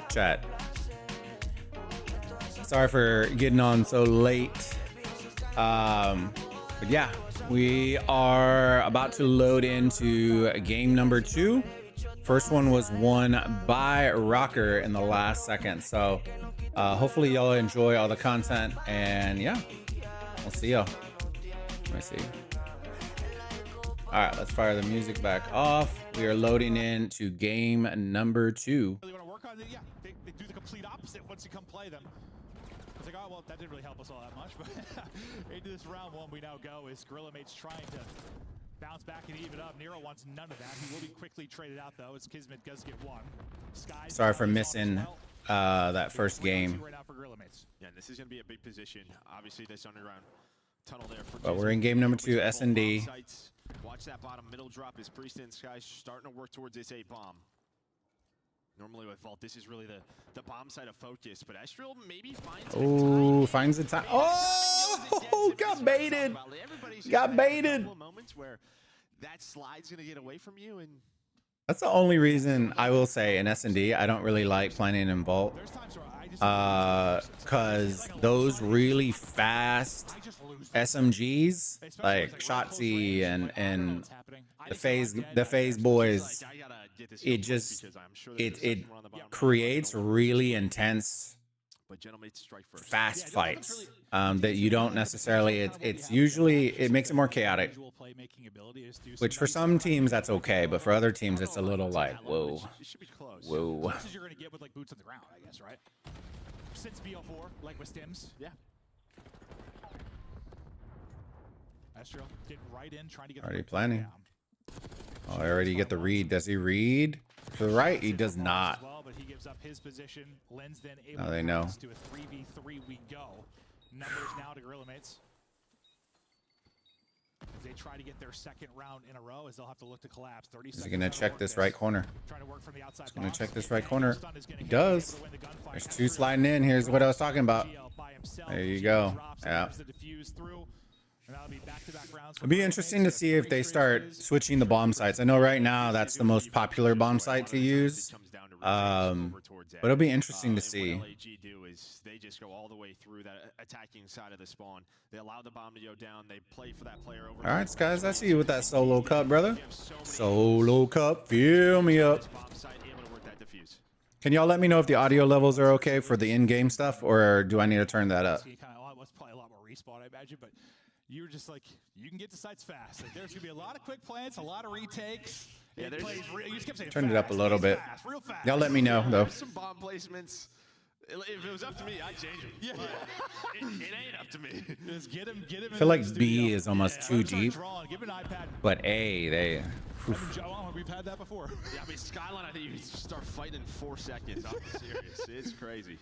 chat. Sorry for getting on so late. But yeah, we are about to load into game number 2. First one was won by Rocker in the last second. So hopefully y'all enjoy all the content, and yeah, we'll see y'all. Let me see. All right, let's fire the music back off. We are loading into game number 2. Really want to work on it? Yeah, they do the complete opposite once you come play them. It's like, oh, well, that didn't really help us all that much, but into this round 1 we now go as Gorilla Mate's trying to bounce back and even up. Nero wants none of that. He will be quickly traded out, though, as Kismet does get 1. Skies Sorry for missing that first game. Right now for Gorilla Mates. Yeah, and this is going to be a big position. Obviously, this underground tunnel there. But we're in game number 2, S&D. Watch that bottom middle drop as Priest and Sky starting to work towards this 8 bomb. Normally with Vault, this is really the bomb side of focus, but Estrel maybe finds finds the time. Oh, got baited. Got baited. Moments where that slide's going to get away from you, and that's the only reason I will say in S&D I don't really like playing in Vault. Cause those really fast SMGs like Shotzi and the phase boys, it creates really intense fast fights that you don't necessarily, it's usually, it makes it more chaotic, which for some teams that's okay, but for other teams it's a little like whoa. This is you're gonna get with like boots on the ground, I guess, right? Since BO4, like with Stims. Yeah. Estrel getting right in, trying to get already planning. Oh, I already get the read. Does he read to the right? He does not. Well, but he gives up his position. Lens then able now they know. To a 3v3 we go. Numbers now to Gorilla Mates. As they try to get their second round in a row, as they'll have to look to collapse. 30 seconds. He's gonna check this right corner. Trying to work from the outside. He's gonna check this right corner. He does. There's 2 sliding in. Here's what I was talking about. There you go. Yeah. It'd be interesting to see if they start switching the bomb sites. I know right now that's the most popular bomb site to use. But it'll be interesting to see. They just go all the way through that attacking side of the spawn. They allow the bomb to go down. They play for that player over. All right, guys, I see you with that solo cup, brother. Solo cup, fill me up. Can y'all let me know if the audio levels are okay for the in-game stuff, or do I need to turn that up? It's probably a lot more respawn, I imagine, but you were just like, you can get to sites fast. Like, there's gonna be a lot of quick plants, a lot of retakes. Yeah, you just kept saying turn it up a little bit. Fast, real fast. Y'all let me know though. Some bomb placements. If it was up to me, I'd change them. Yeah. It ain't up to me. Just get him. I feel like B is almost too deep, but A, they. We've had that before. Yeah, I mean, Skyline, I think you start fighting in 4 seconds. I'm serious. It's crazy.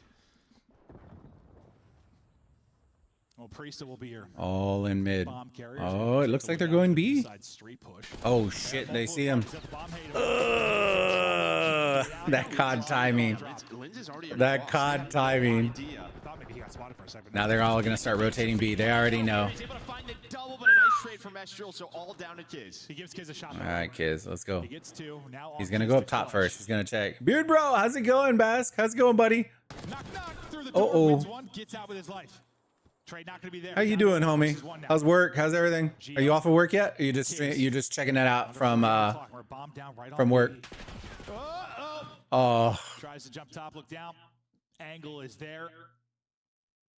Well, Priest will be here. All in mid. Oh, it looks like they're going B. Oh shit, they see him. That COD timing. That COD timing. Now they're all gonna start rotating B. They already know. He gives Kiz a shot. All right, Kiz, let's go. He gets 2. Now he's gonna go up top first. He's gonna check. Beard bro, how's it going, Bask? How's it going, buddy? Knock through the door. Wins one, gets out with his life. Trade not gonna be there. How you doing, homie? How's work? How's everything? Are you off of work yet? Or you just checking that out from work? Oh. Tries to jump top, look down. Angle is there.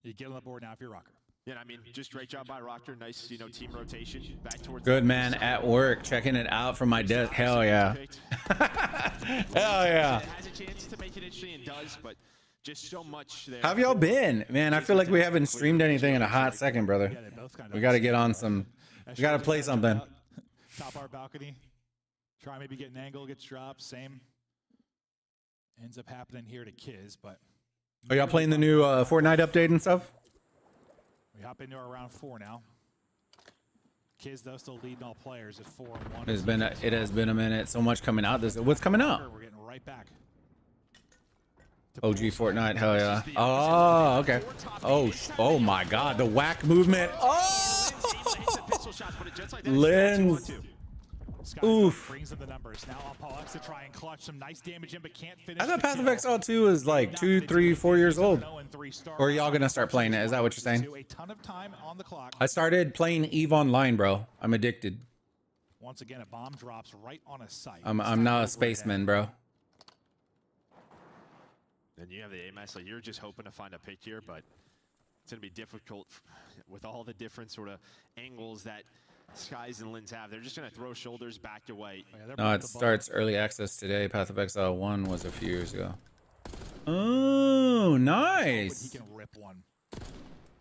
You get on the board now if you're Rocker. Yeah, I mean, just great job by Rocker. Nice, team rotation. Back towards good man at work, checking it out from my desk. Hell yeah. Hell yeah. It has a chance to make it interesting and does, but just so much there. How have y'all been? Man, I feel like we haven't streamed anything in a hot second, brother. We got to get on some. We got to play something. Top our balcony. Try maybe get an angle, gets dropped. Same. Ends up happening here to Kiz, but. Are y'all playing the new Fortnite update and stuff? We hop into our round 4 now. Kiz though still leading all players at 4-1. It has been a minute. So much coming out. What's coming out? We're getting right back. OG Fortnite, hell yeah. Oh, okay. Oh my God, the whack movement. Oh, Lens. Oof. brings them the numbers. Now on Paul X to try and clutch some nice damage in, but can't finish. I thought the Path of kill. Exile 2 is like 2, 3, 4 years old. Or y'all gonna start playing it? Is that what you're saying? A ton of time on the clock. I started playing EVE Online, bro. I'm addicted. Once again, a bomb drops right on a site. I'm now a spaceman, bro. And you have the AMS, like you're just hoping to find a pick here, but it's going to be difficult with all the different sort of angles that Skies and Lins have. They're just going to throw shoulders back away. No, it starts early access today. Path of Exile 1 was a few years ago. Oh, nice. He can rip one.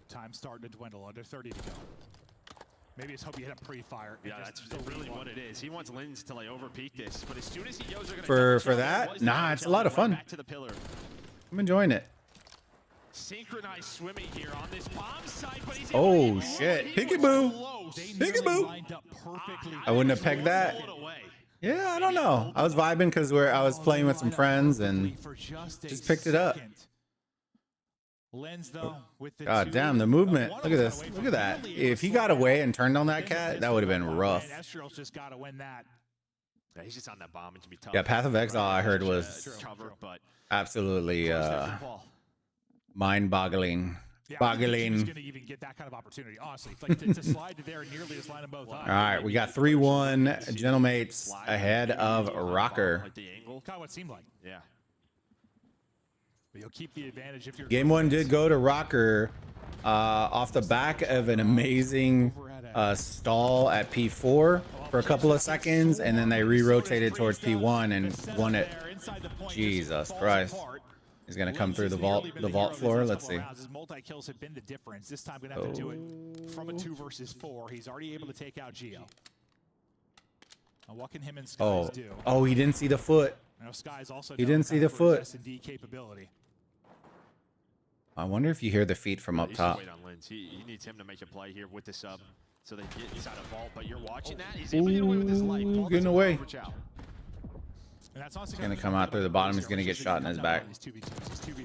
Time starting to dwindle. Under 30 to go. Maybe it's hope you hit him pre-fire. Yeah, that's really what it is. He wants Lins to like overpeak this, but as soon as he goes, they're for that, nah, it's a lot of fun. Back to the pillar. I'm enjoying it. Synchronized swimming here on this bomb site, but he's Oh shit! Peekaboo! Peekaboo! I wouldn't have pegged that. Yeah, I don't know. I was vibing because I was playing with some friends and just picked it up. Lens though with the God damn, the movement. Look at this. Look at that. If he got away and turned on that cat, that would have been rough. Estriel's just got to win that. Yeah, he's just on that bomb. It can be tough. Yeah, Path of Exile I heard was cover, but absolutely mind-boggling. Boggling. He's gonna even get that kind of opportunity, honestly. Like to slide to there and nearly just line them both up. All right, we got 3-1 gentlemates ahead of Rocker. Kind of what it seemed like. Yeah. But you'll keep the advantage if you're. Game 1 did go to Rocker off the back of an amazing stall at P4 for a couple of seconds, and then they re-rotated towards P1 and won it. Jesus Christ. He's gonna come through the vault floor. Let's see. His multi-kills have been the difference. This time gonna have to do it from a 2 versus 4. He's already able to take out Geo. Now what can him and Skies do? Oh, he didn't see the foot. Now Skies also He didn't see the foot. S&D capability. I wonder if you hear the feet from up top. Wait on Lins. He needs him to make a play here with the sub, so they get inside a vault. But you're watching that. He's able to get away with his life. Ball Getting away. He's gonna come out through the bottom. He's gonna get shot in his back.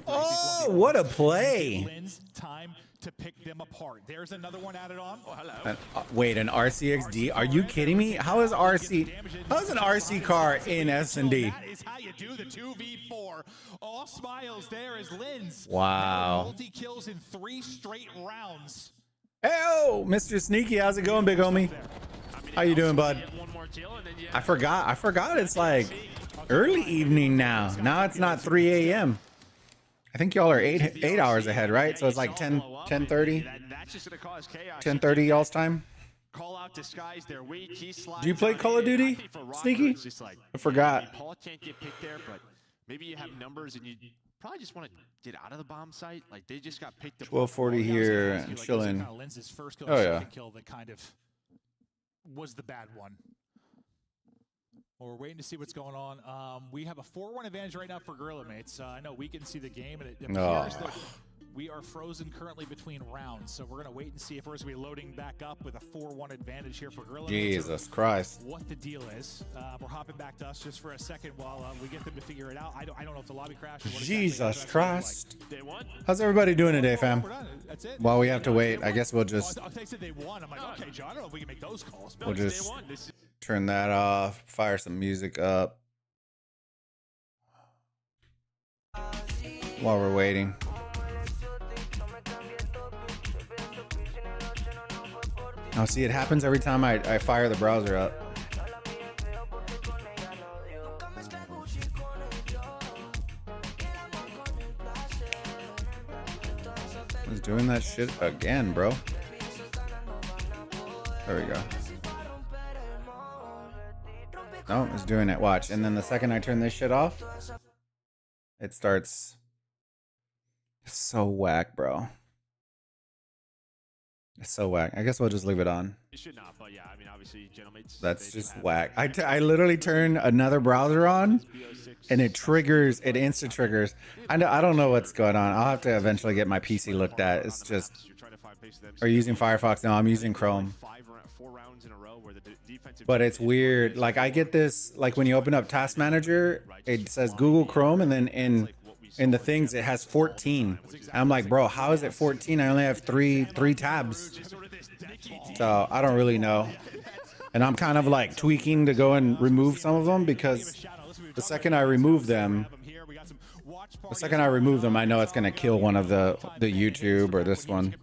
Oh, what a play! Time to pick them apart. There's another one added on. Oh, hello. Wait, an RCXD? Are you kidding me? How is an RC car in S&D? That is how you do the 2v4. All smiles there is Lins. Wow. Multi kills in 3 straight rounds. Hey, Mr. Sneaky, how's it going, big homie? How you doing, bud? I forgot it's like early evening now. Now it's not 3 a.m. I think y'all are 8 hours ahead, right? So it's like 10:30. 10:30 y'all's time. Do you play Call of Duty, Sneaky? I forgot. Paul can't get picked there, but maybe you have numbers and you probably just want to get out of the bomb site. Like they just got picked up. 12:40 here and chilling. Oh yeah. Kill that kind of was the bad one. Well, we're waiting to see what's going on. We have a 4-1 advantage right now for Gorilla Mates. I know we can see the game, and it appears that we are frozen currently between rounds. So we're going to wait and see if we're going to be loading back up with a 4-1 advantage here for Gorilla Mates. Jesus Christ. What the deal is. We're hopping back to us just for a second while we get them to figure it out. I don't know if the lobby crashed. Jesus Christ. They won. How's everybody doing today, fam? That's it. While we have to wait, I guess we'll just... They said they won. I'm like, okay, Joe, I don't know if we can make those calls. We'll just turn that off, fire some music up while we're waiting. Oh, see, it happens every time I fire the browser up. It's doing that shit again, bro. There we go. No, it's doing it. Watch. And then the second I turn this shit off, it starts. It's so whack, bro. It's so whack. I guess we'll just leave it on. You should not, but yeah, I mean, obviously, gentlemen. That's just whack. I literally turn another browser on, and it triggers. It insta triggers. I don't know what's going on. I'll have to eventually get my PC looked at. It's just. Are you using Firefox? No, I'm using Chrome. But it's weird. Like I get this. Like when you open up Task Manager, it says Google Chrome, and then in the things it has 14. I'm like, bro, how is it 14? I only have three tabs. So I don't really know. And I'm kind of like tweaking to go and remove some of them because the second I remove them, I know it's gonna kill one of the YouTube or this one.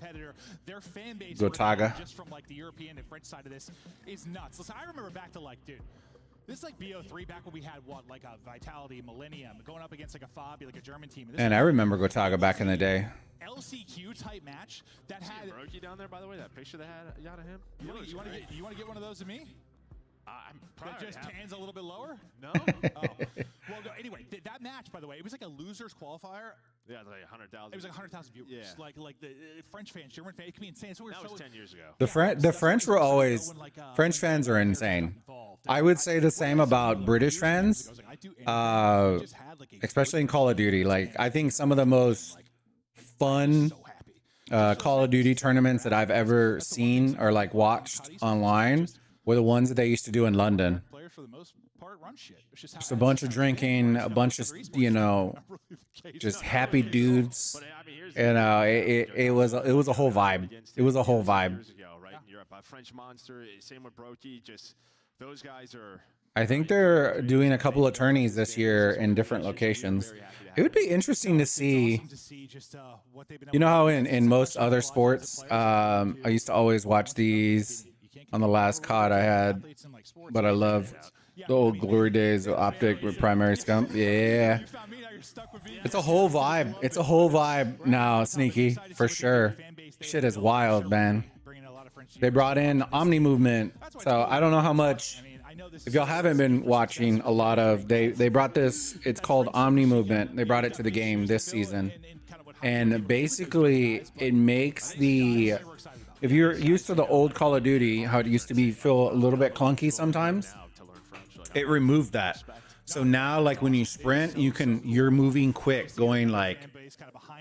Gotaga. Just from like the European and French side of this is nuts. Listen, I remember back to like, dude, this is like BO3 back when we had what, like a Vitality, Millennium, going up against like a Fabi, like a German team. And I remember Gotaga back in the day. LCQ type match that had Rogi down there, by the way, that picture they had of him. You want to get one of those of me? I'm probably just hands a little bit lower. No. Oh. Well, no, anyway, that match, by the way, it was like a losers qualifier. Yeah, like 100,000. It was like 100,000 viewers. Yeah. Like the French fans, German fans, it can be insane. So That was 10 years ago. The French were always French fans are insane. I would say the same about British fans, especially in Call of Duty. Like I think some of the most fun Call of Duty tournaments that I've ever seen or like watched online were the ones that they used to do in London. Players for the most part run shit. Just a bunch of drinking, a bunch of, you know, just happy dudes. And it was a whole vibe. It was a whole vibe. Years ago, right? In Europe, French Monster, same with Broky. Just those guys are. I think they're doing a couple of tourneys this year in different locations. It would be interesting to see, you know how in most other sports, I used to always watch these on the last COD I had, but I loved the old glory days of Optic with Primary Scump. Yeah. It's a whole vibe. It's a whole vibe now, Sneaky, for sure. Shit is wild, man. They brought in Omni Movement, so I don't know how much. If y'all haven't been watching a lot of, they brought this, it's called Omni Movement. They brought it to the game this season. And basically it makes the, if you're used to the old Call of Duty, how it used to be feel a little bit clunky sometimes, it removed that. So now like when you sprint, you're moving quick, going like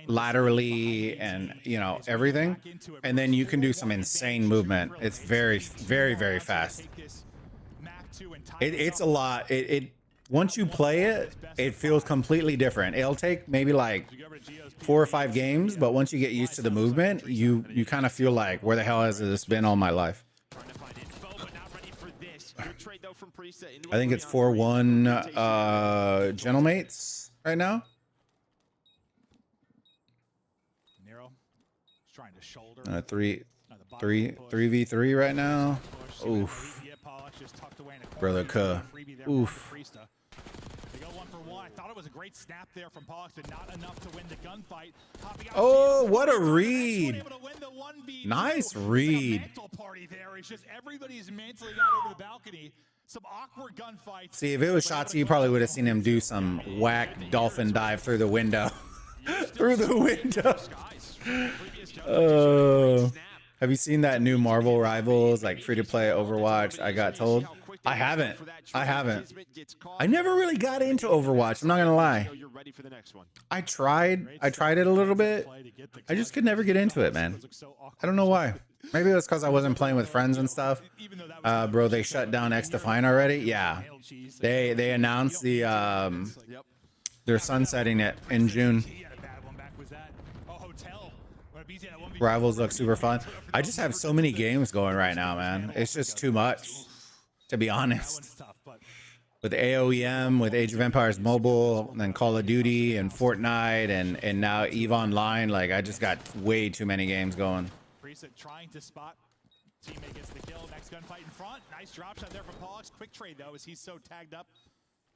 laterally and you know, everything. And then you can do some insane movement. It's very, very, very fast. It's a lot. Once you play it, it feels completely different. It'll take maybe like 4 or 5 games, but once you get used to the movement, you kind of feel like, where the hell has this been all my life? I think it's 4-1 Gentlemates right now. Nero is trying to shoulder. 3v3 right now. Oof. Brother Kuh. Oof. They go 1-for-1. I thought it was a great snap there from Pollux, but not enough to win the gunfight. Oh, what a read. Nice read. Party there. It's just everybody's mantling out over the balcony. Some awkward gunfights. See, if it was Shotzi, you probably would have seen him do some whack dolphin dive through the window. Through the window. Oh. Have you seen that new Marvel Rivals, like free-to-play Overwatch? I got told. I haven't. I never really got into Overwatch. I'm not gonna lie. I tried it a little bit. I just could never get into it, man. I don't know why. Maybe it was because I wasn't playing with friends and stuff. Bro, they shut down X Define already. Yeah, they announced the they're sunsetting it in June. Rivals look super fun. I just have so many games going right now, man. It's just too much, to be honest. With AOEM, with Age of Empires Mobile, and then Call of Duty and Fortnite, and now EVE Online, like I just got way too many games going. Preset trying to spot. Teammate gets the kill. Next gunfight in front. Nice drop shot there from Pollux. Quick trade though, as he's so tagged up.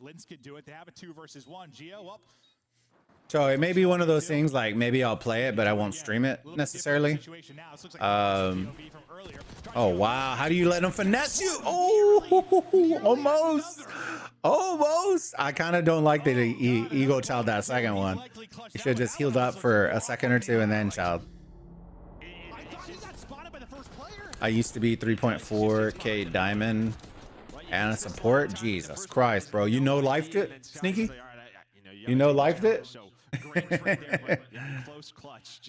Lins could do it. They have a 2 versus 1. Geo up. So it may be one of those things like maybe I'll play it, but I won't stream it necessarily. Oh wow, how do you let him finesse you? Oh, almost. I kind of don't like that Ego Child that second one. You should have just healed up for a second or two and then Child. I used to be 3.4K diamond and a support. Jesus Christ, bro. You know lifed it, Sneaky? You know lifed it?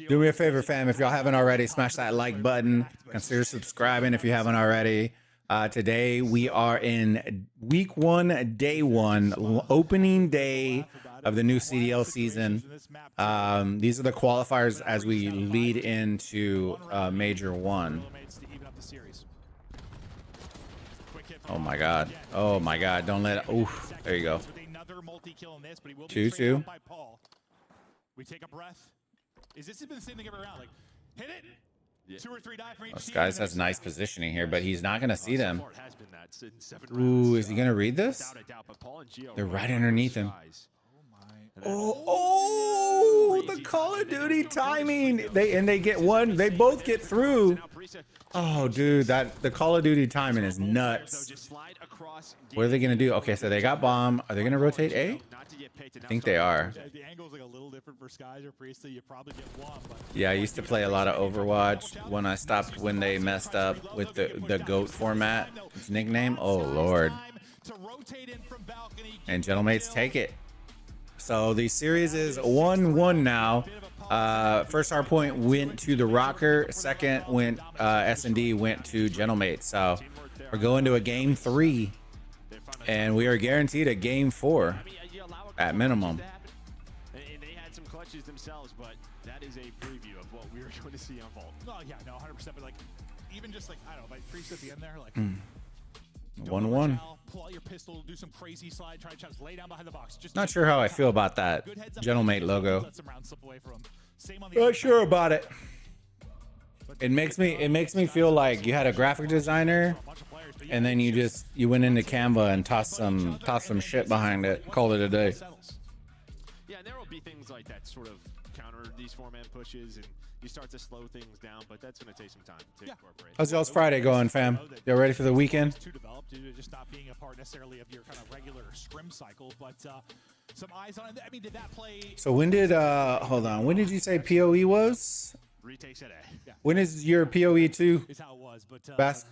Do me a favor, fam. If y'all haven't already, smash that like button. Consider subscribing if you haven't already. Today we are in week 1, day 1, opening day of the new CDL season. These are the qualifiers as we lead into Major 1. Oh my god. Oh my god. Don't let it. Oof. There you go. 2-2. We take a breath. Is this been the same thing every round? Like, hit it. Yeah. 2 or 3 die from each team. Skies has nice positioning here, but he's not gonna see them. Ooh, is he gonna read this? They're right underneath him. Oh, the Call of Duty timing. They get one. They both get through. Oh, dude, the Call of Duty timing is nuts. What are they gonna do? Okay, so they got bomb. Are they gonna rotate A? I think they are. The angle's like a little different for Skies or Priestley. You probably get one. Yeah, I used to play a lot of Overwatch when I stopped when they messed up with the GOAT format. Its nickname. Oh Lord. And Gentlemates take it. So the series is 1-1 now. First hard point went to the Rocker. Second went S&D went to Gentlemates. So we're going to a game 3, and we are guaranteed a game 4 at minimum. And they had some clutches themselves, but that is a preview of what we were going to see on Vault. Oh yeah, no, 100%. But like, even just like I don't know, like Priest at the end there, like. 1-1. Pull out your pistol, do some crazy slide, try to lay down behind the box. Just not sure how I feel about that Gentlemate logo. Not sure about it. It makes me feel like you had a graphic designer, and then you went into Canva and tossed some shit behind it. Called it a day. Yeah, and there will be things like that sort of counter these 4-man pushes, and you start to slow things down, but that's going to take some time to incorporate. How's y'all's Friday going, fam? Y'all ready for the weekend? To develop, due to just not being a part necessarily of your kind of regular scrim cycle, but some eyes on it. I mean, did that play? So when did hold on? When did you say POE was? Retakes at A. Yeah. When is your POE 2? Is how it was, but two maps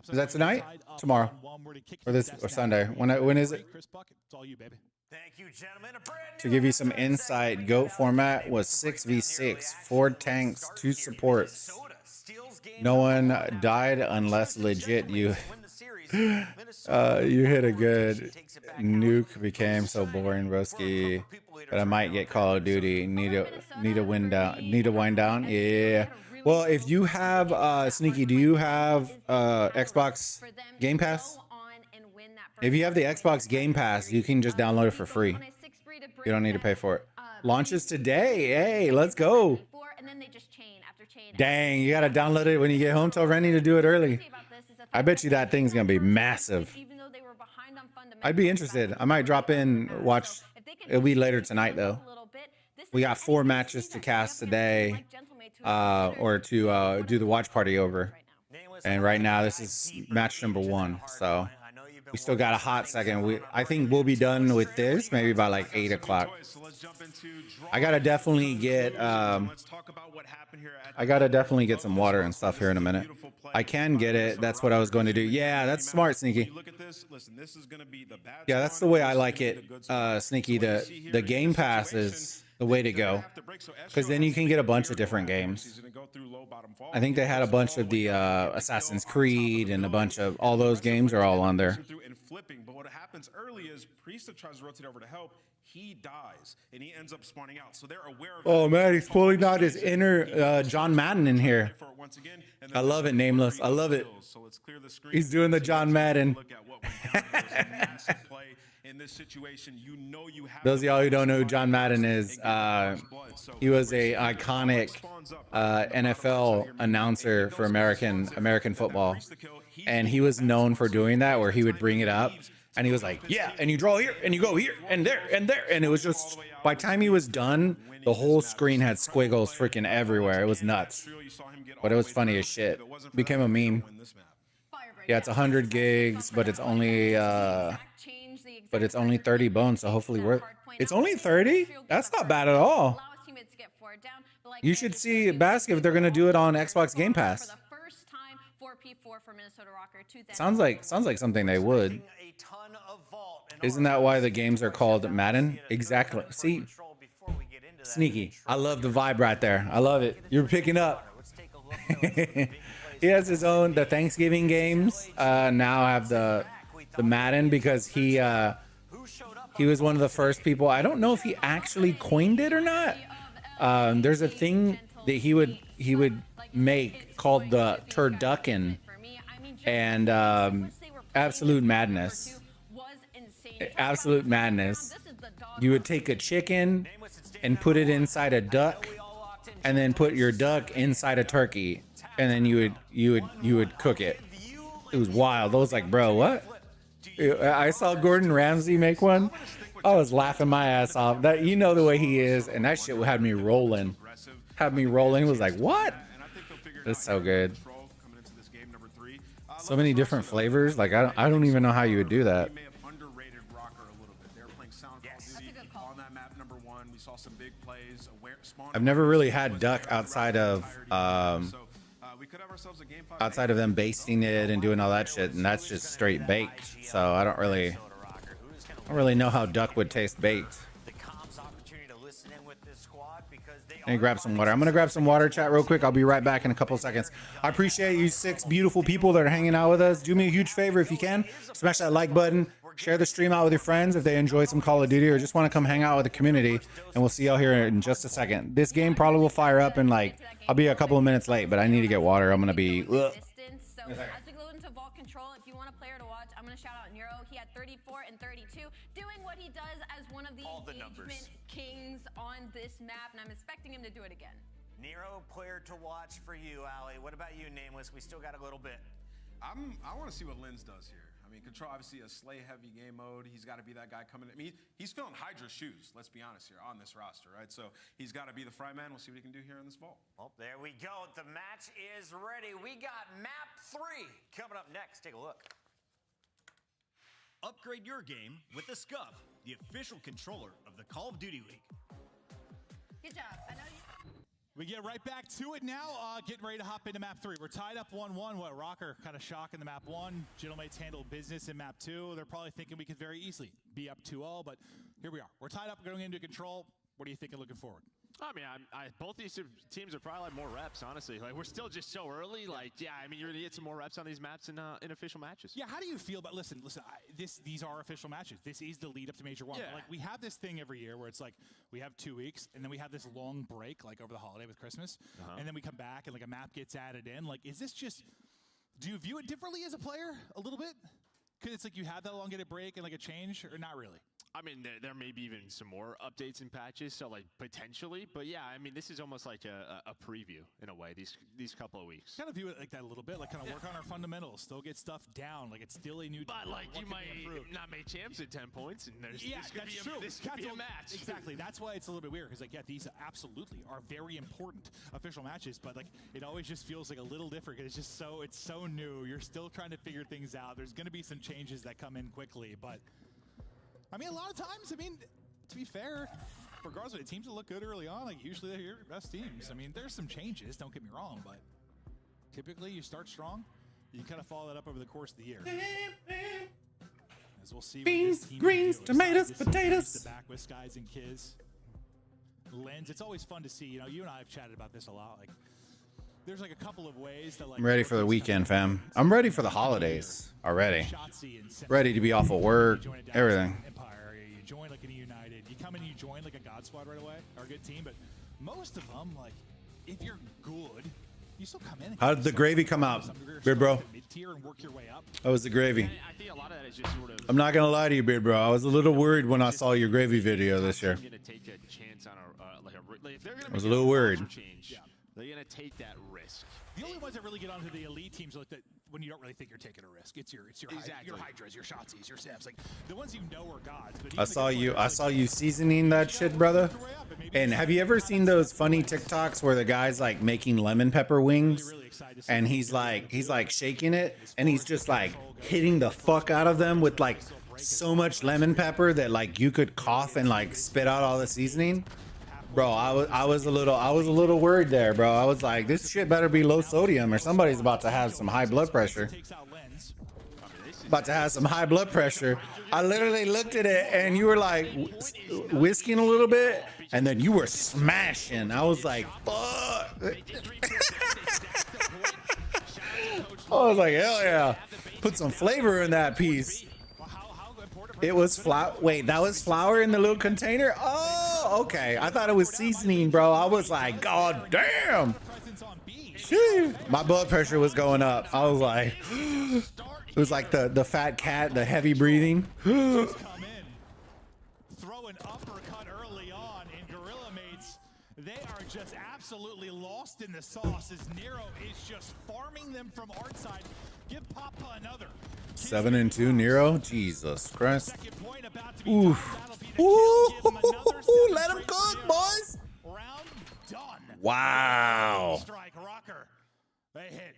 is that tonight? Tomorrow? Or Sunday? When is it? Chris Bucket, it's all you, baby. Thank you, gentlemen. To give you some insight, GOAT format was 6v6, 4 tanks, 2 supports. No one died unless legit you you hit a good nuke. Became so boring, Broski. But I might get Call of Duty. Need to wind down. Yeah. Well, if you have Sneaky, do you have Xbox Game Pass? If you have the Xbox Game Pass, you can just download it for free. You don't need to pay for it. Launches today. Hey, let's go. Dang, you gotta download it when you get home. Tell Rennie to do it early. I bet you that thing's gonna be massive. I'd be interested. I might drop in, watch. It'll be later tonight though. We got 4 matches to cast today, or to do the watch party over. And right now this is match number 1. So we still got a hot second. I think we'll be done with this maybe by like 8 o'clock. I gotta definitely get some water and stuff here in a minute. I can get it. That's what I was going to do. Yeah, that's smart, Sneaky. Yeah, that's the way I like it, Sneaky. The Game Pass is the way to go, because then you can get a bunch of different games. I think they had a bunch of the Assassin's Creed and a bunch of all those games are all on there. But what happens early is Priest tries to rotate over to help. He dies and he ends up spawning out. So they're aware of. Oh man, he's pulling out his inner John Madden in here. I love it, Nameless. I love it. He's doing the John Madden. In this situation, you know you have. Those of y'all who don't know who John Madden is, he was a iconic NFL announcer for American football, and he was known for doing that, where he would bring it up, and he was like, "Yeah, and you draw here, and you go here, and there, and it was just by the time he was done, the whole screen had squiggles freaking everywhere. It was nuts, but it was funny as shit. Became a meme. Yeah, it's 100 gigs, but it's only 30 bones, so hopefully it's only 30? That's not bad at all. You should see Basket if they're gonna do it on Xbox Game Pass. Sounds like something they would. Isn't that why the games are called Madden? Exactly. See, Sneaky. I love the vibe right there. I love it. You're picking up. He has his own. The Thanksgiving games now have the Madden, because he was one of the first people. I don't know if he actually coined it or not. There's a thing that he would make called the turducken, and absolute madness. Absolute madness. You would take a chicken and put it inside a duck, and then put your duck inside a turkey, and then you would cook it. It was wild. I was like, bro, what? I saw Gordon Ramsay make one. I was laughing my ass off. That, you know the way he is, and that shit had me rolling. Had me rolling. It was like, what? It's so good. So many different flavors. Like I don't even know how you would do that. I've never really had duck outside of them basting it and doing all that shit, and that's just straight baked. So I don't really know how duck would taste baked. Let me grab some water. I'm gonna grab some water, chat, real quick. I'll be right back in a couple of seconds. I appreciate you 6 beautiful people that are hanging out with us. Do me a huge favor if you can. Smash that like button. Share the stream out with your friends if they enjoy some Call of Duty or just want to come hang out with the community. And we'll see y'all here in just a second. This game probably will fire up in like, I'll be a couple of minutes late, but I need to get water. I'm gonna be. So as we go into Vault Control, if you want a player to watch, I'm gonna shout out Nero. He had 34 and 32, doing what he does as one of the engagement kings on this map, and I'm expecting him to do it again. Nero, player to watch for you, Ali. What about you, Nameless? We still got a little bit. I want to see what Lens does here. I mean, Control, obviously a slay-heavy game mode. He's got to be that guy coming in. I mean, he's filling Hydra's shoes, let's be honest here, on this roster, right? So he's got to be the fry man. We'll see what he can do here in this vault. Well, there we go. The match is ready. We got map 3 coming up next. Take a look. Upgrade your game with the Scuf, the official controller of the Call of Duty League. Good job. I know you. We get right back to it now. Getting ready to hop into map 3. We're tied up 1-1. What, Rocker kind of shock in the map 1. Gentleman's handled business in map 2. They're probably thinking we could very easily be up 2-0, but here we are. We're tied up going into control. What are you thinking looking forward? I mean, both these teams are probably like more reps, honestly. Like, we're still just so early. Like, yeah, I mean, you're gonna get some more reps on these maps in official matches. Yeah, how do you feel about? Listen. These are official matches. This is the lead up to Major 1. Yeah. Like, we have this thing every year where it's like we have 2 weeks, and then we have this long break, like over the holiday with Christmas, and then we come back and like a map gets added in. Like, is this just? Do you view it differently as a player a little bit? Because it's like you have that elongated break and like a change, or not really? I mean, there may be even some more updates and patches, so like potentially, but yeah, I mean, this is almost like a preview in a way. These couple of weeks. Kind of view it like that a little bit, like kind of work on our fundamentals, still get stuff down, like it's still a new. But like you might not make champs at 10 points, and this could be true. This could be a match. Exactly. That's why it's a little bit weird because like these absolutely are very important official matches, but like it always just feels like a little different because it's so new. You're still trying to figure things out. There's going to be some changes that come in quickly, but. I mean, a lot of times, I mean, to be fair, regardless of the teams that look good early on, like usually they're your best teams. I mean, there's some changes, don't get me wrong, but typically you start strong, you kind of follow that up over the course of the year. As we'll see. Beans, greens, tomatoes, potatoes. The back with Skies and Kiz. Lens, it's always fun to see. You know, you and I have chatted about this a lot. Like, there's like a couple of ways that like. I'm ready for the weekend, fam. I'm ready for the holidays already. Ready to be off of work, everything. You join like in a United. You come in, you join like a God Squad right away, or a good team. But most of them, like, if you're good, you still come in. How did the gravy come out, Beard Bro? Mid-tier and work your way up. That was the gravy. I think a lot of that is just sort of. I'm not gonna lie to you, Beard Bro. I was a little worried when I saw your gravy video this year. Gonna take a chance on if they're gonna I was a little worried. Change, they're gonna take that risk. The only ones that really get onto the elite teams like that when you don't really think you're taking a risk. It's your Hydras, your Shotsies, your Saps. Like the ones you know are gods. But I saw you seasoning that shit, brother. And have you ever seen those funny TikToks where the guy's like making lemon pepper wings and he's like shaking it and he's just like hitting the fuck out of them with like so much lemon pepper that like you could cough and like spit out all the seasoning? Bro, I was a little worried there, bro. I was like, this shit better be low sodium or somebody's about to have some high blood pressure. About to have some high blood pressure. I literally looked at it and you were like whisking a little bit and then you were smashing. I was like, fuck. I was like, hell yeah. Put some flavor in that piece. It was flour. Wait, that was flour in the little container? Oh, okay. I thought it was seasoning, bro. I was like, God damn. Sheesh. My blood pressure was going up. I was like, It was like the fat cat, the heavy breathing. Just come in, throw an uppercut early on, and Gorilla Mates, they are just absolutely lost in the sauce as Nero is just farming them from art side. Give Papa another. 7 and 2 Nero. Jesus Christ. Second point about to be Oof. done. That'll be the kill. Give him another seven Let him straight cook, for Nero. boys. Round done. Wow. Strike Rocker. They hit.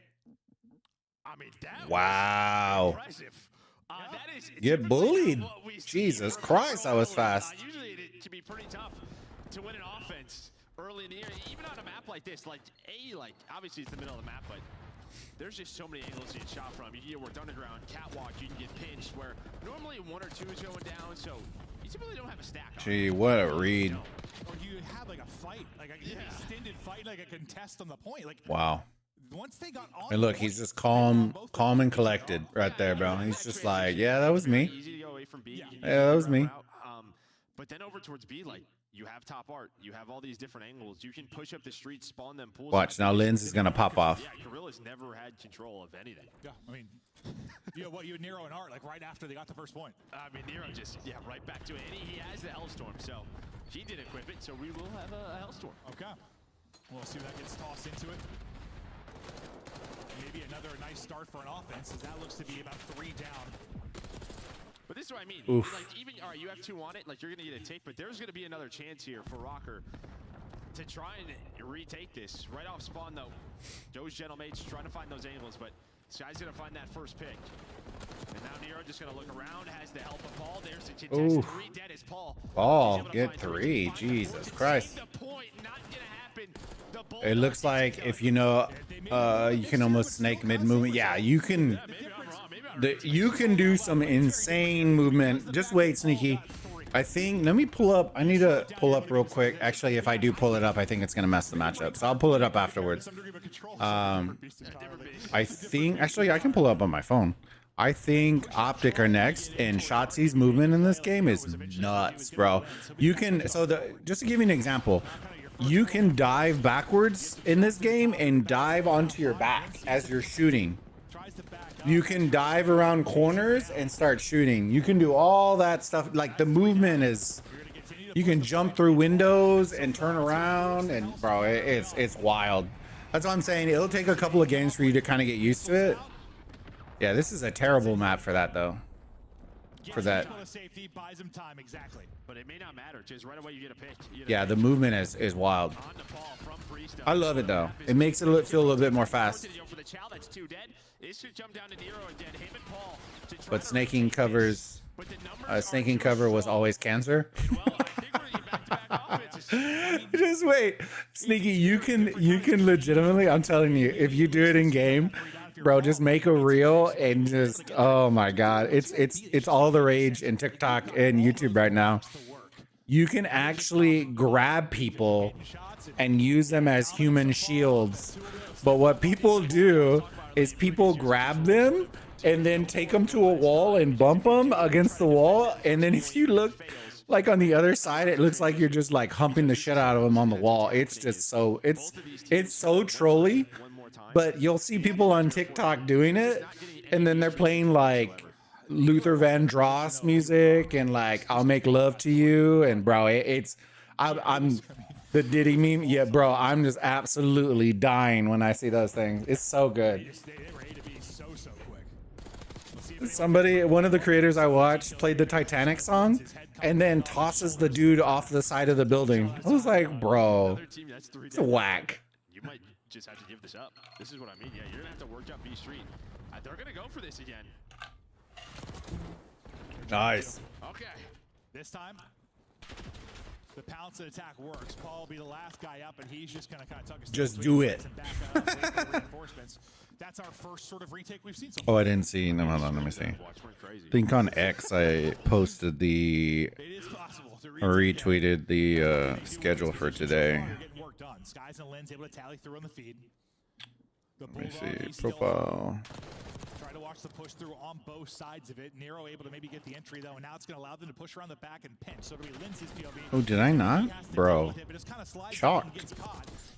I mean, that Wow. was impressive. That is Get typically bullied. not what we see Jesus for Christ, that was controllers. fast. Usually it can be pretty tough to win an offense early in the year, even on a map like this. Like obviously it's the middle of the map, but there's just so many angles to get shot from. You get worked underground, catwalk, you can get pinched where normally 1 or 2 is going down, so you typically don't have a stack on. Gee, what a read. Or you have like a fight, like an extended fight, like a contest on the point. Like Wow. once they got on And look, he's just calm and collected right there, bro. He's just like, yeah, that was me. Easy to go away from B. Yeah. You can Yeah, that easily was me. route out. But then over towards B, like you have top art, you have all these different angles. You can push up the street, spawn them pools. Watch, now Linz is gonna pop off. Yeah, Gorilla's never had control of anything. Yeah, I mean, you had Nero and Art like right after they got the first point. I mean, Nero just right back to it. And he has the Hellstorm, so he did equip it. So we will have a Hellstorm. Okay, we'll see what that gets tossed into it. Maybe another nice start for an offense, as that looks to be about 3 down. But this is what I mean. Oof. Like even all right, you have 2 on it. Like you're gonna get a take, but there's gonna be another chance here for Rocker to try and retake this right off spawn though. Those gentle mates trying to find those angles, but this guy's gonna find that first pick. And now Nero just gonna look around, has the help of Paul. There's the contest. Ooh. 3 dead is Paul. Paul, He's able to get find 3. Find the Jesus fourth. Christ. Save the point, not gonna happen. The It Bulldog looks gets like done. if you know, you can almost snake mid movement. Yeah, you can. Yeah, maybe I'm wrong. Maybe I'm wrong. You can do some insane movement. Just wait, Sneaky. I think, let me pull up. I need to pull up real quick. Actually, if I do pull it up, I think it's going to mess the matchup. So I'll pull it up afterwards. I think, actually, I can pull it up on my phone. I think Optic are next, and Shotzi's movement in this game is nuts, bro. You can, just to give you an example, you can dive backwards in this game and dive onto your back as you're shooting. You can dive around corners and start shooting. You can do all that stuff. Like the movement is, you can jump through windows and turn around, and bro, it's wild. That's what I'm saying. It'll take a couple of games for you to kind of get used to it. Yeah, this is a terrible map for that though. For that. But it may not matter. Just right away you get a pick. Yeah, the movement is wild. I love it though. It makes it feel a little bit more fast. But snaking covers, snaking cover was always cancer. Just wait, Sneaky. You can legitimately. I'm telling you, if you do it in game, bro, just make a reel and just, oh my god, it's all the rage in TikTok and YouTube right now. You can actually grab people and use them as human shields. But what people do is people grab them and then take them to a wall and bump them against the wall. And then if you look like on the other side, it looks like you're just like humping the shit out of them on the wall. It's just so, it's so trolly. But you'll see people on TikTok doing it, and then they're playing like Luther Vandross music and like "I'll Make Love to You," and bro, I'm the Diddy meme. Yeah, bro, I'm just absolutely dying when I see those things. It's so good. Somebody, one of the creators I watched, played the Titanic song and then tosses the dude off the side of the building. I was like, bro, it's a whack. You might just have to give this up. This is what I mean. Yeah, you're gonna have to work up B Street. They're gonna go for this again. Nice. Okay. This time, the pounce and attack works. Paul will be the last guy up, and he's just gonna kind of tuck his Just do it. and back up, wait for reinforcements. That's our first sort of retake we've seen so Oh, far. I didn't see. No, hold on. Let me see. Watch, we're crazy. I think on X I posted the, It is possible to or retweeted the schedule for today. You're getting work done. Skies and Lens able to tally through on the feed. The Let me Bulldog, see. he's still Profile. trying Try to watch the push through on both sides of it. Nero able to maybe get the entry though, and now it's going to allow them to push around the back and pinch. So it'll be Lindsay's POV. Oh, did I not? Bro. Shocked.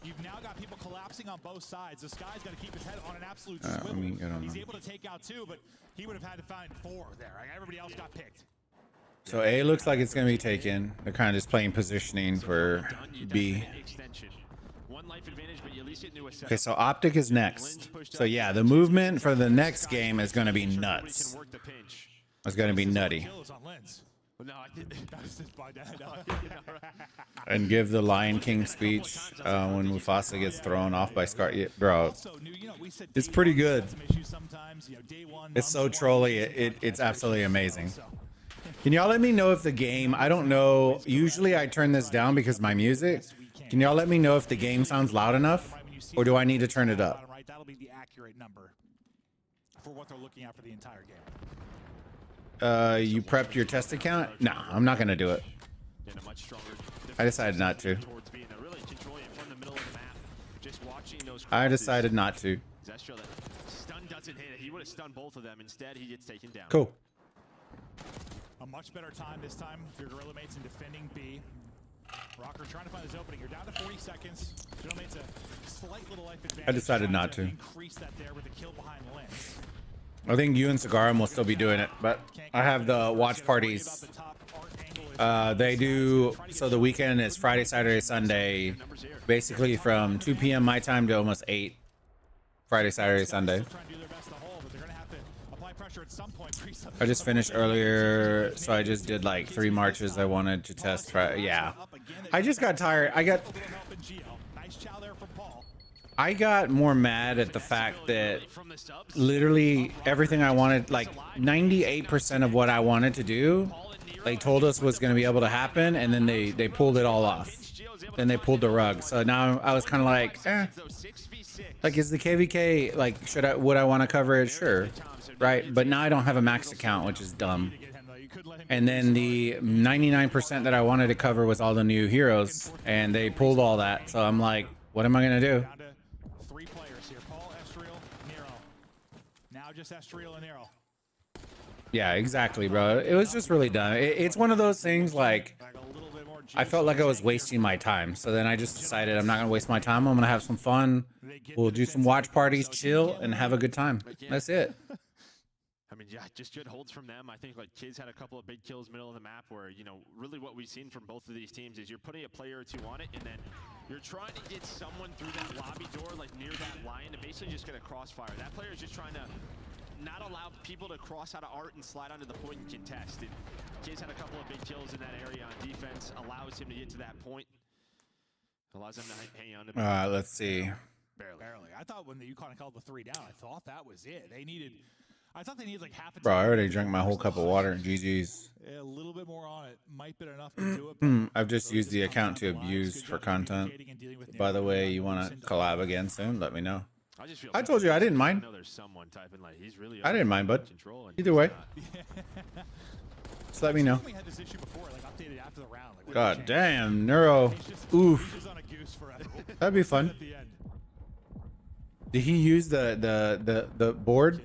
You've now got people collapsing on both sides. This guy's got to keep his head on an absolute swivel. He's able to take out 2, but he would have had to find 4 there. Everybody else got picked. So A looks like it's going to be taken. They're kind of just playing positioning for B. Okay, so Optic is next. So yeah, the movement for the next game is going to be nuts. It's going to be nutty. And give the Lion King speech when Mufasa gets thrown off by Scar. Yeah, bro, it's pretty good. It's so trolly. It's absolutely amazing. Can y'all let me know if the game, I don't know, usually I turn this down because my music. Can y'all let me know if the game sounds loud enough, or do I need to turn it up? That'll be the accurate number for what they're looking at for the entire game. You prepped your test account? No, I'm not gonna do it. I decided not to. I decided not to. Stun doesn't hit it. He would have stunned both of them. Instead, he gets taken down. Cool. A much better time this time for your Gorilla mates in defending B. Rocker trying to find his opening. You're down to 40 seconds. Gorilla mates a slight little life advantage. I decided not to. Increase that there with the kill behind Lens. I think you and Cigarum will still be doing it, but I have the watch parties. They do, so the weekend is Friday, Saturday, Sunday, basically from 2 p.m. my time to almost 8. Friday, Saturday, Sunday. I just finished earlier, so I just did like 3 marches I wanted to test. Yeah, I just got tired. I got more mad at the fact that literally everything I wanted, like 98% of what I wanted to do, they told us was going to be able to happen, and then they pulled it all off. Then they pulled the rug. So now I was kind of like, like, is the KVK, like, would I want to cover it? Sure. Right. But now I don't have a max account, which is dumb. And then the 99% that I wanted to cover was all the new heroes, and they pulled all that. So I'm like, what am I going to do? 3 players here. Paul, Estriel, Nero. Now just Estriel and Nero. Yeah, exactly, bro. It was just really dumb. It's one of those things, like, I felt like I was wasting my time. So then I just decided I'm not going to waste my time. I'm going to have some fun. We'll do some watch parties, chill, and have a good time. That's it. I mean, yeah, just good holds from them. I think like Kids had a couple of big kills middle of the map where, you know, really what we've seen from both of these teams is you're putting a player or 2 on it, and then you're trying to get someone through that lobby door, like near that line, and basically just get a crossfire. That player is just trying to not allow people to cross out of art and slide onto the point and contest. And Kids had a couple of big kills in that area on defense, allows him to get to that point. Allows him to hang on to let's see. Barely. I thought when the UConn called the 3 down, I thought that was it. I thought they needed like half a Bro, I already drank my whole cup of water. GG's. A little bit more on it might be enough to do it. I've just used the account to abuse for content. By the way, you want to collab again soon? Let me know. I told you I didn't mind. I didn't mind, bud. Either way. Just let me know. God damn, Neuro. Oof. That'd be fun. Did he use the board?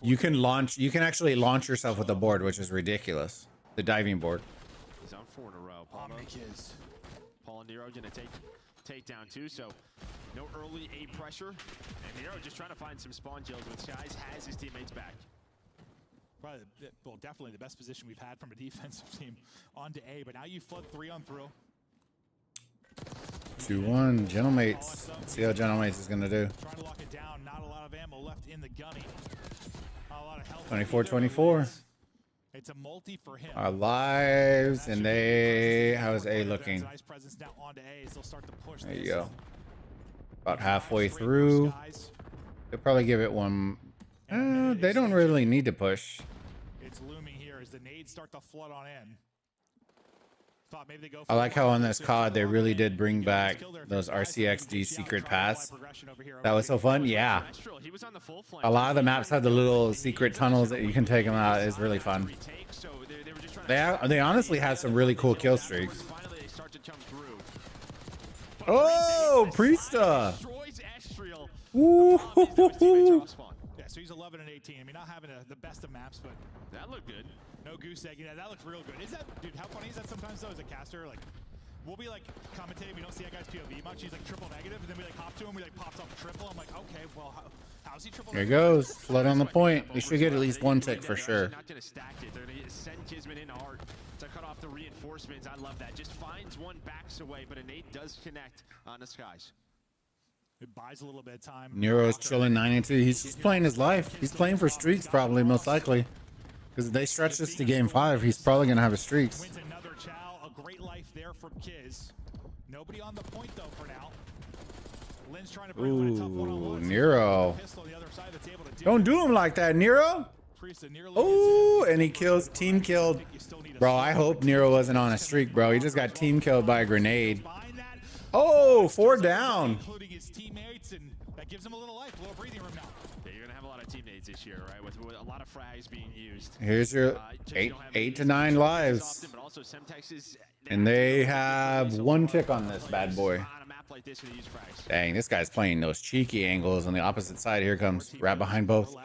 You can actually launch yourself with the board, which is ridiculous. The diving board. He's on 4 in a row. Paul and Nero gonna take down 2, so no early A pressure. And Nero just trying to find some spawn kills, but Skies has his teammates back. Probably, well, definitely the best position we've had from a defensive team onto A, but now you flood 3 on through. 2-1, Gentlemates. Let's see how Gentlemates is gonna do. Trying to lock it down. Not a lot of ammo left in the gunny. A lot of health. 24-24. It's a multi for him. Our lives, and how's A looking? There you go. About halfway through. They'll probably give it one. They don't really need to push. It's looming here as the nades start to flood on in. I like how on this COD they really did bring back those RCXD secret paths. That was so fun. Yeah. A lot of the maps have the little secret tunnels that you can take them out. It's really fun. They honestly have some really cool kill streaks. Oh, Priesta. Ooh. so he's 11 and 18. I mean, not having the best of maps, but That looked good. no goose egg. Yeah, that looks real good. Is that, dude, how funny is that sometimes, though, as a caster? Like, we'll be, like, commentating. We don't see that guy's POV much. He's, like, triple negative, and then we, like, hop to him. We, like, pops off triple. I'm like, okay, well, how's he triple Here negative? goes. Flood on the point. We should get at least one tick for sure. Not gonna stack it. They're gonna send Kismet in hard to cut off the reinforcements. I love that. Just finds one, backs away, but a nade does connect on the skies. It buys a little bit of time. Nero's chilling 92. He's just playing his life. He's playing for streaks probably, most likely. Because if they stretch this to game 5, he's probably going to have his streaks. Wins another chow. A great life there from Kiz. Nobody on the point, though, for now. Lynn's trying to bring in a tough one-on-one. Nero. Don't do him like that, Nero. Oh, and he kills, team killed. Bro, I hope Nero wasn't on a streak, bro. He just got team killed by a grenade. Oh, 4 down. Including his teammates, and that gives him a little life, a little breathing room now. Yeah, you're gonna have a lot of teammates this year, right? With a lot of frags being used. Here's your 8 to 9 lives. But also Semtex is, And they have 1 tick on this bad boy. on a map like this, they use frags. Dang, this guy's playing those cheeky angles on the opposite side. Here comes right behind both.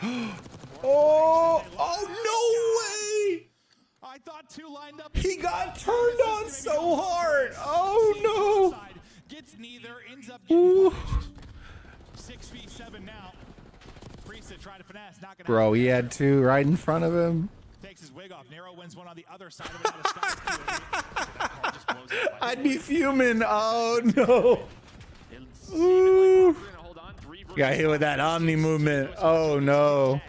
Oh, oh, no way. I thought 2 lined up. He got turned on so hard. Oh, no. Gets neither, ends up getting punished. 6v7 now. Priest trying to finesse, not gonna Bro, he had 2 right in front of him. takes his wig off. Nero wins one on the other side of it. I'd be fuming. Oh, no. Ooh. Got hit with that Omni movement. Oh, no.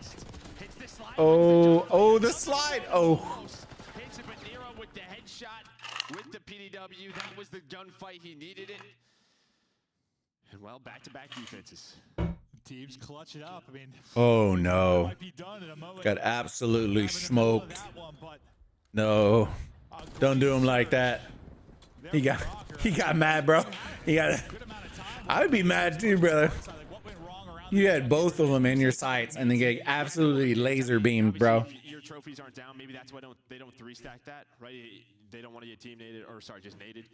Oh, the slide. Oh. Hits it, but Nero with the headshot with the PDW. That was the gunfight. He needed it. And well, back-to-back defenses. Teams clutch it up. I mean, Oh, no. might be done in a moment. Got absolutely Having to follow smoked. that one, but No. a Don't do him great like that. He got mad, bro. He got. good amount of time. I would be mad too, brother. Like, what went wrong around You had both of them in your sights and they get absolutely laser beamed, bro. Obviously, if your trophies aren't down, maybe that's why they don't 3-stack that, right? They don't want to get team nated, or sorry, just nated.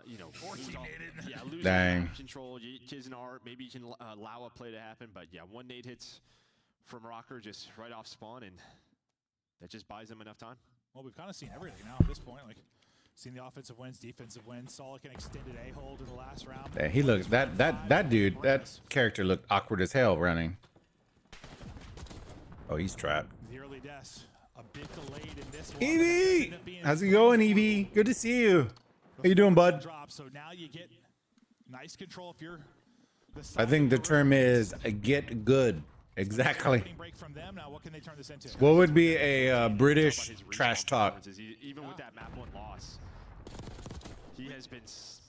You know, Or lose team all- nated. Yeah, lose Dang. control. Kids and art. Maybe you can allow a play to happen, but yeah, 1 nade hits from Rocker just right off spawn, and that just buys them enough time. Well, we've kind of seen everything now at this point. Like, seen the offensive wins, defensive wins. Saw like an extended A-hold in the last round. Yeah, he looks that dude, that character looked awkward as hell running. Oh, he's trapped. The early deaths, a bit delayed in this one. Evie, how's it going, Evie? Good to see you. How you doing, bud? Drop, so now you get nice control if you're the I think the term is get good. Exactly. break from them. Now what can they turn this into? What would be a British But his trash respawn talk? performances, even with that map 1 loss, he has been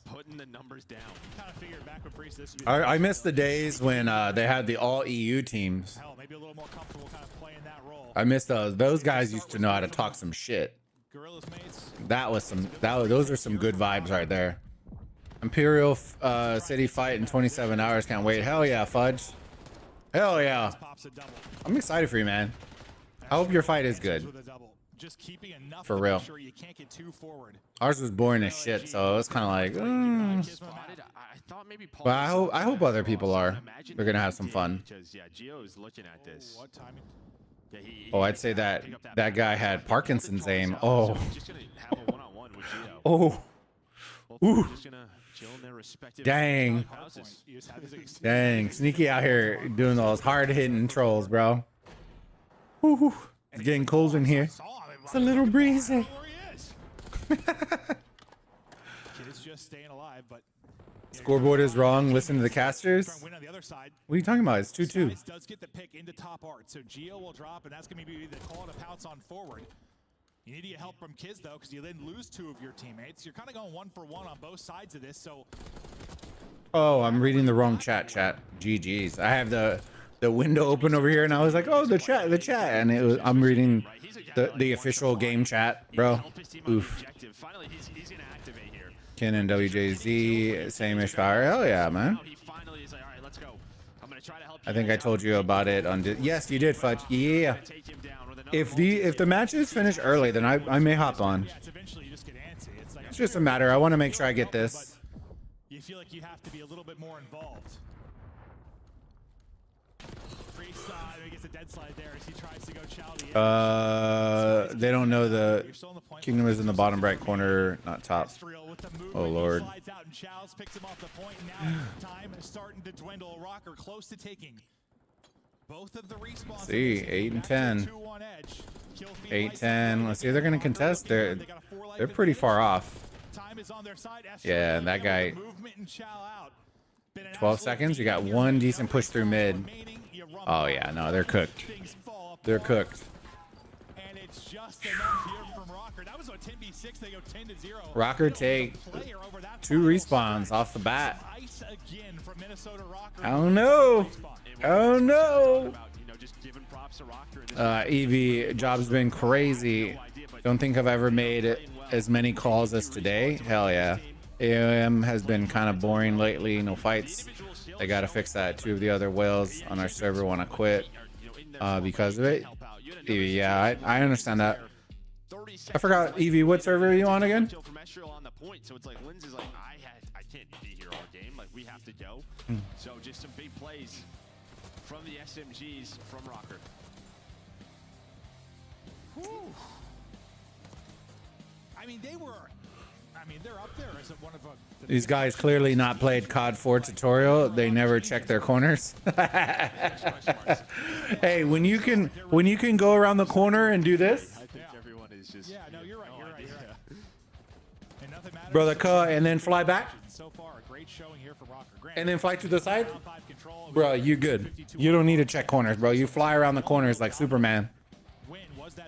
putting the numbers down. Kind of figured back with Priest this would be I miss the days when they had the all EU teams. hell, maybe a little more comfortable kind of playing that role. I miss those. Those guys used to know how to talk some shit. Gorillas mates. Those are some good vibes right there. Imperial City fight in 27 hours. Can't wait. Hell yeah, Fudge. Hell yeah. Pops a double. I'm excited for you, man. I hope your fight is good. With a double. Just keeping enough For to real. make sure you can't get too forward. Ours was boring as shit, so it was kind of like. Spotted. I thought maybe Paul. But I hope other people are. Imagine They're gonna he have some did, fun. Because yeah, Gio is looking at this. What timing? Yeah, Oh, I'd say that that guy had Parkinson's aim. Oh. Just gonna have a one-on-one with Gio. Oh. Ooh. Just gonna chill in their respective Dang. houses. You just had this extended Dang. Sneaky out here doing those hard hitting trolls, bro. Woo. It's getting cold in here. saw him. It's a little breezy. Where he is. Kid is just staying alive, but Scoreboard is wrong. Listen to the casters. trying to win on the other side. What are you talking about? It's 2-2. Skies does get the pick into top art, so Gio will drop, and that's going to be the call to pounce on forward. You need to get help from Kiz, though, because you then lose 2 of your teammates. You're kind of going 1-for-1 on both sides of this, so Oh, I'm reading the wrong chat. GG's. I have the window open over here, and I was like, oh, the chat, and it was. I'm reading the official game chat, bro. Oof. Finally, he's gonna activate here. Ken and WJZ, same-ish power. Hell yeah, man. He finally is like, all right, let's go. I'm gonna try to help. I think I told you about it on. Yes, you did, Fudge. Yeah. Take him down with another If the matches finish early, then I may hop on. yeah, it's eventually you just get antsy. It's like It's just a matter. I want to make sure I get this. you feel like you have to be a little bit more involved. Nice, he gets a dead slide there as he tries to go Chowdy. They don't know the Kingdom is in the bottom right corner, not top. Oh Lord. Slides out and Chows picks him off the point. Now time is starting to dwindle. Rocker close to taking both of the respawns. See, 8 and 10. 8, 10. Let's see if they're gonna contest. They're pretty far off. Time is on their side. Yeah, and that guy. 12 seconds. You got one decent push through mid. Oh yeah, no, they're cooked. They're cooked. And it's just enough here from Rocker. That was a 10v6. They go 10-0. Rocker take 2 respawns off the bat. I don't know. Oh no. Evie, job's been crazy. Don't think I've ever made as many calls as today. Hell yeah. AOM has been kind of boring lately. No fights. I gotta fix that. 2 of the other whales on our server want to quit because of it. Evie, yeah, I understand that. I forgot, Evie, what server are you on again? So it's like Lindsay's like, I can't be here all game. Like, we have to go. So just some big plays from the SMGs from Rocker. Whew. I mean, they're up there as one of these guys clearly not played COD 4 tutorial. They never check their corners. Hey, when you can go around the corner and do this, I think everyone is just. Yeah, no, you're right. And nothing matters. brother, and then fly back, So far, a great showing here for Rocker. and then fly to the side, bro. You good? You don't need to check corners, bro. You fly around the corners like Superman.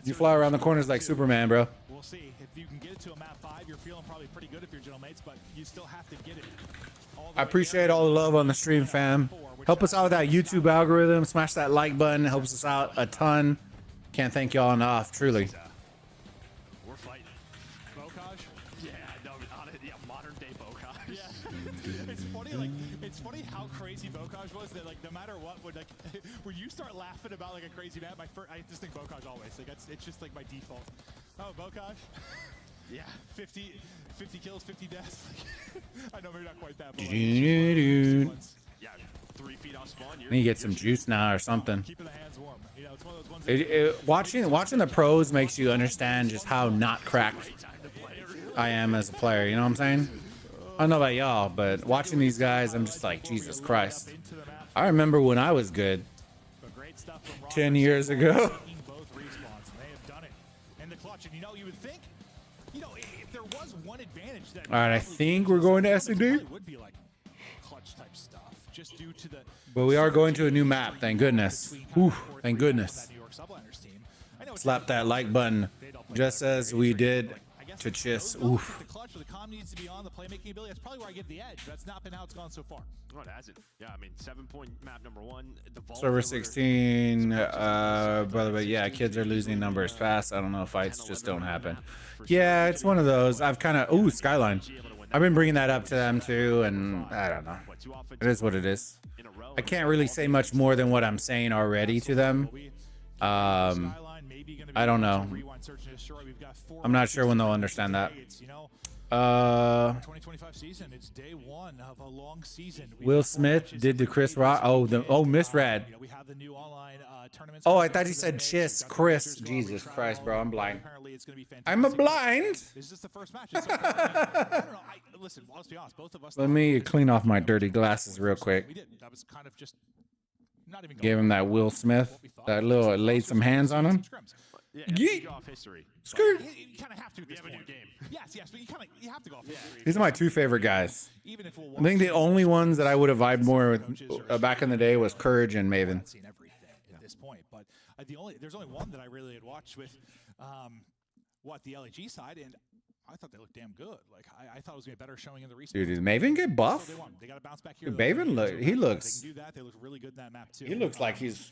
You fly around the corners like Superman, bro. We'll see if you can get it to a map 5. You're feeling probably pretty good if you're General Mates, but you still have to get it. I appreciate all the love on the stream, fam. Help us out with that YouTube algorithm. Smash that like button. Helps us out a ton. Can't thank y'all enough, truly. We're fighting. Bocage? Yeah, no, modern day Bocage. Yeah. It's funny how crazy Bocage was that like no matter what would like when you start laughing about like a crazy map, I just think Bocage always. Like it's just like my default. Oh, Bocage? Yeah. 50 kills, 50 deaths. I know maybe not quite that, but Yeah, 3 feet off spawn. Need to get some juice now or something. Keeping the hands warm. You know, it's one of those ones Watching the pros makes you understand just how not cracked I am as a player. You know what I'm saying? I don't know about y'all, but watching these guys, I'm just like, Jesus Christ. I remember when I was good 10 years ago. both respawns. They have done it in the clutch, and you would think, if there was one advantage that. All right, I think we're going to S&D. Would be like clutch type stuff, just due to the. But we are going to a new map, thank goodness. Whew, thank goodness. Slap that like button, just as we did to Chiss. Oof. The clutch or the comm needs to be on the playmaking ability. That's probably where I get the edge. That's not been how it's gone so far. No, it hasn't. Yeah, I mean, 7-point map number 1. The Server 16, brother, but yeah, kids are losing numbers fast. I don't know, fights just don't happen. Yeah, it's one of those. I've kind of, Skyline. I've been bringing that up to them too, and I don't know. It is what it is. I can't really say much more than what I'm saying already to them. I don't know. I'm not sure when they'll understand that. 2025 season, it's day 1 of a long season. Will Smith did to Chris Rock. Misread. We have the new online tournaments. Oh, I thought he said Chiss. Chris. Jesus Christ, bro. I'm blind. I'm a blind. This is just the first match. I don't know. Listen, let's be honest. Both of us. Let me clean off my dirty glasses real quick. We didn't. That was kind of just not even. Gave him that Will Smith. That little laid some hands on him. Yeah, Yeet. off history. Skirt. You kind of have to at this point. Yes, but you have to go off history. These are my 2 favorite guys. Even if I think the only ones that I would have vibed more with back in the day was Courage and Maven. Seen everything at this point, but there's only one that I really had watched with the LAG side, and I thought they looked damn good. Like I thought it was gonna be a better showing in the recent. Dude, did Maven get buff? They got to bounce back here. Dude, Maven They looks. can do that. They look really good in that map too. He looks like he's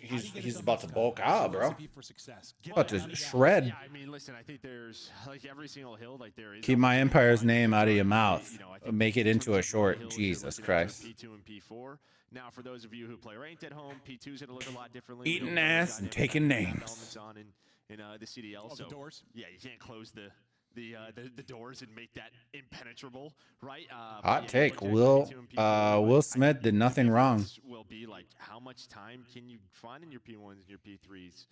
about to bulk out, bro. For success. About to shred. Yeah, I mean, listen, I think there's like every single hill, like there is. Keep my Empire's name out of your mouth. Make it into a short. Jesus Christ. P2 and P4. Now, for those of you who play ranked at home, P2's gonna look a lot differently. Eating ass and taking names. On in the CDL, The doors. Yeah, you can't close the the doors and make that impenetrable, right? Hot take. Will Smith did nothing wrong. Will be like, how much time can you find in your P1s and your P3s?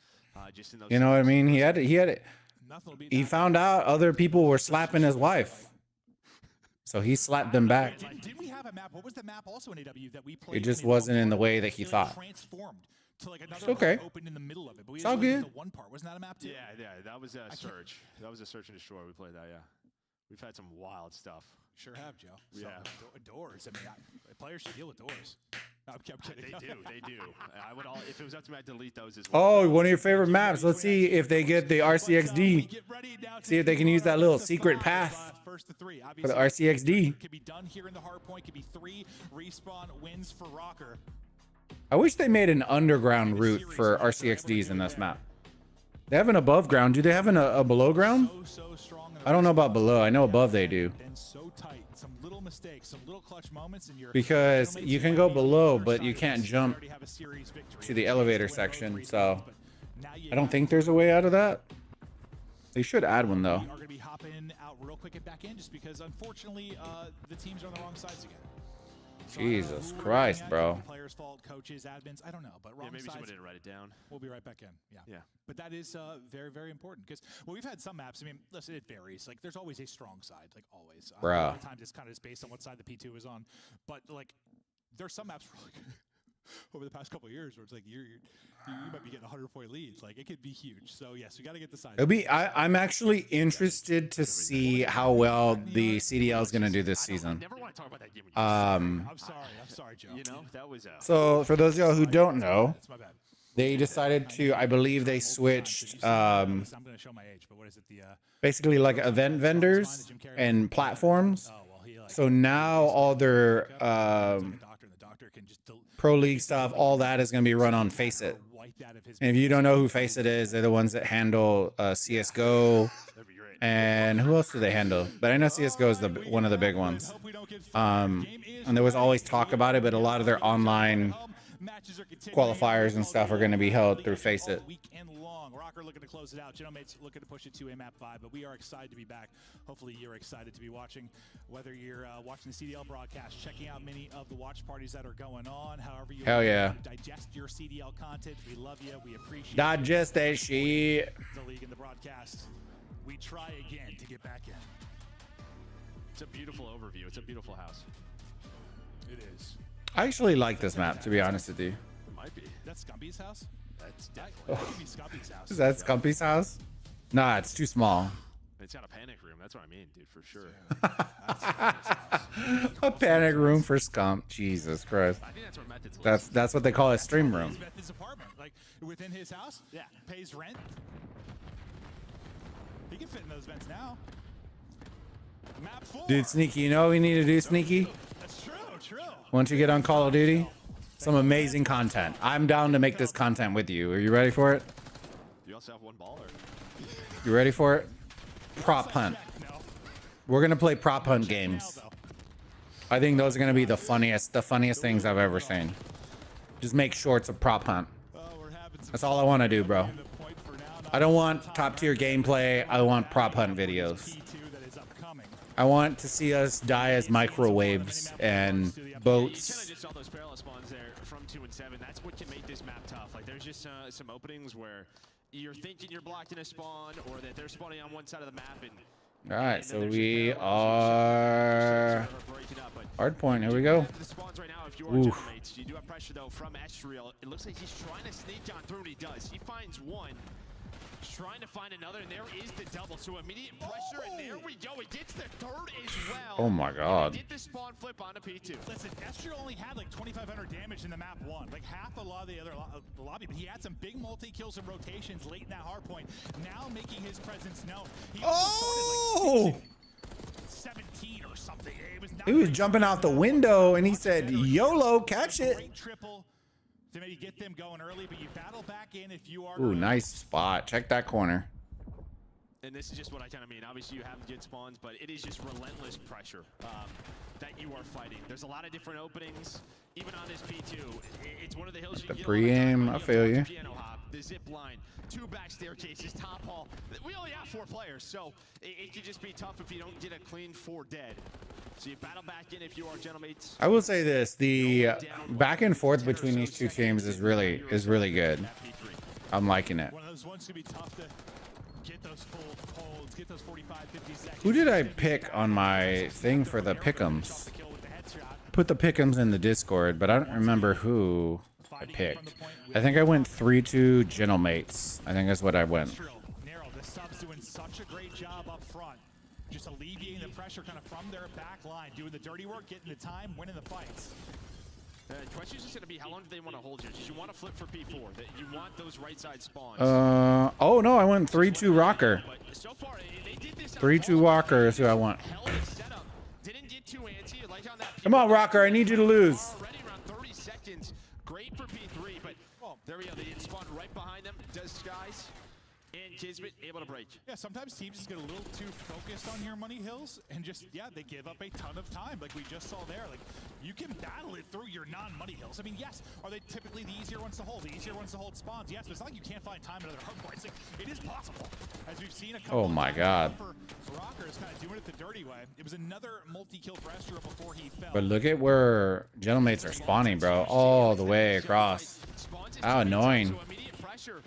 Just in those. You know what I mean? He had it. He found out other people were slapping his wife, so he slapped them back. Did we have a map? What was the map also in AW that we played? It just wasn't in the way that he thought. Transformed to like another It's okay. part open in the middle of it. But we It's all good. The one part wasn't that a map too? Yeah, that was a search. That was a search and destroy. We played that. Yeah, we've had some wild stuff. Sure have, Joe. Yeah. Doors. I mean, players should deal with doors. I'm kidding. They do. I would if it was up to me, I'd delete those as well. Oh, one of your favorite maps. Let's see if they get the RCXD. See if they can use that little secret path for the RCXD. Could be done here in the hard point. Could be 3 respawn wins for Rocker. I wish they made an underground route for RCXDs in this map. They have an above ground. Do they have a below ground? I don't know about below. I know above they do. Because you can go below, but you can't jump to the elevator section. So I don't think there's a way out of that. They should add one though. We are going to be hopping out real quick and back in just because unfortunately the teams are on the wrong sides again. Jesus Christ, bro. Players' fault, coaches, admins, I don't know, but wrong maybe sides. someone didn't write it down. We'll be right back in. Yeah. But that is very, very important because we've had some maps. I mean, listen, it varies. Like, there's always a strong side, like always. A lot of times it's kind of just based on what side the P2 is on. But like, there's some maps where, like, over the past couple of years where it's like you might be getting 100-point leads. Like, it could be huge. So yes, we got to get the side. It'll be. I'm actually interested to see how well the CDL is going to do this season. I never want to talk about that game. I'm sorry, Joe. You know, that was So for those of y'all who don't know, That's my bad. they decided to. I believe they switched. I'm going to show my age, but what is it? The Basically like event vendors and platforms. So now all their Pro League stuff, all that is going to be run on Faceit. And if you don't know who Faceit is, they're the ones that handle CSGO. And who else do they handle? But I know CSGO is one of the big ones. And there was always talk about it, but a lot of their online qualifiers and stuff are going to be held through Faceit. Rocker looking to close it out. Gentlemates looking to push it to a map 5, but we are excited to be back. Hopefully you're excited to be watching, whether you're watching the CDL broadcast, checking out many of the watch parties that are going on, however you digest your CDL content. We love you. We appreciate digest that shit. The league and the broadcast. We try again to get back in. It's a beautiful overview. It's a beautiful house. It is. I actually like this map, to be honest with you. It might be. That's Scumpy's house? That's definitely. That could be Scumpy's house. Is that Scumpy's house? Nah, it's too small. It's got a panic room. That's what I mean, dude, for sure. A panic room for Scump. Jesus Christ. I think that's where Method's lives. That's what they call a stream room. His apartment, like within his house. Yeah. Pays rent. He can fit in those vents now. Map 4. Dude, Sneaky, you know what we need to do, Sneaky? That's true. Once you get on Call of Duty, some amazing content. I'm down to make this content with you. Are you ready for it? You also have one ball, or? You ready for it? Prop hunt. We're gonna play prop hunt games. I think those are gonna be the funniest things I've ever seen. Just make shorts of prop hunt. That's all I want to do, bro. I don't want top tier gameplay. I want prop hunt videos. I want to see us die as microwaves and boats. You kind of just saw those parallel spawns there from 2 and 7. That's what can make this map tough. Like, there's just some openings where you're thinking you're blocked in a spawn, or that they're spawning on one side of the map. And all right, so we are hard point. Here we go. The spawns right now, if you are Gentlemates, you do have pressure though from Estriel. It looks like he's trying to sneak on through, and he does. He finds one. Trying to find another, and there is the double. So immediate pressure, and there we go. It gets the third as well. Oh my God. Did the spawn flip onto P2? Listen, Estriel only had like 2,500 damage in the map 1, like half a lot of the other lobby, but he had some big multi-kills and rotations late in that hard point. Now making his presence known. He started like 17 or something. He was jumping out the window, and he said, "YOLO, catch it." Great triple to maybe get them going early, but you battle back in if you are. Ooh, nice spot. Check that corner. And this is just what I kind of mean. Obviously, you have good spawns, but it is just relentless pressure that you are fighting. There's a lot of different openings, even on this P2. It's one of the hills you The get pre-aim, I feel you. Piano hop. the zip line, 2 back staircases, top hall. We only have 4 players, so it could just be tough if you don't get a clean 4 dead. So you battle back in if you are gentlemates. I will say this: the back and forth between these two teams is really good. I'm liking it. One of those ones could be tough to get those full holds, get those 45, 50 seconds. Who did I pick on my thing for the pick'ems? Put the pick'ems in the Discord, but I don't remember who I picked. I think I went 3-2 gentlemates. I think that's what I went. Nero, the sub's doing such a great job up front. Just alleviating the pressure kind of from their back line, doing the dirty work, getting the time, winning the fights. The question is just going to be how long do they want to hold here? Do you want to flip for P4? That you want those right side spawns? Oh no, I went 3-2 Rocker. But so far, they did this 3-2 Walker is who I want. Didn't get too antsy. Like on that Come on, Rocker, I need you to lose. already around 30 seconds. Great for P3, but there we go. They did spawn right behind them. Does Skies and Kismet able to break? Yeah, sometimes teams just get a little too focused on your money hills and just, yeah, they give up a ton of time like we just saw there. Like, you can battle it through your non-money hills. I mean, yes, are they typically the easier ones to hold? The easier ones to hold spawns? Yes, but it's not like you can't find time in other hard points. Like, it is possible. As we've seen a couple Oh my God. for Rockers kind of doing it the dirty way. It was another multi-kill for Astro before he fell. But look at where gentlemates are spawning, bro. All the way across. How annoying. So immediate pressure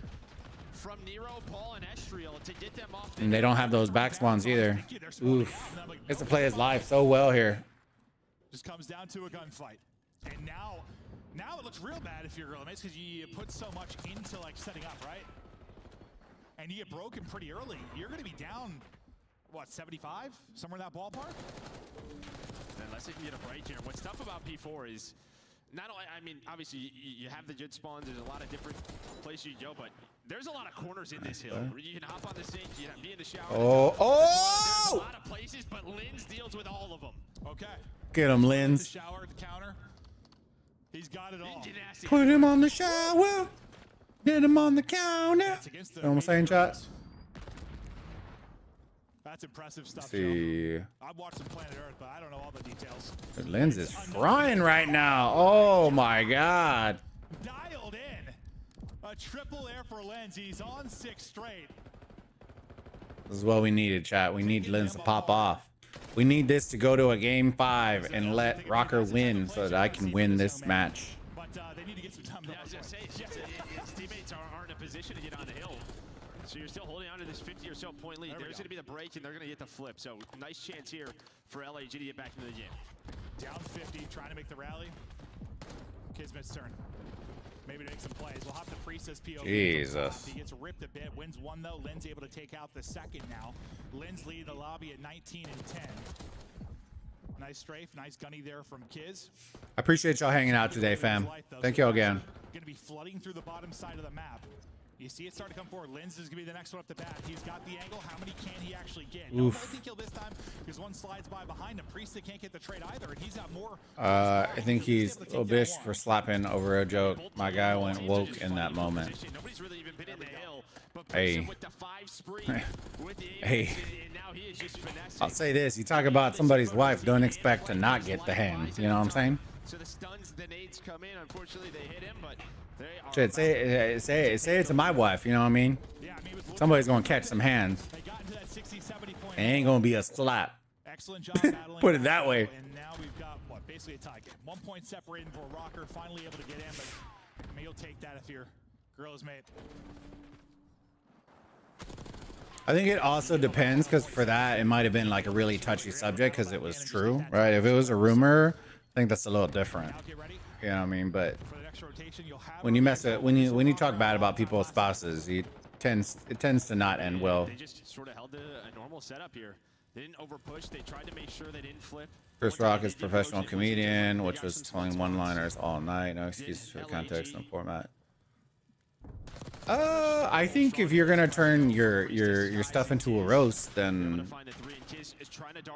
from Nero, Paul, and Estriel to get them off. And they don't have those back spawns either. Oof. Gets to play his life so well here. Just comes down to a gunfight. And now it looks real bad if you're Gorillamates because you put so much into like setting up, right? And you get broken pretty early. You're going to be down, what, 75? Somewhere in that ballpark? Unless they can get a break here. What's tough about P4 is not only, I mean, obviously you have the good spawns. There's a lot of different places you go, but there's a lot of corners in this hill. You can hop on the sink, you can be in the shower. Oh! There's a lot of places, but Linz deals with all of them. Okay. Get him, The Linz. shower, the counter. He's got it all. Put him on the shower. Get him on the counter. It's against the You know what I'm saying, chat? That's impressive stuff, See. Joe. I've watched some Planet Earth, but I don't know all the details. Linz is frying right now. Oh my God. Dialed in. A triple air for Lenz. He's on 6 straight. This is what we needed, chat. We need Linz to pop off. We need this to go to a game 5 and let Rocker win so that I can win this match. But they need to get some time. Yeah, I was going to say, his teammates aren't in a position to get on the hill. So you're still holding on to this 50 or so point lead. There's going to be the break, and they're going to get the flip. So nice chance here for LAG to get back into the game. Down 50, trying to make the rally. Kismet's turn. Maybe to make some plays. We'll have to Priestess POV. Jesus. He gets ripped a bit. Wins 1 though. Lin's able to take out the second now. Lin's lead the lobby at 19 and 10. Nice strafe, nice gunny there from Kiz. I appreciate y'all hanging out today, fam. Thank y'all again. Going to be flooding through the bottom side of the map. You see it start to come forward. Linz is going to be the next one up the bat. He's got the angle. How many can he actually get? No multi-kill this time because one slides by behind him. Priest can't get the trade either, and he's got more. I think he's a bitch for slapping over a joke. My guy went woke in that moment. Nobody's really even been in the hill, but Hey. with the 5 spree, with the Hey. and now he is just finessing. I'll say this. You talk about somebody's wife, don't expect to not get the hands. You know what I'm saying? So the stuns, the nades come in. Unfortunately, they hit him, but they are. Shit, say it to my wife. You know what I mean? Yeah, I mean, Somebody's gonna catch some hands. They got into that 60, 70 point. It ain't gonna be a slap. Excellent job battling. Put it that way. And now we've got what, basically a tie game. 1 point separating for Rocker, finally able to get in, but I mean, you'll take that if you're Gorilla's mate. I think it also depends because for that it might have been like a really touchy subject because it was true, right? If it was a rumor, I think that's a little different. Now get ready You know what I mean? But for the next rotation. You'll have when you mess it, when you talk bad about people's spouses, it tends to not end well. They just sort of held a normal setup here. They didn't overpush. They tried to make sure they didn't flip. Chris Rock is professional comedian, which was telling one-liners all night. No excuses for the context and format. I think if you're gonna turn your stuff into a roast, then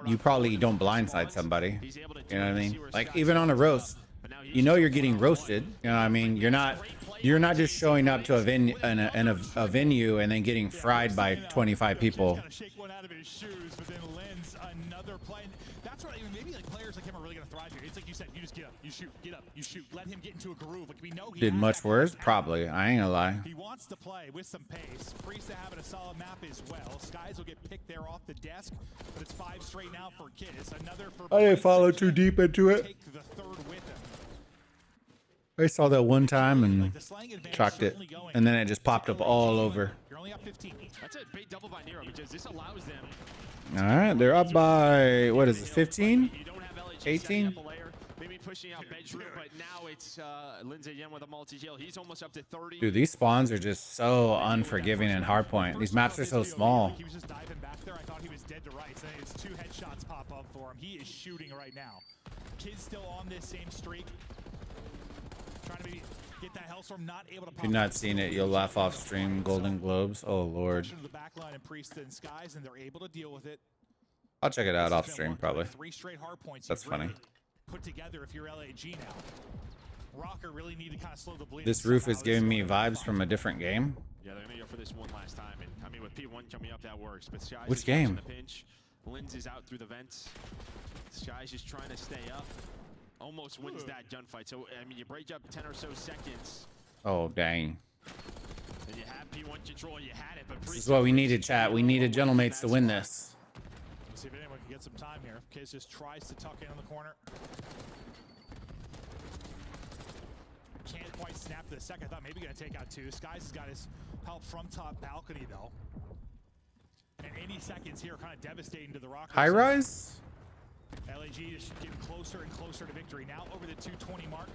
you probably don't blindside somebody. You know what I mean? Like even on a roast, you know you're getting roasted. You know what I mean? You're not just showing up to a venue and then getting fried by 25 people. Shake one out of his shoes, but then Lenz another they're playing. That's what maybe like players like him are really going to thrive here. It's like you said, you just get up, you shoot, get up, you shoot. Let him get into a groove. Like we know he Did has much that worse? kind of Probably. I ain't gonna lie. he wants to play with some pace. Priest having a solid map as well. Skies will get picked there off the desk, but it's 5 straight now for Kiss. Another for I didn't Priest follow to too deep into it. take the third with him. I saw that one time Like and the slang advantage tracked it, certainly going. and then it just popped up all over. You're only up 15. That's a big double by Nero because this allows them. All right, they're up by what is it, 15? You don't have LHG 18? setting up a layer, maybe pushing out bedroom, but now it's Lindsay again with a multi-kill. He's almost up to 30. Dude, these spawns are just so unforgiving in hardpoint. These maps are so small. He was just diving back there. I thought he was dead to rights. And it's 2 headshots pop up for him. He is shooting right now. Kid's still on this same streak. Trying to maybe get that Hellstorm, not able to pop. If you've not seen it, you'll laugh off stream. Golden Globes. Oh lord. To the back line and Priest and Skies, and they're able to deal with it. I'll check it out off stream probably. 3 straight hard points. That's funny. Put together if you're LAG now. Rocker really need to kind of slow the bleed. This roof is giving me vibes from a different game. Yeah, they're gonna go for this one last time, and I mean with P1 coming up, that works. But Skies Which is catching game? the pinch. Linz is out through the vents. Skies just trying to stay up. Almost wins that gunfight. So I mean, you break up 10 or so seconds. Oh dang. And you have P1 control. You had it, but This is what we needed, chat. We needed Gentlemates to win this. Let's see if anyone can get some time here. Kiz just tries to tuck in on the corner. Can't quite snap to the second. I thought maybe gonna take out 2. Skies has got his help from top balcony though. And any seconds here kind of devastating to the Rockers. High rise? LAG just getting closer and closer to victory. Now over the 220 mark.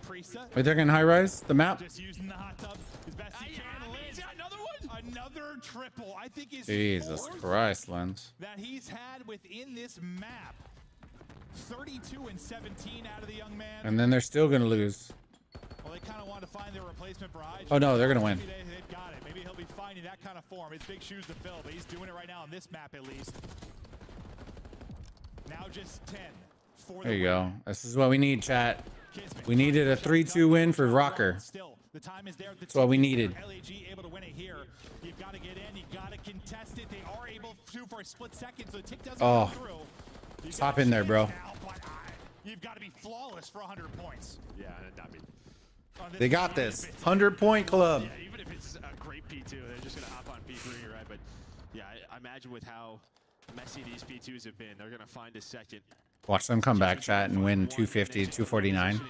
Priesta. Wait, they're getting high rise? The map? Just using the hot tub as best he can. He's got another one. Another triple. I think is Jesus Christ, Lens. that he's had within this map. 32 and 17 out of the young man. And then they're still gonna lose. Well, they kind of want to find their replacement for IG. Oh no, they're gonna win. Maybe they've got it. Maybe he'll be finding that kind of form. It's big shoes to fill, but he's doing it right now on this map at least. Now just 10 for There the you win. go. This is what we need, chat. Kismet. We needed a 3-2 win for Rocker. Still, the time is there. That's what we needed. LAG able to win it here. You've got to get in. You've got to contest it. They are able to for a split second, so the tick doesn't go through. You've Stop got a in there, chance bro. now, but you've got to be flawless for 100 points. Yeah, I mean, They got this. 100-point club. yeah, even if it's a great P2, they're just gonna hop on P3, right? But yeah, I imagine with how messy these P2s have been, they're gonna find a second. Watch them come back, chat, and win 250 to 249.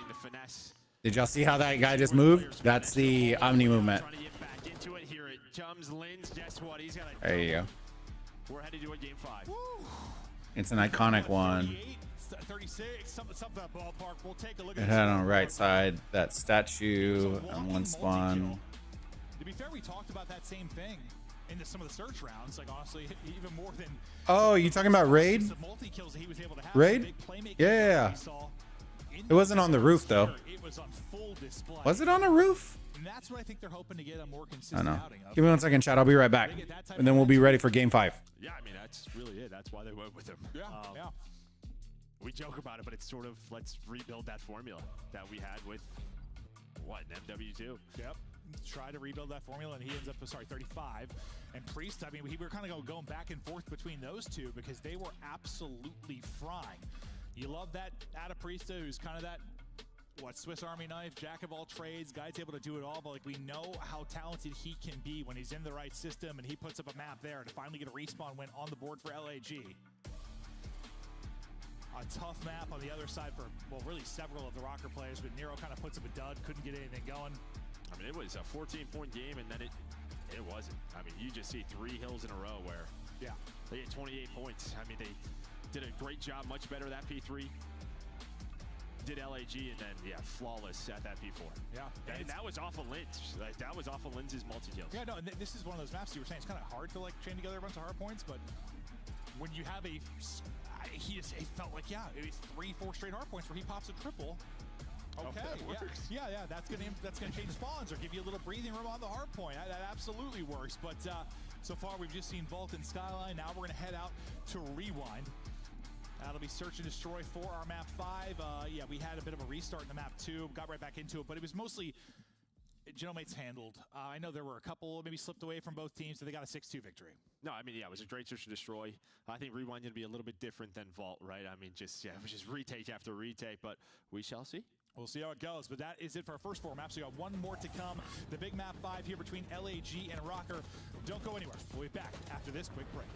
Did y'all see how that guy just moved? That's the Omni movement. Trying to get back into it. Here it comes. Linz, guess what? He's got a There you go. We're headed to a game 5. It's an iconic one. 36, something that ballpark. We'll take a look It at had on the right side that statue on one spawn. To be fair, we talked about that same thing into some of the search rounds. Like honestly, even more than. Oh, you talking about Raid? The multi-kills that he was able to have. Raid? The big playmaking Yeah. we saw in It wasn't on the roof though. It was on full display. Was it on a roof? And that's what I think they're hoping to get a more I consistent know. outing of. Give me 1 second, chat. I'll be right back. And then we'll be ready for game 5. Yeah, I mean, that's really it. That's why they went with him. Yeah, yeah. We joke about it, but it's sort of let's rebuild that formula that we had with what, an MW2. Yep. Try to rebuild that formula, and he ends up, 35. And Priest, I mean, we were kind of going back and forth between those two because they were absolutely frying. You love that out of Priesta, who's kind of that, Swiss Army knife, jack of all trades, guy's able to do it all, but like we know how talented he can be when he's in the right system and he puts up a map there to finally get a respawn win on the board for LAG. A tough map on the other side for, well, really several of the Rocker players, but Nero kind of puts up a dud, couldn't get anything going. I mean, it was a 14-point game, and then it wasn't. I mean, you just see 3 hills in a row where they had 28 points. I mean, they did a great job, much better that P3. Did LAG, and then, flawless at that P4. Yeah. And that was off of Linz. Like, that was off of Linz's multi-kills. Yeah, no, and this is one of those maps you were saying, it's kind of hard to, like, chain together a bunch of hard points, but when you have it felt like, it was 3-4 straight hard points where he pops a triple. Okay, yeah, that's gonna change spawns or give you a little breathing room on the hard point. That absolutely works. But so far we've just seen Vault and Skyline. Now we're gonna head out to Rewind. That'll be Search and Destroy for our map 5. We had a bit of a restart in the map 2, got right back into it, but it was mostly Genomics handled? I know there were a couple maybe slipped away from both teams, so they got a 6-2 victory. No, I mean, yeah, it was a great search and destroy. I think Rewind going to be a little bit different than Vault, right? I mean, just, yeah, it was just retake after retake, but we shall see. We'll see how it goes, but that is it for our first 4 maps. We got one more to come. The big map 5 here between LAG and Rocker. Don't go anywhere. We'll be back after this quick break.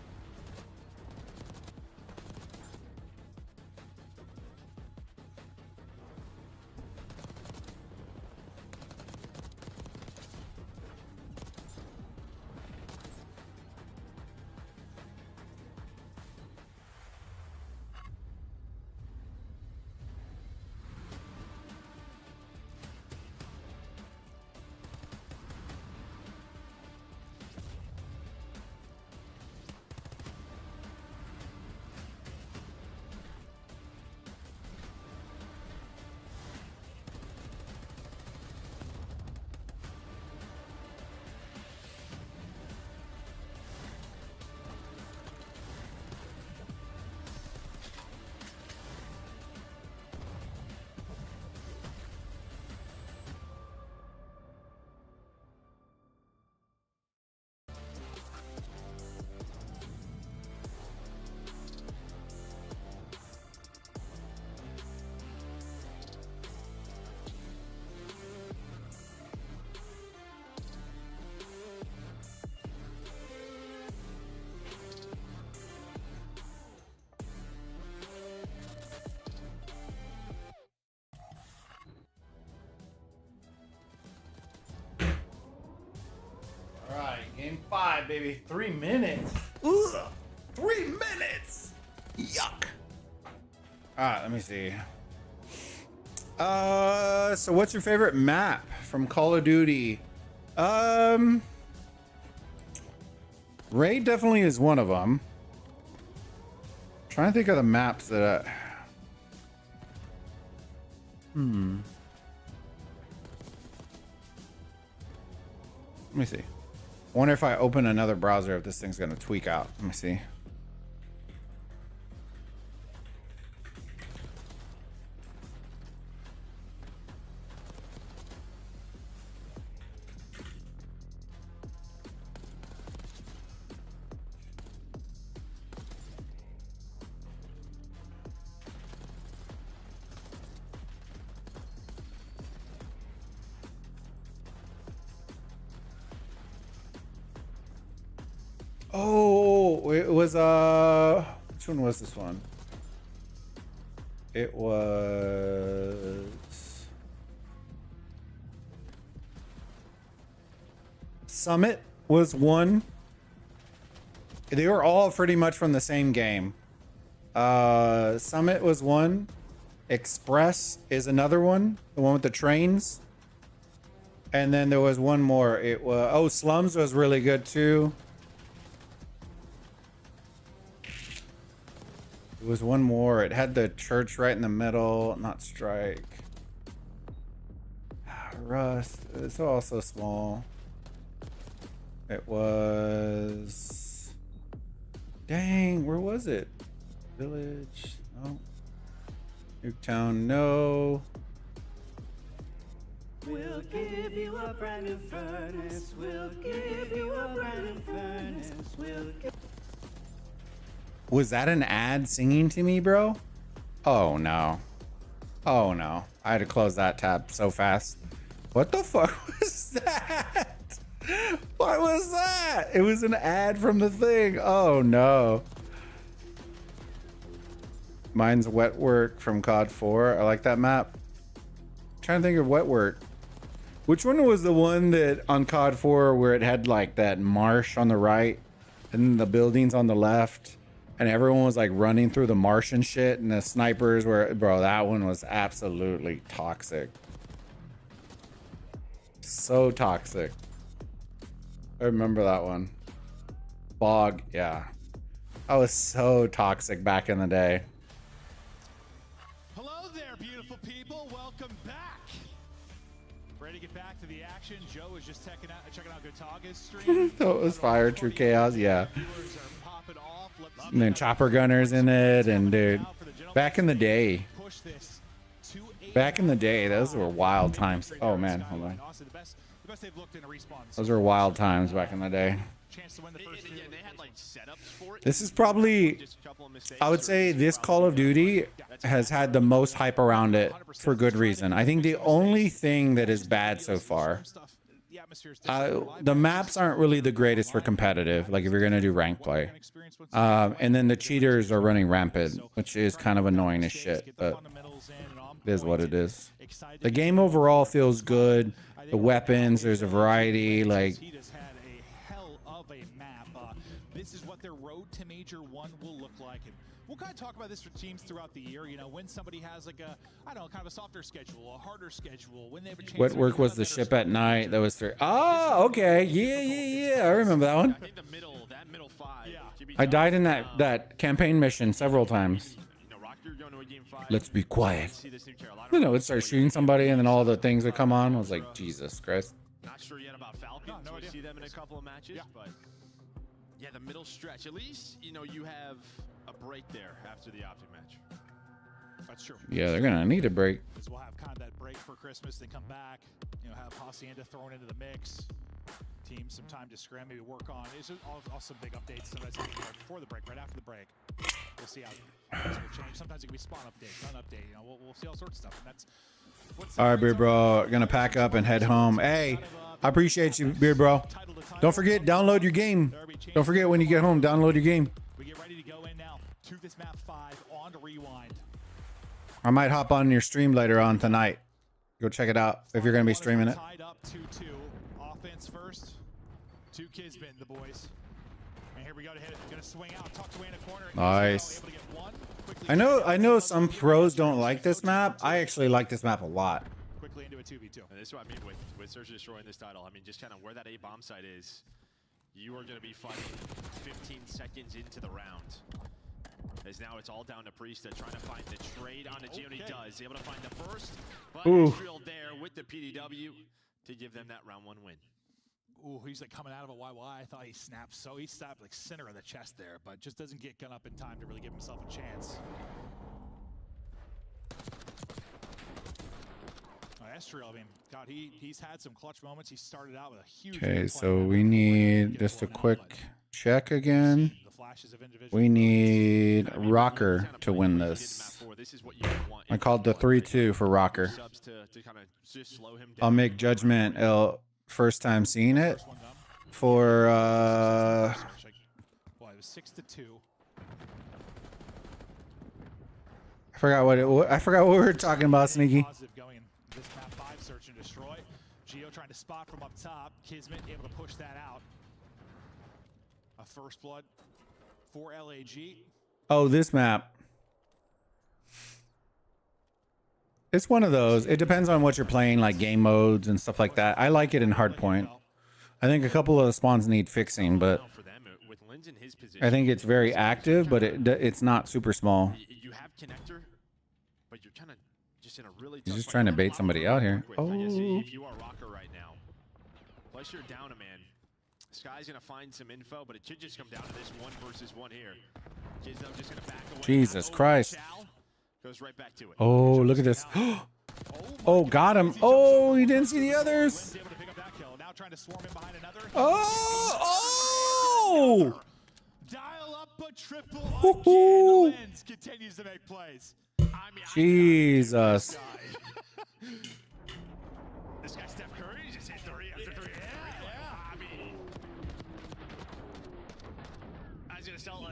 All right, game 5, baby. 3 minutes. Ugh, 3 minutes. Yuck. All right, let me see. So what's your favorite map from Call of Duty? Raid definitely is one of them. Trying to think of the maps that Let me see. I wonder if I open another browser if this thing's gonna tweak out. Let me see. Oh, it was which one was this one? It was Summit was one. They were all pretty much from the same game. Summit was one. Express is another one, the one with the trains. And then there was one more. It was Slums was really good too. It was one more. It had the church right in the middle. Not Strike. Rust. It's also small. It was... Dang, where was it? Village? No. Nuketown, no. We'll give you a brand new furnace. We'll give you a brand new furnace. We'll give... Was that an ad singing to me, bro? Oh no. Oh no. I had to close that tab so fast. What the fuck was that? What was that? It was an ad from the thing. Oh no. Mine's Wet Work from COD 4. I like that map. I'm trying to think of Wet Work. Which one was the one that on COD 4 where it had like that marsh on the right and the buildings on the left? And everyone was like running through the marsh and shit, and the snipers were, bro, that one was absolutely toxic. So toxic. I remember that one. Bog, yeah. I was so toxic back in the day. Hello there, beautiful people. Welcome back. Ready to get back to the action? Joe is just checking out Gotaga's stream. That was fire, True Chaos, yeah. And then chopper gunners in it, and dude, back in the day, those were wild times. Oh man, hold on. The best they've looked in a respawn. Those were wild times back in the day. Chance to win the first two. Again, they had like setups for it. This is probably, Just a couple of mistakes I would or say just this Call of Duty has had the most hype around it for good reason. I think the only thing that is bad so far, the maps aren't really the greatest for competitive, like if you're going to do rank play. And then the cheaters are running rampant, which is kind of annoying as shit, but it is what it is. The game overall feels good. The weapons, there's a variety, like... He just had a hell of a map. This is what their road to Major 1 will look like. And we'll kind of talk about this for teams throughout the year. You know, when somebody has like a, I don't know, kind of a softer schedule, a harder schedule, when they have a chance. What work was the ship at night? That was through. Oh, okay. Yeah. I remember that one. I think the middle, that middle five. Yeah. I died in that campaign mission several times. You know, Rock, you're going to a game 5. Let's be quiet. See this New Carolina. You know, it started shooting somebody, and then all the things would come on. I was like, Jesus Christ. Not sure yet about Falcons. No we idea. see them in a couple of matches, but yeah, the middle stretch. At least you know you have a break there after the Optic match. That's true. Yeah, they're gonna need a break. Because we'll have kind of that break for Christmas. They come back, you know, have Hacienda thrown into the mix. Team some time to scram, maybe work on. It's also big updates. Sometimes it can be right before the break, right after the break. We'll see how things will change. Sometimes it can be spawn update, run update. You know, we'll see all sorts of stuff. And that's what's All right, Beard Bro, gonna pack up and head home. Hey, I appreciate you, Beard Bro. Don't forget, download your game. Don't forget when you get home, download your game. We get ready to go in now to this map 5 on to Rewind. I might hop on your stream later on tonight. Go check it out if you're gonna be streaming it. Tied up 2-2. Offense first. 2 Kisbin, the boys. And here we go to hit it. Gonna swing out. Tucked away in a corner. Nice. Able to get one. I know some pros don't like this map. I actually like this map a lot. Quickly into a 2v2. And this is what I mean with Search and Destroy in this title. I mean, just kind of where that A bomb site is, you are going to be fighting 15 seconds into the round. As now it's all down to Priesta trying to find the trade on the Geo. He does. Able to find the first. But Israel there with the PDW to give them that round 1 win. Ooh, he's like coming out of a YY. I thought he snapped. So he snapped like center of the chest there, but just doesn't get gun up in time to really give himself a chance. Estriel, I mean, God, he's had some clutch moments. He started out with a huge. Okay, so we need just a quick check again. We need Rocker to win this. I called the 3-2 for Rocker. I'll make judgment first time seeing it for well, it was 6-2. I forgot what we were talking about, Sneaky. This map 5 search and destroy. Geo trying to spot from up top. Kismet able to push that out. A first blood for LAG. Oh, this map. It's one of those. It depends on what you're playing, like game modes and stuff like that. I like it in hardpoint. I think a couple of the spawns need fixing, but I think it's very active, but it's not super small. You have connector, but you're kind of just in a really He's just trying to bait somebody out here. Oh. If you are Rocker right now, plus you're down a man, Sky's gonna find some info, but it should just come down to this 1 versus 1 here. Kid's just gonna back away. Jesus Christ. Goes right back to it. Oh, look at this. Oh, got him. Oh, he didn't see the others. Oh! Dial up a triple again. Lens continues to make plays. Jesus. This guy Steph Curry just hit 3 after 3. I mean, I was gonna start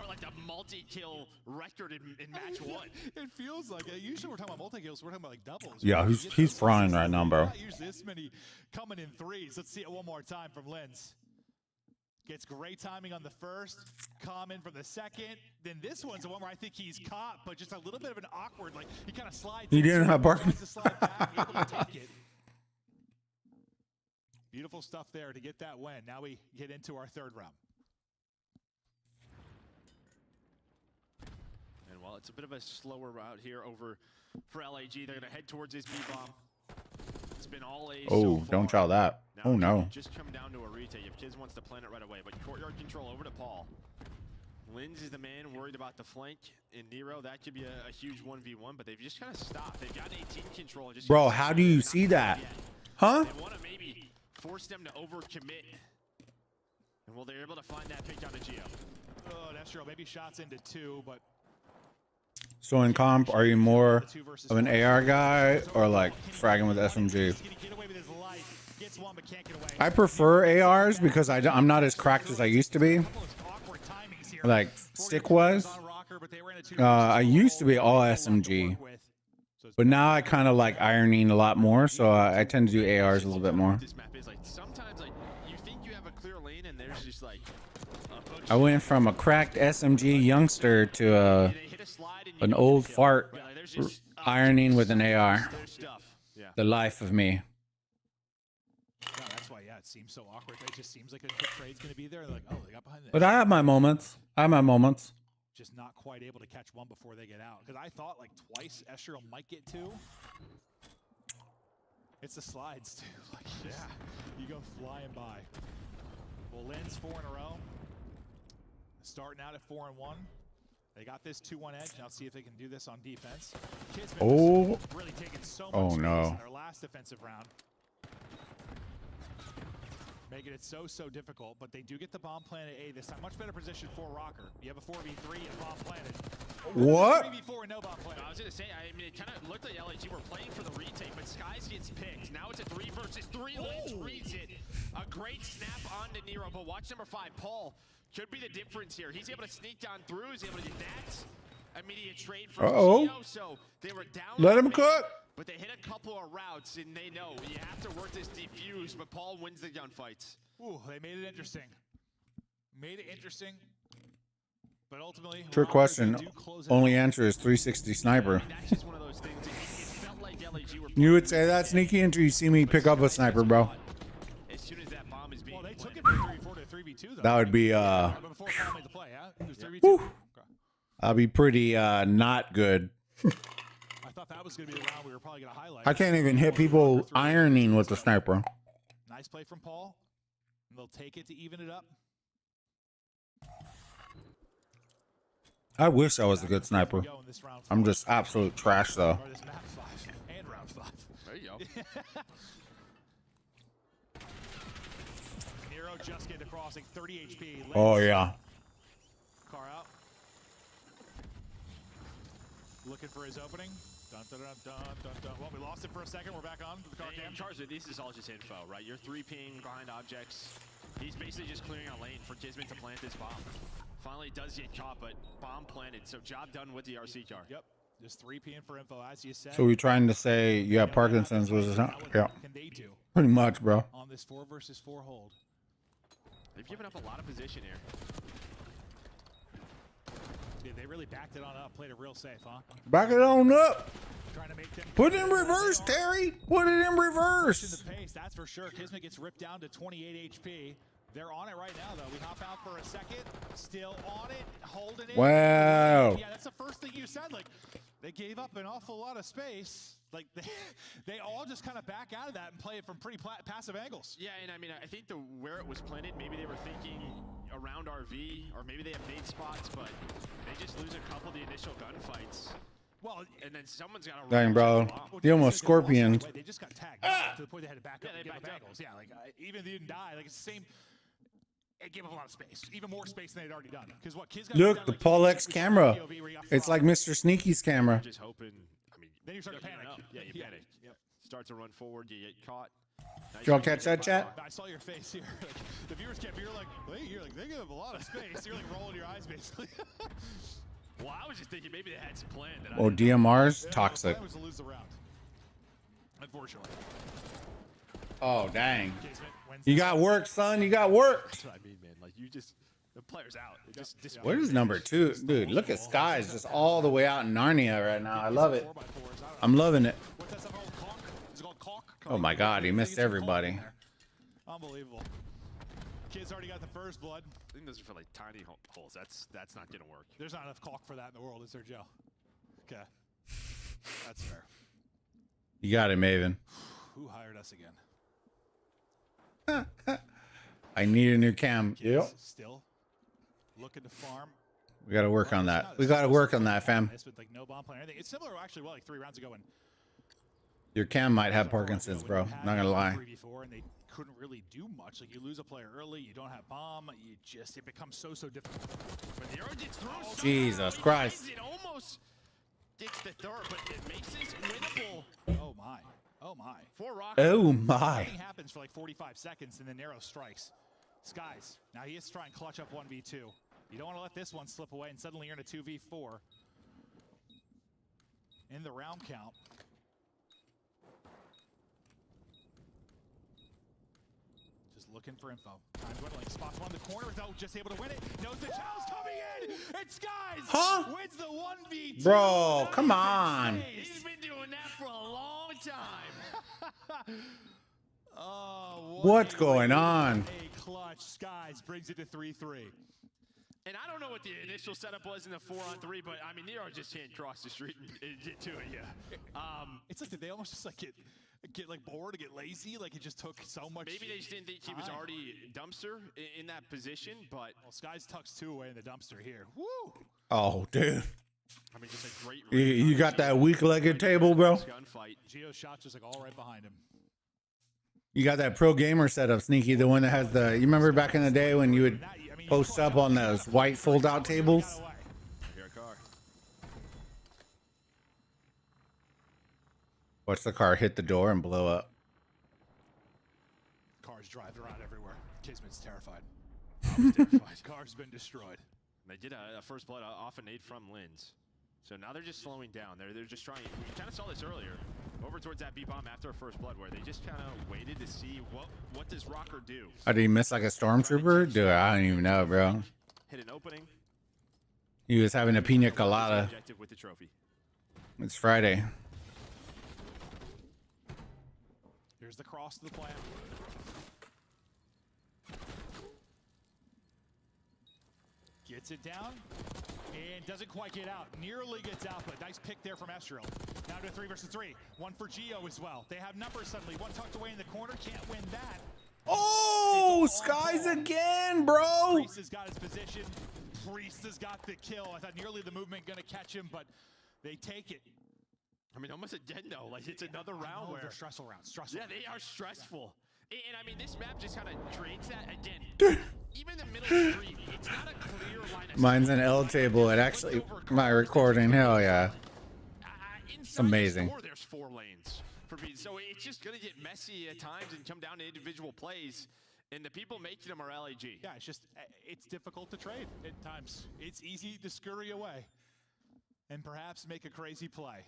like the multi-kill record in match 1. It feels like it. Usually we're talking about multi-kills. We're talking about like doubles. Yeah, he's frying right now, bro. Not usually this many coming in 3s. Let's see it one more time from Lens. Gets great timing on the first, common from the second. Then this one's the one where I think he's caught, but just a little bit of an awkward, like he kind of slides. He didn't have parking. Able to take it. Beautiful stuff there to get that win. Now we get into our 3rd round. And while it's a bit of a slower route here over for LAG, they're going to head towards his B-bomb. It's been all A's so far. Don't try that. Now Oh, no. Just come down to a retake if Kids wants to plan it right away. But courtyard control over to Paul. Lins is the man worried about the flank in Nero. That could be a huge 1v1, but they've just kind of stopped. They've got 18 control. Just Bro, how do you see that? Huh? They want to maybe force them to overcommit. And well, they're able to find that pick down to Geo. Oh, that's true. Maybe shots into 2, but So in comp, are you more of an AR guy or like fragging with SMG? I prefer ARs because I'm not as cracked as I used to be. Like stick was, I used to be all SMG, but now I kind of like ironing a lot more, so I tend to do ARs a little bit more. This map is like sometimes like you think you have a clear lane and there's just like I went from a cracked SMG youngster to an old fart ironing with an AR. The life of me. no, that's why, yeah, it seems so awkward. It just seems like the trade's going to be there. Like, oh, they got behind this. But I have my moments. Just not quite able to catch one before they get out. Because I thought like twice Escherl might get 2. It's the slides too. Like, yeah, you go flying by. Well, Lynn's 4 in a row. Starting out at 4-1. They got this 2-1 edge. Now see if they can do this on defense. Kismet Oh. really taking so much Oh, space no. in their last defensive round. Making it so difficult, but they do get the bomb planted A this time. Much better position for Rocker. You have a 4v3 and bomb planted. What? 3v4 and no bomb planted. I was gonna say, I mean, it kind of looked like LAG were playing for the retake, but Skies gets picked. Now it's a 3 versus 3. Lynch reads it. A great snap onto Nero, but watch number 5, Paul. Could be the difference here. He's able to sneak down through. He's able to get that immediate trade from Geo. So they were down. Let him cook. But they hit a couple of routes, and they know you have to work this defuse. But Paul wins the gunfights. Ooh, they made it interesting. But ultimately, Trick question. Only answer is 360 sniper. I mean, that's just one of those things. It felt like LAG were. You would say that sneaky until you see me pick up a sniper, bro. As soon as that bomb is being well, they took planted. it from 3v4 to 3v2 though. That would be Before Paul made the play, yeah? It was 3v2. whew. Okay. I'll be pretty not good. I thought that was going to be the round we were probably going to highlight. I can't even hit people ironing with the sniper. Nice play from Paul. And they'll take it to even it up. I wish I was a good sniper. I'm just absolute trash though. Or this map 5 and round 5. There you go. Nero just getting the crossing, 30 HP. Lynch, Oh yeah. car out. Looking for his opening. Dun, dun, dun, dun, dun, dun. Well, we lost it for a second. We're back on the car cam. Charizard, this is all just info, right? You're 3-ping behind objects. He's basically just clearing a lane for Kismet to plant this bomb. Finally does get caught, but bomb planted. So job done with the RC car. Yep. Just 3Ping for info, as you said. So we're trying to say you have Parkinson's, was it not? Yeah. What can they do Pretty much, bro. on this 4 versus 4 hold? They've given up a lot of position here. Dude, they really backed it on up, played it real safe, huh? Back it on up. Trying to make them Put it in reverse, Terry. Put it in pushing reverse. the pace, that's for sure. Kismet gets ripped down to 28 HP. They're on it right now, though. We hop out for a second. Still on it, holding it. Wow. Yeah, that's the first thing you said. Like, they gave up an awful lot of space. Like, they all just kind of back out of that and play it from pretty passive angles. Yeah, and I mean, I think where it was planted, maybe they were thinking around RV, or maybe they have nade spots, but they just lose a couple of the initial gunfights. Well, And then someone's got to Dang, bro. You almost scorpioned. They just got tagged to the point they had to back up and give up angles. Yeah, like, even if they didn't die, like, it's the same. It gave up a lot of space, even more space than they'd already done. Because what kids got Look, the Paul X camera. It's like Mr. Sneaky's camera. just hoping. I mean, Then you start to don't panic. know. Yeah, you panic. Yep. Start to run forward, you get caught. Nice Did y'all try to catch get that, by chat? I saw your face here. Like, the viewers can't be. You're like, they give up a lot of space. You're like rolling your eyes, basically. Well, I was just thinking maybe they had some plan. That Oh, DMR's toxic. The plan was to lose the round. Unfortunately. Oh, dang. Kismet wins You the got work, son. You got work. That's what I mean, man. Like, you just, the player's out. It just disappears. What is number 2? Dude, look at Skies just all the way out in Narnia right now. I love it. 4x4s. I'm loving it. What's that stuff called? Caulk? Is it called caulk? Oh my God, he missed everybody. In there. Unbelievable. Kid's already got the first blood. I think those are for like tiny holes. That's not gonna work. There's not enough caulk for that in the world, is there, Joe? Okay. That's fair. You got it, Maven. Who hired us again? I need a new cam. Kids still looking to farm. We got to work on that. We got to work on that, fam. With like no bomb plan or anything. It's similar, actually, well, like 3 rounds ago when Your cam might have Parkinson's, bro. Not gonna lie. Before, and they couldn't really do much. Like, you lose a player early, you don't have bomb, it becomes so difficult. But the arrow gets through. Jesus Christ. It almost gets the third, but it makes this winnable. Oh my. Oh my. For Rock. Oh my. Nothing happens for like 45 seconds, and then Nero strikes. Skies. Now he is trying to clutch up 1v2. You don't want to let this one slip away, and suddenly you're in a 2v4. In the round count. Just looking for info. Time dwindling. Spots one in the corner. Though just able to win it. Knows the challenge coming in. It's Skies. Huh? Wins the 1v2. Bro, come on. He's been doing that for a long time. Oh, What's going on? A clutch. Skies brings it to 3-3. And I don't know what the initial setup was in the 4-on-3, but I mean, Nero just can't cross the street and get to it. Yeah. It's like, did they almost just like get like bored or get lazy? Like, it just took so much. Maybe they just didn't think he was already dumpster in that position, but well, Skies tucks 2 away in the dumpster here. Woo! Oh, dude. I mean, just a great. You got that weak-legged table, bro? Gunfight. Geo shot just like all right behind him. You got that pro gamer setup, Sneaky, the one that has the. You remember back in the day when you would post up on those white fold-out tables? Here, car. Watch the car hit the door and blow up. Cars drive around everywhere. Kismet's terrified. I was terrified. Car's been destroyed. They did a first blood off a nade from Linz. So now they're just slowing down. They're just trying. We kind of saw this earlier, over towards that B bomb after a first blood, where they just kind of waited to see what does Rocker do. Oh, did he miss like a stormtrooper? Dude, I don't even know, bro. Hit an opening. He was having a pina colada. Objective with the trophy. It's Friday. Here's the cross to the plant. Gets it down and doesn't quite get out. Nearly gets out, but nice pick there from Estriel. Now to 3 versus 3. One for Geo as well. They have numbers suddenly. One tucked away in the corner. Can't win that. Oh, Skies again, bro. Priest has got his position. Priest has got the kill. I thought nearly the movement going to catch him, but they take it. I mean, almost a dead no. Like, it's another round where they're stressful rounds. Stressful. Yeah, they are stressful. And I mean, this map just kind of drains that again. Even the middle of the street, it's not a clear line of Mine's an L table. It actually, my recording, hell yeah. It's amazing. There's 4 lanes for me, so it's just gonna get messy at times and come down to individual plays. And the people making them are LAG. Yeah, it's difficult to trade at times. It's easy to scurry away and perhaps make a crazy play.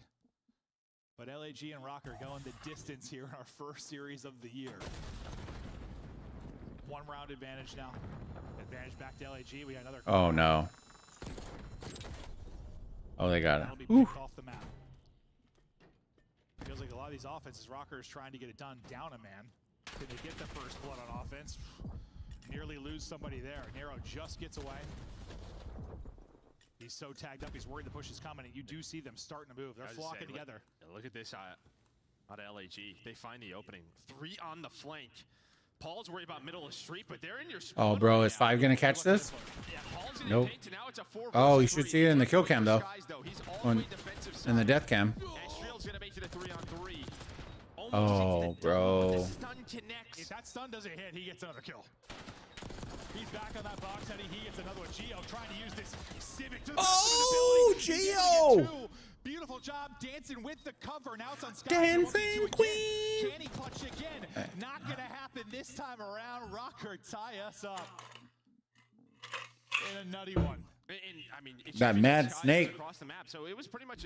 But LAG and Rocker going the distance here in our first series of the year. 1 round advantage now. Advantage back to LAG. We got another. Oh no. Oh, they got it. That'll be picked off the map. Feels like a lot of these offenses, Rocker is trying to get it done down a man. Can they get the first blood on offense? Nearly lose somebody there. Nero just gets away. He's so tagged up, he's worried the push is coming, and you do see them starting to move. They're flocking together. Look at this out of LAG. They find the opening. 3 on the flank. Paul's worried about middle of the street, but they're in your spawn. Oh, bro, is 5 gonna catch this? Yeah, Paul's in Nope. paint, now it's a 4 Oh, you versus should 3. see it in the kill cam though. He's all the way defensive side. In the death cam. Estriel's gonna make it a 3-on-3. Oh, bro. Stun connects. If that stun doesn't hit, he gets another kill. He's back on that box, Eddie. He gets another one. Geo trying to use this Civic to the Oh, Geo! Beautiful job dancing with the cover. Now it's on Sky. Dancing Queen! Can he clutch again? Not going to happen this time around. Rocker tie us up in a nutty one. And, I mean, it's That just mad because snake. across the map, so it was pretty much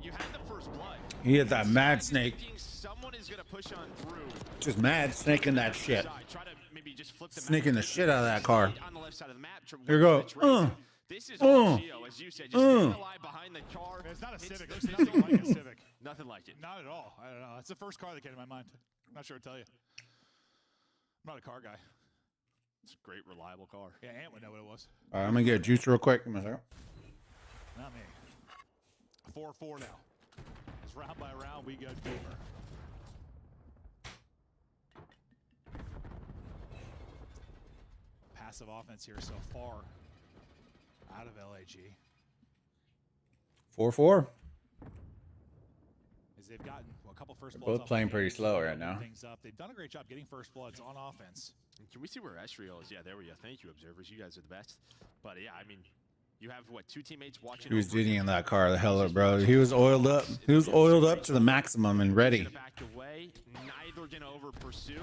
you had the first blood. He hit that mad Sky snake. thinking someone is gonna push on through. Just mad snaking that shit. Try to maybe just flip the map. Snaking the shit out of that car. On the left side of the map. Here you go. This is all Geo, as you said, just staying alive behind the car. It's not a Civic. There's nothing like a Civic. Nothing like it. Not at all. I don't know. It's the first car that came to my mind. I'm not sure to tell you. I'm not a car guy. It's a great, reliable car. Yeah, Ant would know what it was. All right, I'm gonna get a juice real quick. Give me a second. Not me. 4-4 now. It's round by round, we go deeper. Passive offense here so far out of LAG. 4-4. As they've gotten, a couple first They're bloods. both playing pretty slow right now. Things up. They've done a great job getting first bloods on offense. Can we see where Estriel is? Yeah, there we go. Thank you, observers. You guys are the best. But yeah, I mean, you have what, 2 teammates watching. He was duty in that car, the hell up, bro. He was oiled up. He was oiled up to the maximum and ready. Backed away. Neither gonna over pursue.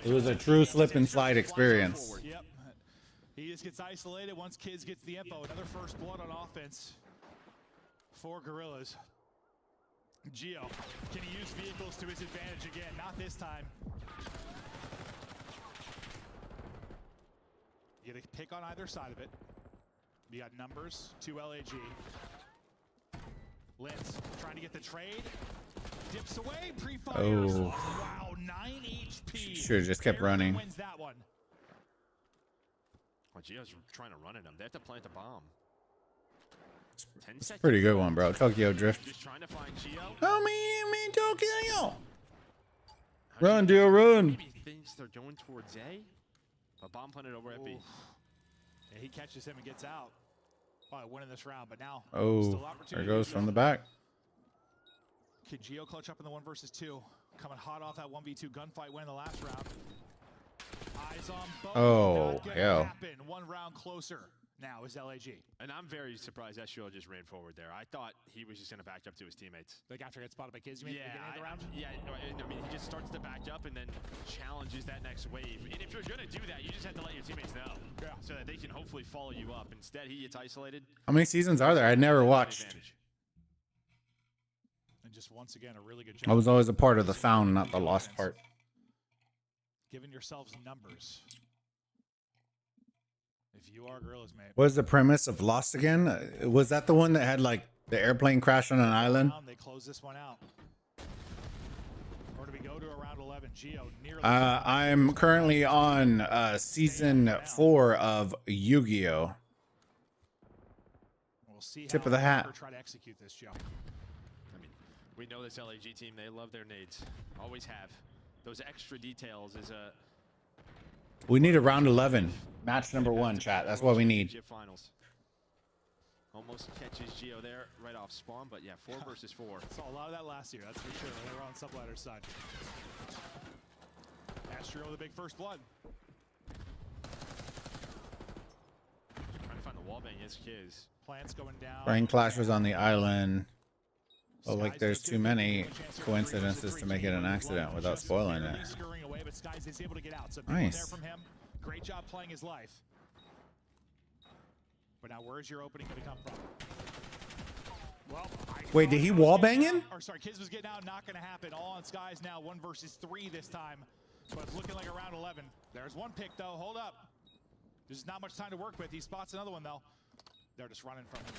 It was a true slip and slide experience. Yep. He just gets isolated once Kids gets the info. Another first blood on offense for Gorillas. Gio, can he use vehicles to his advantage again? Not this time. You get a pick on either side of it. You got numbers to LAG. Linz trying to get the trade. Dips away. Pre-fires. Oh. Wow, 9 HP. Should have just kept running. Wins that one. Oh, Gio's trying to run at him. They have to plant a bomb. It's a pretty good one, bro. Tokyo Drift. Just trying to find Gio. Help me, Tokyo. Run, Dio, run. Maybe he thinks they're going towards A. A bomb planted over at B. Yeah, he catches him and gets out. Probably winning this round, but now. Oh, there goes from the back. Can Gio clutch up in the 1 versus 2? Coming hot off that 1v2 gunfight win the last round. Eyes on both. Oh, hell. Happen. 1 round closer now is LAG. And I'm very surprised Estriel just ran forward there. I thought he was just going to back up to his teammates. Like after he gets spotted by Kids, you mean, at the beginning of the round? I mean, he just starts to back up and then challenges that next wave. And if you're going to do that, you just have to let your teammates know. Yeah. So that they can hopefully follow you up. Instead, he gets isolated. How many seasons are there? I never watched. And just once again, a really good job. I was always a part of the found, not the lost part. Giving yourselves numbers. If you are Gorillas, mate. What is the premise of Lost again? Was that the one that had like the airplane crash on an island? They close this one out. Or do we go to around 11? Gio nearly. I'm currently on season 4 of Yu-Gi-Oh. We'll see Tip how of the hat. Walker try to execute this, Joe. I mean, we know this LAG team, they love their nades. Always have. Those extra details is a... We need a round 11. Match number 1, chat. That's what we need. Finals. Almost catches Gio there right off spawn, but yeah, 4 versus 4. Saw a lot of that last year, that's for sure. They were on Subladder's side. Astro the big first blood. Trying to find the wallbang is Kiz. Plants going down. Brain Clash was on the island. Oh, like there's too many coincidences to make it an accident without spoiling it. Away, but Skies is able to get out. So nice. There from him. Great job playing his life. But now where's your opening going to come from? Well, wait, did he wallbang him? Or sorry, Kiz was getting out, not going to happen. All on Skies now, 1 versus 3 this time. But it's looking like a round 11. There's one pick though, hold up. There's not much time to work with. He spots another one though. They're just running from him.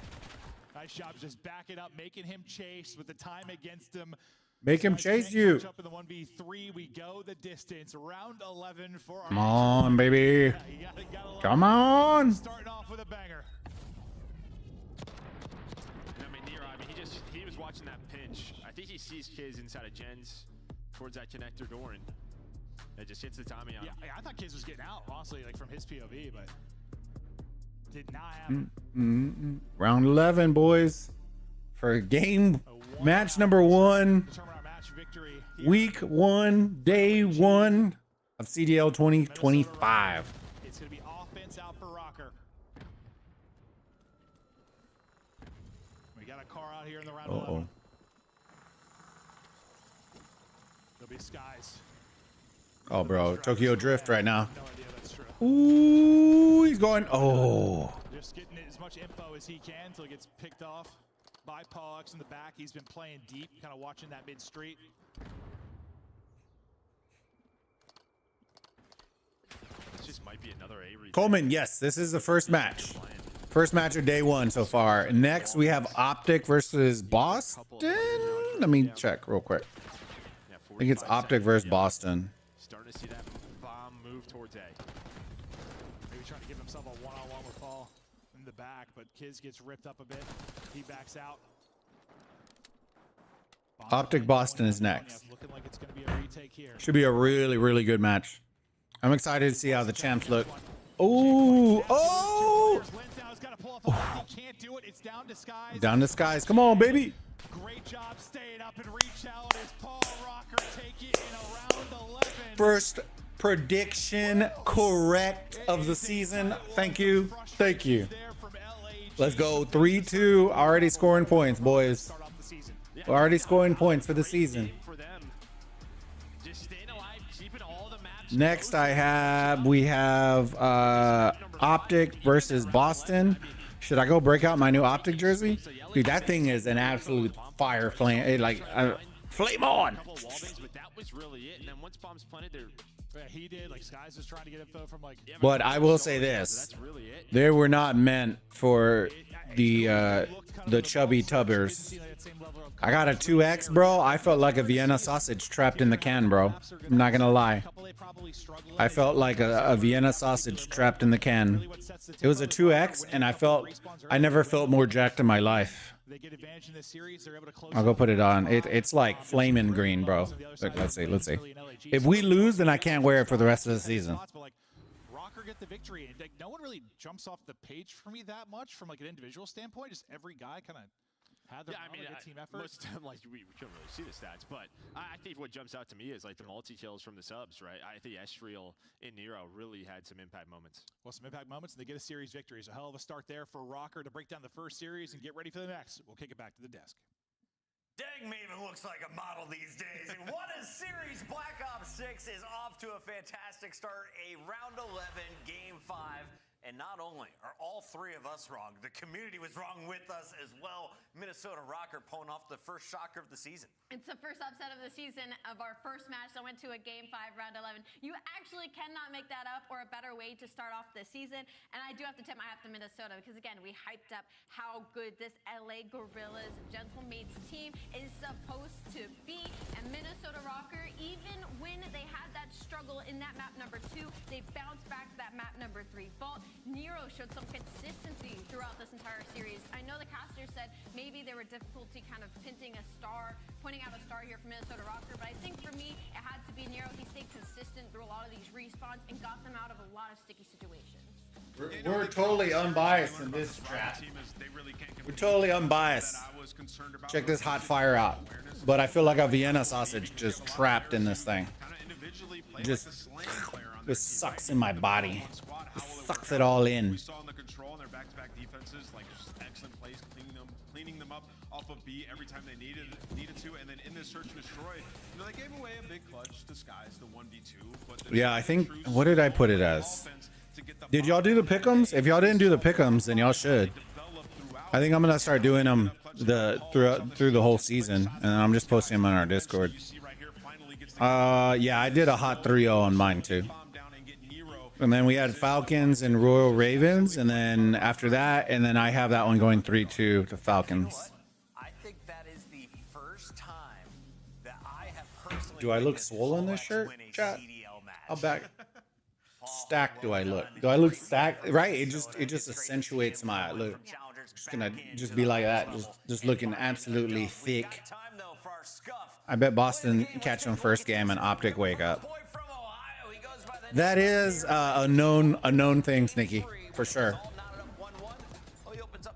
Nice job, just back it up, making him chase with the time against him. Make him chase you. Up in the 1v3, we go the distance. Round 11 for our Come on, baby. Yeah, gotta Come on. Starting off with a banger. I mean, Nero, he was watching that pinch. I think he sees Kiz inside of Jen's towards that connector door, and it just hits the timing on him. Yeah, I thought Kiz was getting out, honestly, like from his POV, but did not happen. Round 11, boys. For game match number 1. Week 1, day 1 of CDL 2025. It's going to be offense out for Rocker. We got a car out here in the round 11. There'll be Skies. Oh, bro. Tokyo Drift right now. No idea that's true. Ooh, he's going. Oh. Just getting as much info as he can until he gets picked off by Pollux in the back. He's been playing deep, kind of watching that mid street. This just might be another A-read. Coleman, yes, this is the first match. First match of day 1 so far. Next, we have Optic versus Boston. Let me check real quick. I think it's Optic versus Boston. Starting to see that bomb move towards A. Maybe trying to give himself a one-on-one with Paul in the back, but Kiz gets ripped up a bit. He backs out. Optic Boston is next. Looking like it's going to be a retake here. Should be a really, really good match. I'm excited to see how the champs look. Oh, oh! He can't do it. It's down to Skies. Down to Skies. Come on, baby. Great job staying up and reach out as Paul Rocker take it in around 11. First prediction correct of the season. Thank you. Thank you. Let's go 3-2. Already scoring points, boys. Already scoring points for the season. Next, we have Optic versus Boston. Should I go break out my new Optic jersey? Dude, that thing is an absolute fire flame. Flame on. That was really it. And then once bombs planted, he did. Like Skies was trying to get info from like. But I will say this: they were not meant for the chubby tubbers. I got a 2X, bro. I felt like a Vienna sausage trapped in the can, bro. I'm not gonna lie. I felt like a Vienna sausage trapped in the can. It was a 2X, and I never felt more jacked in my life. I'll go put it on. It's like flaming green, bro. Look, let's see. If we lose, then I can't wear it for the rest of the season. Rocker get the victory, and like, no one really jumps off the page for me that much from like an individual standpoint. Just every guy kind of had their team effort. Most of them, like we couldn't really see the stats, but I think what jumps out to me is like the multi-kills from the subs, right? I think Estriel and Nero really had some impact moments. Well, some impact moments, and they get a series victory. So a hell of a start there for Rocker to break down the first series and get ready for the next. We'll kick it back to the desk. Dang, Maven looks like a model these days. And what a series! Black Ops 6 is off to a fantastic start. A round 11, game 5. And not only are all three of us wrong, the community was wrong with us as well. Minnesota Rocker pulling off the first shocker of the season. It's the first upset of the season of our first match that went to a game 5, round 11. You actually cannot make that up or a better way to start off the season. And I do have to tip my hat to Minnesota because, again, we hyped up how good this LA Gorillas Gentlemates team is supposed to be. And Minnesota Rocker, even when they had that struggle in that map number 2, they bounced back to that map number 3 vault. Nero showed some consistency throughout this entire series. I know the casters said maybe there were difficulty kind of pointing out a star here for Minnesota Rocker, but I think for me, it had to be Nero. He stayed consistent through a lot of these respawns and got them out of a lot of sticky situations. We're totally unbiased in this chat. We're totally unbiased. Check this hot fire out. But I feel like a Vienna sausage just trapped in this thing. Just sucks in my body. Just sucks it all in. We saw in the control and their back-to-back defenses, like just excellent plays, cleaning them up off of B every time they needed to, and then in this search and destroy, they gave away a big clutch to Skies, the 1v2. But Yeah, I think, what did I put it as? Did y'all do the pick'ems? If y'all didn't do the pick'ems, then y'all should. I think I'm gonna start doing them through the whole season, and I'm just posting them on our Discord. Yeah, I did a hot 3-0 on mine too. And then we had Falcons and Royal Ravens, and then after that, and then I have that one going 3-2 to Falcons. I think that is the first time that I have personally. Do I look swollen in this shirt, chat? How back stacked do I look? Do I look stacked? Right? It just accentuates my look. Just gonna be like that, just looking absolutely thick. I bet Boston catch them first game and Optic wake up. That is a known thing, Sneaky, for sure. He opens up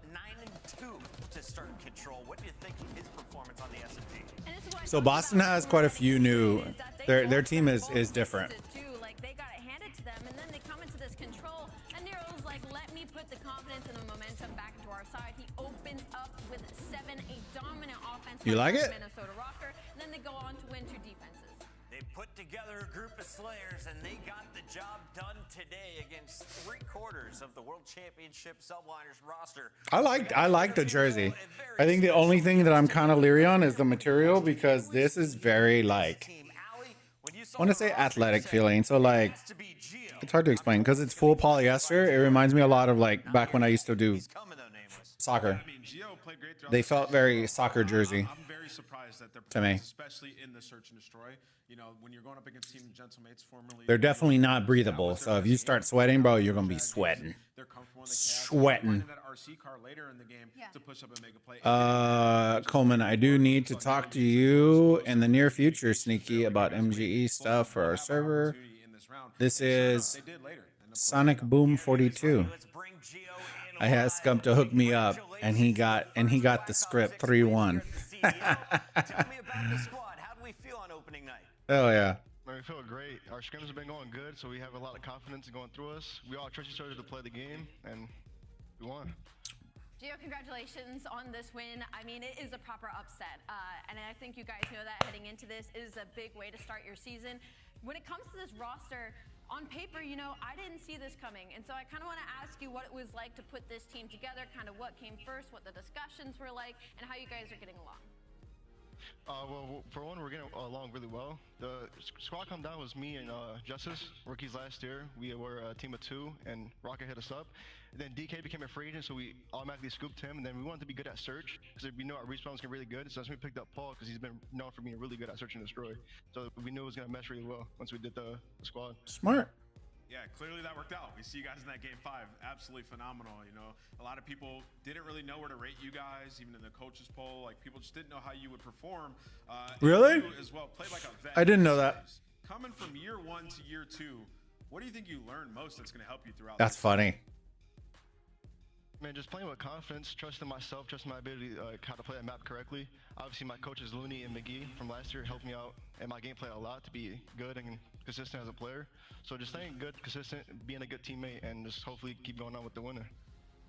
9-2 to start control. What do you think of his performance on the SMG? So Boston has quite a few new. Their team is different. Like they got it handed to them, and then they come into this control, and Nero's like, "Let me put the confidence and the momentum back into our side." He opens up with 7, a dominant offense. You like it? Minnesota Rocker, and then they go on to win 2 defenses. They put together a group of Slayers, and they got the job done today against 3/4 of the World Championship Subliners roster. I like the jersey. I think the only thing that I'm kind of leery on is the material, because this is very like, I want to say athletic feeling. So like, it's hard to explain because it's full polyester. It reminds me a lot of like back when I used to do soccer. They felt very soccer jersey. I'm very surprised that they're to me, especially in the search and destroy. When you're going up against Team Gentlemates, formerly, they're definitely not breathable. So if you start sweating, bro, you're gonna be sweating. Sweating. Coleman, I do need to talk to you in the near future, Sneaky, about MGE stuff for our server. This is Sonic Boom 42. I asked Scump to hook me up, and he got the script 3-1. Tell me about the squad. How do we feel on opening night? Hell yeah. Man, we feel great. Our scrims have been going good, so we have a lot of confidence going through us. We all trust each other to play the game, and we won. Gio, congratulations on this win. I mean, it is a proper upset. And I think you guys know that heading into this is a big way to start your season. When it comes to this roster, on paper, you know, I didn't see this coming. And so I kind of want to ask you what it was like to put this team together, kind of what came first, what the discussions were like, and how you guys are getting along. Well, for one, we're getting along really well. The squad come down was me and Justice, rookies last year. We were a team of 2, and Rocket hit us up. And then DK became a free agent, so we automatically scooped him. And then we wanted to be good at search, because we know our respawns get really good. So that's when we picked up Paul, because he's been known for being really good at search and destroy. So we knew it was going to mesh really well once we did the squad. Smart. Yeah, clearly that worked out. We see you guys in that game 5. Absolutely phenomenal. You know, a lot of people didn't really know where to rate you guys, even in the coaches poll. Like, people just didn't know how you would perform. Really? You as well played like a vet. I didn't know that. Coming from year 1 to year 2, what do you think you learned most that's going to help you throughout? That's funny. Man, just playing with confidence, trusting myself, trusting my ability how to play that map correctly. Obviously, my coaches Looney and McGee from last year helped me out in my gameplay a lot to be good and consistent as a player. So just staying good, consistent, being a good teammate, and just hopefully keep going on with the winner.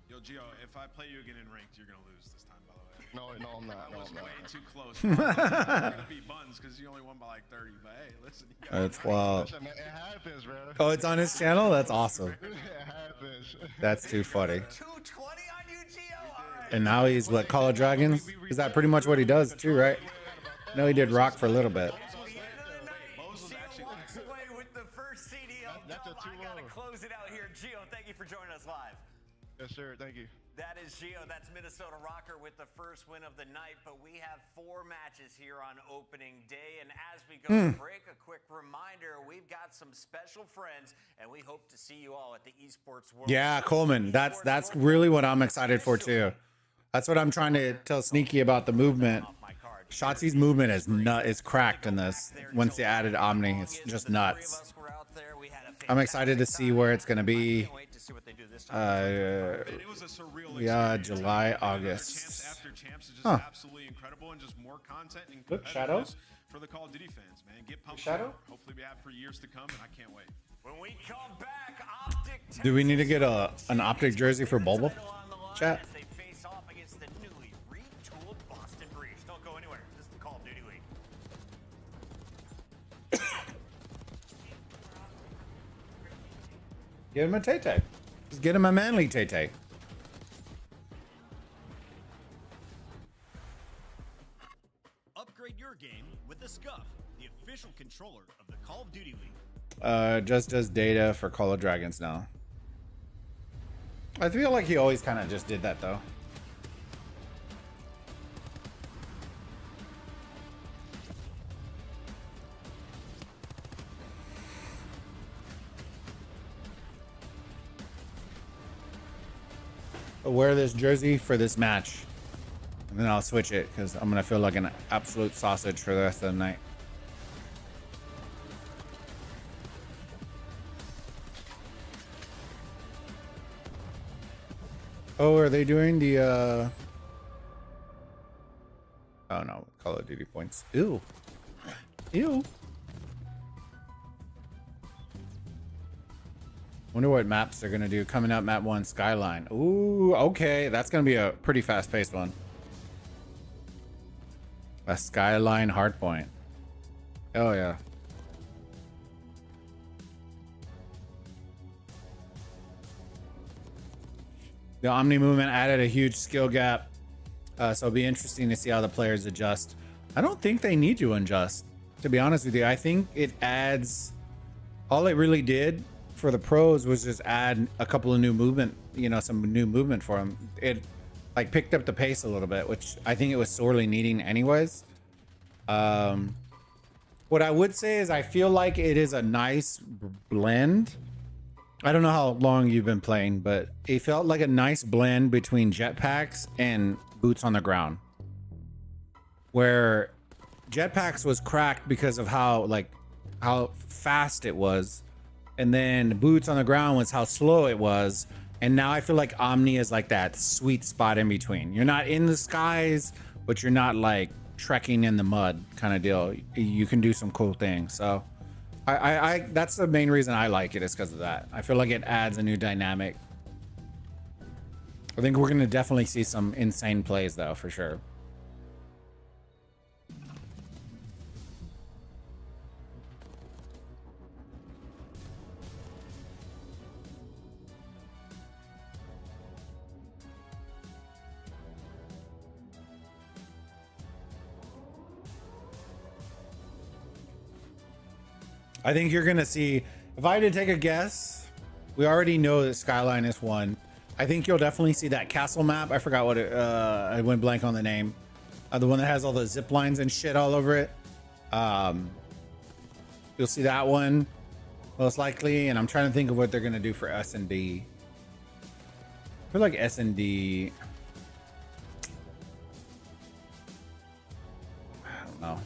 Yo, Gio, if I play you again in ranked, you're going to lose this time, by the way. No, I'm not. That was No, I'm way not. too close. You're going to be buns because you only won by like 30. But hey, listen. You got That's wild. Listen, man, it happens, bro. Oh, it's on his channel? That's awesome. It happens. That's too funny. 220 on you, Gio? All right. And now he's what, Call of Dragons? Is that pretty much what he does too, right? No, he did Rock for a little bit. At the end of the night, Gio walks away with the first CDL That's a dub. I got to 2-0. close it out here. Gio, thank you for joining us live. Yes, sir. Thank you. That is Gio. That's Minnesota Rocker with the first win of the night. But we have 4 matches here on opening day. And as we go to break, a quick reminder, we've got some special friends, and we hope to see you all at the Esports World. Yeah, Coleman. That's really what I'm excited for too. That's what I'm trying to tell Sneaky about the movement. Shotzi's movement is cracked in this. Once they added Omni, it's just nuts. I'm excited to see where it's gonna be. It was a surreal Yeah, experience. July, Champs August. after champs is just Huh. absolutely incredible, and just more content and Look, Shadow. competitiveness for the Call of Duty fans, man. Get pumped. Shadow? for it. Hopefully we have for years to come, and I can't wait. When we come back, Optic Do we need to get an Optic jersey for Bulba? Chat. as they face off against the newly retooled Boston Breeze. Don't go anywhere. This is the Call of Duty League. Get him a Tay-Tay. Just get him a manly Tay-Tay. Upgrade your game with the Scuff, the official controller of the Call of Duty League. Just does data for Call of Dragons now. I feel like he always kind of just did that though. I'll wear this jersey for this match, and then I'll switch it because I'm gonna feel like an absolute sausage for the rest of the night. Oh, are they doing the oh no, Call of Duty points. Ew. Ew. Wonder what maps they're gonna do. Coming up, map 1, Skyline. Ooh, okay. That's gonna be a pretty fast-paced one. A Skyline hardpoint. Oh yeah. The Omni movement added a huge skill gap, so it'll be interesting to see how the players adjust. I don't think they need to adjust, to be honest with you. I think it adds, all it really did for the pros was just add a couple of new movement, you know, some new movement for them. It like picked up the pace a little bit, which I think it was sorely needing anyways. What I would say is I feel like it is a nice blend. I don't know how long you've been playing, but it felt like a nice blend between jetpacks and boots on the ground. Where jetpacks was cracked because of how fast it was, and then boots on the ground was how slow it was. And now I feel like Omni is like that sweet spot in between. You're not in the skies, but you're not like trekking in the mud kind of deal. You can do some cool things. So I that's the main reason I like it, is because of that. I feel like it adds a new dynamic. I think we're gonna definitely see some insane plays though, for sure. I think you're gonna see, if I had to take a guess, we already know that Skyline is one. I think you'll definitely see that castle map. I forgot what it, I went blank on the name. The one that has all the zip lines and shit all over it. You'll see that one most likely. And I'm trying to think of what they're gonna do for S&D. I feel like S&D, I don't know.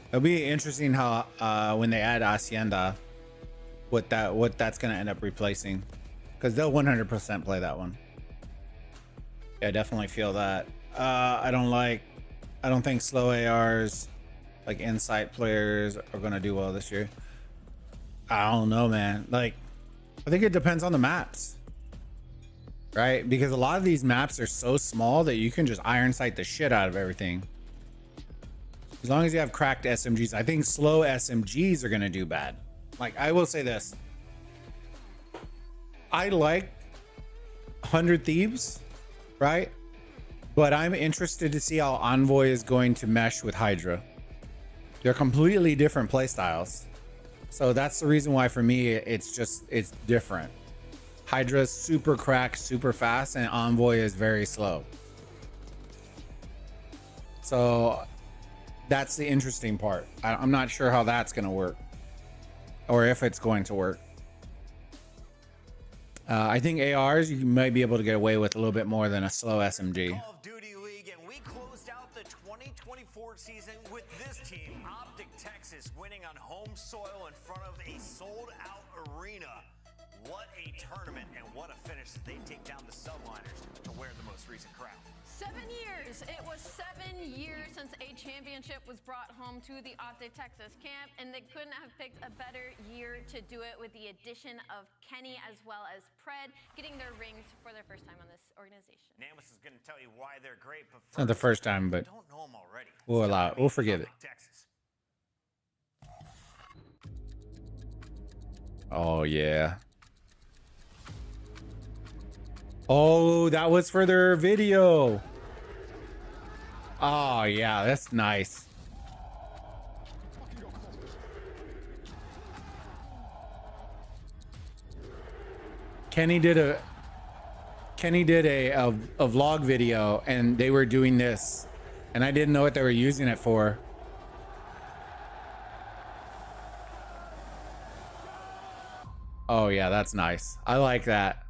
It'll be interesting how when they add Hacienda, what that's gonna end up replacing, because they'll 100% play that one. Yeah, I definitely feel that. I don't think slow ARs, like insight players, are gonna do well this year. I don't know, man. Like, I think it depends on the maps, right? Because a lot of these maps are so small that you can just iron sight the shit out of everything. As long as you have cracked SMGs. I think slow SMGs are gonna do bad. Like, I will say this. I like 100 Thieves, right? But I'm interested to see how Envoy is going to mesh with Hydra. They're completely different playstyles. So that's the reason why for me, it's different. Hydra's super cracked, super fast, and Envoy is very slow. So that's the interesting part. I'm not sure how that's going to work, or if it's going to work. I think ARs, you might be able to get away with a little bit more than a slow SMG. Call of Duty League, and we closed out the 2024 season with this team, Optic Texas, winning on home soil in front of a sold-out arena. What a tournament, and what a finish as they take down the Subliners to wear the most recent crown. 7 years. It was 7 years since a championship was brought home to the Optic Texas camp, and they couldn't have picked a better year to do it, with the addition of Kenny as well as Pred getting their rings for their first time on this organization. Namus is going to tell you why they're great, but It's not the first time, but don't know them already. we'll forgive it. Texas. Oh yeah. Oh, that was for their video. Oh yeah, that's nice. Kenny did a vlog video, and they were doing this, and I didn't know what they were using it for. Oh yeah, that's nice. I like that.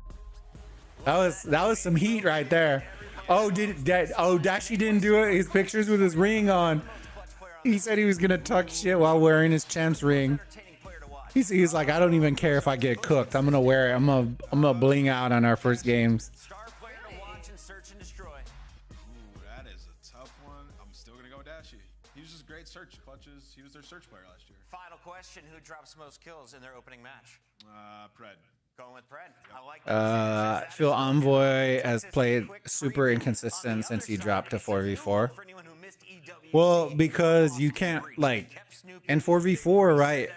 That was some heat right there. Oh, Dashi didn't do it. His pictures with his ring on. He said he was gonna talk shit while wearing his champs ring. He's like, I don't even care if I get cooked. I'm gonna wear it. I'm gonna bling out on our first games. Star player to watch and search and destroy. Ooh, that is a tough one. I'm still gonna go with Dashi. He was just great search clutches. He was their search player last year. Final question: who drops most kills in their opening match? Pred. Going with Pred. I like I feel Envoy has played super inconsistent since he dropped to 4v4. Well, because you can't, like, in 4v4, right?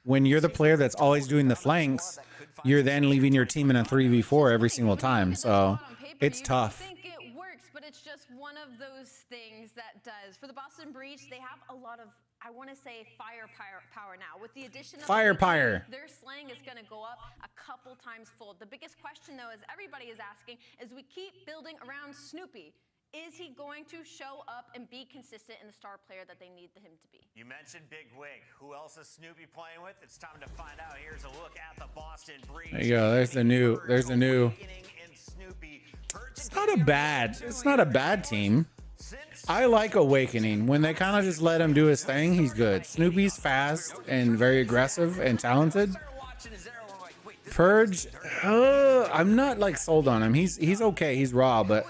When you're the player that's always doing the flanks, you're then leaving your team in a 3v4 every single time. So it's tough. I think it works, but it's just one of those things that does. For the Boston Breach, they have a lot of, I want to say, firepower now. With the addition of Firepower, their slaying is going to go up a couple times fold. The biggest question, though, is everybody is asking, is we keep building around Snoopy. Is he going to show up and be consistent in the star player that they need him to be? You mentioned Big Wig. Who else is Snoopy playing with? It's time to find out. Here's a look at the Boston Breach. there you go. There's the new. It's not a bad team. I like Awakening. When they kind of just let him do his thing, he's good. Snoopy's fast and very aggressive and talented. Purge, I'm not like sold on him. He's okay. He's raw, but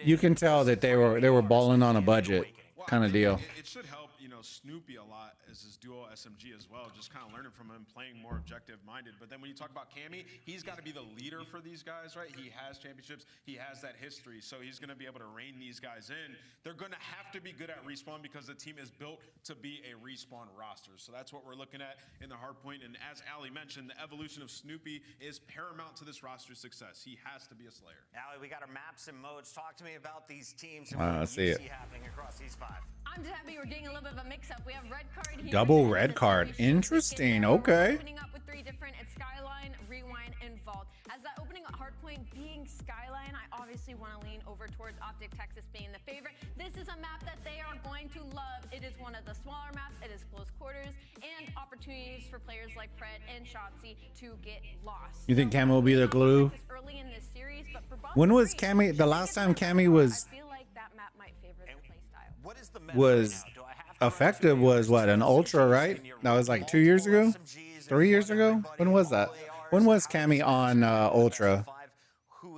you can tell that they were balling on a budget Well, kind I of think deal. It should help, you know, Snoopy a lot as his dual SMG as well. Just kind of learning from him, playing more objective-minded. But then when you talk about Cammy, he's got to be the leader for these guys, right? He has championships, he has that history, so he's going to be able to rein these guys in. They're going to have to be good at respawn because the team is built to be a respawn roster. So that's what we're looking at in the hard point. And as Ali mentioned, the evolution of Snoopy is paramount to this roster's success. He has to be a Slayer. Ali, we got our maps and modes. Talk to me about these teams and I what see you it. see happening across these 5. I'm just happy we're getting a little bit of a mix-up. We have red card here. Double red card. Interesting. Okay. Opening up with 3 different. It's Skyline, Rewind, and Vault. As that opening hardpoint being Skyline, I obviously want to lean over towards Optic Texas being the favorite. This is a map that they are going to love. It is one of the smaller maps. It is close quarters and opportunities for players like Pred and Shotzi to get lost. You think Cammy will be the glue? Early in this series, but for When was Cammy? The last time Cammy was I feel like that map might favor the play style. What is the meta was right now? Do I have to effective was what, an ultra, right? That was like 2 years ago, 3 years ago. When was that? When was Cammy on ultra?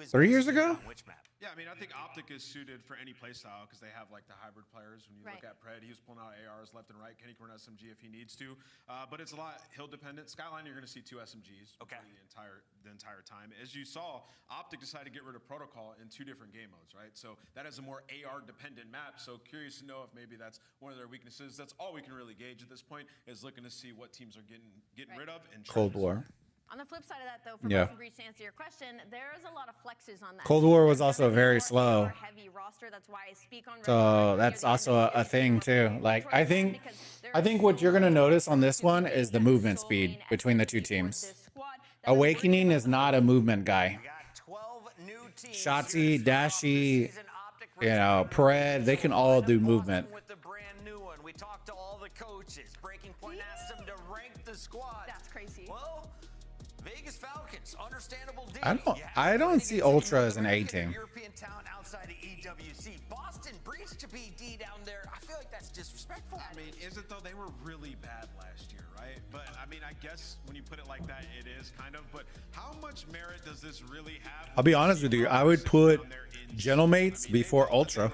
3 years ago? Yeah, I mean, I think Optic is suited for any playstyle because they have like the hybrid players. When you look at Pred, he was pulling out ARs left and right. Kenny can run SMG if he needs to, but it's a lot hill dependent. Skyline, you're going to see 2 SMGs the entire time. As you saw, Optic decided to get rid of Protocol in 2 different game modes, right? So that is a more AR dependent map. So curious to know if maybe that's one of their weaknesses. That's all we can really gauge at this point is looking to see what teams are getting rid of and Cold War. On the flip side of that, though, for Boston Breach, to answer your question, there's a lot of flexes on that. Cold War was also very slow. Heavy roster, that's why I speak on So that's also a thing too. Like I think what you're gonna notice on this one is the movement speed between the 2 teams. Awakening is not a movement guy. Shotzi, Dashy, you know, Pred, they can all do movement. With the brand new one, we talked to all the coaches. Breaking Point asked them to rank the squad. That's crazy. Well, Vegas Falcons, understandable. I don't see Ultra as an A team. European town outside of EWC. Boston Breach to be D down there. I feel like that's disrespectful. I mean, is it though? They were really bad last year, right? But I mean, I guess when you put it like that, it is kind of. But how much merit does this really have? I'll be honest with you. I would put Gentlemates before Ultra.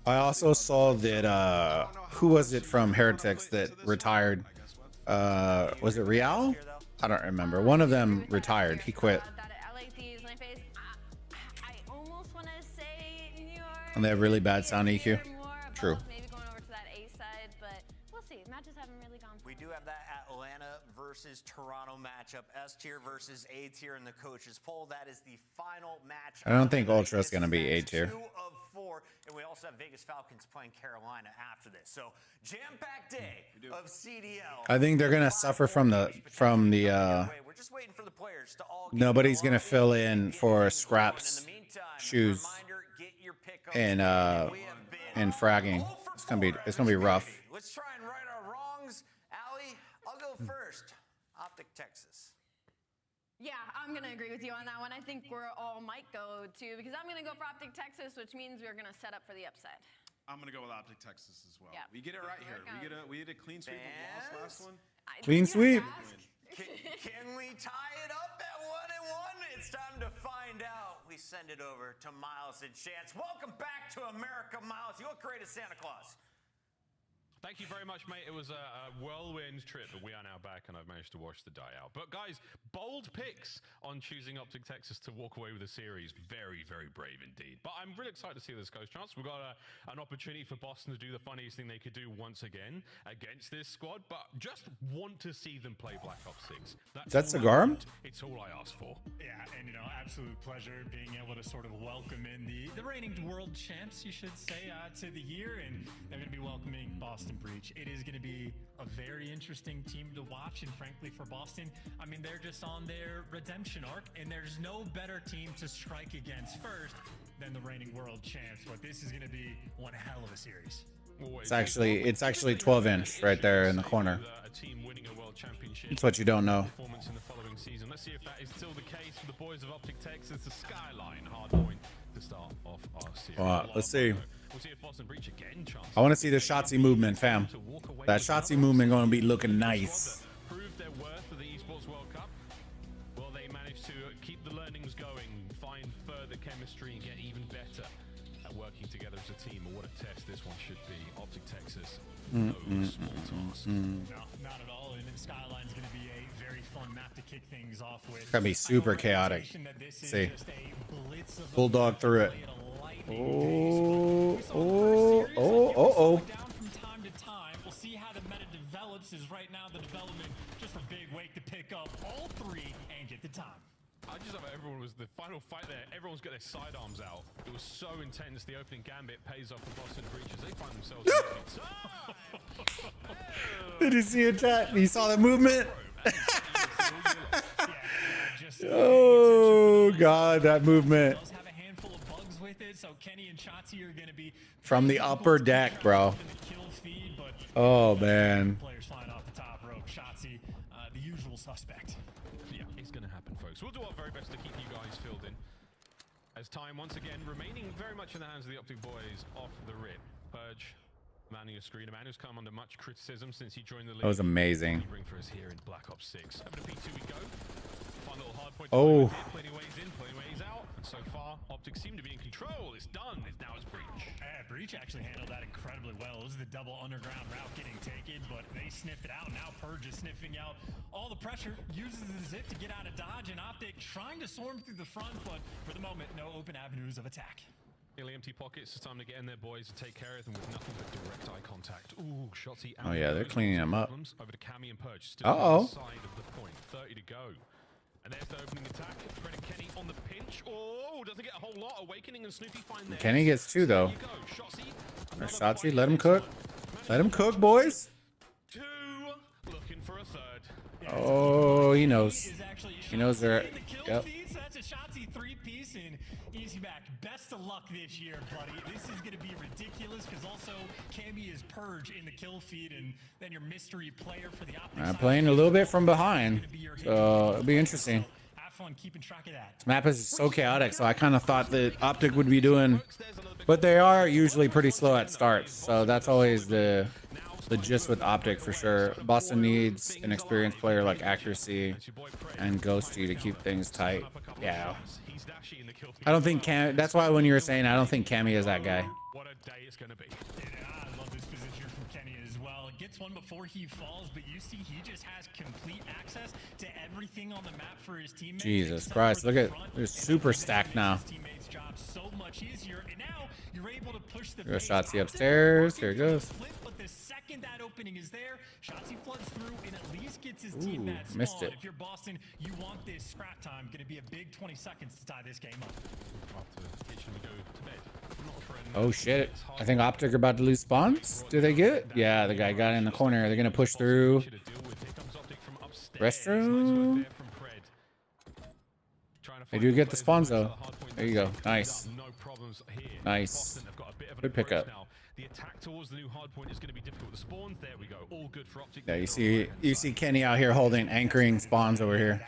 I also saw that who was it from Heretics that retired? Was it Real? I don't remember. One of them retired. He quit. And they have really bad sound EQ. True. Maybe going over to that A side, but we'll see. Matches haven't really gone. We do have that Atlanta versus Toronto matchup. S tier versus A tier in the coaches poll. That is the final match. I don't think Ultra is going to be A tier. 2 of 4, and we also have Vegas Falcons playing Carolina after this. So jam-packed day of CDL. I think they're going to suffer from the We're just waiting for the players to all nobody's going to fill in for Scraps, Shoes, and fragging. It's gonna be rough. Let's try and right our wrongs. Ali, I'll go first. Optic Texas. Yeah, I'm going to agree with you on that one. I think we're all might go to, because I'm going to go for Optic Texas, which means we're going to set up for the upside. I'm going to go with Optic Texas as well. Yeah. We get it right here. We get a clean sweep of last one. Clean sweep. Can we tie it up at 1-1? It's time to find out. We send it over to Miles and Chance. Welcome back to America, Miles. You look great as Santa Claus. Thank you very much, mate. It was a whirlwind trip, but we are now back, and I've managed to wash the die out. But guys, bold picks on choosing Optic Texas to walk away with the series. Very, very brave indeed. But I'm really excited to see where this goes, Chance. We've got an opportunity for Boston to do the funniest thing they could do once again against this squad, but just want to see them play Black Ops 6. That's Cigar? It's all I asked for. Yeah, and absolute pleasure being able to sort of welcome in the reigning world champs, you should say, to the year, and they're going to be welcoming Boston Breach. It is going to be a very interesting team to watch, and frankly for Boston, I mean, they're just on their redemption arc, and there's no better team to strike against first than the reigning world champs, but this is going to be one hell of a series. It's actually 12-inch right there in the corner. It's what you don't know. Let's see if that is still the case for the boys of Optic Texas. The Skyline hard point to start off our series. Let's see. We'll see if Boston Breach again. I want to see the Shotzi movement, fam. That Shotzi movement going to be looking nice. Proved their worth for the Esports World Cup. Well, they managed to keep the learnings going, find further working together as a team, or what a test this one should be. Optic Texas, no small task. No, not at all. And Skyline's going to be a very fun map to kick things off with. It's gonna be super chaotic. See, Bulldog through it. Oh. Down from time to time. We'll see how the meta develops. Is right now the development just a big wake to pick up all three and get the time. I just love how everyone was the final fight there. Everyone's got their sidearms out. It was so intense. The opening gambit pays off for Boston Breaches. They find themselves. Did you see it, chat? You saw the movement? Oh God, that movement. Have a handful of bugs with it, so Kenny and Shotzi are going to be From the upper deck, bro. Oh man. Players flying off the top rope. Shotzi, the usual suspect. Yeah, it's going to happen, folks. We'll do our very best to keep you guys filled in. As time once again remaining very much in the hands of the Optic boys off the rip. Purge, man on your screen. A man who's come under much criticism since he joined the league. That was amazing. Bring for us here in Black Ops 6. Over to P2 we go. Fun little hard point. Oh. Plenty ways in, plenty ways out. And so far, Optic seem to be in control. It's done. Now it's Breach. Breach actually handled that incredibly well. It was the double underground route getting taken, but they sniffed it out. Now Purge is sniffing out all the pressure, uses the zip to get out of dodge, and Optic trying to swarm through the front, but for the moment, no open avenues of attack. Nearly empty pockets. It's time to get in there, boys, and take care of them with nothing but direct eye contact. Ooh, Shotzi. Oh yeah, they're cleaning them up. Over to Cammy and Purge. Still on the side of the point. 30 to go. And there's the opening attack. Fred and Kenny on the pinch. Oh, doesn't get a whole lot. Awakening and Snoopy find there. Kenny gets two though. Or Shotzi, let him cook. Let him cook, boys. Two. Looking for a third. Oh, he knows. He knows they're. Yep. That's a Shotzi three-piece and easy back. Best of luck this year, buddy. This is going to be ridiculous because also Cammy is Purge in the kill feed, and then your mystery player for the Optic. I'm playing a little bit from behind, so it'll be interesting. Have fun keeping track of that. This map is so chaotic, so I kind of thought that Optic would be doing, but they are usually pretty slow at starts, so that's always the gist with Optic for sure. Boston needs an experienced player like Accuracy and Ghosty to keep things tight. Yeah. I don't think Cam. That's why when you were saying I don't think Cammy is that guy. What a day it's going to be. I love this position from Kenny as well. Gets one before he falls, but you see he just has complete access to everything on the map for his teammates. Jesus Christ, look at, they're super stacked now. Teammates' job so much easier, and now you're able to push the There's Shotzi upstairs. Here it goes. But the second that opening is there, Shotzi floods through and at least gets his team that spawn. Missed it. If you're Boston, you want this scrap time. Going to be a big 20 seconds to tie this game up. After kitchen, we go to bed. Oh shit. I think Optic are about to lose spawns. Do they get it? Yeah, the guy got in the corner. They're going to push through. Restroom. They do get the spawns though. There you go. Nice. Nice. Good pickup. The attack towards the new hard point is going to be difficult. The spawns, there we go. All good for Optic. Yeah, you see Kenny out here holding anchoring spawns over here.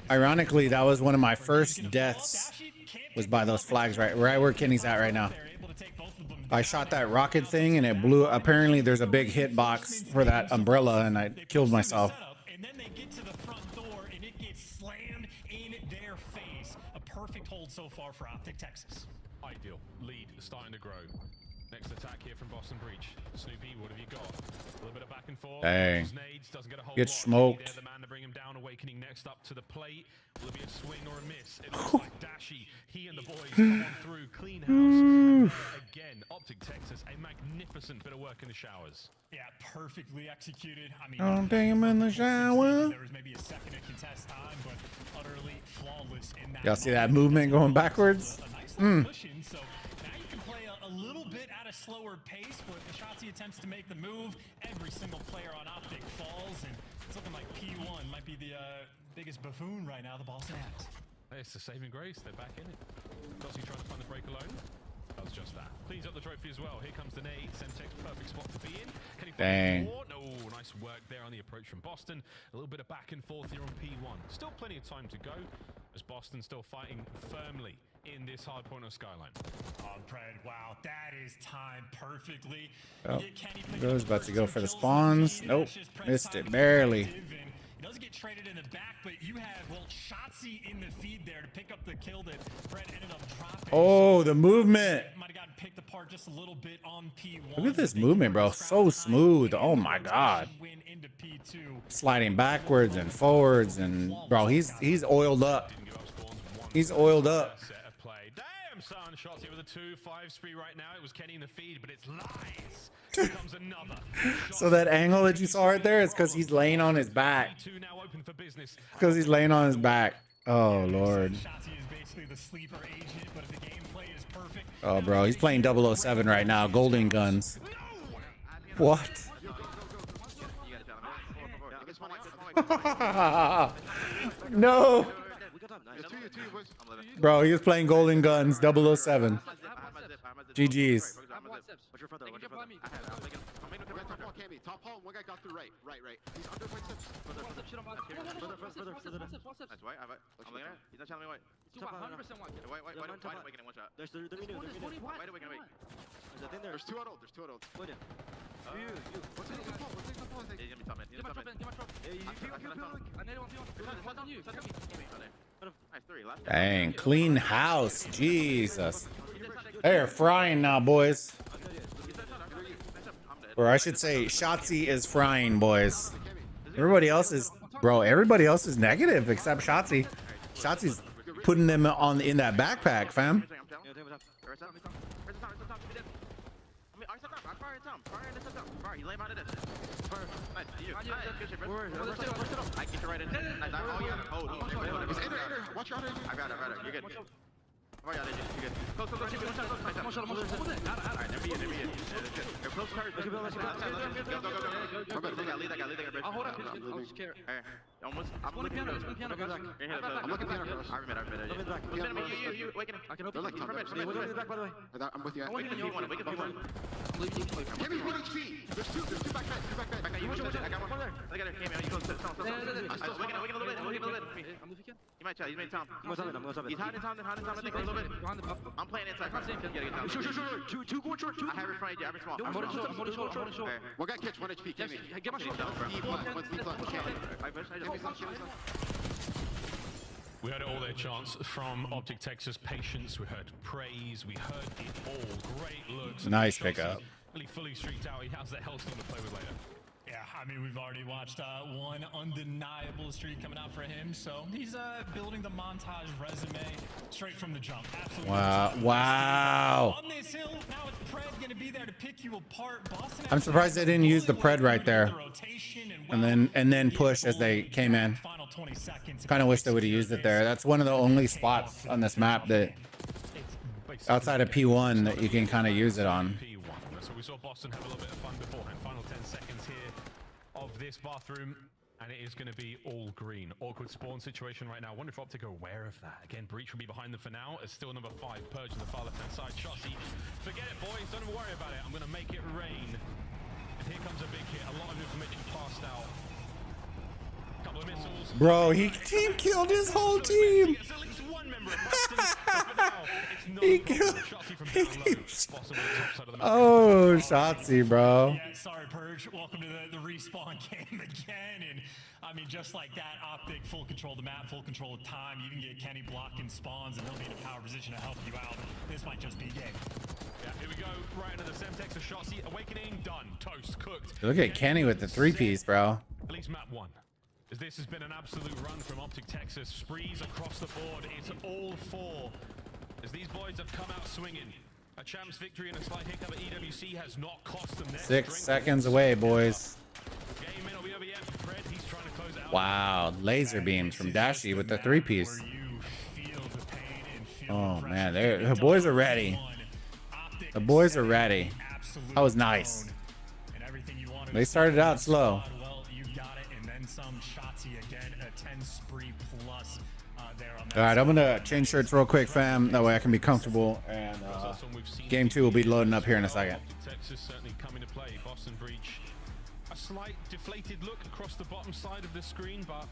Ironically, that was one of my first deaths, was by those flags right where Kenny's at right now. I shot that rocket thing and it blew. Apparently there's a big hit box for that umbrella and I killed myself. And then they get to the front door and it gets slammed in their face. A perfect hold so far for Optic Texas. Ideal. Lead starting to grow. Next attack here from Boston Breach. Snoopy, what have you got? A little bit of back and forth. Dang. Nades, doesn't get a whole Get lot. smoked. The man to bring him down. Awakening next up to the plate. Will it be a swing or a miss? It looks like Dashy. He and the boys come on through. Clean house. Again, Optic Texas, a magnificent bit of work in the showers. Yeah, perfectly executed. I mean, Don't take him in the shower. there was maybe a second to contest time, but utterly flawless in that. Y'all see that movement going backwards? A nice little cushion, so now you can play a little bit at a slower pace, but Shotzi attempts to make the move. Every single player on Optic falls, and it's looking like P1 might be the biggest buffoon right now the Boston has. Hey, it's the saving grace. They're back in it. Dossie trying to find the break alone. Does just that. Cleans up the trophy as well. Here comes the nade. Semtex, perfect spot to be in. Can he find more? No, nice work there on the approach from Boston. A little bit of back and forth here on P1. Still plenty of time to go, as Boston still fighting firmly in this hard point of Skyline. Oh, Pred, wow, that is timed perfectly. Oh, Go's about to go for the spawns. Nope, missed it barely. It doesn't get traded in the back, but you have, well, Shotzi in the feed there to pick up the kill that Pred ended up dropping. Oh, the movement. Might have gotten picked apart just a little bit on P1. Look at this movement, bro. So smooth. Oh my God. Sliding backwards and forwards, and bro, he's oiled up. He's oiled up. Damn, son. Shots here with a 2-5 spree right now. It was Kenny in the feed, but it's lies. Here comes another. So that angle that you saw right there is because he's laying on his back. Because he's laying on his back. Oh Lord. Oh bro, he's playing 007 right now. Golden guns. What? No. Bro, he was playing Golden Guns 007. GG's. Top hall, one guy got through right. He's under point steps. Further. That's white. I'm looking at it. He's not telling me white. 100% white. Wait, awaken in one shot. There's wait, awaken, wait. There's two adults. Wait in. What's it? He's gonna be top man. He's gonna be top man. Nice, 3. Last guy. Dang, clean house. Jesus. They're frying now, boys. Or I should say, Shotzi is frying, boys. Everybody else is, bro. Everybody else is negative except Shotzi. Shotzi's putting them on in that backpack, fam. I get you right in. Watch out. I got it. You're good. Oh yeah, you're good. Close. Alright, there be it. They're close cards. Go. Lead that guy. I'll hold up. I'll just care. Almost. I'm looking piano. I'm looking piano. I remember. You waking up. I can open. I'm with you. I'm waking up. Wake up. Give me 1 HP. There's two back. You I got one. Look at her. You go. I'm waking up a little bit. He might try. He's made Tom. He's hiding Tom. I think a little bit. I'm playing inside. Sure. Two going short. I have it front. Average small. I'm holding short. One guy catch 1 HP. Get my shot. We heard all their chants from Optic Texas. Patience. We heard praise. We heard it all. Great looks. Nice pickup. Fully streaked out. He has the health to play with later. Yeah, I mean, we've already watched one undeniable streak coming out for him, so he's building the montage resume straight from the jump. Absolutely. Wow. On this hill, now it's Pred going to be there to pick you apart. Boston, I'm surprised they didn't use the Pred right there. And then push as they came in. Kind of wish they would have used it there. That's one of the only spots on this map that outside of P1 that you can kind of use it on. So we saw Boston have a little bit of fun beforehand. Final 10 seconds here of this bathroom, and it is going to be all green. Awkward spawn situation right now. I wonder if Optic are aware of that. Again, Breach will be behind them for now. It's still number 5, Purge on the far left-hand side. Shotzi, forget it, boys. Don't even worry about it. I'm going to make it rain. And here comes a big hit. A lot of information passed out. Couple of missiles. Bro, he team killed his whole team. He killed. Oh, Shotzi, bro. Yeah, sorry, Purge. Welcome to the respawn game again. And I mean, just like that, Optic full control of the map, full control of time. You can get Kenny blocking spawns, and he'll be in a power position to help you out. This might just be a game. Yeah, here we go. Right into the Semtex of Shotzi. Awakening, done. Toast, cooked. Look at Kenny with the 3-piece, bro. At least map 1. As this has been an absolute run from Optic Texas. Sprees across the board. It's all 4. As these boys have come out swinging. A champ's victory and a slight hiccup at EWC has not cost them their 6 seconds away, boys. Game may not be over yet. Fred, he's trying to close it out. Wow, laser beams from Dashi with the 3-piece. Oh man, the boys are ready. The boys are ready. That was nice. They started out slow. All right, I'm gonna change shirts real quick, fam. That way I can be comfortable. And game 2 will be loading up here in a second. Texas certainly coming to play. Boston Breach. A slight deflated look across the bottom side of the screen, but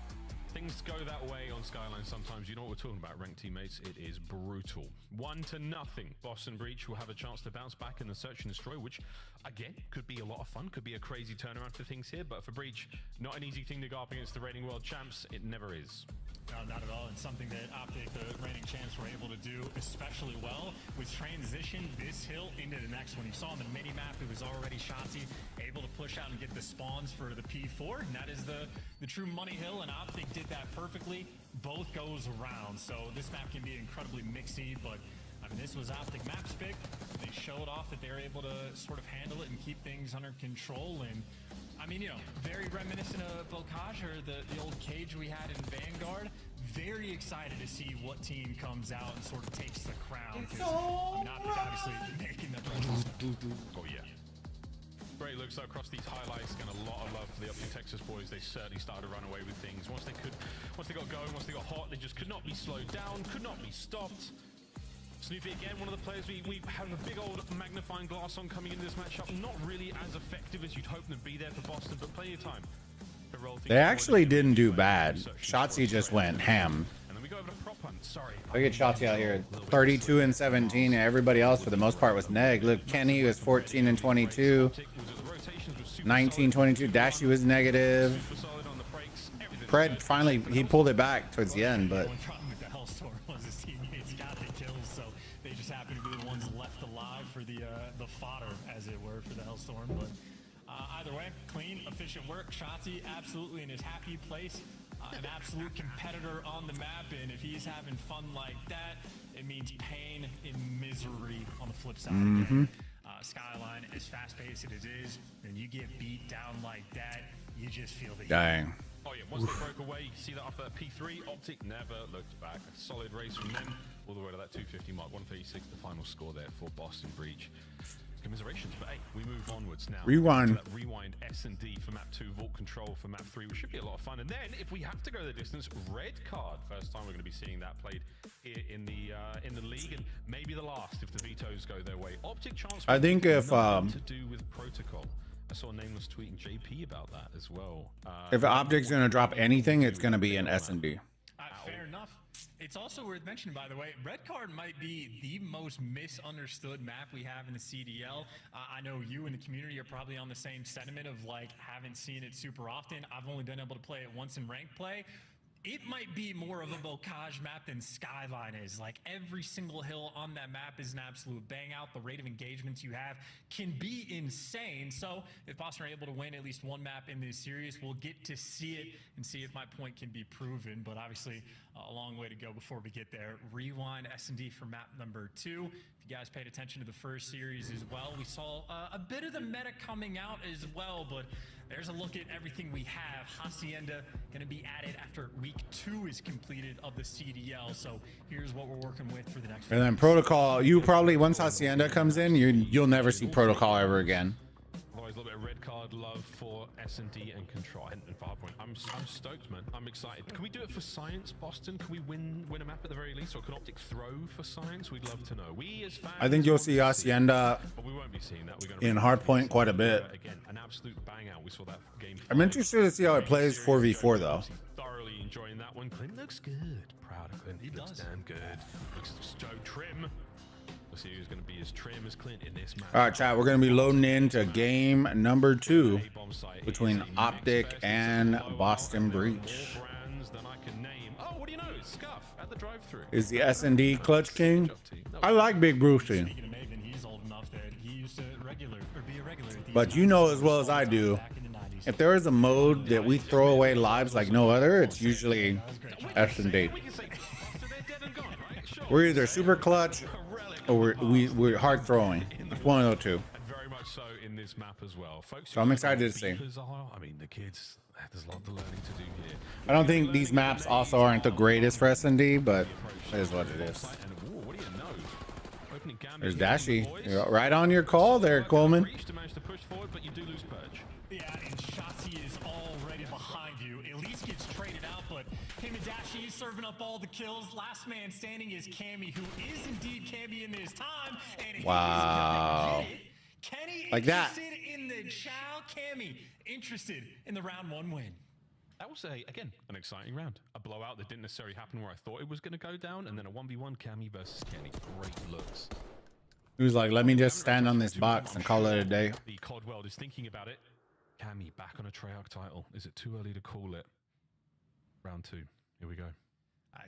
things go that way on Skyline sometimes. You know what we're talking about, ranked teammates. It is brutal. 1-0. Boston Breach will have a chance to bounce back in the search and destroy, which, again, could be a lot of fun. Could be a crazy turnaround for things here. But for Breach, not an easy thing to go up against the reigning world champs. It never is. No, not at all. And something that Optic, the reigning champs, were able to do especially well was transition this hill into the next one. You saw on the mini-map, it was already Shotzi able to push out and get the spawns for the P4. And that is the true money hill, and Optic did that perfectly. Both goes around. So this map can be incredibly mixy, but I mean, this was Optic maps pick. They showed off that they're able to sort of handle it and keep things under control. And I mean, you know, very reminiscent of Bocage, or the old cage we had in Vanguard. Very excited to see what team comes out and sort of takes the crown. Because Optic obviously making the Oh yeah. Great looks across these highlights. Again, a lot of love for the Optic Texas boys. They certainly started to run away with things. Once they got going, once they got hot, they just could not be slowed down, could not be stopped. Snoopy again, one of the players we have a big old magnifying glass on coming into this matchup. Not really as effective as you'd hope them to be there for Boston, but plenty of time to roll things. They actually didn't do bad. Shotzi just went ham. And then we go over to prop hunt. Sorry. Look at Shotzi out here, 32 and 17. And everybody else for the most part was neg. Look, Kenny was 14 and 22. 19, 22. Dashy was negative. Pred finally, he pulled it back towards the end, but the fodder, as it were, for the Hellstorm. But either way, clean, efficient work. Shotzi absolutely in his happy place, an absolute competitor on the map, and if he's having fun like that, it means pain and misery on the flip side. Again. Skyline, as fast-paced as it is, and you get beat down like that, you just feel the dang. Oh yeah, once they broke away, you can see that off that P3, Optic never looked back. A solid race from them all the way to that 250 mark. 136, the final score there for Boston Breach. Commiserations, but hey, we move onwards now. Rewind. Rewind S&D for map 2, Vault Control for map 3, which should be a lot of fun. And then, if we have to go the distance, red card. First time we're going to be seeing that played here in the league, and maybe the last if the vetoes go their way. Optic chance. I think if to do with protocol. I saw a nameless tweeting JP about that as well. If Optic's going to drop anything, it's going to be an S&D. Fair enough. It's also worth mentioning, by the way, red card might be the most misunderstood map we have in the CDL. I know you in the community are probably on the same sentiment of like, haven't seen it super often. I've only been able to play it once in ranked play. It might be more of a Bocage map than Skyline is. Like, every single hill on that map is an absolute bang out. The rate of engagements you have can be insane. So if Boston are able to win at least one map in this series, we'll get to see it and see if my point can be proven. But obviously, a long way to go before we get there. Rewind S&D for map number 2. If you guys paid attention to the first series as well, we saw a bit of the meta coming out as well, but there's a look at everything we have. Hacienda going to be added after week 2 is completed of the CDL. So here's what we're working with for the next. And then Protocol, you probably, once Hacienda comes in, you'll never see Protocol ever again. Otherwise, a little bit of red card love for S&D and Control and Farpoint. I'm stoked, man. I'm excited. Can we do it for science, Boston? Can we win a map at the very least, or can Optic throw for science? We'd love to know. We as fans, I think you'll see Hacienda but we won't be seeing that. in Hardpoint quite a bit. Again, an absolute bang out. We saw that game 5. I'm interested to see how it plays 4v4 though. Thoroughly enjoying that one. Clint looks good. Proud of Clint. He looks damn good. Looks so trim. We'll see who's going to be as trim as Clint in this match. All right, chat. We're going to be loading into game number 2 between Optic and Boston Breach. Oh, what do you know? Scuff at the drive-thru. Is the S&D Clutch King? I like Big Brucey. Speaking of Maven, he's old enough that he used to be a regular at But you know as well as I do, if there is a mode that we throw away lives like no other, it's usually S&D. We're either super clutch or we're hard throwing. It's one of those two. Very much so in this map as well. Folks, So I'm excited to see. I mean, the kids, there's a lot of learning to do here. I don't think these maps also aren't the greatest for S&D, but it is what it is. What do you know? Opening There's Dashy. You're right on your call there, Coleman. To manage to push forward, but you do lose Purge. Yeah, and Shotzi is already behind you. At least gets traded out, but him and Dashy serving up all the kills. Last man standing is Cammy, who is indeed Cammy in this time. And Wow. Kenny Like that. interested in the Chow Cammy, interested in the round 1 win. That was, again, an exciting round. A blowout that didn't necessarily happen where I thought it was going to go down, and then a 1v1 Cammy versus Kenny. Great looks. He was like, let me just stand on this box and call it a day. The COD world is thinking about it. Cammy back on a Treyarch title. Is it too early to call it? Round 2. Here we go.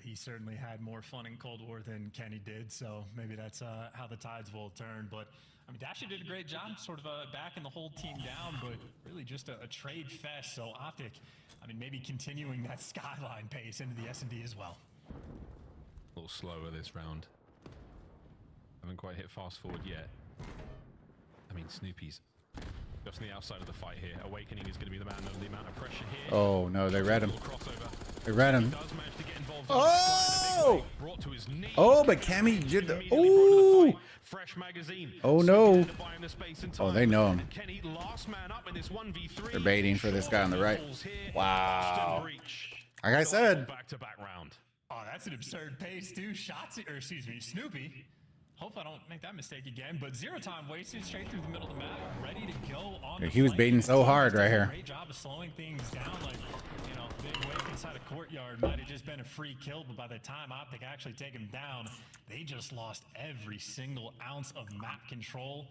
He certainly had more fun in Cold War than Kenny did, so maybe that's how the tides will turn. But I mean, Dasher did a great job, sort of backing the whole team down, but really just a trade fest. So Optic, I mean, maybe continuing that Skyline pace into the S&D as well. A little slower this round. Haven't quite hit fast forward yet. I mean, Snoopy's just on the outside of the fight here. Awakening is going to be the man under the amount of pressure here. Oh no, they read him. They read him. Oh! Oh, but Cammy did the. Oh! Oh no! Oh, they know him. They're baiting for this guy on the right. Wow! Like I said. Oh, that's an absurd pace, too. Shotzi, or excuse me, Snoopy. Hope I don't make that mistake again, but 0 time wasted straight through the middle of the map, ready to go on. He was baiting so hard right here. Great job of slowing things down. Like, you know, big wave inside a courtyard might have just been a free kill, but by the time Optic actually take him down, they just lost every single ounce of map control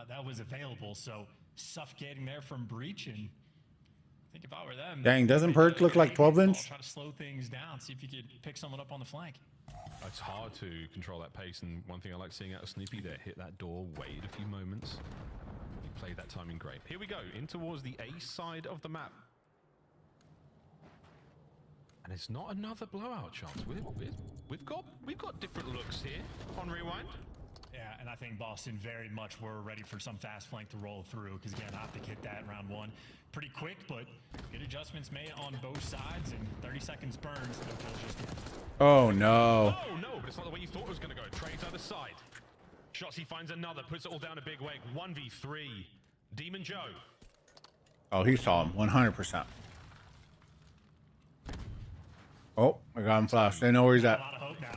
that was available. So suffocating there from Breach, and I think if I were them, dang, doesn't Perk look like 12-inch? Try to slow things down, see if you could pick someone up on the flank. It's hard to control that pace, and one thing I like seeing out of Snoopy there, hit that door, wait a few moments. He played that timing great. Here we go, in towards the A side of the map. And it's not another blowout chance. We've got different looks here on Rewind. Yeah, and I think Boston very much were ready for some fast flank to roll through, because again, Optic hit that round 1 pretty quick, but good adjustments made on both sides, and 30 seconds burns. No kills just yet. Oh no! Oh no, but it's not the way you thought it was going to go. Trades either side. Shotsy finds another, puts it all down a big wake. 1v3. Demon Joe. Oh, he saw him 100%. Oh, I got him flashed. They know where he's at. A lot of hope now.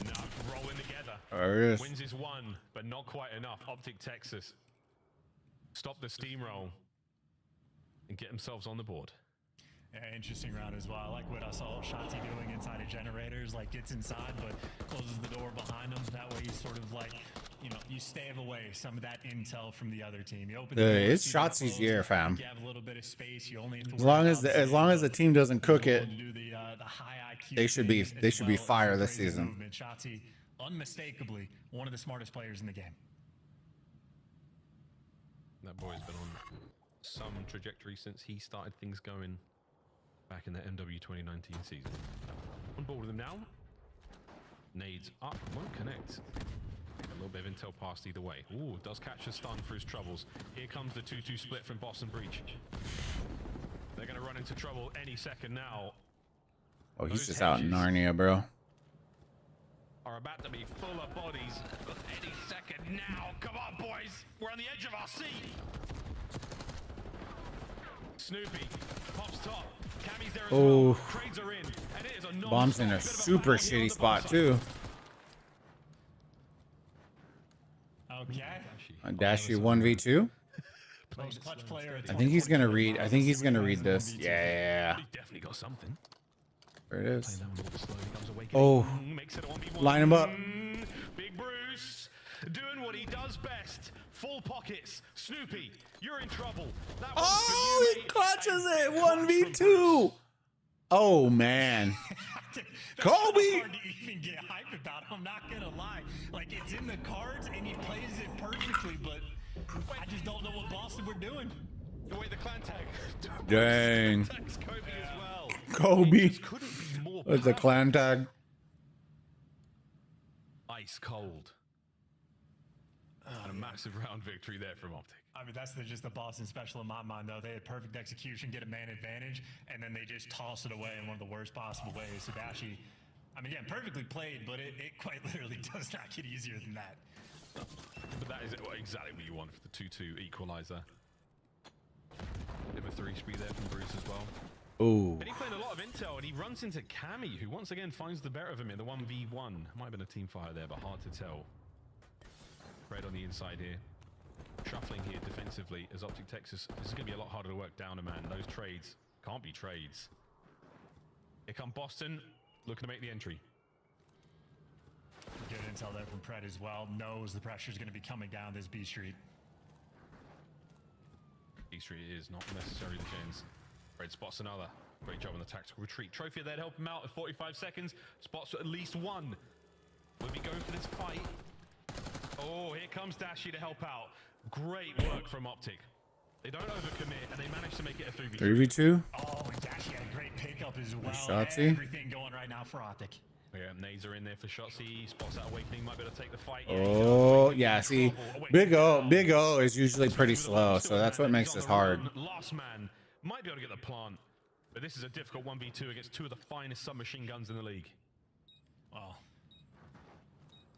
No, rolling together. There he is. Wins is 1, but not quite enough. Optic Texas stop the steamroll and get themselves on the board. Yeah, interesting round as well. I like what I saw Shanti doing inside of generators, like gets inside but closes the door behind him. That way you sort of like, you know, you stave away some of that intel from the other team. You open the door, It's Shotzi's year, fam. You have a little bit of space. You only have to As long as the team doesn't cook it, the high IQ they should be fire this season. Shotzi, unmistakably one of the smartest players in the game. That boy's been on some trajectory since he started things going back in the MW 2019 season. On board with him now. Nades up, won't connect. A little bit of intel passed either way. Ooh, does catch a stun for his troubles. Here comes the 2-2 split from Boston Breach. They're going to run into trouble any second now. Oh, he's just out in Narnia, bro. Are about to be full of bodies any second now. Come on, boys. We're on the edge of our seat. Snoopy pops top. Cammy's there as well. Trades are in. And it is a Bomb's in a super shitty spot too. Okay. Dashi 1v2. I think he's gonna read. I think he's gonna read this. Yeah. He definitely got something. There it is. Oh, line him up. Big Bruce doing what he does best. Full pockets. Snoopy, you're in trouble. Oh, he clutches it. 1v2. Oh man. Kobe. Hard to even get hype about. I'm not gonna lie. Like, it's in the cards and he plays it perfectly, but I just don't know what Boston we're doing. Wait, the clan tag. Dang. Kobe as well. Kobe. It's a clan tag. Ice cold. And a massive round victory there from Optic. I mean, that's just the Boston special in my mind, though. They had perfect execution, get a man advantage, and then they just toss it away in one of the worst possible ways. So Dashi, I mean, again, perfectly played, but it quite literally does not get easier than that. But that is exactly what you want for the 2-2 equalizer. Bit of a 3-speed there from Bruce as well. Ooh. And he played a lot of intel, and he runs into Cammy, who once again finds the better of him in the 1v1. Might have been a team fire there, but hard to tell. Red on the inside here. Shuffling here defensively as Optic Texas. This is going to be a lot harder to work down a man. Those trades can't be trades. Here come Boston, looking to make the entry. Good intel there from Pred as well. Knows the pressure is going to be coming down this B Street. B Street is not necessarily the James. Pred spots another. Great job on the tactical retreat. Trophy there to help him out at 45 seconds. Spots at least one. Will be going for this fight. Oh, here comes Dashi to help out. Great work from Optic. They don't overcommit, and they manage to make it a 3v2. 3v2. Oh, and Dashi had a great pickup as well. Shotzi. Everything going right now for Optic. Yeah, nades are in there for Shotzi. Spots that Awakening, might be able to take the fight. Oh, yeah, see, Big O is usually pretty slow, so that's what makes this hard. Last man might be able to get the plant, but this is a difficult 1v2 against two of the finest submachine guns in the league. Oh.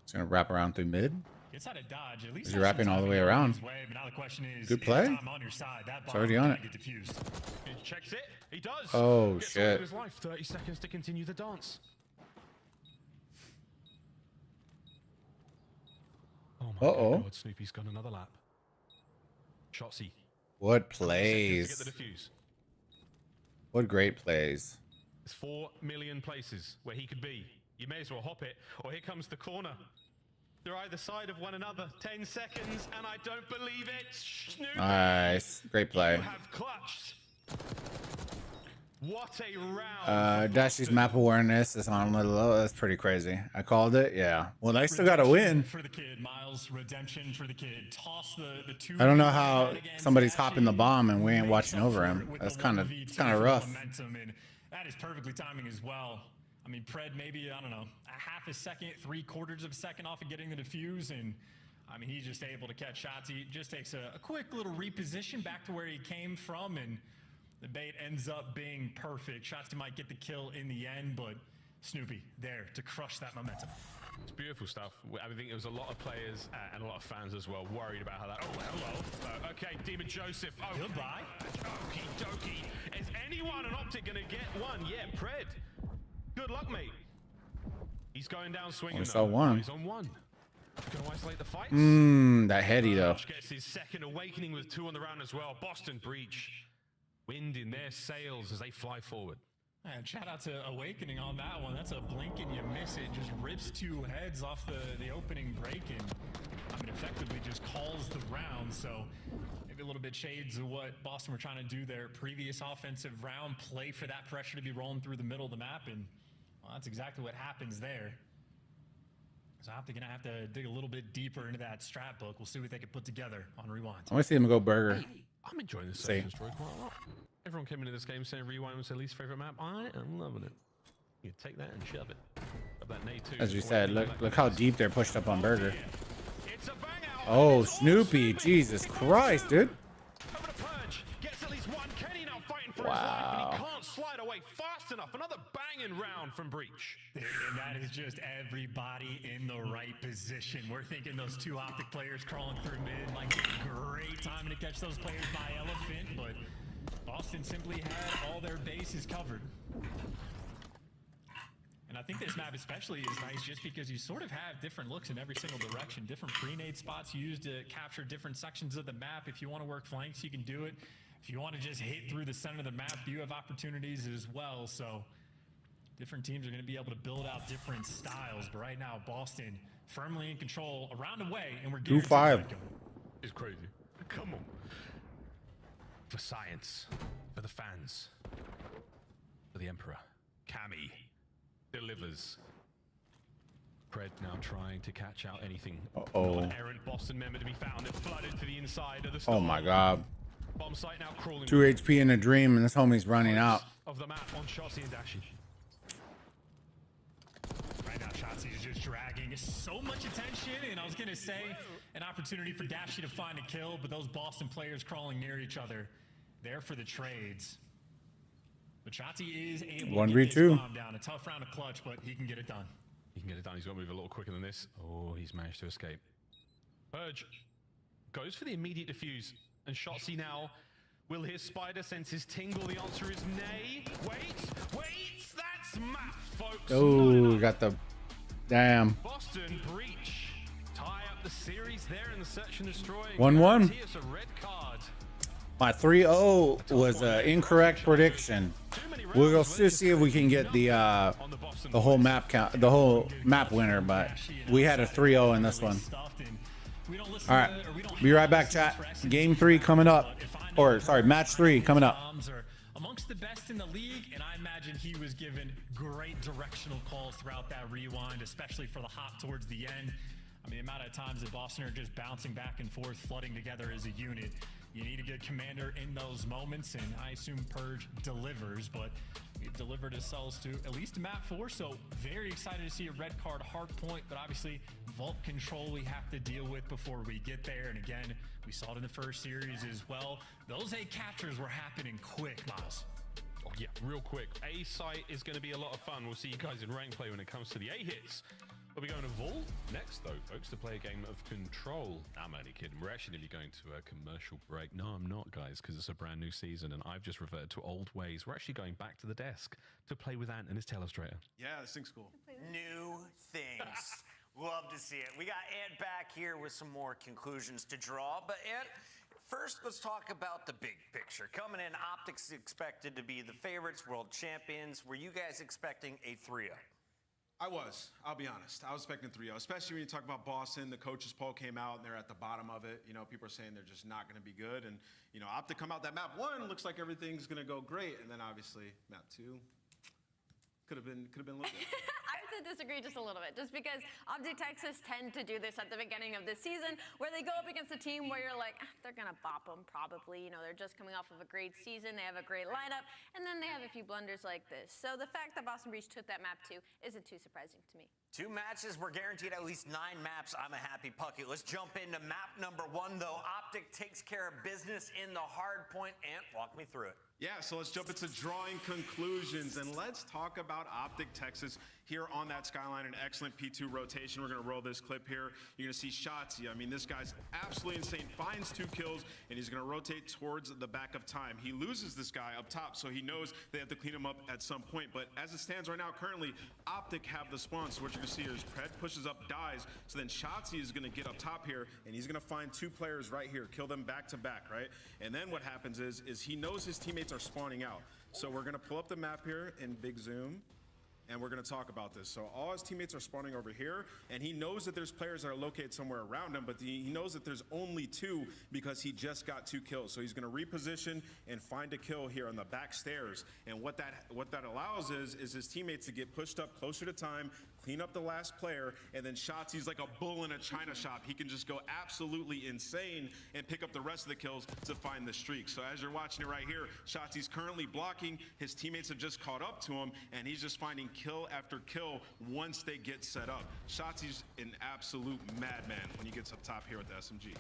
It's gonna wrap around through mid. Gets out of dodge. At least Is he wrapping all the way around? But now the question is, good play. On your side, that it's already on it. He checks it. He does. Oh, gets shit. His life. 30 seconds to continue the dance. Oh my God, Snoopy's got another lap. Shotzi. What plays? To get the defuse. What great plays. There's 4 million places where he could be. You may as well hop it. Or here comes the corner. They're either side of one another. 10 seconds, and I don't believe it. Snoopy, Nice. Great play. you have clutched. What a round. Dashi's map awareness is on a little low. That's pretty crazy. I called it. Yeah. Well, they still got to win. For the kid, Miles. Redemption for the kid. Toss the two. I don't know how somebody's hopping the bomb and we ain't watching over him. That's kind of rough. Momentum, and that is perfectly timing as well. I mean, Pred maybe, I don't know, a half a second, 3/4 of a second off of getting the defuse, and I mean, he's just able to catch shots. He just takes a quick little reposition back to where he came from, and the bait ends up being perfect. Shotzi might get the kill in the end, but Snoopy there to crush that momentum. It's beautiful stuff. I think there was a lot of players and a lot of fans as well worried about how that. Oh, hello. Okay, Demon Joseph. Oh, goodbye. Okie dokie. Is anyone an Optic gonna get one? Yeah, Pred. Good luck, mate. He's going down swinging. I saw one. He's on one. Gonna isolate the fights. That heady though. Gets his second Awakening with 2 on the round as well. Boston Breach. Wind in their sails as they fly forward. And shout out to Awakening on that one. That's a blink and you miss it. Just rips 2 heads off the opening break, and I mean, effectively just calls the round. So maybe a little bit shades of what Boston were trying to do their previous offensive round, play for that pressure to be rolling through the middle of the map, and well, that's exactly what happens there. So I'm gonna have to dig a little bit deeper into that strat book. We'll see what they can put together on Rewind. I want to see them go burger. Hey, I'm enjoying this Search and Destroy quite a lot. Everyone came into this game saying Rewind was their least favorite map. I am loving it. You take that and shove it. Shove that nade too. As we said, look how deep they're pushed up on burger. It's a bang out. Oh, Snoopy. Jesus Christ, dude. Over to Purge. Gets at least one. Kenny now fighting for his life, and he can't slide away fast enough. Another banging round from Breach. And that is just everybody in the right position. We're thinking those 2 Optic players crawling through mid, like great time to catch those players by elephant, but Boston simply had all their bases covered. And I think this map especially is nice just because you sort of have different looks in every single direction, different pre-nade spots used to capture different sections of the map. If you want to work flanks, you can do it. If you want to just hit through the center of the map, you have opportunities as well. So different teams are going to be able to build out different styles. But right now, Boston firmly in control, around away, and we're getting 2-5. It's crazy. Come on. For science, for the fans, for the Emperor, Cammy delivers. Pred now trying to catch out anything. Not errant Boston member to be found and flooded to the inside of the storm. Oh my God. Bomb site now crawling. 2 HP in a dream, and this homie's running out. Of the map on Shotzi and Dashi. Right now, Shotzi is just dragging so much attention, and I was gonna say an opportunity for Dashi to find a kill, but those Boston players crawling near each other, there for the trades. But Shotzi is able 1v2. to get his bomb down. A tough round of clutch, but he can get it done. He can get it done. He's got to move a little quicker than this. Oh, he's managed to escape. Purge goes for the immediate defuse, and Shotzi now. Will his spider senses tingle? The answer is nay. Wait, that's map, folks. Oh, got the damn. Boston Breach tie up the series there in the search and destroy. 1-1. Here's a red card. My 3-0 was an incorrect prediction. We'll go see if we can get the whole map count, the whole map winner, but we had a 3-0 in this one. All right, be right back, chat. Game 3 coming up, or sorry, match 3 coming up. Amongst the best in the league, and I imagine he was given great directional calls throughout that rewind, especially for the hop towards the end. I mean, the amount of times that Boston are just bouncing back and forth, flooding together as a unit. You need a good commander in those moments, and I assume Purge delivers, but we've delivered his cells to at least a map 4, so very excited to see a red card hard point, but obviously vault control we have to deal with before we get there, and again, we saw it in the first series as well. Those A captures were happening quick, Miles. Oh yeah, real quick. A site is going to be a lot of fun. We'll see you guys in rank play when it comes to the A hits. Are we going to Vault next, though, folks, to play a game of Control? I'm only kidding. We're actually going to be going to a commercial break. No, I'm not, guys, because it's a brand new season, and I've just reverted to old ways. We're actually going back to the desk to play with Ant and his Telestrator. Yeah, this thing's cool. New things. Love to see it. We got Ant back here with some more conclusions to draw, but Ant, first, let's talk about the big picture. Coming in, Optics expected to be the favorites, world champions. Were you guys expecting a 3-0? I was. I'll be honest. I was expecting 3-0, especially when you talk about Boston. The coaches poll came out, and they're at the bottom of it. You know, people are saying they're just not going to be good. And, you know, Optic come out that map 1, looks like everything's going to go great. And then, obviously, map 2 could have been a little bit. I have to disagree just a little bit, just because Optic Texas tend to do this at the beginning of the season, where they go up against a team where you're like, they're gonna bop them probably. You know, they're just coming off of a great season, they have a great lineup, and then they have a few blunders like this. So the fact that Boston Breach took that map 2 isn't too surprising to me. 2 matches, we're guaranteed at least 9 maps. I'm a happy pucky. Let's jump into map number 1, though. Optic takes care of business in the hard point. Ant, walk me through it. Yeah, so let's jump into drawing conclusions, and let's talk about Optic Texas here on that Skyline. An excellent P2 rotation. We're going to roll this clip here. You're going to see Shotzi. I mean, this guy's absolutely insane. Finds 2 kills, and he's going to rotate towards the back of time. He loses this guy up top, so he knows they have to clean him up at some point. But as it stands right now, currently, Optic have the spawn. So what you're going to see here is Pred pushes up, dies. So then Shotzi is going to get up top here, and he's going to find 2 players right here, kill them back to back, right? And then what happens is he knows his teammates are spawning out. So we're going to pull up the map here in big zoom, and we're going to talk about this. So all his teammates are spawning over here, and he knows that there's players that are located somewhere around him, but he knows that there's only 2 because he just got 2 kills. So he's going to reposition and find a kill here on the back stairs. And what that allows is his teammates to get pushed up closer to time, clean up the last player, and then Shotzi's like a bull in a china shop. He can just go absolutely insane and pick up the rest of the kills to find the streak. So as you're watching it right here, Shotzi's currently blocking. His teammates have just caught up to him, and he's just finding kill after kill once they get set up. Shotzi's an absolute madman when he gets up top here with the SMG.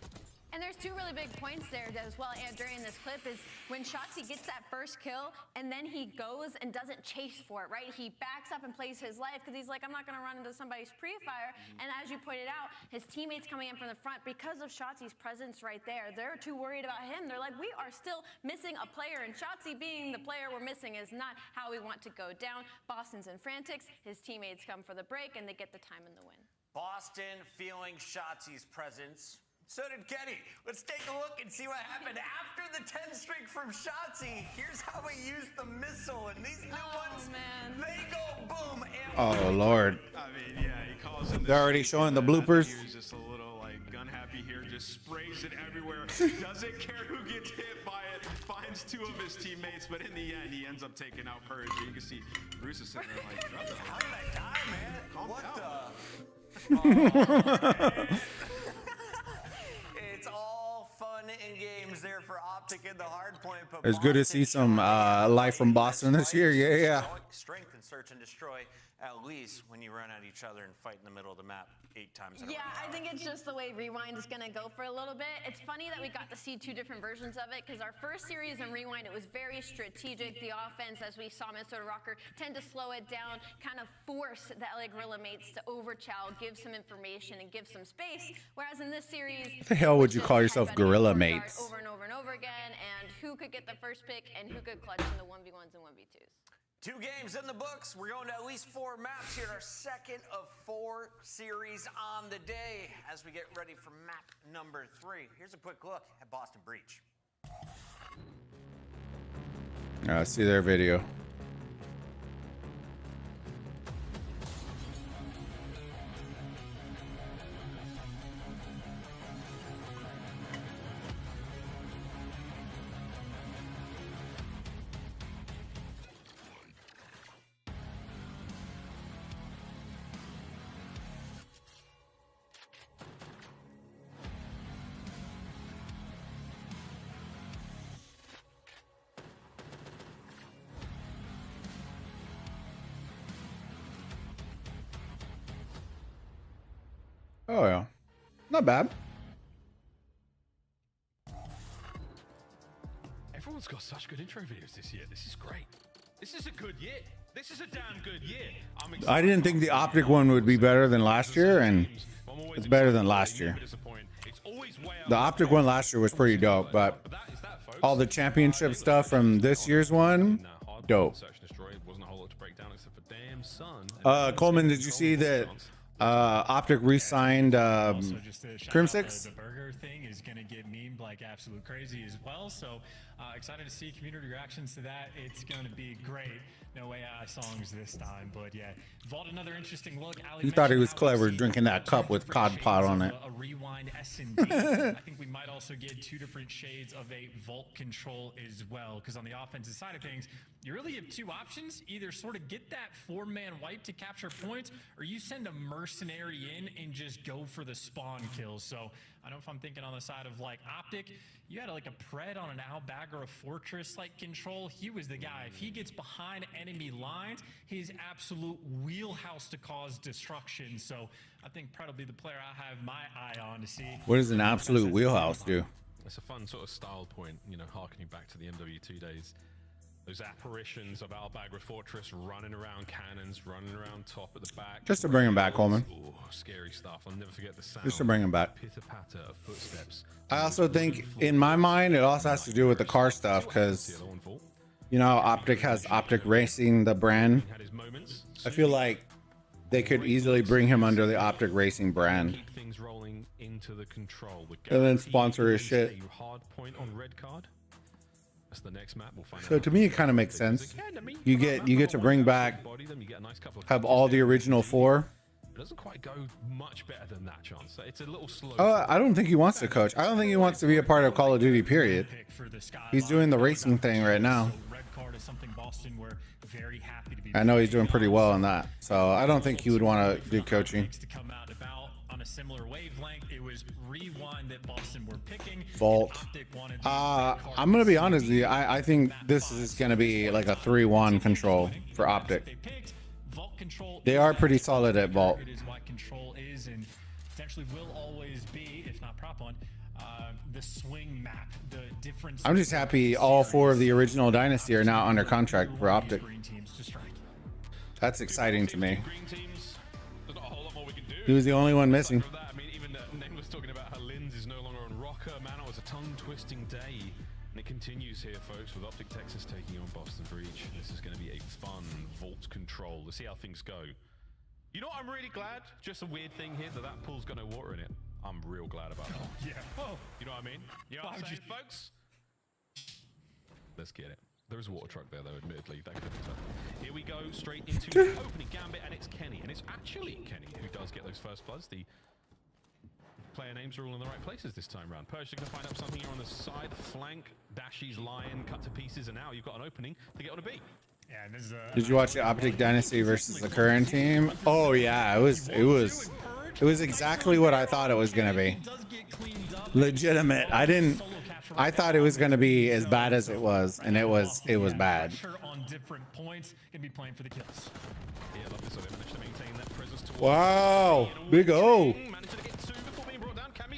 And there's 2 really big points there as well, and during this clip, is when Shotzi gets that first kill, and then he goes and doesn't chase for it, right? He backs up and plays his life, because he's like, I'm not gonna run into somebody's pre-fire, and as you pointed out, his teammates coming in from the front, because of Shotzi's presence right there, they're too worried about him. They're like, we are still missing a player, and Shotzi being the player we're missing is not how we want to go down. Boston's in frantics, his teammates come for the break, and they get the time and the win. Boston feeling Shotzi's presence. So did Kenny. Let's take a look and see what happened after the 10 streak from Shotzi. Here's how we used the missile, and these new ones, man, they go boom. Oh, Lord. I mean, yeah, he calls in. They're already showing the bloopers. He was just a little like gun happy here, just sprays it everywhere. Doesn't care who gets hit by it. Finds 2 of his teammates, but in the end, he ends up taking out Purge. You can see Bruce is sitting there like, how did I die, man? Calm down. The? It's all fun and games there for Optic in the hard point. But It's good to see some life from Boston this year. Yeah. Strength and search and destroy, at least when you run at each other and fight in the middle of the map 8 times in a row. Yeah, I think it's just the way Rewind is going to go for a little bit. It's funny that we got to see 2 different versions of it, because our first series in Rewind, it was very strategic. The offense, as we saw Minnesota Rocker, tend to slow it down, kind of force the LA Gorilla mates to overchow, give some information, and give some space. Whereas in this series, what the hell would you call yourself, Gorilla mates? Over and over and over again, and who could get the first pick and who could clutch in the 1v1s and 1v2s. 2 games in the books. We're going to at least 4 maps here. Our second of 4 series on the day as we get ready for map number 3. Here's a quick look at Boston Breach. See their video. Oh yeah, not bad. Everyone's got such good intro videos this year. This is great. This is a good year. This is a damn good year. I didn't think the Optic one would be better than last year, and it's better than last year. The Optic one last year was pretty dope, but all the championship stuff from this year's one, dope. Coleman, did you see that Optic re-signed Crimsix? The burger thing is going to get memed like absolute crazy as well. So excited to see community reactions to that. It's going to be great. No AI songs this time, but yeah. Vault, another interesting look. You thought he was clever drinking that cup with cod pot on it. A rewind S&D. I think we might also get 2 different shades of a vault control as well, because on the offensive side of things, you really have 2 options. Either sort of get that 4-man wipe to capture points, or you send a mercenary in and just go for the spawn kills. So I don't know if I'm thinking on the side of like Optic, you had like a Pred on an Outbag or a Fortress like control. He was the guy. If he gets behind enemy lines, his absolute wheelhouse to cause destruction. So I think Pred will be the player I have my eye on to see. What does an absolute wheelhouse do? It's a fun sort of style point, you know, harkening back to the MW2 days. Those apparitions of Outbag with Fortress running around cannons, running around top at the back. Just to bring him back, Coleman. Ooh, scary stuff. I'll never forget the sound. Just to bring him back. Pitter-patter of footsteps. I also think, in my mind, it also has to do with the car stuff, because, you know, Optic has Optic Racing, the brand. I feel like they could easily bring him under the Optic Racing brand. Keep things rolling into the control. And then sponsor his shit. Hard point on red card. That's the next map. We'll find So to me, it kind of makes sense. You get to bring back, have all the original 4. It doesn't quite go much better than that, chance. It's a little slow. I don't think he wants to coach. I don't think he wants to be a part of Call of Duty, period. He's doing the racing thing right now. I know he's doing pretty well on that. So I don't think he would want to do coaching. On a similar wavelength, it was Rewind that Boston were picking. Vault. I'm going to be honest with you. I think this is going to be like a 3-1 control for Optic. They are pretty solid at Vault. It is what control is and potentially will always be, if not prop on, the swing map, the difference. I'm just happy all 4 of the original Dynasty are now under contract for Optic. That's exciting to me. He was the only one missing. I mean, even Nen was talking about how Linz is no longer on Rocker. Man, it was a tongue-twisting day. And it continues here, folks, with Optic Texas taking on Boston Breach. This is going to be a fun vault control. Let's see how things go. You know what? I'm really glad. Just a weird thing here that pool's got no water in it. I'm real glad about that. Yeah. Oh. You know what I mean? You know what I'm saying, folks? Let's get it. There's a water truck there, though, admittedly. That could be tough. Here we go, straight into the opening gambit, and it's Kenny. And it's actually Kenny who does get those first floods. The player names are all in the right places this time around. Persia going to find out something here on the side flank. Dashy's Lion cut to pieces, and now you've got an opening to get on a B. Yeah, this is Did you watch the Optic Dynasty versus the current team? Oh yeah, it was exactly what I thought it was gonna be. Legitimate. I thought it was gonna be as bad as it was, and it was bad. On different points, gonna be playing for the kills. Yeah, love this. So they managed to maintain that presence towards Wow, big O.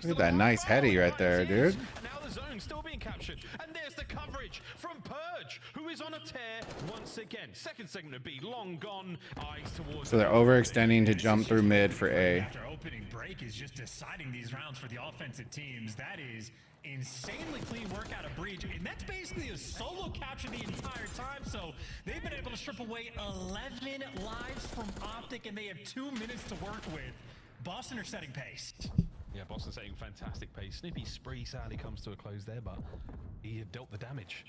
Look at that nice heady right there, dude. Now the zone still being captured, and there's the coverage from Purge, who is on a tear once again. Second segment of B, long gone. Eyes towards. So they're overextending to jump through mid for A. After opening break is just deciding these rounds for the offensive teams. That is insanely clean work out of Breach, and that's basically a solo capture the entire time. So they've been able to strip away 11 lives from Optic, and they have 2 minutes to work with. Boston are setting pace. Yeah, Boston setting fantastic pace. Snippy spree sadly comes to a close there, but he dealt the damage.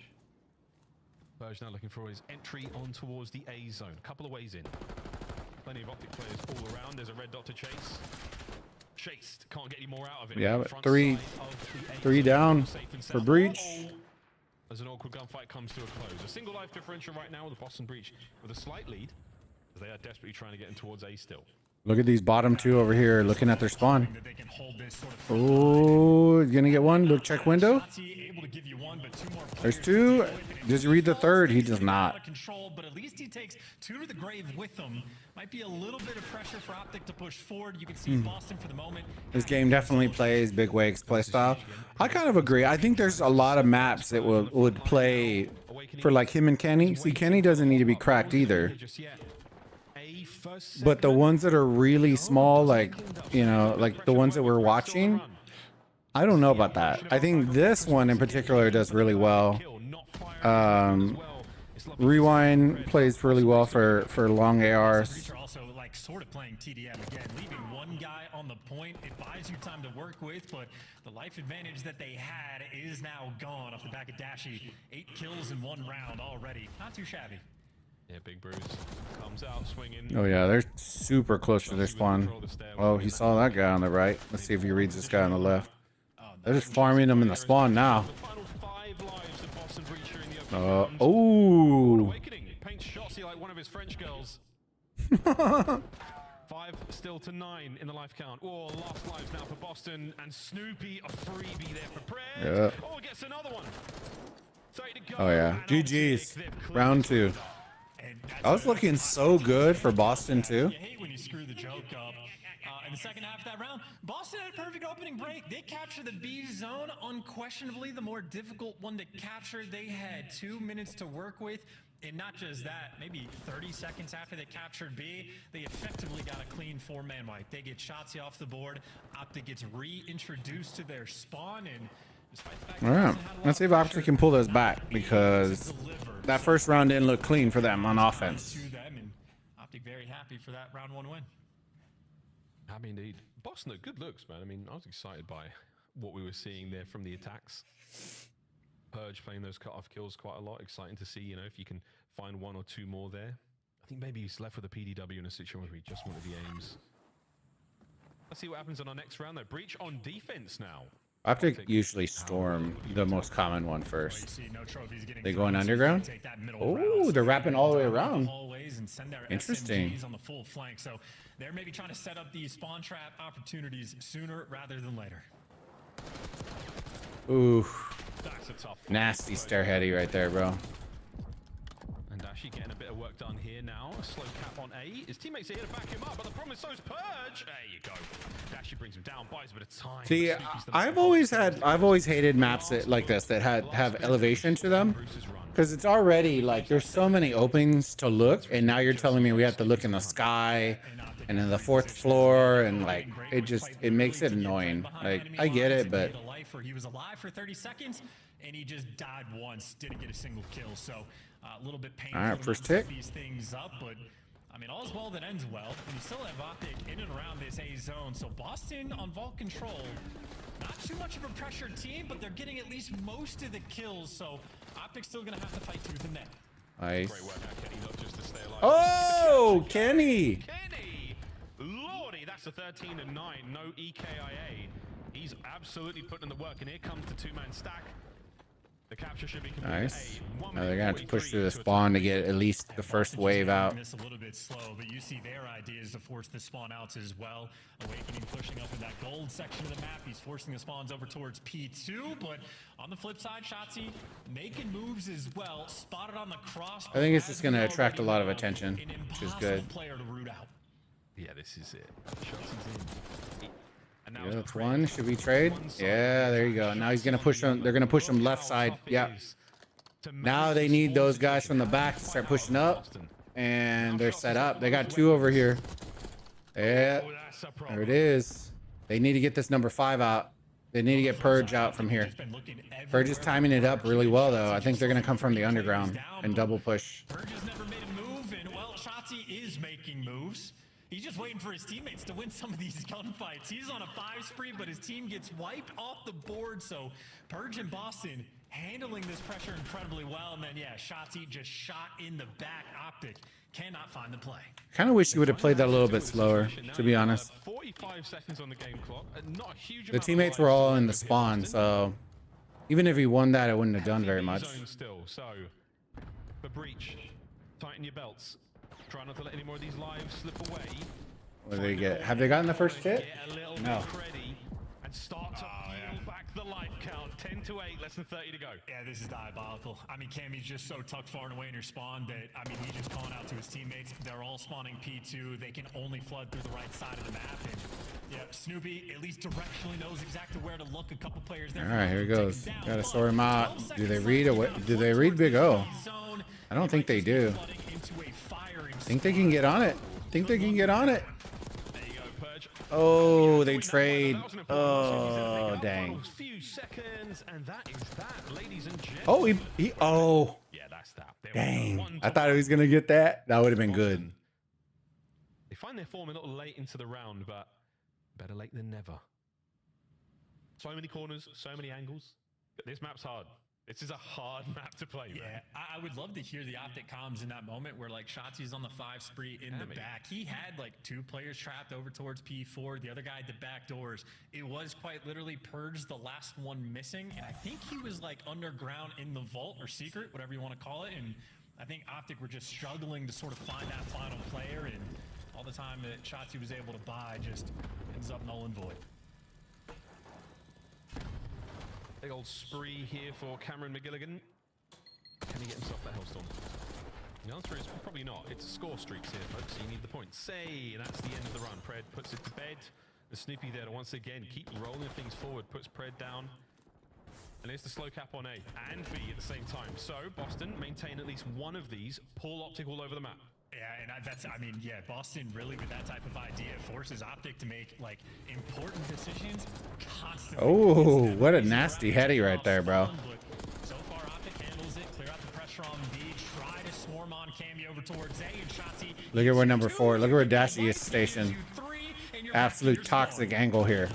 Purge now looking for his entry on towards the A zone. A couple of ways in. Plenty of Optic players all around. There's a red dot to chase. Chased. Can't get any more out of it. Yeah, but Front three side of the A three zone. down Safe and for sound. Breach. As an awkward gunfight comes to a close. A single life differential right now with the Boston Breach with a slight lead. As they are desperately trying to get in towards A still. Look at these bottom two over here looking at their spawn. Oh, gonna get one. Look, check window. There's two. Does he read the third? He does not. But at least he takes two to the grave with them. Might be a little bit of pressure for Optic to push forward. You can see Boston for the moment. This game definitely plays Big Wake's playstyle. I kind of agree. I think there's a lot of maps that would play for like him and Kenny. See, Kenny doesn't need to be cracked either. But the ones that are really small, like, you know, like the ones that we're watching, I don't know about that. I think this one in particular does really well. Rewind plays really well for long ARs. Also, like, sort of playing TDM again, leaving one guy on the point. It buys you time to work with, but the life advantage that they had is now gone off the back of Dashy. 8 kills in 1 round already. Not too shabby. Yeah, Big Bruce comes out swinging. Oh yeah, they're super close to their spawn. Oh, he saw that guy on the right. Let's see if he reads this guy on the left. They're just farming him in the spawn now. Oh. Paints Shotzi like one of his French girls. 5 still to 9 in the life count. Oh, last lives now for Boston, and Snoopy a freebie there for Pred. Yeah. Oh, gets another one. Oh yeah, GG's. Round 2. I was looking so good for Boston too. You hate when you screw the joke up. In the second half of that round, Boston had a perfect opening break. They captured the B zone, unquestionably the more difficult one to capture. They had 2 minutes to work with. And not just that, maybe 30 seconds after they captured B, they effectively got a clean 4-man wipe. They get Shotzi off the board. Optic gets reintroduced to their spawn, and despite the fact All right, let's see if Optic can pull this back, because that first round didn't look clean for them on offense. Optic very happy for that round 1 win. Happy indeed. Boston, good looks, man. I mean, I was excited by what we were seeing there from the attacks. Purge playing those cut-off kills quite a lot. Exciting to see, you know, if you can find 1 or 2 more there. I think maybe he's left with a PDW in a situation where he just wanted the aims. Let's see what happens in our next round, though. Breach on defense now. Optic usually storm the most common one first. They going underground? Oh, they're wrapping all the way around. Interesting. On the full flank, so they're maybe trying to set up these spawn trap opportunities sooner rather than later. Ooh, that's a tough nasty stairheady right there, bro. And Dashi getting a bit of work done here now. A slow cap on A. His teammates are here to back him up, but the problem is so is Purge. There you go. Dashi brings him down, buys a bit of time. See, I've always hated maps that like this that have elevation to them, because it's already like there's so many openings to look, and now you're telling me we have to look in the sky and in the 4th floor, and like it makes it annoying. Like I get it, but he was alive for 30 seconds and he just died once, didn't get a single kill, so a little bit painful. All right, first tick. These things up, but I mean, all's well that ends well. And you still have Optic in and around this A zone, so Boston on vault control, not too much of a pressured team, but they're getting at least most of the kills, so Optic's still gonna have to fight tooth and nail. Nice. Great work out, Kenny, not just to stay alive. Oh, Kenny! Kenny! Lordy, that's a 13 and 9, no EKIA. He's absolutely putting in the work, and here comes the 2-man stack. The capture should be complete. Nice. Now they're gonna have to push through the spawn to get at least the first wave out. This a little bit slow, but you see their idea is to force the spawn outs as well. Awakening pushing up in that gold section of the map. He's forcing the spawns over towards P2, but on the flip side, Shotzi making moves as well. Spotted on the cross. I think it's just gonna attract a lot of attention, which is good. Player to root out. Yeah, this is it. Shotzi's in. Yeah, that's one. Should we trade? Yeah, there you go. Now he's gonna push them. They're gonna push them left side. Yeah. Now they need those guys from the back to start pushing up, and they're set up. They got 2 over here. Yeah, there it is. They need to get this number 5 out. They need to get Purge out from here. Purge is timing it up really well, though. I think they're gonna come from the underground and double push. Purge has never made a move, and well, Shotzi is making moves. He's just waiting for his teammates to win some of these gunfights. He's on a 5 spree, but his team gets wiped off the board. So Purge and Boston handling this pressure incredibly well. And then, yeah, Shotzi just shot in the back. Optic cannot find the play. Kind of wish you would have played that a little bit slower, to be honest. 45 seconds on the game clock. Not a huge The teammates were all in the spawn, so even if he won that, it wouldn't have done very much. Still, so for breach, tighten your belts. Try not to let any more of these lives slip away. What do they get? Have they gotten the first hit? No. And start to peel back the life count. 10 to 8, less than 30 to go. Yeah, this is diabolical. I mean, Cammy's just so tucked far and away in your spawn that, I mean, he's just calling out to his teammates. They're all spawning P2. They can only flood through the right side of the map. And yeah, Snoopy at least directionally knows exactly where to look. A couple players there. All right, here he goes. Gotta sort him out. Do they read or what? Do they read Big O? I don't think they do. Think they can get on it. Think they can get on it. Oh, they trade. Oh, dang. Oh, oh. Yeah, that's that. Dang. I thought he was going to get that. That would have been good. They find their form a little late into the round, but better late than never. So many corners, so many angles. But this map's hard. This is a hard map to play, man. Yeah, I would love to hear the Optic comms in that moment where, like, Shotzi's on the 5 spree in the back. He had, like, 2 players trapped over towards P4. The other guy at the back doors. It was quite literally Purge, the last one missing. And I think he was, like, underground in the vault or secret, whatever you want to call it. And I think Optic were just struggling to sort of find that final player. And all the time that Shotzi was able to buy just ends up null and void. Big old spree here for Cameron McGilligan. Can he get himself that Hellstorm? The answer is probably not. It's score streaks here, folks. So you need the points. Say, that's the end of the run. Pred puts it to bed. The Snoopy there to once again keep rolling things forward. Puts Pred down. And there's the slow cap on A and B at the same time. So Boston maintain at least one of these. Pull Optic all over the map. Yeah, and I mean, yeah, Boston really with that type of idea forces Optic to make, like, important decisions constantly. Oh, what a nasty heady right there, bro. So far, Optic handles it, clear out the pressure on B, try to swarm on Cammy over towards A, and Shotzi. Look at where number 4, look at where Dashi is stationed. Absolute toxic angle here.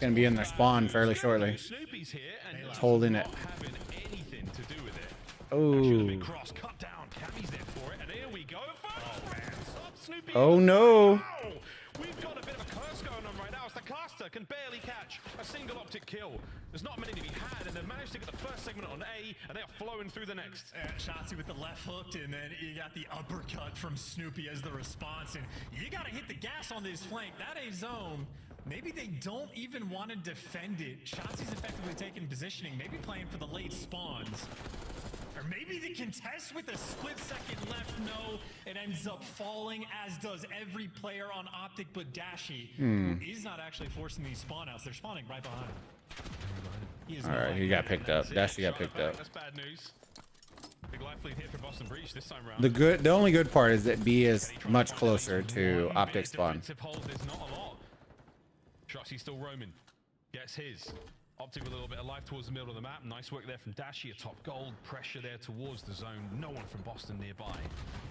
Gonna be in their spawn fairly shortly. It's holding it. Oh. Oh no. We've got a bit of a curse going on right now. It's the caster can barely catch a single Optic kill. There's not many to be had, and they've managed to get the first segment on A, and they are flowing through the next. Shotzi with the left hook, and then you got the uppercut from Snoopy as the response, and you got to hit the gas on this flank. That A zone. Maybe they don't even want to defend it. Shotzi's effectively taking positioning, maybe playing for the late spawns. Or maybe the contest with a split second left, no, it ends up falling, as does every player on Optic but Dashi, who is not actually forcing these spawn outs. They're spawning right behind him. All right, he got picked up. Dashi got picked up. That's bad news. Big life lead here for Boston Breach this time around. The only good part is that B is much closer to Optic spawn. Shotzi still roaming. Gets his. Optic with a little bit of life towards the middle of the map. Nice work there from Dashi. A top gold. Pressure there towards the zone. No one from Boston nearby.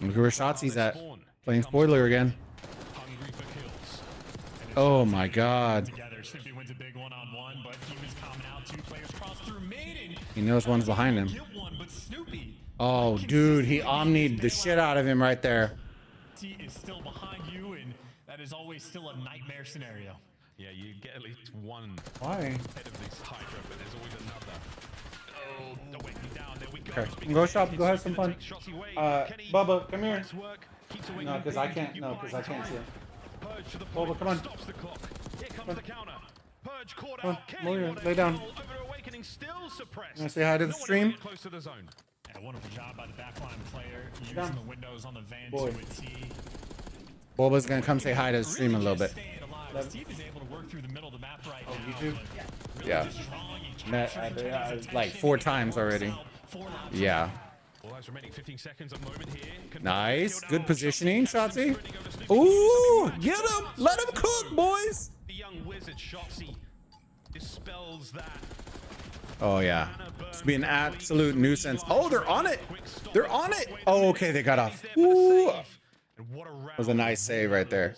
Look where Shotzi's at. Playing spoiler again. Hungry for kills. Oh my god. Snoopy wins a big one-on-one, but he was coming out. 2 players cross through mid, and He knows one's behind him. Oh, dude, he omni'd the shit out of him right there. He is still behind you, and that is always still a nightmare scenario. Yeah, you get at least one Why? head of this Hydra, but there's always another. Oh, the way down. There we go. Okay, go shop. Go have some fun. Bubba, come here. No, because I can't. No, because I can't see it. Bubba, come on. Stops the clock. Here comes the counter. Purge caught Come on, out. Moira, lay down. Over-awakening still suppressed. Wanna say hi to the stream? Close to the zone. And a wonderful job by the backline player using Down. the windows on the van Boy. to a T. Boba's gonna come say hi to the stream a little bit. Steve is able to work through the middle of the map right now. You too? Really Yeah. Like 4 times already. Yeah. Well, that's remaining 15 seconds. A moment here. Nice. Good positioning, Shotzi. Ooh, get him. Let him cook, boys. The young wizard Shotzi dispels that. Oh, yeah. It's be an absolute nuisance. Oh, they're on it. They're on it. Oh, okay. They got off. Ooh. That was a nice save right there.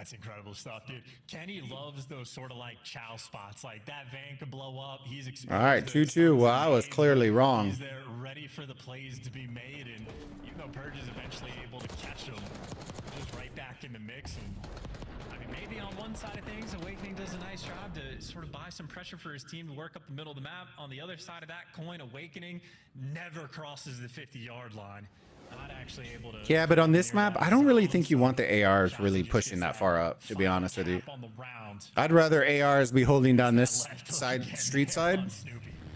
That's incredible stuff, dude. Kenny loves those sort of like chow spots. Like that van could blow up. He's All right, 2-2. Well, I was clearly wrong. He's there ready for the plays to be made, and even though Purge is eventually able to catch him, just right back in the mix. And I mean, maybe on one side of things, Awakening does a nice job to sort of buy some pressure for his team to work up the middle of the map. On the other side of that coin, Awakening never crosses the 50-yard line. Not actually able to. Yeah, but on this map, I don't really think you want the ARs really pushing that far up, to be honest with you. I'd rather ARs be holding down this side, street side,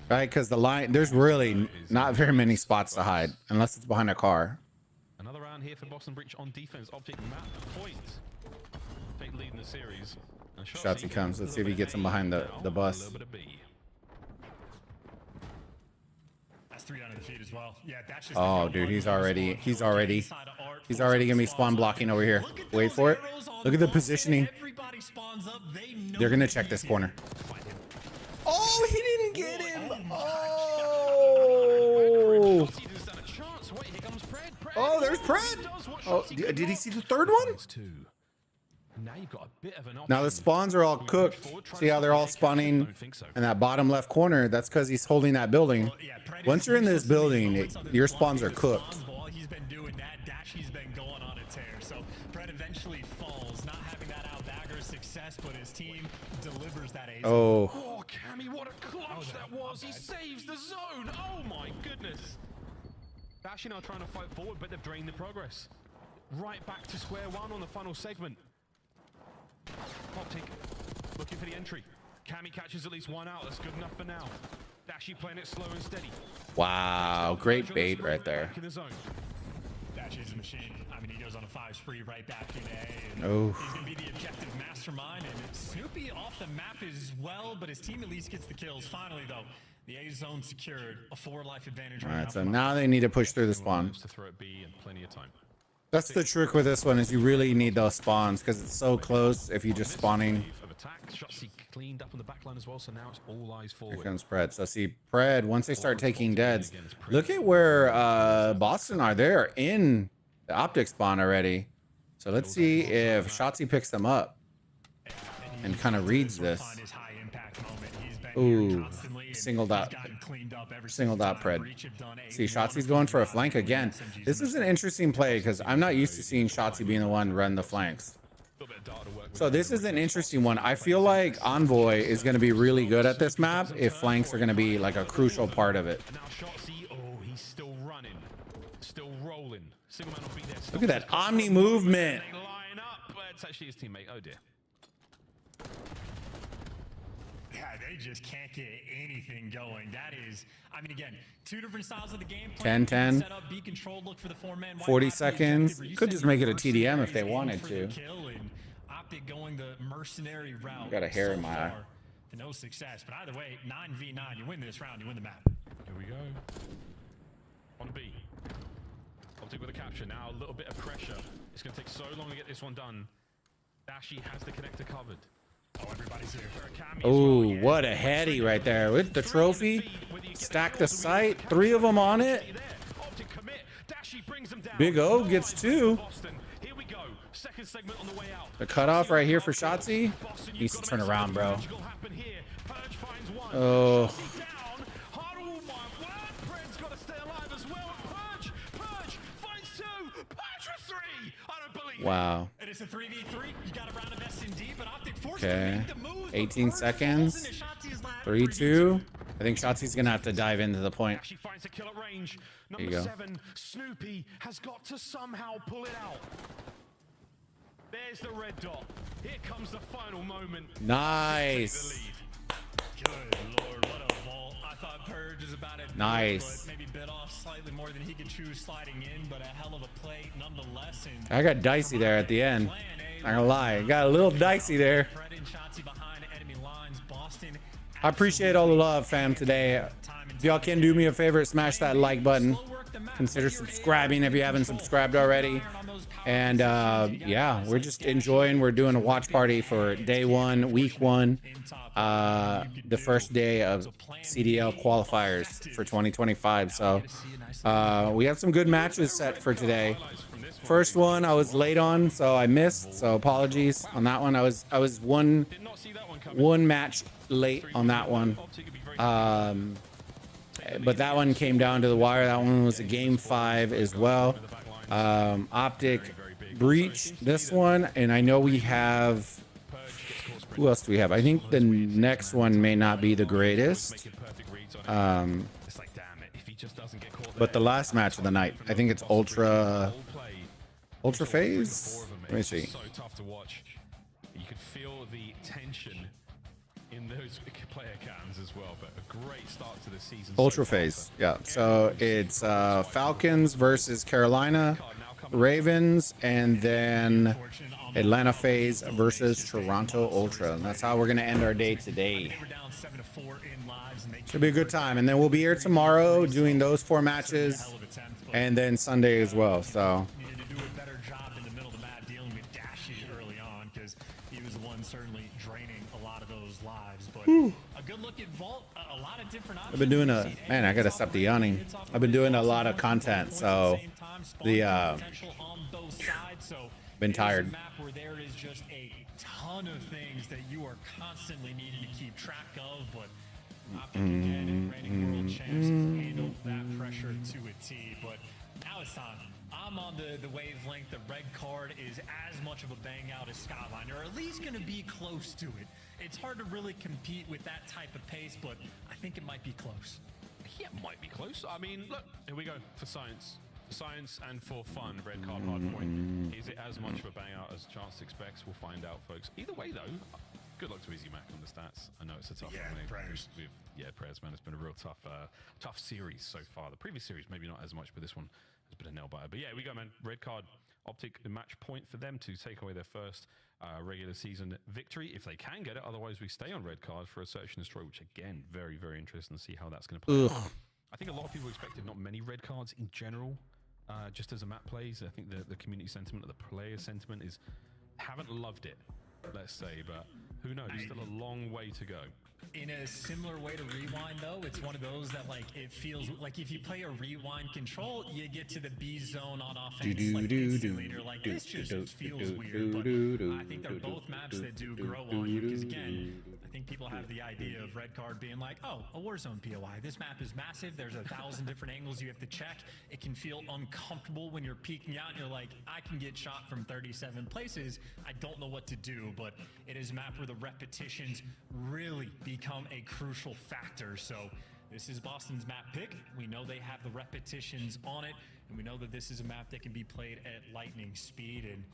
right? Because the line, there's really not very many spots to hide, unless it's behind a car. Another round here for Boston Breach on defense. Object map point. Take lead in the series. Shotsy comes. Let's see if he gets him behind the bus. That's 3 under the feet as well. Yeah, that's just Oh, dude, he's already gonna be spawn blocking over here. Wait for it. Look at the positioning. They're gonna check this corner. Oh, he didn't get him. Oh. Oh, there's Pred. Oh, did he see the third one? Now you've got a bit of an Now the spawns are all cooked. See how they're all spawning in that bottom left corner? That's because he's holding that building. Once you're in this building, your spawns are cooked. He's been doing that. Dashy's been going on a tear. So Pred eventually falls, not having that outbagger success, but his team delivers that ace. Oh. Oh, Cammy, what a clutch that was. He saves the zone. Oh my goodness. Dashy now trying to fight forward, but they've drained the progress. Right back to square one on the final segment. Optic looking for the entry. Cammy catches at least one out. That's good enough for now. Dashy playing it slow and steady. Wow, great bait right there. Dashy's a machine. I mean, he goes on a 5 spree right back in A. And Oh. he's going to be the objective mastermind. And Snoopy off the map as well, but his team at least gets the kills. Finally, though, the A zone secured. A 4-life advantage. All right, so now they need to push through the spawn. To throw it B and plenty of time. That's the trick with this one, is you really need those spawns because it's so close if you just spawning. Shotsy cleaned up on the back line as well, so now it's all eyes forward. Here comes Pred. So see, Pred, once they start taking deads, look at where Boston are. They're in the optic spawn already. So let's see if Shotsy picks them up and kind of reads this. Ooh, single dot Pred. See, Shotzi's going for a flank again. This is an interesting play because I'm not used to seeing Shotsy being the one run the flanks. So this is an interesting one. I feel like Envoy is going to be really good at this map if flanks are going to be like a crucial part of it. He's still running, still rolling. Look at that Omni movement. They line up, but it's actually his teammate. Oh dear. Yeah, they just can't get anything going. That is, I mean, again, 2 different styles of the game. 10-10. Set up, be controlled, look for the 4-man. 40 seconds. Could just make it a TDM if they wanted to. Optic going the mercenary route. Got a hair in my eye. To no success, but either way, 9v9. You win this round, you win the map. Here we go. On B. Optic with a capture. Now a little bit of pressure. It's going to take so long to get this one done. Dashy has the connector covered. Oh, everybody's here. Oh, what a heady right there with the trophy. Stack the sight. 3 of them on it. Big O gets 2. Second segment on the way out. The cutoff right here for Shotsy. Needs to turn around, bro. Oh. Wow. And it's a 3v3. You got a round of S&D, but Optic forced Okay. 18 seconds. 3-2. I think Shotzi's gonna have to dive into the point. She finds a kill at range. There you Number go. 7, Snoopy has got to somehow pull it out. There's the red dot. Here comes the final moment. Nice. Good lord, what a vault. I thought Purge is about it. Nice. Maybe bit off slightly more than he could chew sliding in, but a hell of a play nonetheless. And I got dicey there at the end. Not gonna lie, got a little dicey there. I appreciate all the love, fam, today. If y'all can do me a favor, smash that like button. Consider subscribing if you haven't subscribed already. And yeah, we're just enjoying. We're doing a watch party for day 1, week 1, the first day of CDL qualifiers for 2025. So we have some good matches set for today. First one I was late on, so I missed. So apologies on that one. I was one match late on that one. But that one came down to the wire. That one was a game 5 as well. Optic Breach this one, and I know we have. Who else do we have? I think the next one may not be the greatest. But the last match of the night, I think it's Ultra Phase. Let me see. So tough to watch. You could feel the tension in those player cams as well. But a great start to the season. Ultra Phase, yeah. So it's Falcons versus Carolina, Ravens, and then Atlanta Phase versus Toronto Ultra. And that's how we're gonna end our day today. Should be a good time, and then we'll be here tomorrow doing those 4 matches, and then Sunday as well. So. Needed to do a better job in the middle of the map dealing with Dashy early on because he was the one certainly draining a lot of those lives. But a good look at Vault, a lot of different options. I've been doing man, I gotta stop the yawning. I've been doing a lot of content, so been tired. Where there is just a ton of things that you are constantly needing to keep track of, but Optic again, reigning world champs, handled that pressure to a T. But now it's time. I'm on the wavelength. The red card is as much of a bang out as Skyline, or at least going to be close to it. It's hard to really compete with that type of pace, but I think it might be close. Yeah, it might be close. I mean, look, here we go for science. For science and for fun, red card hard point. Is it as much of a bang out as Chance expects? We'll find out, folks. Either way, though, good luck to Easy Mac on the stats. I know it's a tough one. Prayers. Prayers, man. It's been a real tough series so far. The previous series, maybe not as much, but this one has been a nail biter. But yeah, we go, man. Red card, Optic, a match point for them to take away their first regular season victory, if they can get it. Otherwise, we stay on red card for a search and destroy, which again, very, very interesting to see how that's going to play. I think a lot of people expected not many red cards in general. Just as a map plays, I think the community sentiment or the player sentiment is haven't loved it, let's say, but who knows? Still a long way to go. In a similar way to Rewind, though, it's one of those that, like, it feels like if you play a Rewind control, you get to the B zone on offense, like, instantly, you're like, this just feels weird, but I think they're both maps that do grow on you, because, again, I think people have the idea of red card being like, oh, a Warzone POI. This map is massive. There's 1,000 different angles you have to check. It can feel uncomfortable when you're peeking out and you're like, I can get shot from 37 places. I don't know what to do, but it is a map where the repetitions really become a crucial factor. So this is Boston's map pick. We know they have the repetitions on it, and we know that this is a map that can be played at lightning speed. And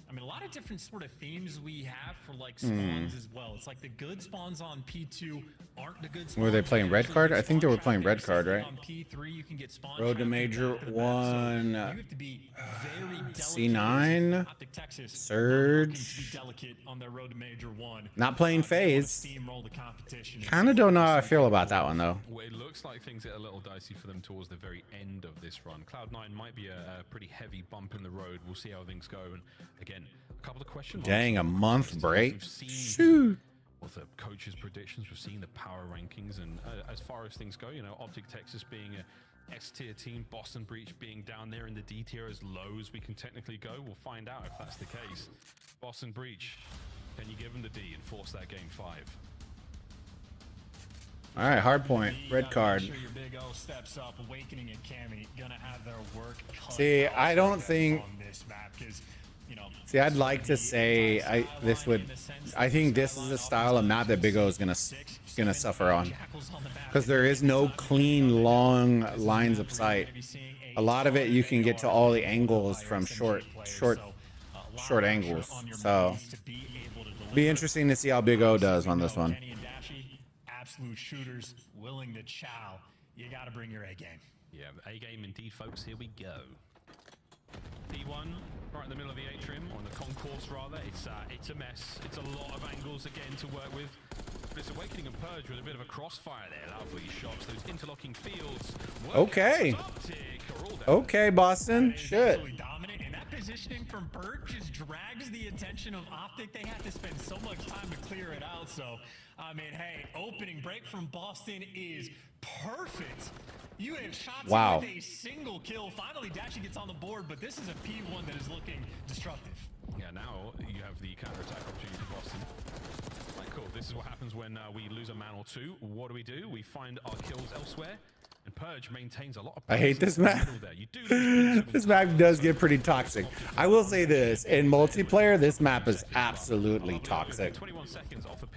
I mean, a lot of different sort of themes we have for like spawns as well. It's like the good spawns on P2 aren't the good spawns. Were they playing red card? I think they were playing red card, right? On P3, you can get spawn Road to Major 1, you have to be very delicate. C9, Optic Texas Surge. to be delicate on their Road to Major 1. Not playing phase. Steamroll the competition. Kind of don't know how I feel about that one, though. Well, it looks like things get a little dicey for them towards the very end of this run. Cloud9 might be a pretty heavy bump in the road. We'll see how things go. And again, a couple of questions. Dang, a month break. Shoot. With the coaches' predictions, we've seen the power rankings, and as far as things go, you know, Optic Texas being a S-tier team, Boston Breach being down there in the D tier as low as we can technically go. We'll find out if that's the case. Boston Breach, can you give them the D and force that game 5? All right, hard point, red card. Sure your big O steps up, Awakening and Cammy gonna have their work cut. See, I don't think. On this map, 'cause, you know, See, I'd like to say I think this is the style of map that Big O is gonna suffer on, because there is no clean long lines of sight. A lot of it you can get to all the angles from short angles. So be interesting to see how Big O does on this one. Absolute shooters willing to chow. You got to bring your A game. Yeah, A game indeed, folks. Here we go. P1, right in the middle of the atrium, or in the concourse rather. It's a mess. It's a lot of angles again to work with. But it's Awakening and Purge with a bit of a crossfire there. Lovely shots. Those interlocking fields. Okay. Okay, Boston. Shit. positioning from Burt just drags the attention of Optic. They have to spend so much time to clear it out. So, I mean, hey, opening break from Boston is perfect. You have shots with a single kill. Finally, Dashy gets on the board, but this is a P1 that is looking destructive. Yeah, now you have the counter-attack opportunity for Boston. Right, cool. This is what happens when we lose a man or two. What do? We find our kills elsewhere. And Purge maintains a lot of. I hate this map. This map does get pretty toxic. I will say this, in multiplayer, this map is absolutely toxic.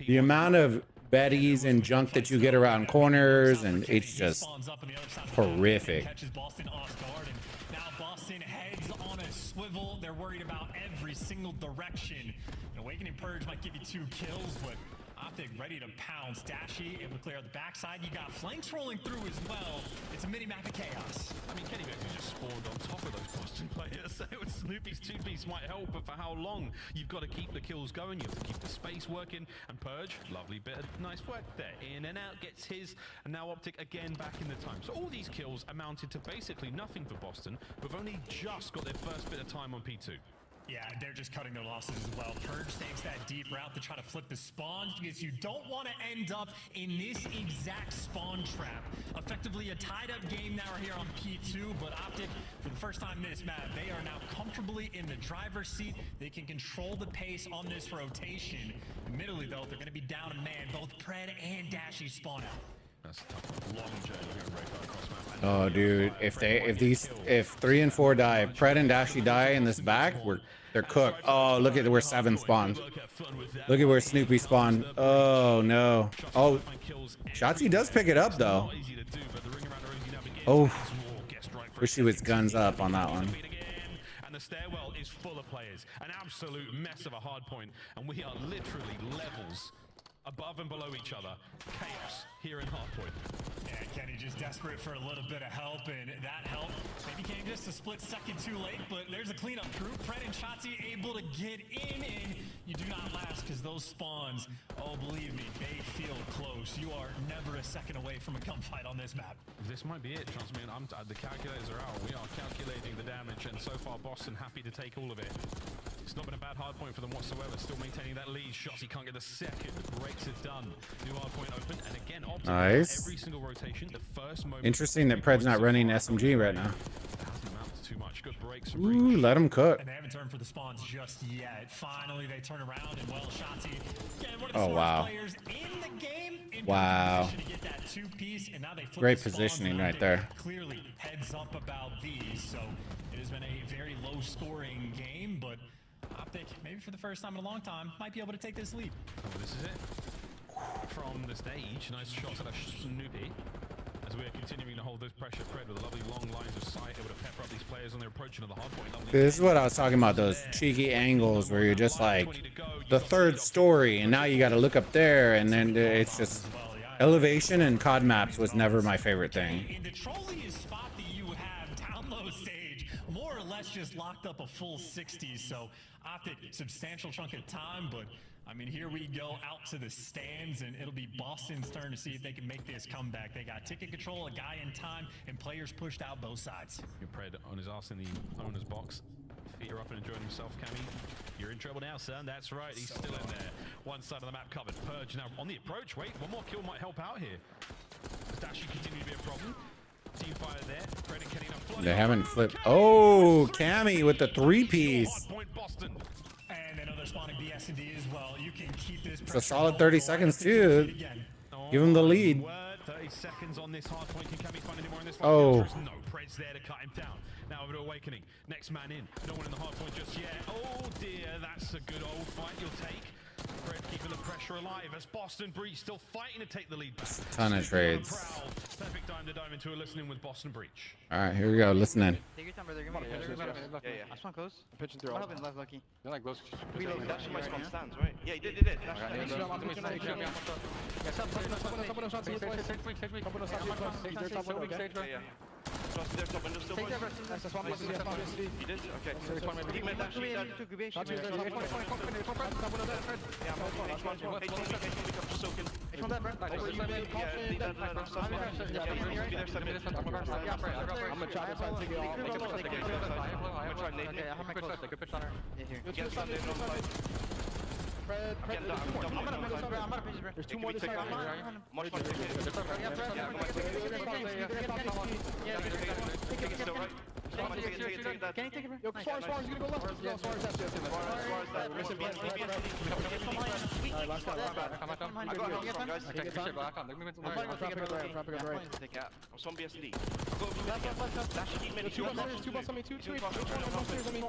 The amount of betties and junk that you get around corners, and it's just horrific. Catches Boston off guard, and now Boston heads on a swivel. They're worried about every single direction. An Awakening Purge might give you 2 kills, but Optic ready to pounce. Dashy able to clear out the backside. You got flanks rolling through as well. It's a mini map of chaos. I mean, Kenny Beck just spawned on top of those Boston players. So Snoopy's 2-piece might help, but for how long? You've got to keep the kills going. You have to keep the space working. And Purge, lovely bit of nice work there. In and out, gets his. And now Optic again back in the time. So all these kills amounted to basically nothing for Boston, but have only just got their first bit of time on P2. Yeah, they're just cutting their losses as well. Purge takes that deep route to try to flip the spawns because you don't want to end up in this exact spawn trap. Effectively a tied-up game now here on P2, but Optic, for the first time in this map, they are now comfortably in the driver's seat. They can control the pace on this rotation. Admittedly, though, they're going to be down a man. Both Pred and Dashy spawn out. That's a tough long journey here in Raycon across map. Oh, dude, if 3 and 4 die, if Pred and Dashy die in this back, they're cooked. Oh, look at where 7 spawned. Look at where Snoopy spawned. Oh no. Oh, Shotzzy does pick it up though. Oh, wish he was guns up on that one. And the stairwell is full of players. An absolute mess of a hard point, and we are literally levels above and below each other. Chaos here in Hardpoint. Yeah, Kenny just desperate for a little bit of help, and that help maybe came just a split second too late, but there's a cleanup crew. Pred and Shotzzy able to get in, and you do not last because those spawns, oh, believe me, they feel close. You are never a second away from a gunfight on this map. This might be it, trust me. The calculators are out. We are calculating the damage, and so far Boston happy to take all of it. It's not been a bad hard point for them whatsoever. Still maintaining that lead. Shotzzy can't get the second. The breaks it done. New hard point open, and again, Optic nice. Every single rotation. The first moment. Interesting that Pred's not running SMG right now. Too much. Good breaks. Ooh, let him cook. And they haven't turned for the spawns just yet. Finally, they turn around, and well, Shotzzy getting one of the wow. players in the game. Wow. To get that 2-piece, and now they flip Great the positioning spawns right there. Clearly heads up about these, so it has been a very low-scoring game, but Optic, maybe for the first time in a long time, might be able to take this lead. Oh, this is it. From the stage, nice shots at a Snoopy. As we are continuing to hold this pressure, Pred with lovely long lines of sight, able to pepper up these players on their approach into the hard point. This is what I was talking about, those cheeky angles where you're just like the third story, and now you got to look up there, and then it's just elevation and COD maps was never my favorite thing. In the trolliest spot that you have down low stage, more or less just locked up a full 60, so Optic, substantial chunk of time, but I mean, here we go out to the stands, and it'll be Boston's turn to see if they can make this comeback. They got ticket control, a guy in time, and players pushed out both sides. Your Pred on his ass in the owner's box. Feet are up and enjoying himself, Cammy. You're in trouble now, son. That's right. He's still in there. One side of the map covered. Purge now on the approach. Wait, one more kill might help out here. Does Dashy continue to be a problem? Team fire there. Pred and Kenny now They haven't flipped. Oh, Cammy with the 3-piece. And another spawning BS&D as well. You can keep this. It's a solid 30 seconds too. Give him the lead. 30 seconds on this hard point. Can Cammy find any more in this? Oh. No, Pred's there to cut him down. Now over to Awakening. Next man in. No one in the hard point just yet. Oh dear, that's a good old fight you'll take. Pred keeping the pressure alive as Boston Breach still fighting to take the lead back. Ton of trades. Perfect time to dive into a listening with Boston Breach. All right, here we go. Listening. Take your time, brother. Yeah. I spawn close. I'm pitching through. What happened left, Lucky? They're like close. Dash might spawn stands, right? Yeah, he did. Yeah. Trust their top window still. Take that first. That's one plus. That's one plus. You did? Okay. Peek mid dash. Yeah, I'm just soaking. on that, bro. I'm gonna try to take it off. I'm gonna try nade. Okay, I have my close. Good pitch on her. Yeah, here. Get some nade on side. I'm gonna pitch, bro. There's two more this side. Much more. Can you take it, bro? Yo, Suarez is gonna go left. Yeah, Suarez has to. Alright, last guy. I got help from guys. Take your time. I'm some BSD. Go dash keep mid. Two bus on me, two upstairs on me.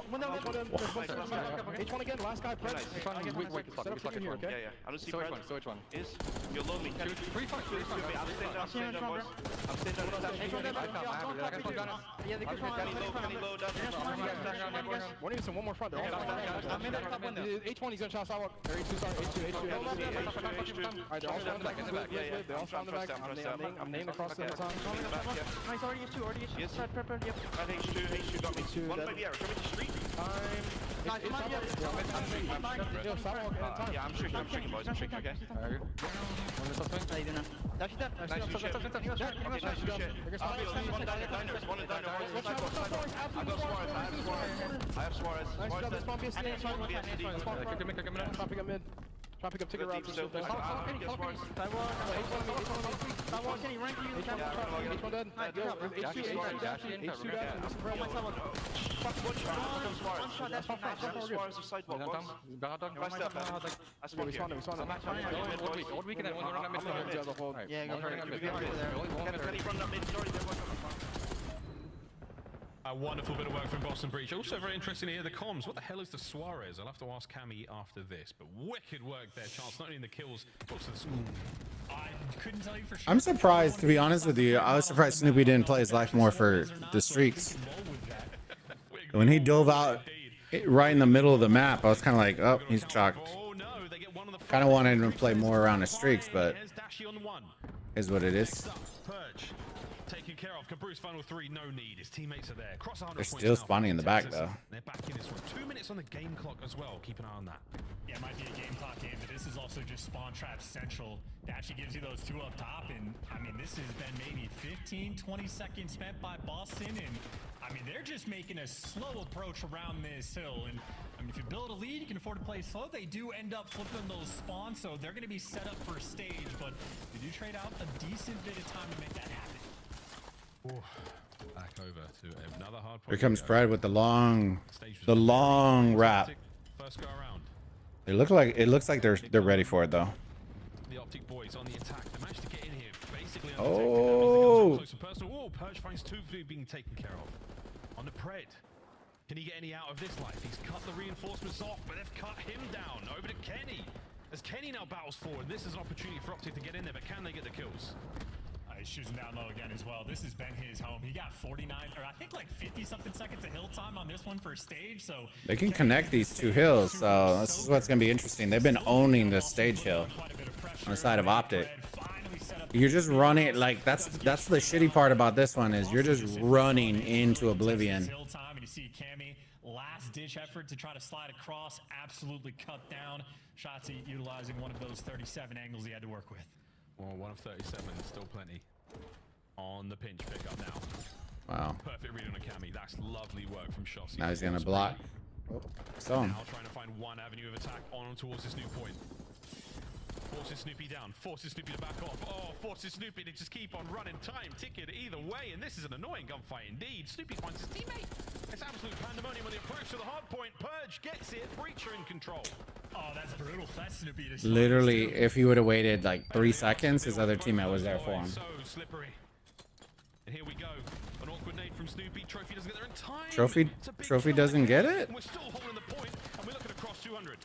H1 again, last guy, press. Wait, set up chicken here, okay? Yeah. I'm just see which one. Is you'll load me. I'm staying down, boys. I'm staying down. Can he load down? One even one more front. H1, he's gonna try sidewalk. H2, sorry, H2. Alright, they're all in the back. They're all in the back. I'm named across the time. Nice, already H2, already H2. Yes. Prep, yep. H2 got me. One by the arrow. Come into street. Nice, Yeah, I'm shrinking, boys. I'm shrinking, okay? How you doing now? Dash it up. Nice shit. Okay, nice shit. One diners. One in diner. I have Suarez. Nice job, that's spawn BSD. BSD. Try pick up mid. Try pick up ticket routes. H1 Can he rank you? H1 dead. H2 dash. Suarez is sidewalk, boys. Rest up, man. I spawned We here. spawned. Yeah, go for it. Can he run that mid? He's already there. A wonderful bit of work from Boston Breach. Also very interesting to hear the comms. What the hell is the Suarez? I'll have to ask Cammy after this. But wicked work there, Chance. Not only in the kills, but also the score. I couldn't tell you for sure. I'm surprised, to be honest with you. I was surprised Snoopy didn't play his life more for the streaks. When he dove out right in the middle of the map, I was kind of like, oh, he's chalked. Kind of wanted him to play more around the streaks, but is what it is. Taken care of. Cabruz final 3, no need. His teammates are there. Cross 100 They're points still now spawning in the back, though. They're back in this one. 2 minutes on the game clock as well. Keep an eye on that. Yeah, it might be a game clock game, but this is also just spawn trap central. That actually gives you those two up top, and I mean, this has been maybe 15, 20 seconds spent by Boston, and I mean, they're just making a slow approach around this hill, and I mean, if you build a lead, you can afford to play slow. They do end up flipping those spawns, so they're going to be set up for a stage, but they do trade out a decent bit of time to make that happen. Ooh, back over to another hard point. Here comes Fred with the long wrap. First go around. It looks like they're ready for it though. The Optic boys on the attack. They managed to get in here. Basically, oh, Purge finds 2 food being taken care of. On the Pred. Can he get any out of this life? He's cut the reinforcements off, but they've cut him down. Over to Kenny. As Kenny now battles forward, this is an opportunity for Optic to get in there, but can they get the kills? He's shooting down low again as well. This has been his home. He got 49, or I think like 50-something seconds of hill time on this one for stage, so... They can connect these 2 hills, so this is what's going to be interesting. They've been owning the stage hill on the side of Optic. You're just running, like, that's the shitty part about this one, is you're just running into oblivion. Hill time, and you see Cammy, last-ditch effort to try to slide across, absolutely cut down. Shots utilizing one of those 37 angles he had to work with. Well, 1 of 37, still plenty. On the pinch pickup now. Wow. Perfect read on a Cammy. That's lovely work from Shossi. Now he's gonna block. Oh, saw him. Now trying to find one avenue of attack on towards this new point. Forces Snoopy down. Forces Snoopy to back off. Oh, forces Snoopy to just keep on running. Time ticket either way, and this is an annoying gunfight indeed. Snoopy finds his teammate. It's absolute pandemonium on the approach to the hard point. Purge gets it. Breacher in control. Oh, that's brutal. That's Snoopy. Literally, if he would have waited like 3 seconds, his other teammate was there for him. So slippery. And here we go. An awkward nade from Snoopy. Trophy doesn't get there in time. Trophy doesn't get it? We're still holding the point, and we're looking across 200.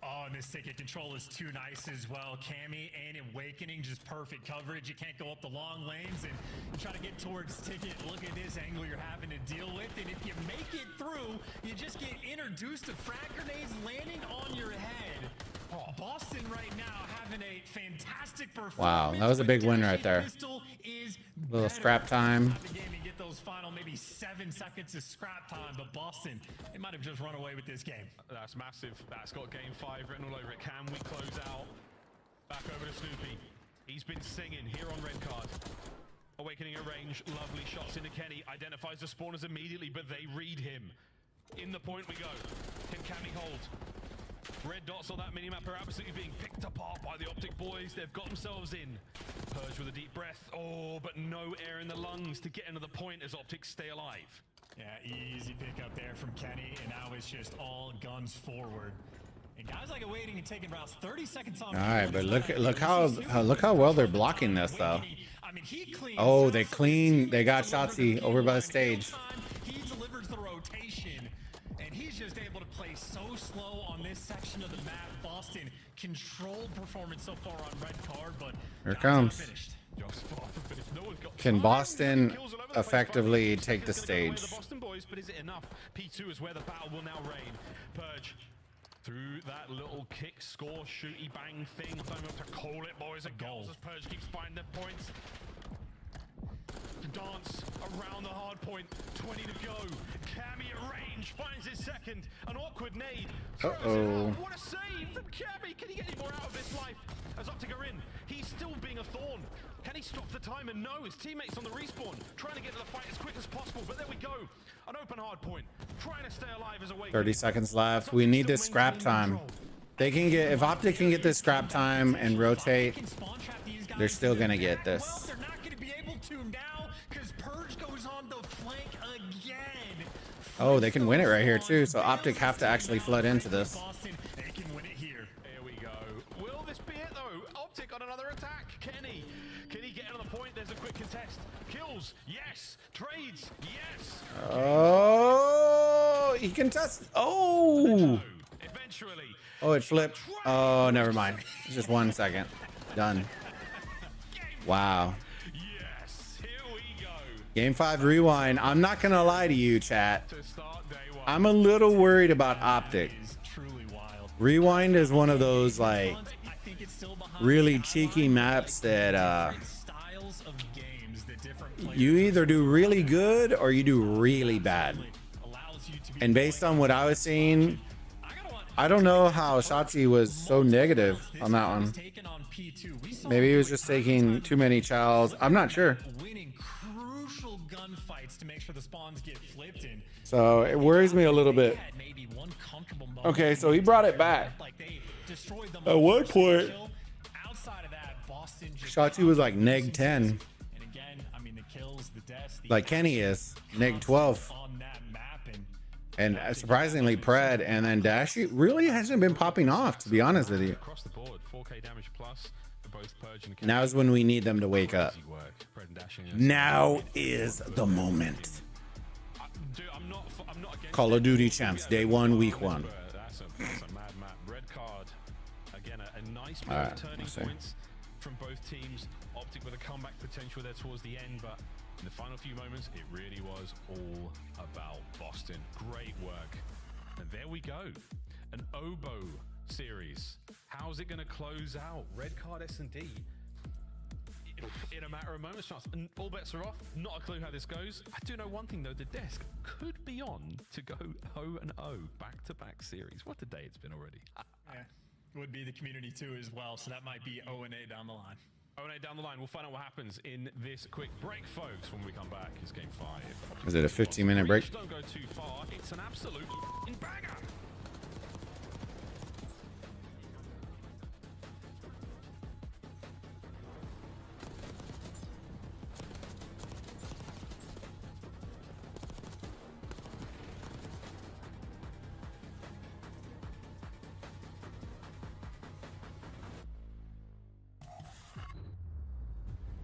Oh, and this ticket control is too nice as well. Cammy and Awakening, just perfect coverage. You can't go up the long lanes and try to get towards ticket. Look at this angle you're having to deal with. And if you make it through, you just get introduced to frag grenades landing on your head. Oh, Boston right now having a fantastic performance. Wow, that was a big win right there. Little scrap time. those final maybe 7 seconds of scrap time, but Boston, they might have just run away with this game. That's massive. That's got game 5 written all over it. Can we close out? Back over to Snoopy. He's been singing here on red card. Awakening at range. Lovely shots into Kenny. Identifies the spawners immediately, but they read him. In the point we go. Can Cammy hold? Red dots on that minimap are absolutely being picked apart by the Optic boys. They've got themselves in. Purge with a deep breath. Oh, but no air in the lungs to get into the point as Optics stay alive. Yeah, easy pick up there from Kenny, and now it's just all guns forward. And guys like Awaiting and taking rounds 30 seconds on. All right, but look how well they're blocking this though. I mean, oh, they got Shotzi over by the stage. He delivers the rotation, and he's just able to play so slow on this section of the map. Boston controlled performance so far on red card, but here it comes. Can Boston effectively take the stage? The Boston boys, but is it enough? P2 is where the battle will now reign. Purge through that little kick, score, shooty bang thing. Time to call it, boys and girls, as Purge keeps finding the points. To dance around the hard point. 20 to go. Cammy at range finds his second. An awkward nade. Uh-oh. What a save from Cammy. Can he get any more out of this life? As Optic are in, he's still being a thorn. Can he stop the timer? No, his teammates on the respawn, trying to get to the fight as quick as possible. But there we go. An open hard point. Trying to stay alive as a way. 30 seconds left. We need this scrap time. They can get, if Optic can get this scrap time and rotate, they're still gonna get this. Well, they're not gonna be able to now because Purge goes on the flank again. Oh, they can win it right here too. So Optic have to actually flood into this. They can win it here. Here we go. Will this be it though? Optic on another attack. Kenny. Can he get on the point? There's a quick contest. Kills. Yes. Trades. Yes. Oh, he can test. Oh. Eventually. Oh, it flipped. Oh, never mind. It's just 1 second. Done. Wow. Yes. Here we go. Game 5 rewind. I'm not gonna lie to you, chat. I'm a little worried about Optic. Rewind is one of those like really cheeky maps that you either do really good or you do really bad. And based on what I was seeing, I don't know how Shotzi was so negative on that one. Maybe he was just taking too many chows. I'm not sure. So it worries me a little bit. Okay, so he brought it back. At one point, Shotzi was like neg 10. Like Kenny is, neg 12. And surprisingly, Pred and then Dashy really hasn't been popping off, to be honest with you. Across the board, 4K damage plus for both Purge and Now is when we need them to wake up. Now is the moment. Call of Duty champs, day 1, week 1. That's a mad map. Red card. Again, a nice All right, turning let's see. points from both teams. Optic with a comeback potential there towards the end, but in the final few moments, it really was all about Boston. Great work. And there we go. An Oboe series. How's it going to close out? Red card S&D. In a matter of moments, chance. And all bets are off. Not a clue how this goes. I do know one thing though, the desk could be on to go 0-0 back-to-back series. What a day it's been already. Yeah, would be the community too as well. So that might be 0-A down the line. 0-8 down the line. We'll find out what happens in this quick break, folks. When we come back, it's game 5. Is it a 15-minute break? Don't go too far. It's an absolute banger.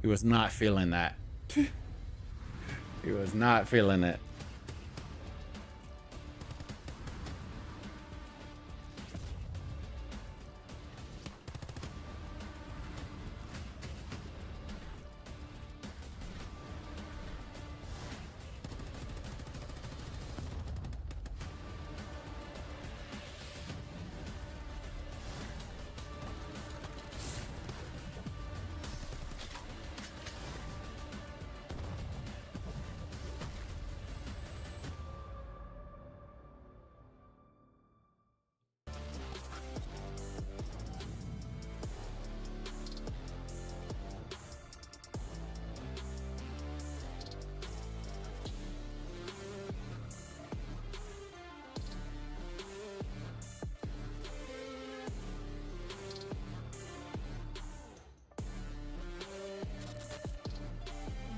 He was not feeling that. He was not feeling it.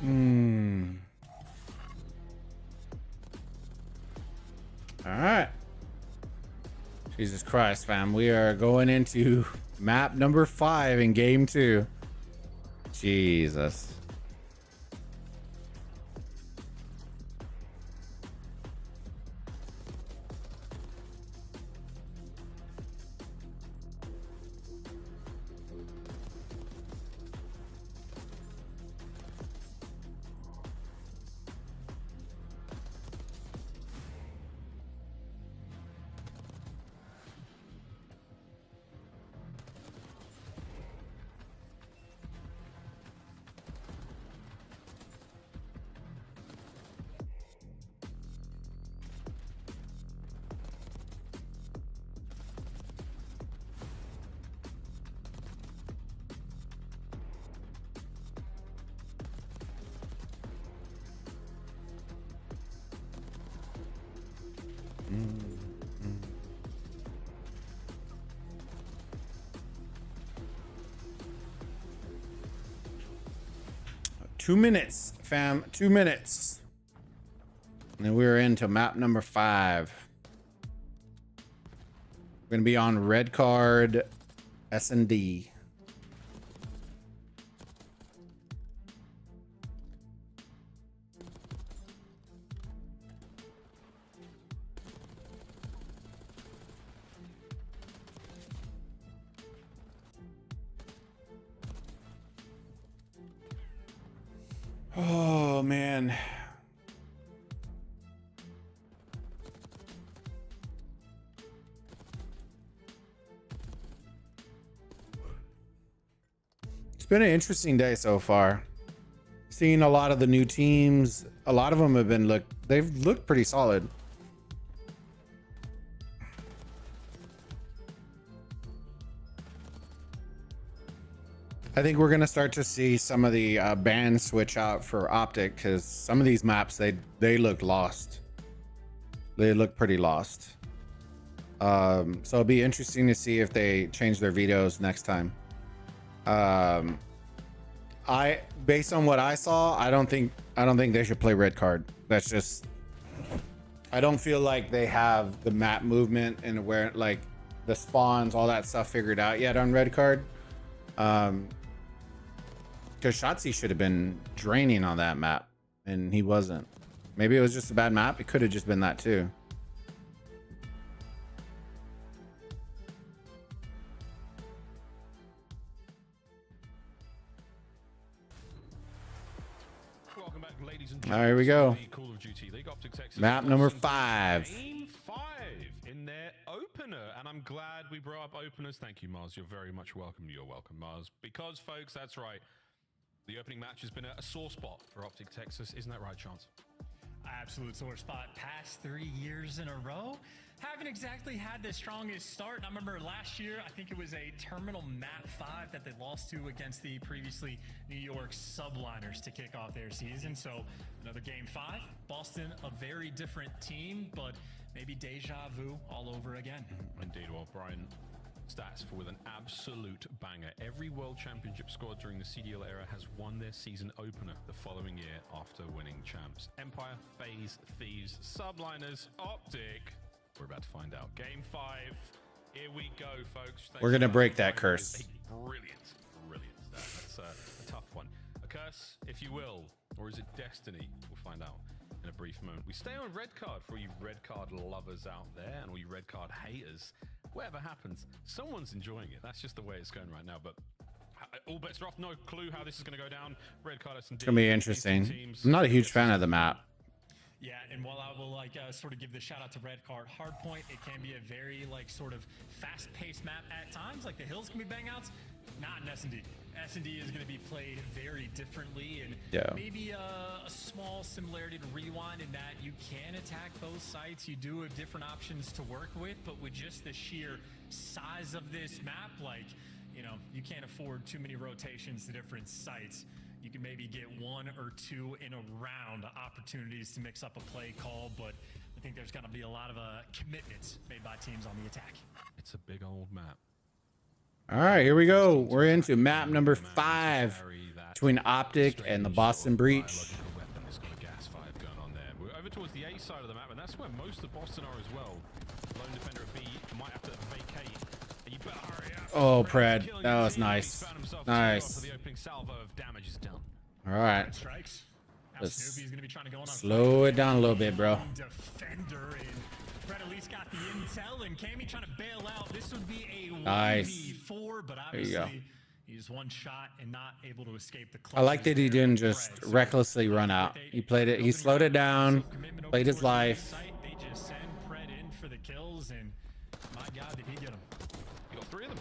All right. Jesus Christ, fam. We are going into map number 5 in game 2. Jesus. Two minutes, fam. 2 minutes. And we're into map number 5. We're going to be on red card S&D. Oh, man. It's been an interesting day so far. Seeing a lot of the new teams. A lot of them have been they've looked pretty solid. I think we're gonna start to see some of the bands switch out for Optic, because some of these maps they look lost. They look pretty lost. So it'll be interesting to see if they change their vetoes next time. Based on what I saw, I don't think they should play red card. That's just, I don't feel like they have the map movement and where like the spawns, all that stuff figured out yet on red card. Because Shotzi should have been draining on that map, and he wasn't. Maybe it was just a bad map. It could have just been that too. Welcome back, ladies and All right, here we go. Call of Duty League Optic Texas. Map number 5. Game 5 in their opener, and I'm glad we brought up openers. Thank you, Mars. You're very much welcome. You're welcome, Mars. Because, folks, that's right. The opening match has been a sore spot for Optic Texas. Isn't that right, Chance? Absolute sore spot. Past 3 years in a row. Haven't exactly had the strongest start. I remember last year, I think it was a Terminal Map 5 that they lost to against the previously New York Subliners to kick off their season. So another game 5. Boston, a very different team, but maybe deja vu all over again. Indeed. Well, Brian, stats for with an absolute banger. Every World Championship squad during the CDL era has won their season opener the following year after winning champs. Empire, FaZe, Thieves, Subliners, Optic. We're about to find out. Game 5. Here we go, folks. We're going to break that curse. Brilliant stat. That's a tough one. A curse, if you will, or is it destiny? We'll find out in a brief moment. We stay on red card for all you red card lovers out there and all you red card haters. Whatever happens, someone's enjoying it. That's just the way it's going right now. But all bets are off. No clue how this is going to go down. Red card S&D. It's going to be interesting. I'm not a huge fan of the map. Yeah, and while I will sort of give the shout out to Red Card, Hardpoint, it can be a very sort of fast-paced map at times. Like the hills can be bangouts, not in S&D. S&D is going to be played very differently, and maybe a small similarity to Rewind in that you can attack both sites. You do have different options to work with, but with just the sheer size of this map, you can't afford too many rotations to different sites. You can maybe get 1 or 2 in a round opportunities to mix up a play call, but I think there's going to be a lot of commitments made by teams on the attack. It's a big old map. All right, here we go. We're into map number 5 between Optic and the Boston Breach. We're over towards the A side of the map, and that's where most of Boston are as well. Lone defender at B might have to vacate. And you better hurry up. Oh, Pred, that was nice. Nice. The opening salvo of damage is done. All right. Strikes. Let's slow it down a little bit, bro. Defender and Fred at least got the intel, and Cammy trying to bail out. This would be a Nice. 1v4, but There you go. obviously he's one shot and not able to escape the I like that he didn't just recklessly run out. He played it. He slowed it down, played his life. They just send Fred in for the kills, and my God, did he get him? You got 3 of them.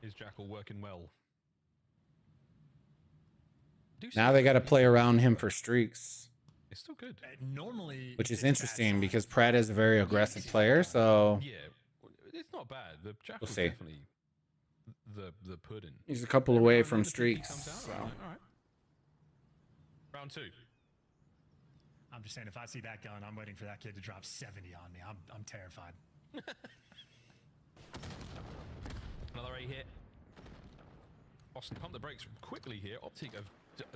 Is Jackal working well? Now they got to play around him for streaks, It's still good. Normally, which is interesting because Pratt is a very aggressive player. So Yeah, it's not bad. The Jackal's see. definitely the pudding. he's a couple away from streaks. So. All right. Round 2. I'm just saying, if I see that gun, I'm waiting for that kid to drop 70 on me. I'm terrified. Another A hit. Boston pump the brakes quickly here. Optic,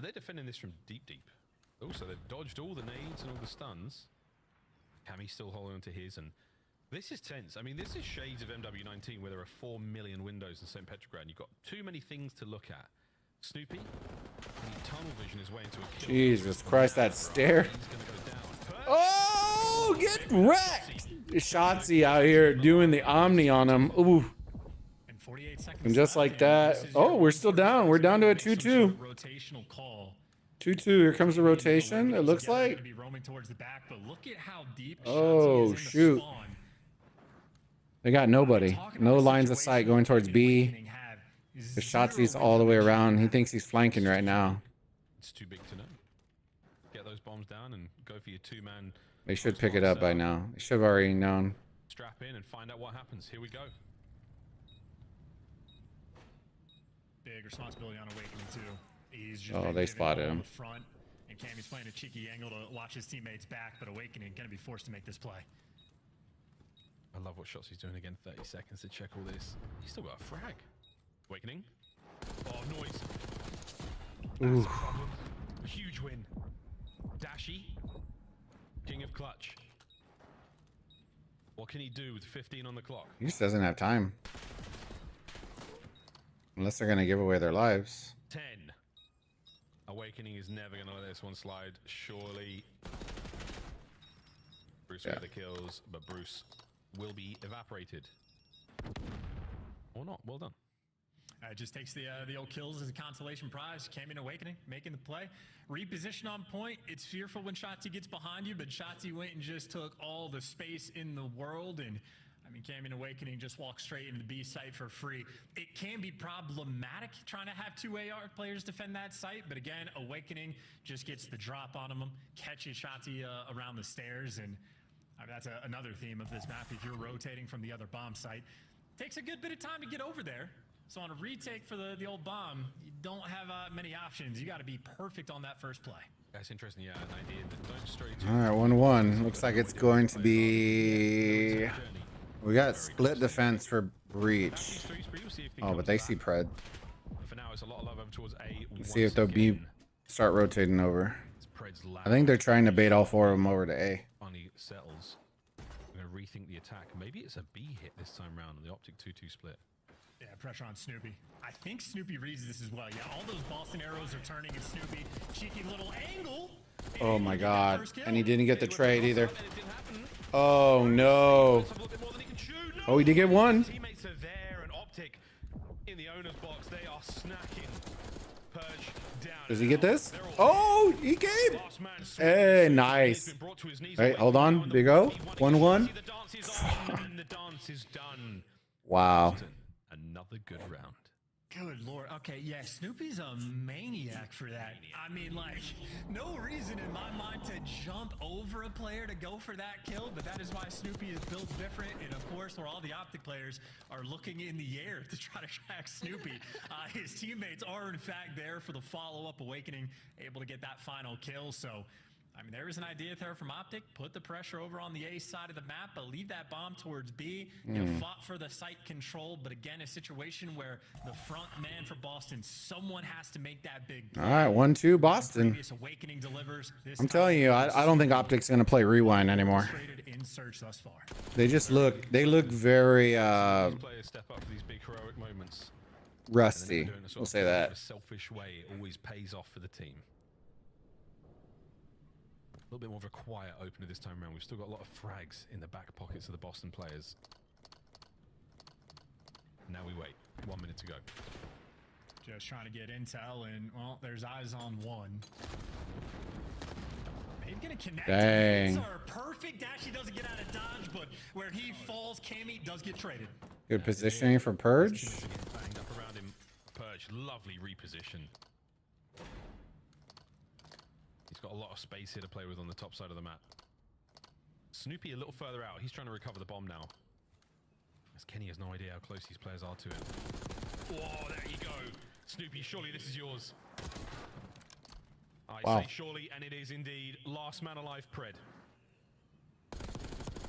they're defending this from deep. Also, they've dodged all the nades and all the stuns. Cammy's still holding on to his, and this is tense. I mean, this is shades of MW19 where there are 4 million windows in St. Petrograd. You've got too many things to look at. Snoopy, the tunnel vision his way into a kill. Jesus Christ, that stare. He's gonna go down. Oh, get wrecked. Shotzi out here doing the Omni on him. Ooh. And 48 seconds And just like left, that. this is Oh, your we're still down. We're down to a 2-2. rotational call. 2-2. Here comes the rotation. It looks Together, like. gonna be roaming towards the back, but look at how deep Oh, Shotzi is in the shoot. spawn. They got nobody. No lines of sight going towards B. The Shotzi's all the way around. He thinks he's flanking right now. It's too big to know. Get those bombs down and go for your 2-man. They should pick it up by now. They should have already known. Strap in and find out what happens. Here we go. Big responsibility on Awakening too. He's just Oh, been they given spotted all him. the front, and Cammy's playing a cheeky angle to watch his teammates back, but Awakening gonna be forced to make this play. I love what shots he's doing again. 30 seconds to check all this. He's still got a frag. Awakening. Oh, noise. That's a problem. A huge win. Dashy. King of clutch. What can he do with 15 on the clock? He just doesn't have time. Unless they're going to give away their lives. 10. Awakening is never going to let this one slide. Surely. Bruce with the kills, but Bruce will be evaporated. Or not. Well done. It just takes the old kills as a consolation prize. Cammy and Awakening making the play. Reposition on point. It's fearful when Shotzi gets behind you, but Shotzi went and just took all the space in the world. And I mean, Cammy and Awakening just walked straight into the B site for free. It can be problematic trying to have 2 AR players defend that site, but again, Awakening just gets the drop on them, catches Shotzi around the stairs, and I mean, that's another theme of this map. If you're rotating from the other bomb site, takes a good bit of time to get over there. So on a retake for the old bomb, you don't have many options. You got to be perfect on that first play. That's interesting. Yeah, an idea that don't stray too. All right, 1-1. Looks like it's going to be... We got split defense for Breach. Oh, but they see Pred. For now, it's a lot of love over towards A. Let's see if they'll start rotating over. I think they're trying to bait all 4 of them over to A. Finally settles. We're going to rethink the attack. Maybe it's a B hit this time round on the Optic 2-2 split. Yeah, pressure on Snoopy. I think Snoopy reads this as well. Yeah, all those Boston arrows are turning at Snoopy. Cheeky little angle. Oh my God. And he didn't get the trade either. Oh no. Oh, he did get one. Teammates are there, and Optic in the owner's box. They are snacking. Purge down. Does he get this? Oh, he came. Hey, nice. Hey, hold on. Big O. 1-1. And the dance is done. Wow. Another good round. Good Lord. Okay, yeah, Snoopy's a maniac for that. I mean, like, no reason in my mind to jump over a player to go for that kill, but that is why Snoopy is built different. And of course, where all the Optic players are looking in the air to try to track Snoopy, his teammates are in fact there for the follow-up Awakening, able to get that final kill. So I mean, there was an idea there from Optic. Put the pressure over on the A side of the map, but leave that bomb towards B. You fought for the site control, but again, a situation where the front man for Boston, someone has to make that big play. All right, 1-2 Boston. Previous Awakening delivers. I'm telling you, I don't think Optic's gonna play Rewind anymore. In search thus far. They just look very Players step up for these big heroic moments. rusty. We'll say that. A selfish way always pays off for the team. A little bit more of a quiet opener this time around. We've still got a lot of frags in the back pockets of the Boston players. Now we wait. 1 minute to go. Just trying to get intel, and well, there's eyes on one. He's gonna connect. Dang. Are perfect. Dash, he doesn't get out of dodge, but where he falls, Cammy does get traded. Good positioning for Purge. Banged up around him. Purge, lovely reposition. He's got a lot of space here to play with on the top side of the map. Snoopy a little further out. He's trying to recover the bomb now. As Kenny has no idea how close these players are to him. Whoa, there you go. Snoopy, surely this is yours. I say surely, and it is indeed. Last man alive, Pred.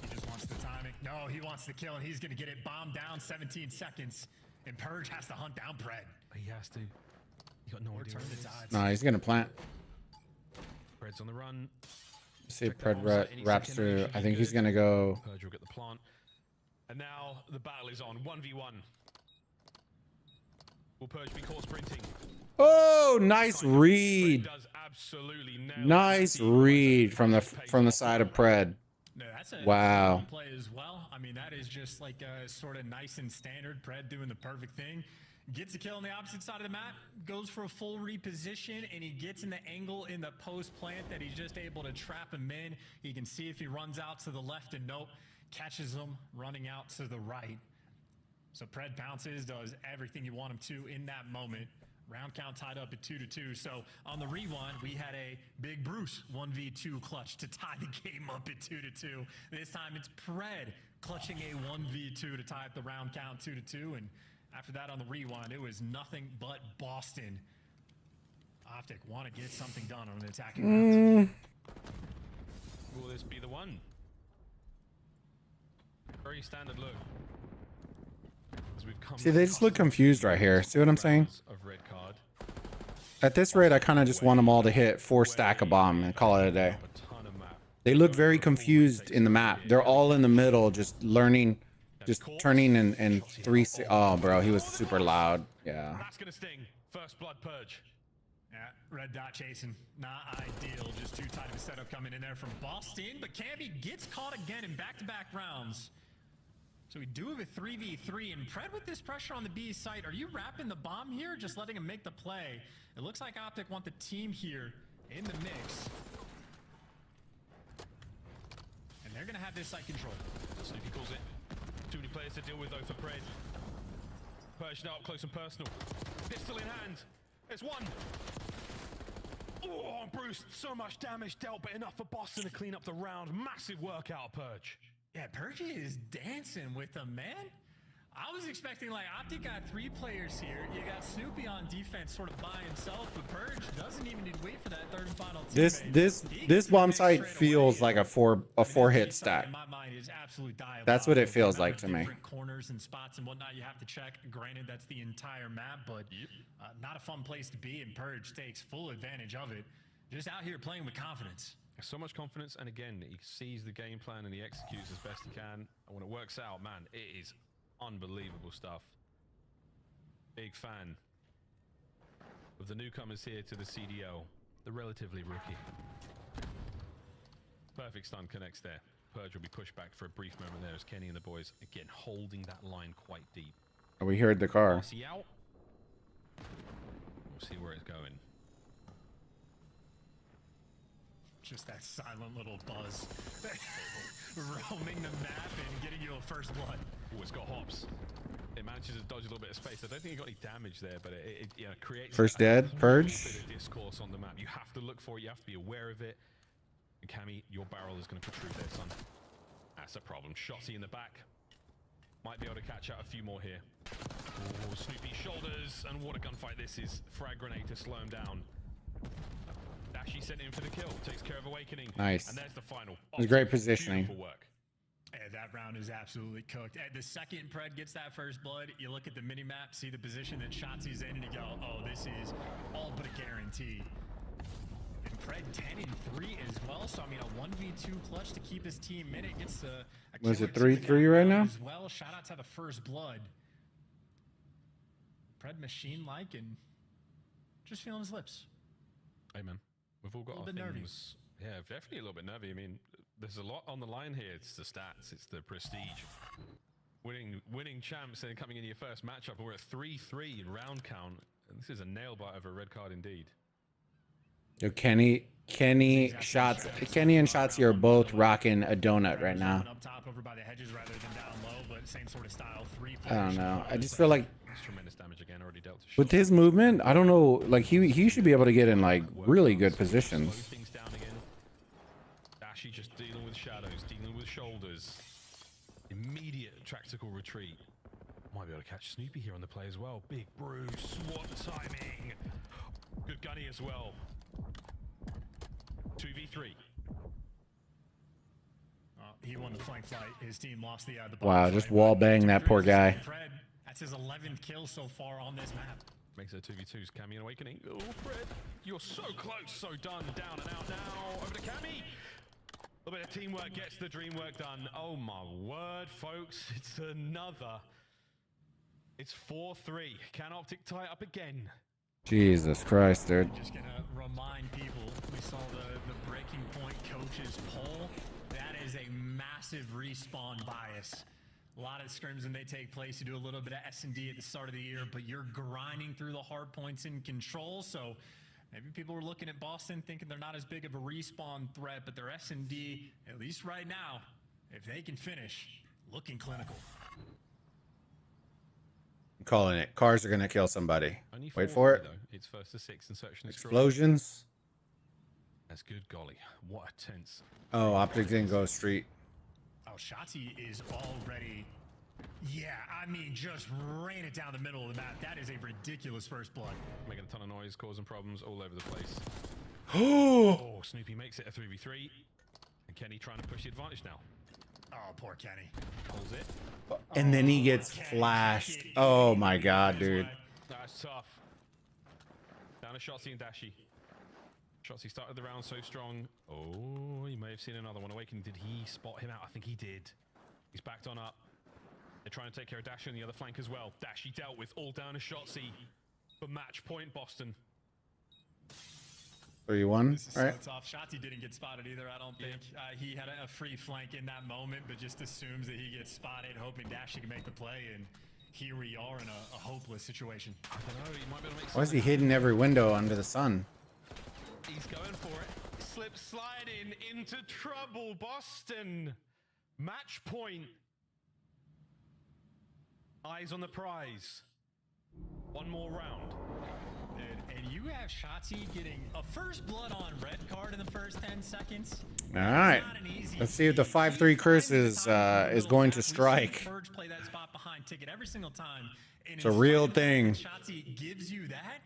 He just wants the timing. No, he wants the kill, and he's going to get it bombed down 17 seconds. And Purge has to hunt down Pred. He has to. He got no idea. Nah, he's gonna plant. Pred's on the run. See Pred wraps through. I think he's gonna go. Purge will get the plant. And now the battle is on. 1v1. Will Purge be caught sprinting? Oh, nice read. Does absolutely nail Nice read from the side of Pred. No, that's a wow. play as well. I mean, that is just like a sort of nice and standard. Pred doing the perfect thing. Gets a kill on the opposite side of the map, goes for a full reposition, and he gets in the angle in the post plant that he's just able to trap him in. He can see if he runs out to the left, and nope, catches him running out to the right. So Pred pounces, does everything you want him to in that moment. Round count tied up at 2-2. So on the rewind, we had a Big Bruce 1v2 clutch to tie the game up at 2-2. This time it's Pred clutching a 1v2 to tie up the round count 2-2. And after that on the rewind, it was nothing but Boston. Optic want to get something done on an attacking round. Will this be the one? Very standard look. See, they just look confused right here. See what I'm saying? At this rate, I kind of just want them all to hit 4 stack a bomb and call it a day. They look very confused in the map. They're all in the middle, just learning, just turning in 3. Oh, bro, he was super loud. Yeah. That's gonna sting. First blood Purge. Yeah, red dot chasing. Not ideal. Just too tight of a setup coming in there from Boston. But Camby gets caught again in back-to-back rounds. So we do have a 3v3, and Pred with this pressure on the B site, are you wrapping the bomb here, just letting him make the play? It looks like Optic want the team here in the mix. And they're gonna have this site control. Snoopy calls it. Too many players to deal with though for Pred. Purge now up close and personal. Pistol in hand. It's one. Oh, Bruce, so much damage dealt, but enough for Boston to clean up the round. Massive work out of Purge. Yeah, Purge is dancing with them, man. I was expecting, like, Optic got 3 players here. You got Snoopy on defense sort of by himself, but Purge doesn't even need to wait for that third and final teammate. This bomb site feels like a four hit stack. In my mind, is absolutely diabolical. That's what it feels like to me. Different corners and spots and whatnot you have to check. Granted, that's the entire map, but not a fun place to be, and Purge takes full advantage of it. Just out here playing with confidence. So much confidence, and again, he sees the game plan and he executes as best he can. And when it works out, man, it is unbelievable stuff. Big fan of the newcomers here to the CDL, the relatively rookie. Perfect stun connects there. Purge will be pushed back for a brief moment there as Kenny and the boys, again, holding that line quite deep. Oh, we heard the car. See out. We'll see where it's going. Just that silent little buzz. Roaming the map and getting you a first blood. Oh, it's got hops. It manages to dodge a little bit of space. I don't think it got any damage there, but it creates First dead, Purge. bit of discourse on the map. You have to look for it. You have to be aware of it. And Cammy, your barrel is going to protrude there, son. That's a problem. Shotty in the back. Might be able to catch out a few more here. Oh, Snoopy shoulders, and what a gunfight this is. Frag grenade to slow him down. Dashy sent in for the kill. Takes care of Awakening. Nice. And there's the final. It was great positioning. Beautiful work. That round is absolutely cooked. At the second Pred gets that first blood, you look at the mini map, see the position that Shotzi's in, and you go, oh, this is all but a guarantee. And Pred 10-3 as well, so I mean a 1v2 clutch to keep his team in it. Gets a Was it killer 3-3 right now? as well. Shout out to the first blood. Pred machine-like and just feeling his lips. Hey man, we've all got our bit nervy. things. Yeah, definitely a little bit nervy. I mean, there's a lot on the line here. It's the stats, it's the prestige. Winning champs and coming into your first matchup. We're at 3-3 in round count. And this is a nail bite of a red card indeed. Yo, Kenny and Shotzi are both rocking a donut right now. Up top over by the hedges rather than down low, but same sort of style. I don't know. I just feel like That's tremendous damage again, already dealt to with his movement, I don't know, like he should be able to get in like really good positions. Slow things down again. Dashy just dealing with shadows, dealing with shoulders. Immediate tactical retreat. Might be able to catch Snoopy here on the play as well. Big Bruce, what timing. Good gunny as well. 2v3. He won the flank fight. His team lost the Wow, just wall bang that poor guy. That's his 11th kill so far on this map. Makes it a 2v2's Cammy and Awakening. Oh, Fred, you're so close, so done. Down and out now. Over to Cammy. A little bit of teamwork gets the dream work done. Oh my word, folks. It's another. It's 4-3. Can Optic tie up again? Jesus Christ, dude. Just gonna remind people, we saw the breaking point coaches poll. That is a massive respawn bias. A lot of scrims when they take place, you do a little bit of S&D at the start of the year, but you're grinding through the hard points in control. So maybe people were looking at Boston thinking they're not as big of a respawn threat, but their S&D, at least right now, if they can finish, looking clinical. I'm calling it. Cars are gonna kill somebody. Only Wait 4-3 for it. though. It's first to 6 and search and destroy. Explosions. That's good golly. What a tense. Oh, Optic didn't go street. Oh, Shotzi is already, yeah, I mean, just ran it down the middle of the map. That is a ridiculous first blood. Making a ton of noise, causing problems all over the place. Oh, Snoopy makes it a 3v3. And Kenny trying to push the advantage now. Oh, poor Kenny. Pulls it. and then he gets flashed. Oh my god, dude. That's tough. Down to Shotzi and Dashy. Shotzi started the round so strong. Oh, you may have seen another one. Awakening, did he spot him out? I think he did. He's backed on up. They're trying to take care of Dashy on the other flank as well. Dashy dealt with, all down to Shotzi. For match point, Boston. 3-1, This is right? so tough. Shotzi didn't get spotted either, I don't think. He had a free flank in that moment, but just assumes that he gets spotted, hoping Dashy can make the play, and here we are in a hopeless situation. I don't know, he might be able to make Why is he hidden every window under the sun? He's going for it. Slip sliding into trouble, Boston. Match point. Eyes on the prize. One more round. And you have Shotzi getting a first blood on red card in the first 10 seconds. All right. Let's see if the 5-3 curse is going to strike. Purge play that spot behind ticket every single time. It's a real thing. Shotzi gives you that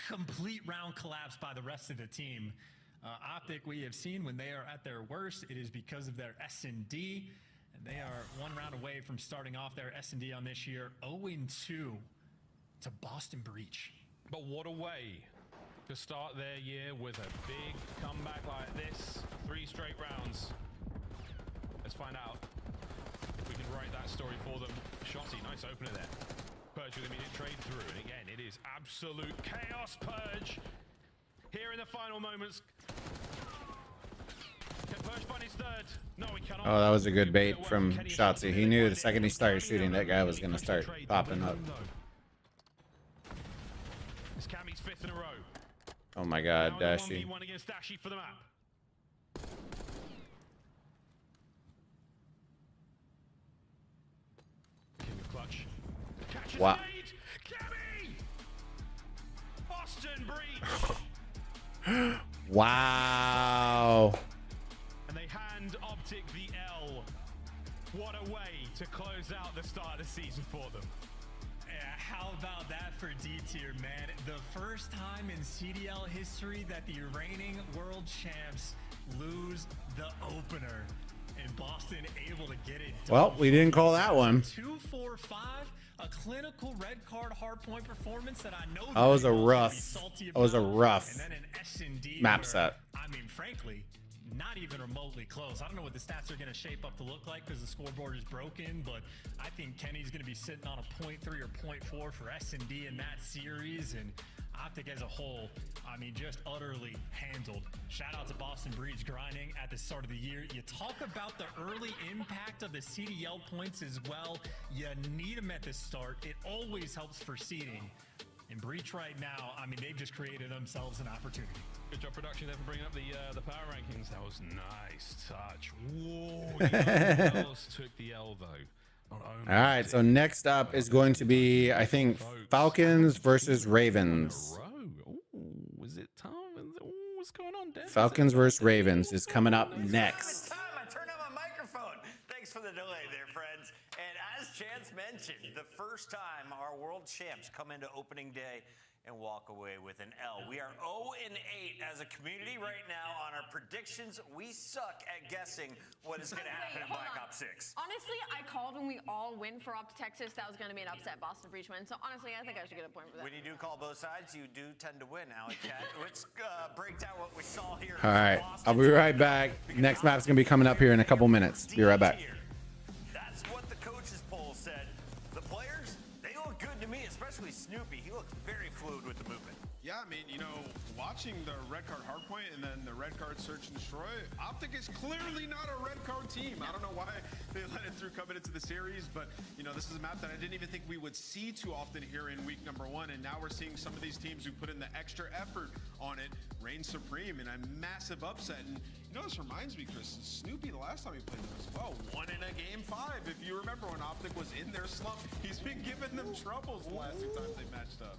complete round collapse by the rest of the team. Optic, we have seen when they are at their worst, it is because of their S&D. And they are one round away from starting off their S&D on this year 0-2 to Boston Breach. But what a way to start their year with a big comeback like this. 3 straight rounds. Let's find out if we can write that story for them. Shotzi, nice opener there. Purge with immediate trade through. And again, it is absolute chaos, Purge. Here in the final moments. Can Purge find his third? No, he cannot. Oh, that was a good bait from Shotzi. He knew the second he started shooting, that guy was going to start popping up. It's Cammy's 5th in a row. Oh my god, Now Dashy. 1v1 against Dashy for the map. King of clutch. Catches Wow. nade. Cammy! Boston Breach. Wow. And they hand Optic the L. What a way to close out the start of the season for them. How about that for D tier, man? The first time in CDL history that the reigning world champs lose the opener. And Boston able to get it done. Well, we didn't call that one. 2-4-5, a clinical red card hardpoint performance that I know That was a rough and then an S&D map where, set. I mean, frankly, not even remotely close. I don't know what the stats are going to shape up to look like because the scoreboard is broken, but I think Kenny's going to be sitting on a 0.3 or 0.4 for S&D in that series, and Optic as a whole, I mean, just utterly handled. Shout out to Boston Breach grinding at the start of the year. You talk about the early impact of the CDL points as well. You need them at the start. It always helps for seeding. In Breach right now, I mean, they've just created themselves an opportunity. Good job, production, there for bringing up the power rankings. That was nice touch. Whoa, Girls took the L though. All right, so next up is going to be, I think, Falcons versus Ravens. Oh, is it time? What's going on, Dan? Falcons versus Ravens is coming up next. I turned on my microphone. Thanks for the delay there, friends. And as Chance mentioned, the first time our world champs come into opening day and walk away with an L. We are 0-8 as a community right now on our predictions. We suck at guessing what is going to happen in Black Ops 6. Honestly, I called when we all win for Optic Texas. That was going to be an upset Boston Breach win. So honestly, I think I should get a point for that. When you do call both sides, you do tend to win, Alley Cat. Let's break down what we saw here. All right, I'll be right back. Next map's going to be coming up here in a couple minutes. Be right back. That's what the coaches poll said. The players, they look good to me, especially Snoopy. He looks very fluid with the movement. Yeah, I mean, you know, watching the red card hardpoint and then the red card search and destroy, Optic is clearly not a red card team. I don't know why they let it through coming into the series, but, you know, this is a map that I didn't even think we would see too often here in week number 1, and now we're seeing some of these teams who put in the extra effort on it reign supreme in a massive upset. And, you know, this reminds me, Chris, Snoopy, the last time he played them as well, won in a game 5. If you remember when Optic was in their slump, he's been giving them troubles the last 2 times they matched up.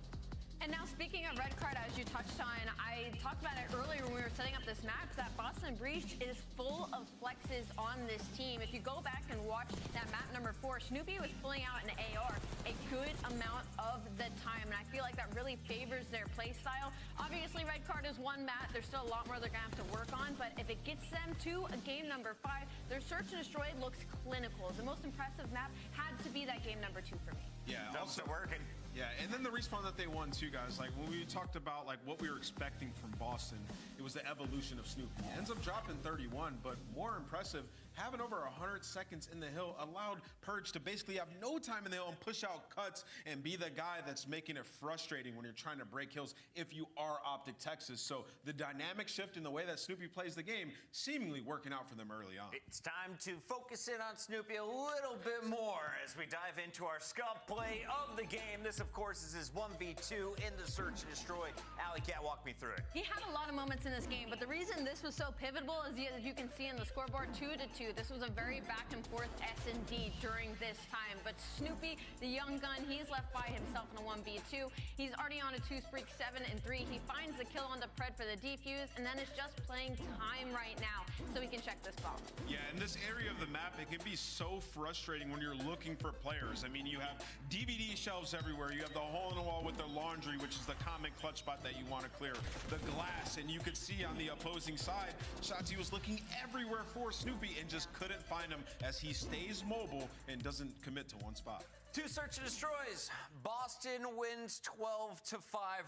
And now speaking of red card, as you touched on, I talked about it earlier when we were setting up this map, that Boston Breach is full of flexes on this team. If you go back and watch that map number 4, Snoopy was pulling out an AR a good amount of the time, and I feel like that really favors their play style. Obviously, red card is one map. There's still a lot more they're going to have to work on, but if it gets them to a game number 5, their search and destroy looks clinical. The most impressive map had to be that game number 2 for me. Yeah, also working. Yeah, and then the respawn that they won too, guys. Like when we talked about like what we were expecting from Boston, it was the evolution of Snoopy. Ends up dropping 31, but more impressive, having over 100 seconds in the hill allowed Purge to basically have no time in the hill and push out cuts and be the guy that's making it frustrating when you're trying to break hills if you are Optic Texas. So the dynamic shift in the way that Snoopy plays the game seemingly working out for them early on. It's time to focus in on Snoopy a little bit more as we dive into our scuff play of the game. This, of course, is his 1v2 in the search and destroy. Alley Cat, walk me through it. He had a lot of moments in this game, but the reason this was so pivotal is, as you can see in the scoreboard, 2-2. This was a very back and forth S&D during this time. But Snoopy, the young gun, he's left by himself in a 1v2. He's already on a 2-streak, 7-3. He finds the kill on the Pred for the defuse, and then it's just playing time right now so he can check this bomb. Yeah, in this area of the map, it can be so frustrating when you're looking for players. I mean, you have DVD shelves everywhere. You have the hole in the wall with the laundry, which is the common clutch spot that you want to clear. The glass, and you could see on the opposing side, Shotzi was looking everywhere for Snoopy and just couldn't find him as he stays mobile and doesn't commit to one spot. 2 search and destroys. Boston wins 12-5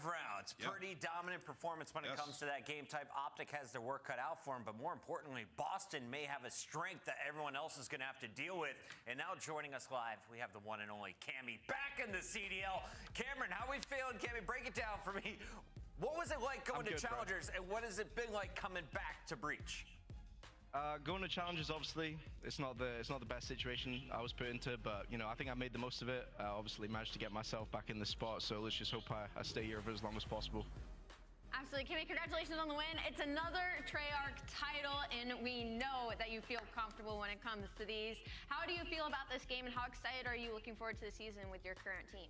rounds. Yep. Pretty dominant performance when it comes to that game type. Optic has their work cut out for him, but more importantly, Boston may have a strength that everyone else is going to have to deal with. And now joining us live, we have the one and only Cammy back in the CDL. Cameron, how we feeling? Cammy, break it down for me. What was it like going to Challengers, and what has it been like coming back to Breach? Going to Challengers, obviously, it's not the best situation I was put into, but you know, I think I made the most of it. Obviously managed to get myself back in the spot, so let's just hope I stay here for as long as possible. Absolutely, Kimmy, congratulations on the win. It's another Treyarch title, and we know that you feel comfortable when it comes to these. How do you feel about this game, and how excited are you looking forward to the season with your current team?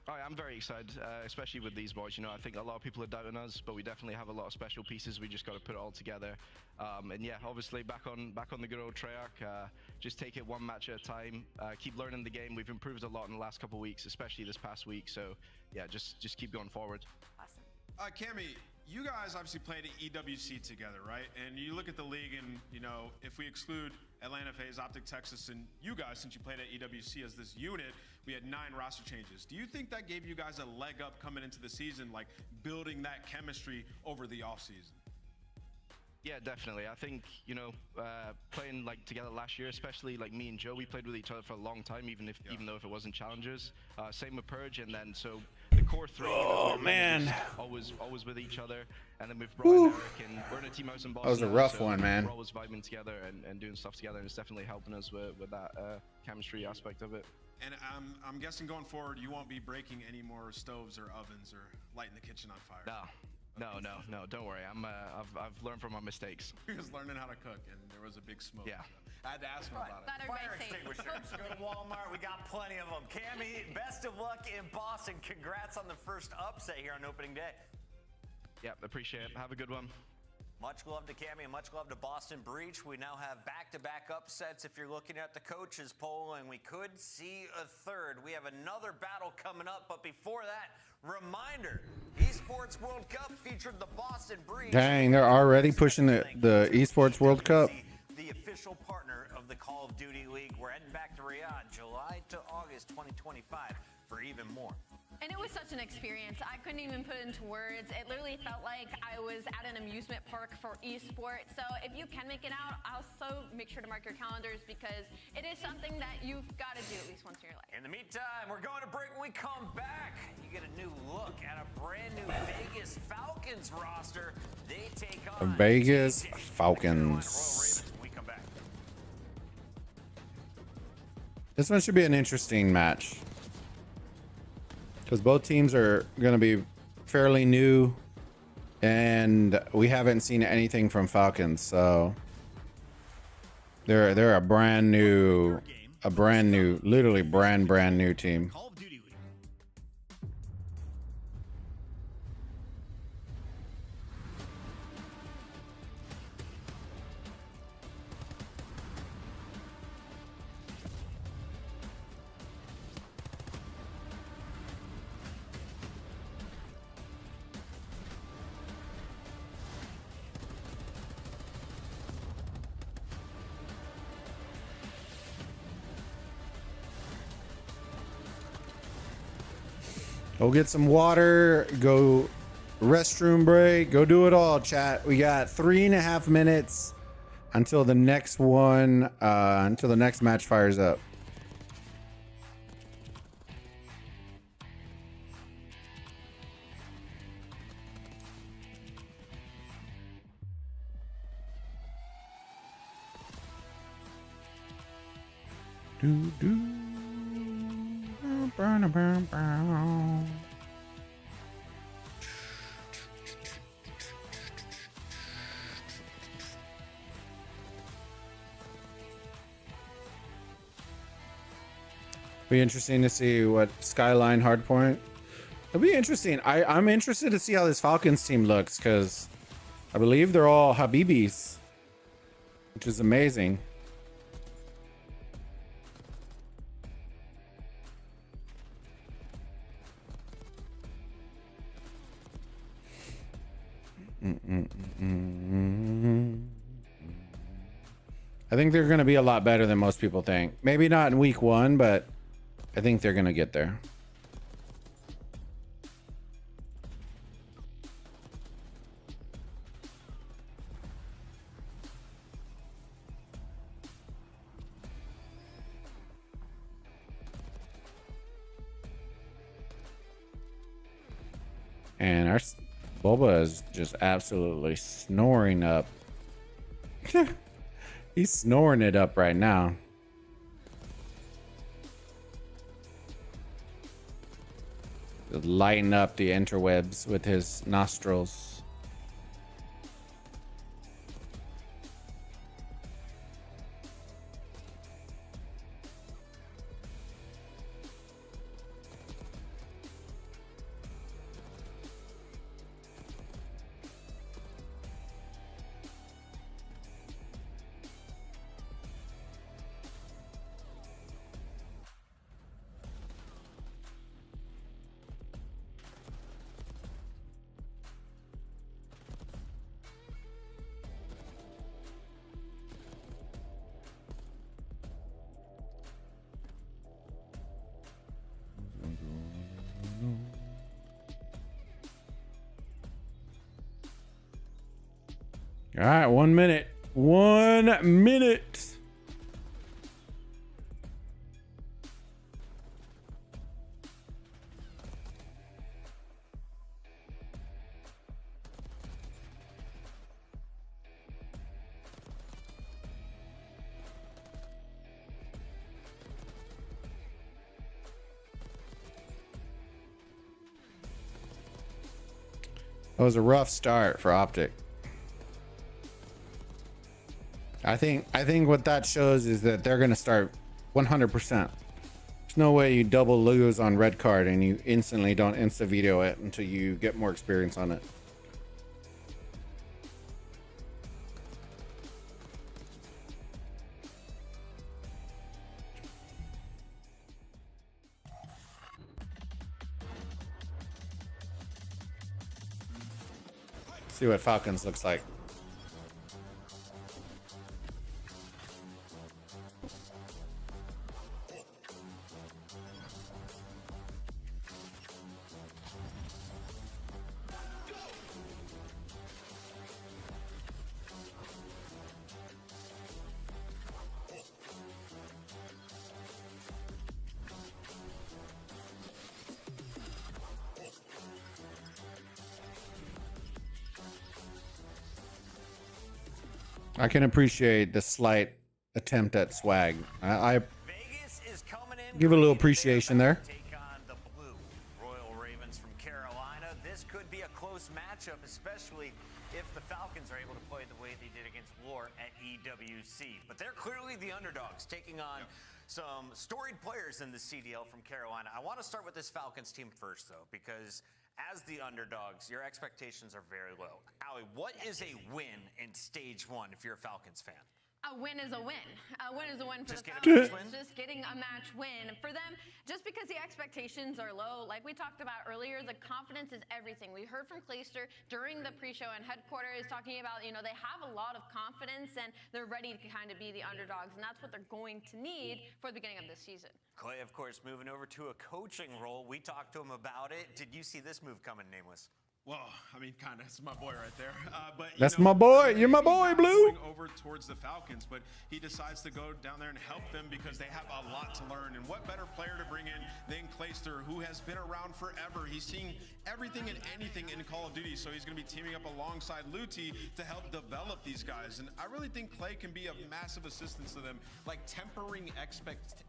I'm very excited, especially with these boys. You know, I think a lot of people are doubting us, but we definitely have a lot of special pieces. We just got to put it all together. And yeah, obviously back on the good old Treyarch. Just take it one match at a time. Keep learning the game. We've improved a lot in the last couple of weeks, especially this past week. So yeah, just keep going forward. Awesome. Cammy, you guys obviously played at EWC together, right? And you look at the league, and you know, if we exclude Atlanta FaZe, Optic Texas, and you guys, since you played at EWC as this unit, we had 9 roster changes. Do you think that gave you guys a leg up coming into the season, like building that chemistry over the offseason? Yeah, definitely. I think, you know, playing like together last year, especially like me and Joe, we played with each other for a long time, even though if it wasn't challengers. Same with Purge, and then so the core 3. Oh man, always with each other, and then we've brought in Eric, and we're in a team house in Boston. That was a rough one, man. We're always vibing together and doing stuff together, and it's definitely helping us with that chemistry aspect of it. And I'm guessing going forward, you won't be breaking any more stoves or ovens or lighting the kitchen on fire. No, don't worry. I've learned from my mistakes. He was learning how to cook, and there was a big smoke. Yeah. I had to ask him about it. Fire extinguishers. Go to Walmart. We got plenty of them. Cammy, best of luck in Boston. Congrats on the first upset here on opening day. Yep, appreciate it. Have a good one. Much love to Cammy and much love to Boston Breach. We now have back-to-back upsets if you're looking at the coaches poll, and we could see a third. We have another battle coming up, but before that, reminder, Esports World Cup featured the Boston Breach. Dang, they're already pushing the Esports World Cup. The official partner of the Call of Duty League. We're heading back to Riyadh, July to August 2025 for even more. And it was such an experience. I couldn't even put it into words. It literally felt like I was at an amusement park for esports. So if you can make it out, also make sure to mark your calendars because it is something that you've got to do at least once in your life. In the meantime, we're going to break. When we come back, you get a new look at a brand new Vegas Falcons roster. They take on Vegas Falcons. We come back. This one should be an interesting match. Because both teams are going to be fairly new, and we haven't seen anything from Falcons, so they're a brand new, literally brand new team. Call of Duty League. Go get some water, go restroom break, go do it all, chat. We got 3.5 minutes until the next one, until the next match fires up. Do do. Be interesting to see what Skyline Hardpoint. It'll be interesting. I'm interested to see how this Falcons team looks because I believe they're all Habibis, which is amazing. I think they're going to be a lot better than most people think. Maybe not in week 1, but I think they're going to get there. And our Boba is just absolutely snoring up. He's snoring it up right now. Just lighting up the interwebs with his nostrils. All right, 1 minute. 1 minute. That was a rough start for Optic. I think what that shows is that they're going to start 100%. There's no way you double lose on red card and you instantly don't insta veto it until you get more experience on it. See what Falcons looks like. I can appreciate the slight attempt at swag. I give a little appreciation there. Take on the blue Royal Ravens from Carolina. This could be a close matchup, especially if the Falcons are able to play the way they did against War at EWC. But they're clearly the underdogs, taking on some storied players in the CDL from Carolina. I want to start with this Falcons team first, though, because as the underdogs, your expectations are very low. Allie, what is a win in stage one if you're a Falcons fan? A win is a win. A win is a win for Just the getting a Falcons. match win? Just getting a match win. For them, just because the expectations are low, like we talked about earlier, the confidence is everything. We heard from Clayster during the pre-show and headquarters talking about, you know, they have a lot of confidence and they're ready to kind of be the underdogs, and that's what they're going to need for the beginning of this season. Clay, of course, moving over to a coaching role. We talked to him about it. Did you see this move coming, Nameless? Well, I mean, kind of. It's my boy right there. But That's my boy. You're my boy, Blue. Going over towards the Falcons, but he decides to go down there and help them because they have a lot to learn. And what better player to bring in than Clayster, who has been around forever. He's seen everything and anything in Call of Duty, so he's going to be teaming up alongside Luti to help develop these guys. And I really think Clay can be of massive assistance to them, like tempering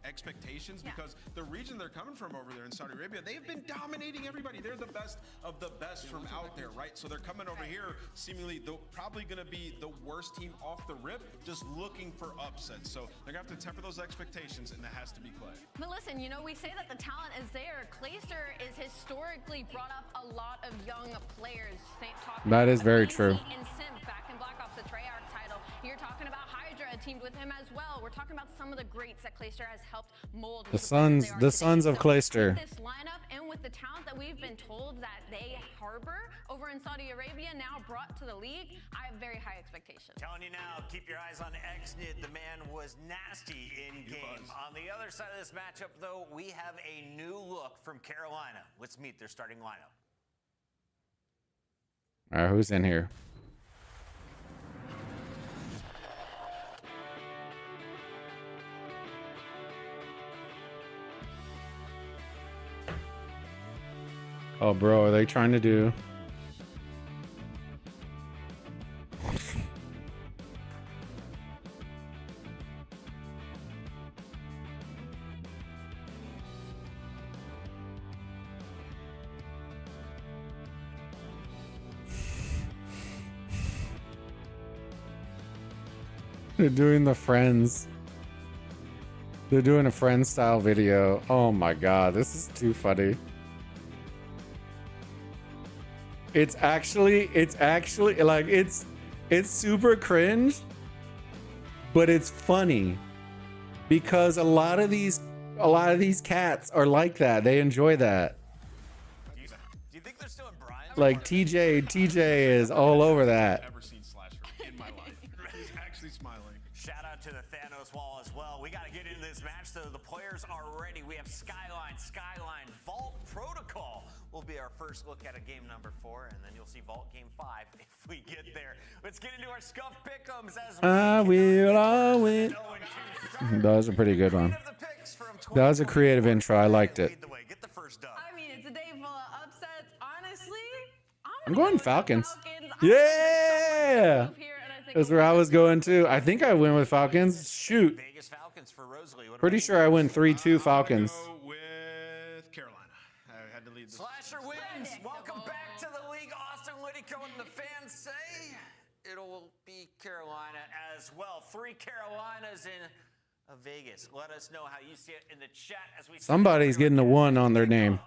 expectations, because the region they're coming from over there in Saudi Arabia, they've been dominating everybody. They're the best of the best from out there, right? So they're coming over here, seemingly probably going to be the worst team off the rip, just looking for upsets. So they're going to have to temper those expectations, and that has to be Clay. But listen, you know, we say that the talent is there. Clayster is historically brought up a lot of young players. That is very true. And Sim back in Black Ops, the Treyarch title. You're talking about Hydra teamed with him as well. We're talking about some of the greats that Clayster has helped mold. The sons of Clayster. With this lineup and with the talent that we've been told that they harbor over in Saudi Arabia, now brought to the league, I have very high expectations. Telling you now, keep your eyes on XNID. The man was nasty in game. On the other side of this matchup, though, we have a new look from Carolina. Let's meet their starting lineup. All right, who's in here? Oh, bro, are they trying to do? They're doing the Friends. They're doing a Friends style video. Oh my god, this is too funny. It's actually like it's super cringe, but it's funny because a lot of these cats are like that. They enjoy that. Do you think they're still in Brian's? Like TJ is all over that. Ever seen Slasher in my life. He's actually smiling. Shout out to the Thanos wall as well. We got to get into this match, though. The players are ready. We have Skyline, Vault Protocol will be our first look at a game number 4, and then you'll see Vault game 5 if we get there. Let's get into our Scuff Pick'ems as I will always. That was a pretty good one. That was a creative intro. I liked it. I mean, it's a day full of upsets. Honestly, I'm going Falcons. Yeah. That's where I was going too. I think I went with Falcons. Shoot. Pretty sure I went 3-2 Falcons. Go with Carolina. I had to lead this. Slasher wins. Welcome back to the league. Austin Liddico and the fans say it'll be Carolina as well. 3 Carolinas in Vegas. Let us know how you see it in the chat as we. Somebody's getting a 1 on their name.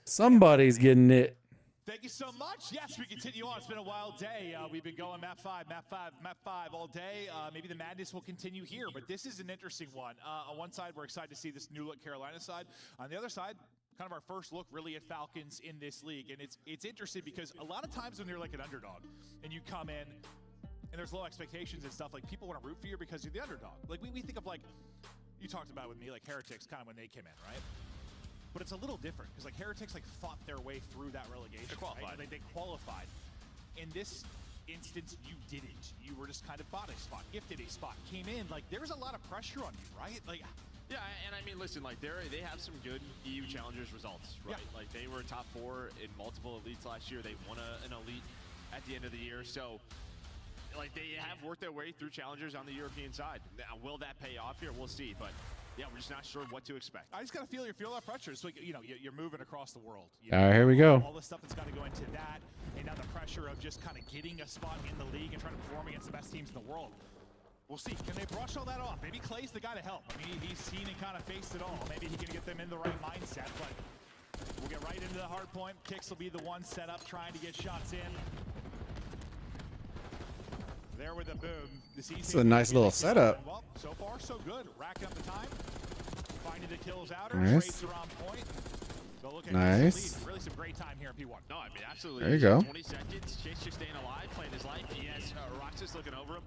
Somebody's getting it. Thank you so much. Yes, we continue on. It's been a wild day. We've been going map 5 all day. Maybe the madness will continue here, but this is an interesting one. On one side, we're excited to see this new look Carolina side. On the other side, kind of our first look really at Falcons in this league. And it's interesting because a lot of times when you're like an underdog and you come in and there's low expectations and stuff, like people want to root for you because you're the underdog. Like we think of, like you talked about with me, like Heretics kind of when they came in, right? But it's a little different because like Heretics like fought their way through that relegation. They qualified. Right? They qualified. In this instance, you didn't. You were just kind of bought a spot, gifted a spot, came in. Like there was a lot of pressure on you, right? Like, yeah, and I mean, listen, like they have some good EU Challengers results, right? Yeah. Like they were top 4 in multiple elites last year. They won an elite at the end of the year, so. Like they have worked their way through challengers on the European side. Now, will that pay off here? We'll see, but yeah, we're just not sure what to expect. I just gotta feel that pressure. It's like you're moving across the world. All right, here we go. All the stuff that's got to go into that, and now the pressure of just kind of getting a spot in the league and trying to perform against the best teams in the world. We'll see. Can they brush all that off? Maybe Clay's the guy to help. I mean, he's seen and kind of faced it all. Maybe he can get them in the right mindset. But we'll get right into the hard point. Kicks will be the one set up, trying to get shots in. There with the boom. It's a nice little setup. Well, so far so good. Racking up the time. Finding the kills out. Nice. Are on point. Nice. Really some great time here in P1. No, I mean absolutely. There you go. 20 seconds. Chase just staying alive, playing his life. He has Roxas looking over him.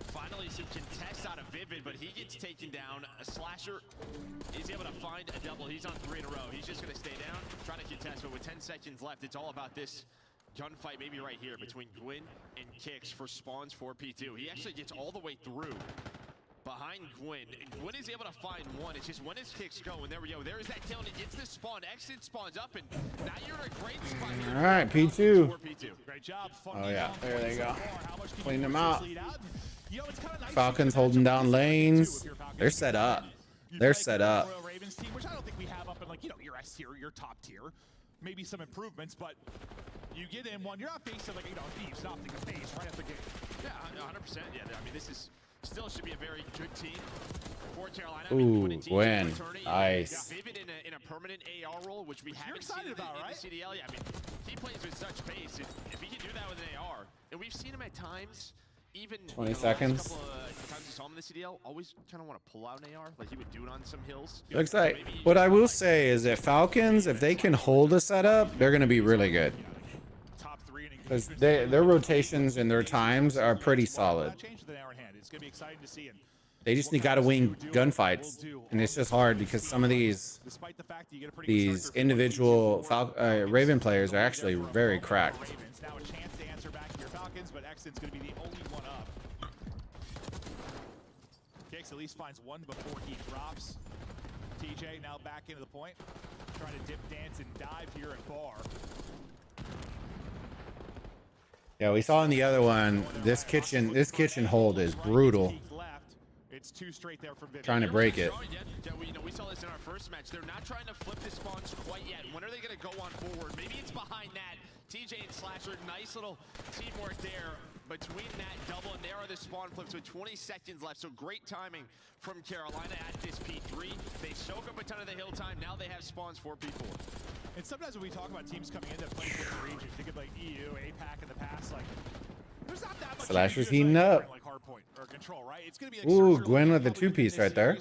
Finally some contest out of Vivid, but he gets taken down. A Slasher is able to find a double. He's on 3 in a row. He's just going to stay down, trying to contest, but with 10 seconds left, it's all about this gunfight maybe right here between Gwyn and Kicks for spawns for P2. He actually gets all the way through behind Gwyn. Gwyn is able to find one. It's just when his Kicks go, and there we go. There is that kill, and he gets this spawn. Exit spawns up, and now you're in a great spot here. All right, P2. Great job. Oh, yeah. There they go. Clean them out. Falcons holding down lanes. They're set up. They're set up. Royal Ravens team, which I don't think we have up in, like, your S tier, your top tier. Maybe some improvements, but you get in one. You're not facing, like, Thieves, not the face right at the game. Yeah, 100%. Yeah, I mean, this is still should be a very good team for Carolina. Ooh, Gwen. Nice. Vivid in a permanent AR role, which we haven't seen in the CDL. Yeah, I mean, he plays with such pace. If he can do that with an AR, and we've seen him at times, even 20 seconds. A couple of times we saw him in the CDL, always kind of want to pull out an AR, like he would do it on some hills. Looks like what I will say is that Falcons, if they can hold a setup, they're going to be really good. Because their rotations and their times are pretty solid. They just got to win gunfights, and it's just hard because some of these individual Raven players are actually very cracked. Now a chance to answer back to your Falcons, but Exton's going to be the only one up. Kicks at least finds one before he drops. TJ now back into the point, trying to dip, dance, and dive here at bar. Yeah, we saw in the other one, this kitchen hold is brutal. It's 2 straight there from Vivid. Trying to break it. We saw this in our first match. They're not trying to flip the spawns quite yet. When are they going to go on forward? Maybe it's behind that. TJ and Slasher, nice little teamwork there between that double, and there are the spawn flips with 20 seconds left. So great timing from Carolina at this P3. They soak up a ton of the hill time. Now they have spawns for P4. And sometimes when we talk about teams coming in that play for the region, think of like EU, APAC in the past, like there's not that much. Slasher's heating up. Like hard point or control, right? It's gonna be like ooh, Gwen with the 2-piece right there.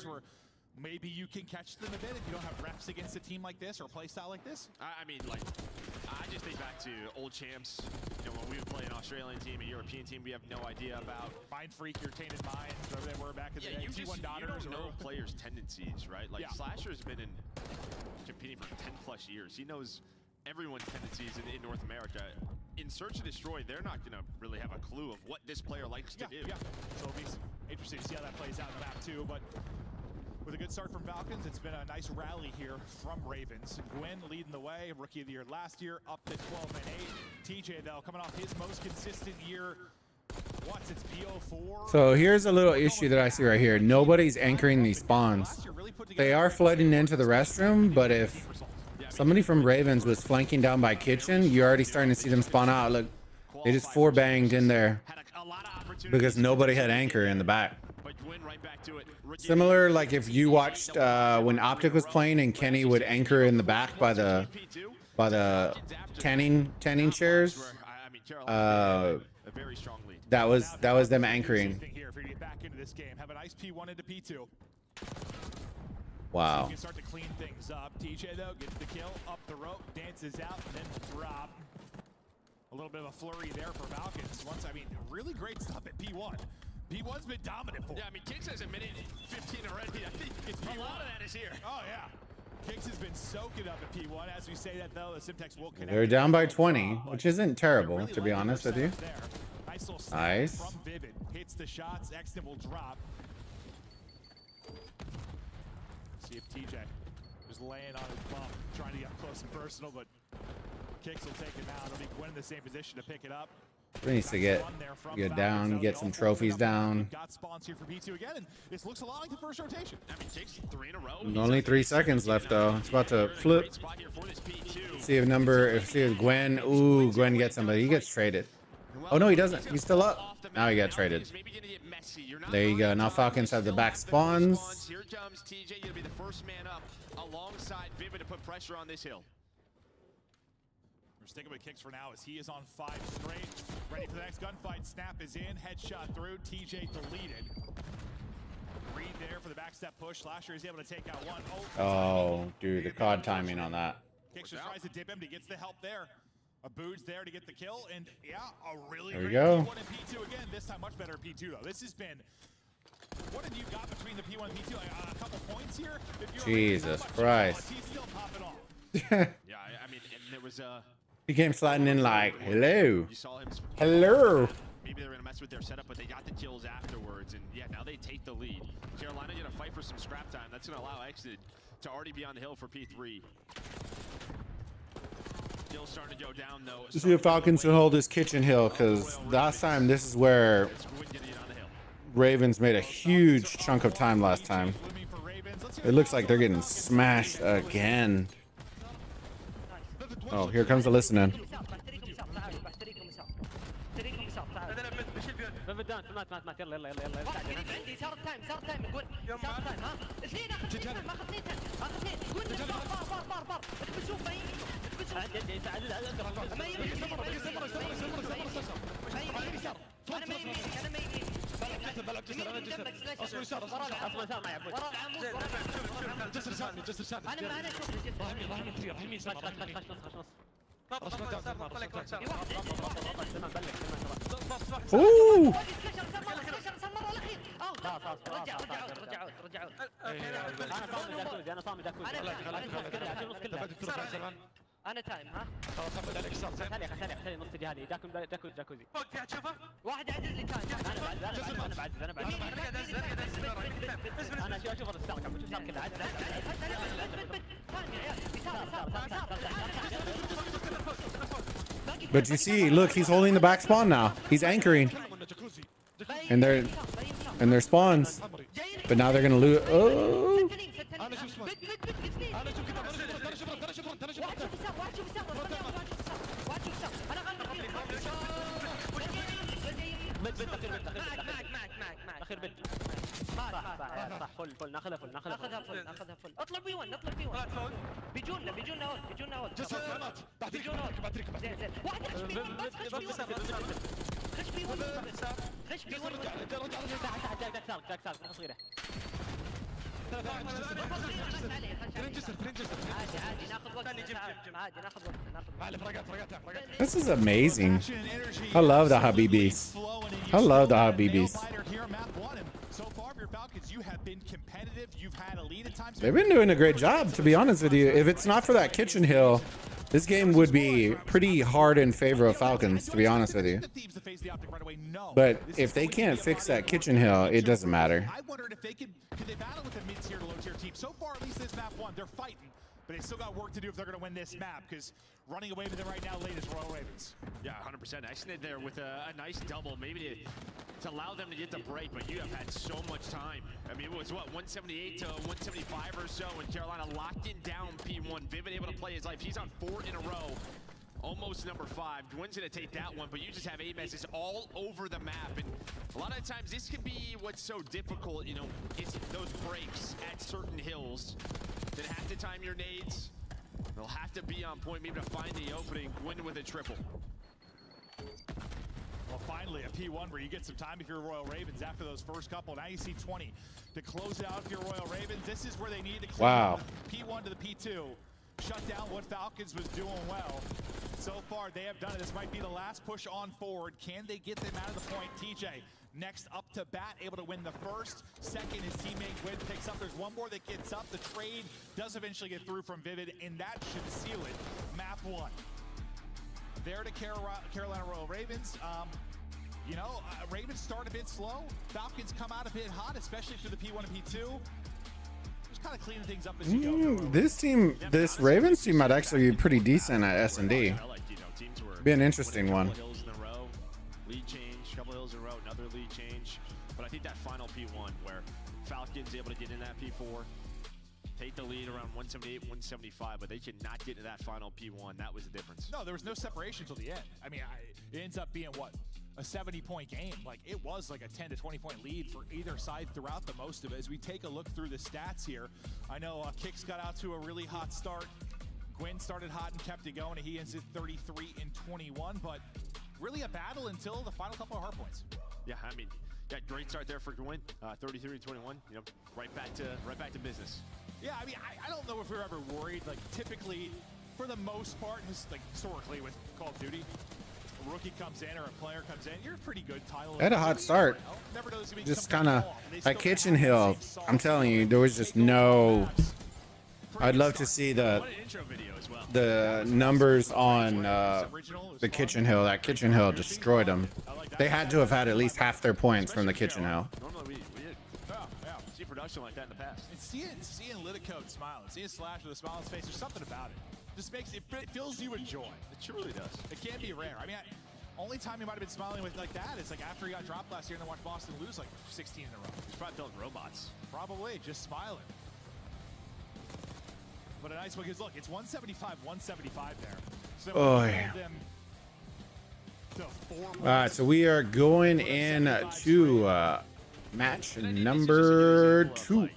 maybe you can catch them a bit if you don't have reps against a team like this or a play style like this? I mean, like, I just think back to old champs. You know, when we would play an Australian team, a European team, we have no idea about. Mind Freak, your Tainted Minds, whatever they were back in the day. You don't know players' tendencies, right? Like, Slasher's been competing for 10+ years. He knows everyone's tendencies in North America. In Search and Destroy, they're not going to really have a clue of what this player likes to do. Yeah, so it'll be interesting to see how that plays out in the map too, but with a good start from Falcons, it's been a nice rally here from Ravens. Gwen leading the way, Rookie of the Year last year, up to 12-8. TJ, though, coming off his most consistent year. What's its BO4? So here's a little issue that I see right here. Nobody's anchoring these spawns. They are flooding into the restroom, but if somebody from Ravens was flanking down by kitchen, you're already starting to see them spawn out. Look, they just 4-banged in there because nobody had anchor in the back. Similar, like if you watched when Optic was playing and Kenny would anchor in the back by the tanning chairs. That was them anchoring. Wow. You can start to clean things up. TJ though gets the kill up the rope, dances out, and then drop. A little bit of a flurry there for Falcons. Really great stuff at P1. P1's been dominant for. Yeah, I mean, Kicks has a minute 15 already. I think a lot of that is here. Oh yeah. Kicks has been soaking up at P1. As we say that though, the Simtex will connect. They're down by 20, which isn't terrible, to be honest with you. Nice little nice. From Vivid. Hits the shots. Exton will drop. See if TJ is laying on his bump, trying to get up close and personal, but Kicks will take him out. It'll be Gwen in the same position to pick it up. He needs to get down, get some trophies down. Got spawns here for B2 again, and this looks a lot like the first rotation. I mean, Kicks 3 in a row. Only 3 seconds left though. It's about to flip. See if Gwen. Ooh, Gwen gets somebody. He gets traded. Oh no, he doesn't. He's still up. Now he got traded. There you go. Now Falcons have the back spawns. Here comes TJ. You'll be the first man up alongside Vivid to put pressure on this hill. We're sticking with Kicks for now as he is on 5 straight. Ready for the next gunfight. Snap is in. Headshot through. TJ deleted. Reed there for the backstep push. Slasher is able to take out one. Oh, dude, the COD timing on that. Kicks just tries to dip him. He gets the help there. A Booge there to get the kill. And yeah, a really there we great go. P1 and P2 again. This time much better P2 though. This has been... What have you got between the P1 and P2? Like, a couple points here? Jesus Christ. He's still popping off. Yeah, I mean, and there was a... He came sliding in like, hello. You saw him. Hello. Maybe they were gonna mess with their setup, but they got the kills afterwards, and yeah, now they take the lead. Carolina gonna fight for some scrap time. That's gonna allow Exit to already be on the hill for P3. Still starting to go down though. Let's see if Falcons can hold this kitchen hill, because last time this is where Ravens made a huge chunk of time last time. It looks like they're getting smashed again. Oh, here comes the listening. Ooh! انا تايم ها خلاص اخذ عليك صار خلي نص جهالي جاكوزي فوق فيها تشوفه واحد عزز لي تايم انا بعد انا اشوف الستار كم اشوف ستار كله But you see, look, he's holding the back spawn now. He's anchoring. And they're spawns. But now they're gonna lose. Oh! صح فل ناخذها فل اطلع بي 1 بيجونا اول بيجونا زين واحد خش بي 1 بس خش بي 1 جاك صغيره This is amazing. I love the Habibis. I love the Habibis. They've been doing a great job, to be honest with you. If it's not for that kitchen hill, this game would be pretty hard in favor of Falcons, to be honest with you. But if they can't fix that kitchen hill, it doesn't matter. I wondered if they could they battle with a mid-tier to low-tier team. So far, at least this map one, they're fighting. But they still got work to do if they're going to win this map, because running away with it right now late is Royal Ravens. Yeah, 100%. I snid there with a nice double, maybe to allow them to get the break, but you have had so much time. I mean, it was, what, 178 to 175 or so, and Carolina locked in down P1. Vivid able to play his life. He's on 4 in a row. Almost number 5. Gwyn's gonna take that one, but you just have A-messes all over the map. And a lot of times this can be what's so difficult, you know, it's those breaks at certain hills that have to time your nades. They'll have to be on point, maybe to find the opening. Gwyn with a triple. Well, finally, a P1 where you get some time if you're Royal Ravens after those first couple. Now you see 20 to close it out if you're Royal Ravens. This is where they need to clear the P1 to the P2. Shut down what Falcons was doing well. So far, they have done it. This might be the last push on forward. Can they get them out of the point? TJ, next up to bat, able to win the first. Second, his teammate Gwyn picks up. There's one more that gets up. The trade does eventually get through from Vivid, and that should seal it. Map 1. There to Carolina Royal Ravens. You know, Ravens start a bit slow. Falcons come out a bit hot, especially through the P1 and P2. Just kind of cleaning things up as you go. This team, this Ravens team might actually be pretty decent at S&D. Be an interesting one. Hills in a row, lead change, couple hills in a row, another lead change. But I think that final P1 where Falcons able to get in that P4, take the lead around 178, 175, but they could not get into that final P1. That was the difference. No, there was no separation until the end. I mean, it ends up being what? A 70-point game. Like, it was like a 10 to 20-point lead for either side throughout the most of it. As we take a look through the stats here, I know Kicks got out to a really hot start. Gwyn started hot and kept it going. He ends at 33 and 21, but really a battle until the final couple of hard points. Yeah, I mean, yeah, great start there for Gwyn. 33 and 21. You know, right back to business. Yeah, I mean, I don't know if we were ever worried. Like, typically, for the most part, historically with Call of Duty, a rookie comes in or a player comes in, you're a pretty good title. Had a hot start. Just kind of at Kitchen Hill. I'm telling you, there was just no. I'd love to see the numbers on the Kitchen Hill. That Kitchen Hill destroyed them. They had to have had at least half their points from the Kitchen Hill. Normally we did. See production like that in the past. And seeing Liticote smiling, seeing Slash with a smile on his face, there's something about it. Just makes it fills you with joy. It truly does. It can't be rare. I mean, only time he might have been smiling with like that is like after he got dropped last year and then watched Boston lose like 16 in a row. He's probably building robots. Probably just smiling. But a nice one because look, it's 175, 175 there. So oh yeah. All right, so we are going in to match number 2.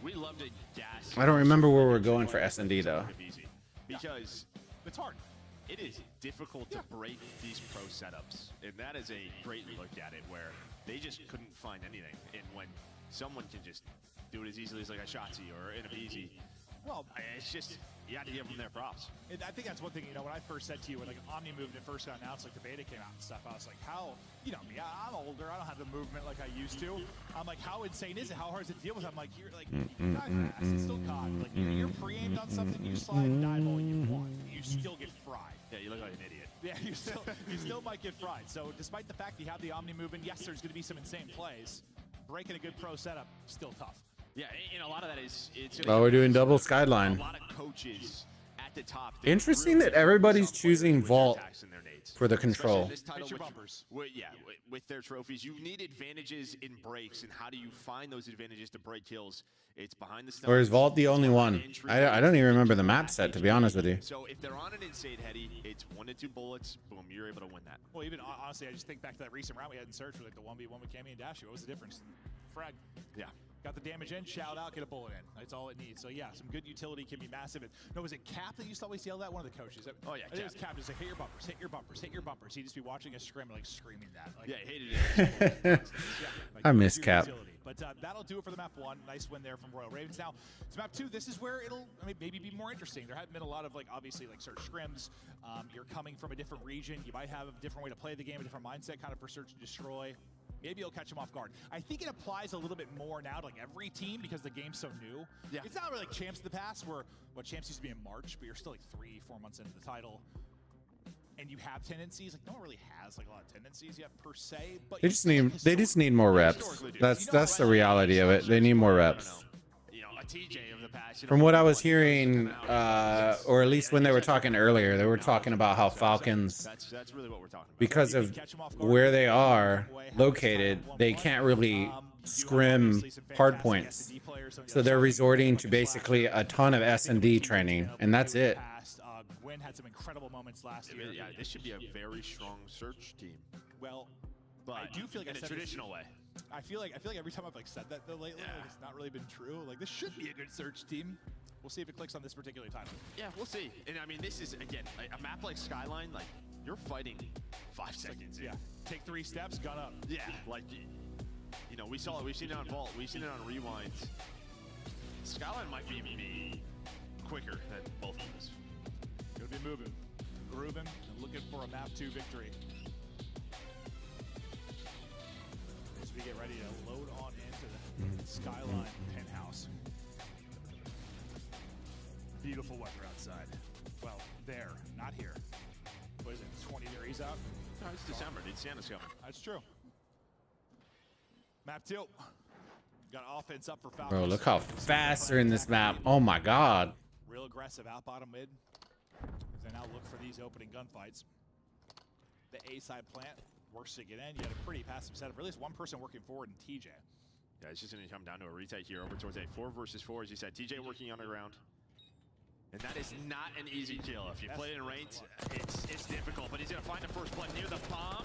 We love to gas. I don't remember where we're going for S&D though. Because it's hard. It is difficult to break these pro setups, and that is a great look at it where they just couldn't find anything. And when someone can just do it as easily as like a Shotzi or in a BZ, well, it's just, you have to give them their props. I think that's one thing, you know, when I first said to you, when like Omni movement first got announced, like the beta came out and stuff, I was like, how, you know me, I'm older, I don't have the movement like I used to. I'm like, how insane is it? How hard is it to deal with? I'm like, you're like, you dive fast, it's still caught. Like, you're pre-aimed on something, you slide and dive all you want. You still get fried. Yeah, you look like an idiot. Yeah, you still might get fried. So despite the fact you have the Omni movement, yes, there's going to be some insane plays. Breaking a good pro setup, still tough. Yeah, and a lot of that is oh, we're doing double Skyline. A lot of coaches at the top. Interesting that everybody's choosing Vault for the control. This title, with their trophies, you need advantages in breaks, and how do you find those advantages to break kills? It's behind the stumps. Or is Vault the only one? I don't even remember the map set, to be honest with you. So if they're on an insane heady, it's 1 to 2 bullets, boom, you're able to win that. Well, even honestly, I just think back to that recent round we had in Search with like the 1v1 with Cammy and Dashy. What was the difference? Frag. Yeah. Got the damage in, shout out, get a bullet in. That's all it needs. So yeah, some good utility can be massive. No, was it Cap that used to always yell that? One of the coaches. Oh yeah, it was Cap. Just like, hit your bumpers, hit your bumpers, hit your bumpers. He'd just be watching a scrim, like screaming that. Like, yeah, hated it. Like, I miss Cap. But But that'll do it for the map 1. Nice win there from Royal Ravens. Now, to map 2, this is where it'll maybe be more interesting. There haven't been a lot of, like, obviously, like, search scrims. You're coming from a different region. You might have a different way to play the game, a different mindset kind of for search and destroy. Maybe you'll catch them off guard. I think it applies a little bit more now to like every team because the game's so new. Yeah. It's not really like Champs of the past where Champs used to be in March, but you're still like 3-4 months into the title. And you have tendencies, like no one really has like a lot of tendencies yet per se, but They just need more reps. That's the reality of it. They need more reps. TJ of the past. From what I was hearing, or at least when they were talking earlier, they were talking about how Falcons, that's really what we're talking about. because of where they are located, they can't really scrim hard points. So they're resorting to basically a ton of S&D training, and that's it. Gwen had some incredible moments last year. Yeah, this should be a very strong search team. Well, but I do feel like in a traditional way. I feel like every time I've like said that though lately, like, it's not really been true. Like this should be a good search team. We'll see if it clicks on this particular title. Yeah, we'll see. And I mean, this is again a map like Skyline. Like you're fighting 5 seconds. Yeah, take 3 steps, gun up. Yeah, like you know, we saw it. We've seen it on Vault. We've seen it on Rewinds. Skyline might be quicker than both of us. Gonna be moving, grooving, and looking for a map 2 victory. As we get ready to load on into the Skyline penthouse. Beautiful weather outside. Well, there, not here. What is it, 20 degrees out? No, it's December, dude. Santa's coming. That's true. Map 2. Got offense up for Falcons. Bro, look how fast they're in this map. Oh my god. Real aggressive out bottom mid. As they now look for these opening gunfights. The A side plant works to get in. You had a pretty passive setup. Or at least one person working forward in TJ. Yeah, it's just going to come down to a retake here over towards a 4 versus 4, as you said. TJ working underground. And that is not an easy kill. If you play it in ranked, it's difficult. But he's going to find the first blood near the bomb.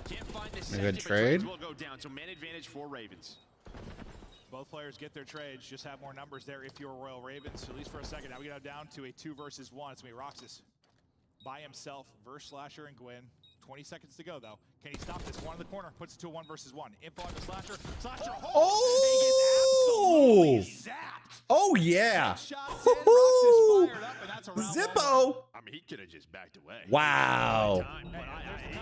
Can't find the second, good but trade. trades will go down. So man advantage for Ravens. Both players get their trades. Just have more numbers there if you're Royal Ravens, at least for a second. Now we go down to a 2 versus 1. It's going to be Roxas by himself versus Slasher and Gwen. 20 seconds to go, though. Can he stop this? One in the corner. Puts it to a 1 versus 1. Info on the Slasher. Slasher holds. Oh! Zapped. Oh, yeah. Shots in. Roxas fired up, and that's a round Zippo. I mean, he could have just backed away. Wow.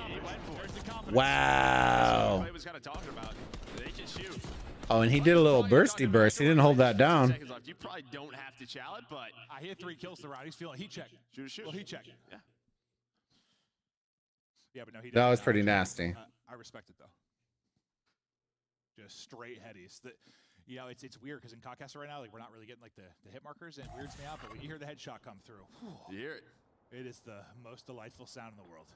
He went for it. Wow. Play was kind of talking about. They can shoot. Oh, and he did a little bursty burst. He didn't hold that down. Seconds left. You probably don't have to chow it, but he had 3 kills to the round. He's feeling heat check. Shoot. Well, heat check. Yeah. Yeah, but no, he That was pretty nasty. I respect it though. Just straight headies. You know, it's weird because in Caucasa right now, like we're not really getting like the hit markers, and it weirds me out. But when you hear the headshot come through, you hear it. It is the most delightful sound in the world.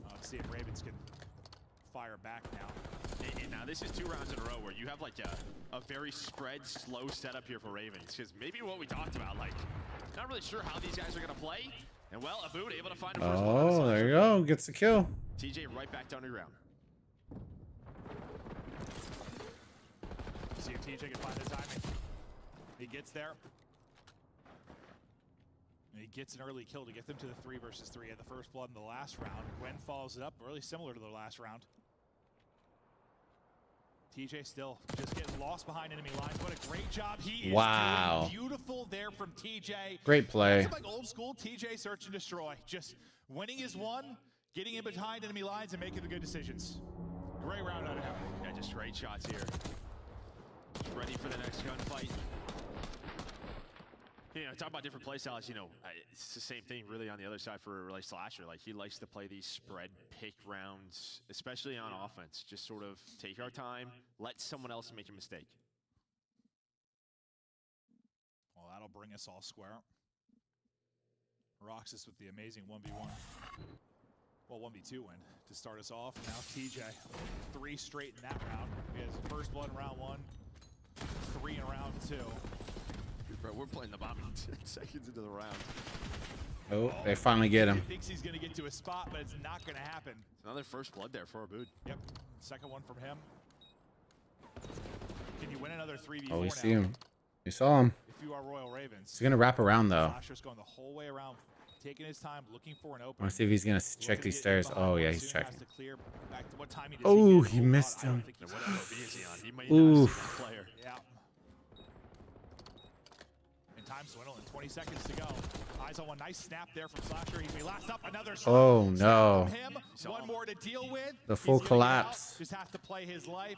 Let's see if Ravens can fire back now. And now this is 2 rounds in a row where you have like a very spread, slow setup here for Ravens. Because maybe what we talked about, like, not really sure how these guys are going to play. And well, Abood able to find a first one. Oh, there you go. Gets the kill. TJ right back to underground. See if TJ can find the timing. He gets there. And he gets an early kill to get them to the 3 versus 3 at the first blood in the last round. Gwen follows it up, really similar to the last round. TJ still just getting lost behind enemy lines. What a great job he is doing. Beautiful there from TJ. Great play. That's like old school TJ search and destroy. Just winning his one, getting in behind enemy lines and making the good decisions. Great round out of him. Yeah, just great shots here. Just ready for the next gunfight. You know, talk about different play styles, you know, it's the same thing really on the other side for like Slasher. Like he likes to play these spread pick rounds, especially on offense. Just sort of take our time, let someone else make a mistake. Well, that'll bring us all square. Roxas with the amazing 1v1. Well, 1v2 win to start us off. Now TJ, 3 straight in that round. He has first blood in round 1, 3 in round 2. Bro, we're playing the bomb 10 seconds into the round. Oh, they finally get him. He thinks he's going to get to a spot, but it's not going to happen. Another first blood there for Abood. Yep. Second one from him. Can you win another 3v4 Oh, we now? see him. We saw him. If you are Royal Ravens. He's going to wrap around, though. Slasher's going the whole way around taking his time, looking for an I opening. want to see if he's gonna check these stairs. Oh yeah, he's checking. Oh, he missed him. What FOB is he on? He might not have seen that player. Yeah. And time dwindling. 20 seconds to go. Eyes on one. Nice snap there from Slasher. He last up another. Oh no. From him. One more to deal with. The full He's gonna get out. collapse. Just has to play his life.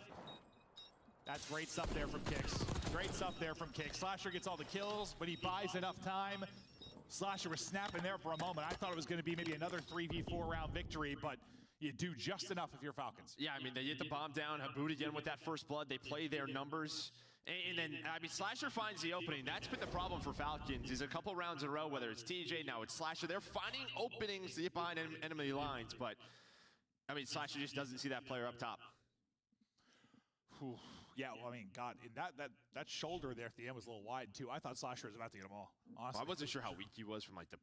That's great stuff there from Kicks. Great stuff there from Kicks. Slasher gets all the kills, but he buys enough time. Slasher was snapping there for a moment. I thought it was going to be maybe another 3v4 round victory, but you do just enough if you're Falcons. Yeah, I mean, they get the bomb down. Haboot again with that first blood. They play their numbers. And then, I mean, Slasher finds the opening. That's been the problem for Falcons, is a couple rounds in a row, whether it's TJ, now it's Slasher. They're finding openings to get behind enemy lines, but, I mean, Slasher just doesn't see that player up top. Whew. Yeah, well, I mean, God, that shoulder there at the end was a little wide, too. I thought Slasher was about to get them all, honestly. Well, I wasn't sure how weak he was from, like, the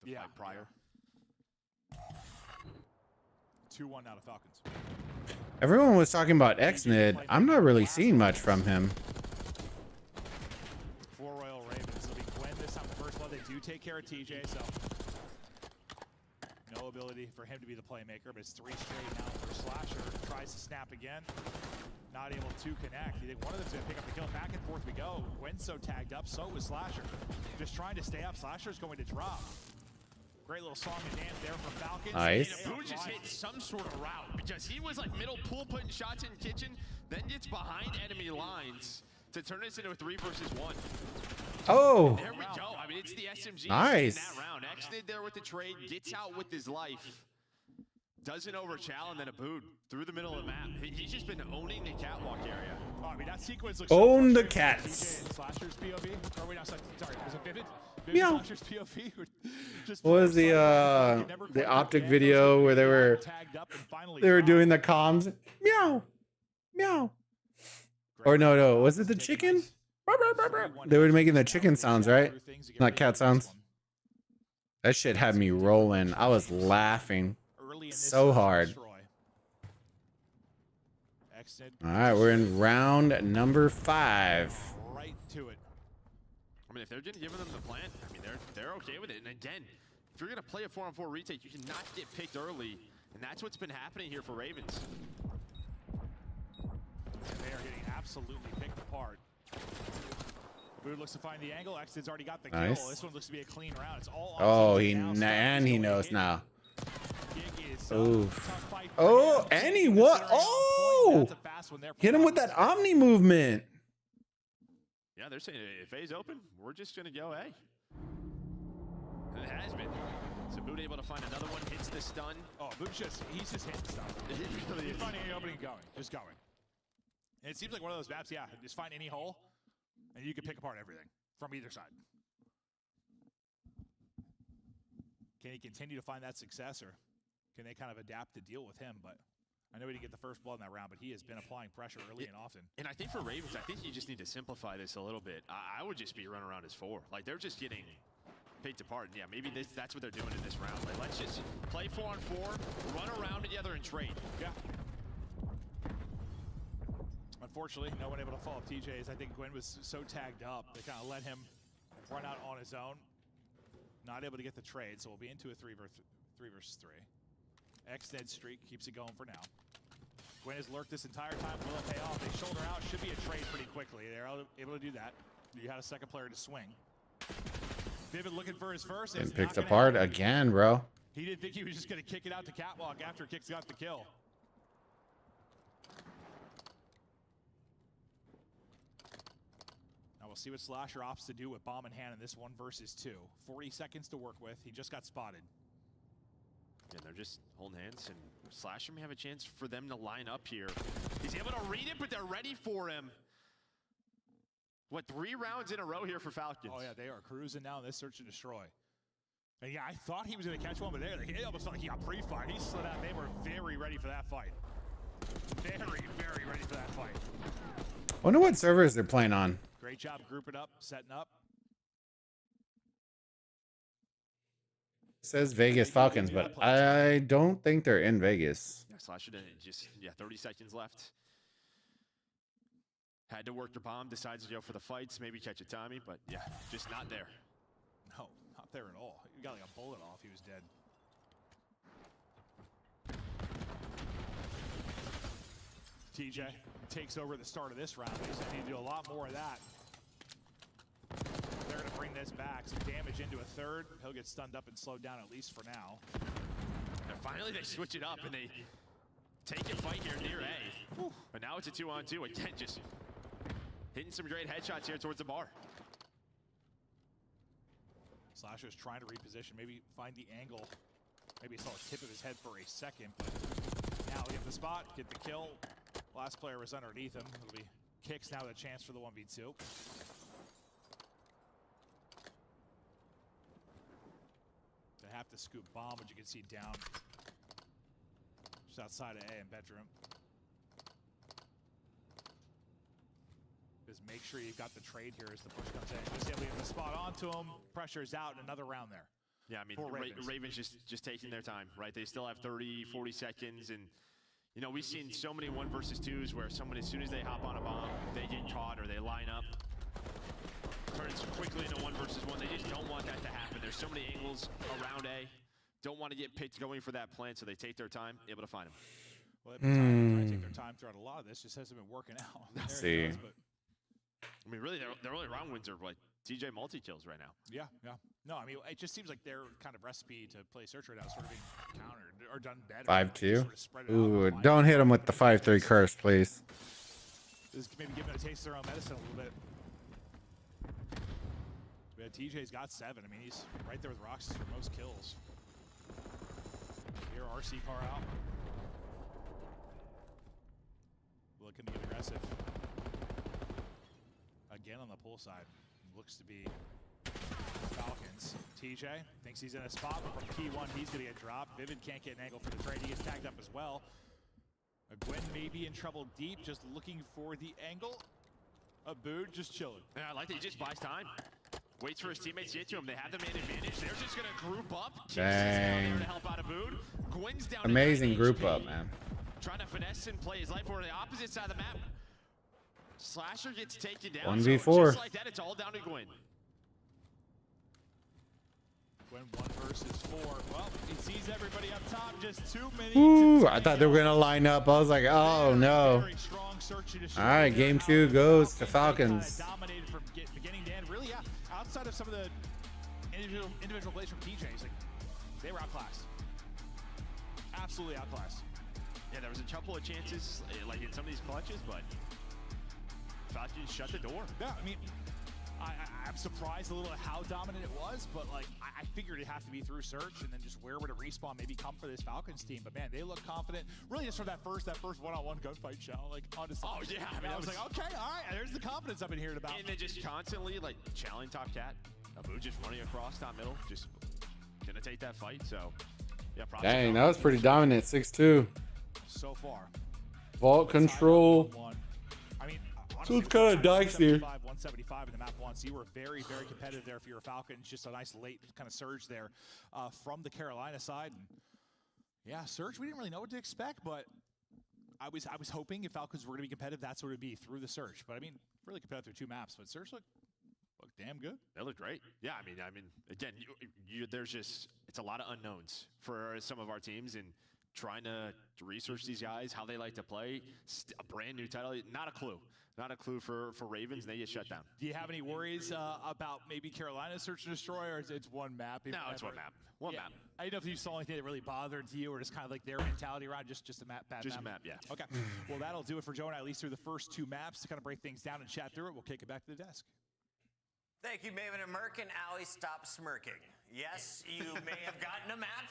fight prior. 2-1 now to Falcons. Everyone was talking about X-Mid. I'm not really seeing much from him. For Royal Ravens, it'll be Gwen this time. The first one, they do take care of TJ, so no ability for him to be the playmaker, but it's 3 straight now for Slasher. Tries to snap again. Not able to connect. You think one of them's going to pick up the kill. Back and forth we go. Gwen's so tagged up, so was Slasher. Just trying to stay up. Slasher's going to drop. Great little song and dance there for Falcons. Nice. Haboot just hit some sort of route because he was like middle pool putting shots in kitchen, then gets behind enemy lines to turn this into a 3 versus 1. Oh. There we go. I mean, it's the SMG Nice. in that round. X-Nid there with the trade, gets out with his life. Doesn't overchallenge, and then Haboot through the middle of the map. He's just been owning the catwalk area. Oh, I mean, that sequence looks Own so the cats. TJ and Slasher's POV. Or wait, no, sorry, was it Vivid? Meow. Slasher's POV. Just What was the optic video where they were doing the comms? Meow, meow. Or no, was it the chicken? They were making the chicken sounds, right? Not cat sounds. That shit had me rolling. I was laughing so hard. All right, we're in round number 5. Right to it. I mean, if they're giving them the plant, I mean, they're okay with it. And again, if you're gonna play a 4-on-4 retake, you cannot get picked early, and that's what's been happening here for Ravens. And they are getting absolutely picked apart. Bood looks to find the angle. X's already got the kill. Nice. This one looks to be a clean round. It's all Oh, he knows now. Oof. Oh, and he what? Oh! Hit him with that Omni movement. Yeah, they're saying if A's open, we're just gonna go A. And it has been. So Boot able to find another one, hits the stun. Oh, Boot's he's just hitting stuff. He's finding any opening and going. Just going. And it seems like one of those maps, yeah, just find any hole, and you can pick apart everything from either side. Can he continue to find that success, or can they kind of adapt to deal with him? But I know he didn't get the first blood in that round, but he has been applying pressure early and often. And I think for Ravens, I think you just need to simplify this a little bit. I would just be running around as 4. Like, they're just getting picked apart. And yeah, maybe that's what they're doing in this round. Like, let's just play 4-on-4, run around together and trade. Yeah. Unfortunately, no one able to follow up TJ's. I think Gwen was so tagged up, they kind of let him run out on his own. Not able to get the trade, so we'll be into a 3 versus 3. X-Dead streak keeps it going for now. Gwen has lurked this entire time. Will it pay off? They shoulder out. Should be a trade pretty quickly. They're able to do that. You had a second player to swing. Vivid looking for his first. Been picked apart again, bro. He didn't think he was just going to kick it out to Catwalk after Kicks got the kill. Now we'll see what Slasher opts to do with bomb in hand in this 1 versus 2. 40 seconds to work with. He just got spotted. Yeah, they're just holding hands, and Slasher may have a chance for them to line up here. He's able to read it, but they're ready for him. What, 3 rounds in a row here for Falcons? Oh yeah, they are cruising now in this search and destroy. And yeah, I thought he was going to catch one, but it almost felt like he got pre-fired. He slid out. They were very ready for that fight. Very, very ready for that fight. Wonder what servers they're playing on. Great job grouping up, setting up. Says Vegas Falcons, but I don't think they're in Vegas. Yeah, Slasher just 30 seconds left. Had to work the bomb, decides to go for the fights, maybe catch a Tommy, but yeah, just not there. No, not there at all. He got like a bullet off. He was dead. TJ takes over the start of this round. They just need to do a lot more of that. They're going to bring this back. Some damage into a third. He'll get stunned up and slowed down at least for now. And finally, they switch it up and they take a fight here near A. Whew. But now it's a 2-on-2. Again, just hitting some great headshots here towards the bar. Slasher's trying to reposition, maybe find the angle. Maybe saw a tip of his head for a second, but now he'll get the spot, get the kill. Last player was underneath him. It'll be kicks now with a chance for the 1v2. They have to scoop bomb, but you can see down just outside of A in bedroom. Just make sure you've got the trade here as the push comes in. Just able to get the spot onto him. Pressure's out, and another round there. Yeah, I mean, Ravens just taking their time, right? They still have 30, 40 seconds, and you know, we've seen so many 1 versus 2s where someone, as soon as they hop on a bomb, they get caught or they line up. Turns quickly into 1 versus 1. They just don't want that to happen. There's so many angles around A. Don't want to get picked going for that plant, so they take their time, able to find him. Well, they've been trying to take their time throughout a lot of this. Just hasn't been working out. Let's see. I mean, really, their only round wins are like TJ multi-kills right now. Yeah, yeah. No, I mean, it just seems like their kind of recipe to play Search right now is sort of being countered or done better. 5-2. Sort of Ooh, don't hit him with the 5-3 curse, please. This is maybe giving it a taste of their own medicine a little bit. Yeah, TJ's got 7. I mean, he's right there with Roxas for most kills. Here, RC car out. Looking to get aggressive. Again on the pull side. Looks to be Falcons. TJ thinks he's in a spot, but from P1, he's going to get dropped. Vivid can't get an angle for the trade. He gets tagged up as well. Gwen may be in trouble deep, just looking for the angle. Abood just chilling. Yeah, I like that he just buys time. Waits for his teammates to get to him. They have the man advantage. They're just going to group up. Dang. There to help out Abood. Gwen's down. Amazing group up, man. Trying to finesse and play his life over the opposite side of the map. Slasher gets taken down. 1v4. So just like that, it's all down to Gwen. Gwen 1 versus 4. Well, he sees everybody up top. Just too many. Ooh, I thought they were going to line up. I was like, oh, no. All right, game 2 goes to Falcons. Dominated from beginning to end. Really, yeah. Outside of some of the individual plays from TJ, like, they were outclassed. Absolutely outclassed. Yeah, there was a couple of chances, like in some of these clutches, but Falcons shut the door. Yeah, I mean, I'm surprised a little at how dominant it was, but like I figured it'd have to be through search and then just where would a respawn maybe come for this Falcons team. But man, they look confident. Really, just from that first one-on-one gunfight shell, like honestly. Oh yeah, I mean, I was like, okay, all right, there's the confidence I've been hearing about. And then just constantly like challenging top cat. Abu just running across top middle, just gonna take that fight. So yeah, dang, that was pretty dominant. 6-2. So far. Vault control. I mean, so it's kind of dicey. 175 in the map once. You were very, very competitive there for your Falcons. Just a nice late kind of surge there from the Carolina side. And yeah, surge. We didn't really know what to expect, but I was hoping if Falcons were going to be competitive, that's what it would be through the surge. But I mean, really competitive through 2 maps. But surge looked damn good. They look great. Yeah, I mean, again, there's just it's a lot of unknowns for some of our teams and. Trying to research these guys, how they like to play. A brand new title, not a clue. Not a clue for Ravens, and they get shut down. Do you have any worries about maybe Carolina's search and destroy, or it's one map? No, it's one map. One map. I didn't know if you saw anything that really bothered you, or just kind of like their mentality around just a map, bad just map. Just a map, yeah. Okay, well, that'll do it for Joe and I, at least through the first 2 maps to kind of break things down and chat through it. We'll kick it back to the desk. Thank you, Maven and Merk, and Allie, stop smirking. Yes, you may have gotten a map.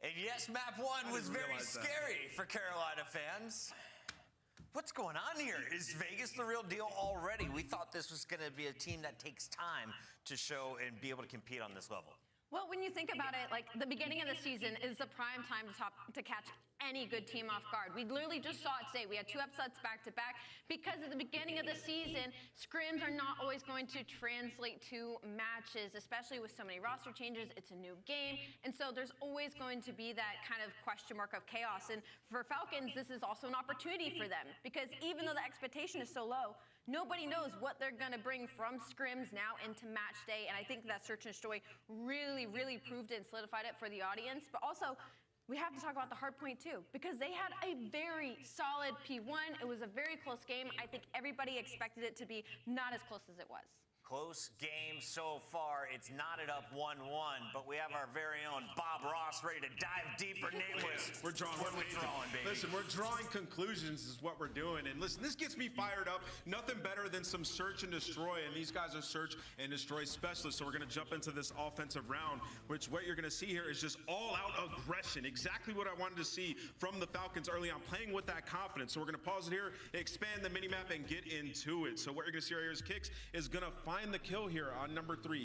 And yes, map 1 was very scary for Carolina fans. What's going on here? Is Vegas the real deal already? We thought this was going to be a team that takes time to show and be able to compete on this level. Well, when you think about it, like the beginning of the season is the prime time to catch any good team off guard. We literally just saw it today. We had 2 upsets back to back because at the beginning of the season, scrims are not always going to translate to matches, especially with so many roster changes. It's a new game. And so there's always going to be that kind of question mark of chaos. And for Falcons, this is also an opportunity for them because even though the expectation is so low, nobody knows what they're going to bring from scrims now into match day. And I think that Search and Destroy really, really proved it and solidified it for the audience. But also, we have to talk about the hard point too, because they had a very solid P1. It was a very close game. I think everybody expected it to be not as close as it was. Close game so far. It's knotted up 1-1, but we have our very own Bob Ross ready to dive deeper. Nameless. We're drawing. What are we drawing, baby? Listen, we're drawing conclusions is what we're doing. And listen, this gets me fired up. Nothing better than some search and destroy. And these guys are search and destroy specialists. So we're going to jump into this offensive round, which what you're going to see here is just all-out aggression. Exactly what I wanted to see from the Falcons early on, playing with that confidence. So we're going to pause it here, expand the minimap, and get into it. So what you're going to see right here is Kicks is going to find the kill here on number 3.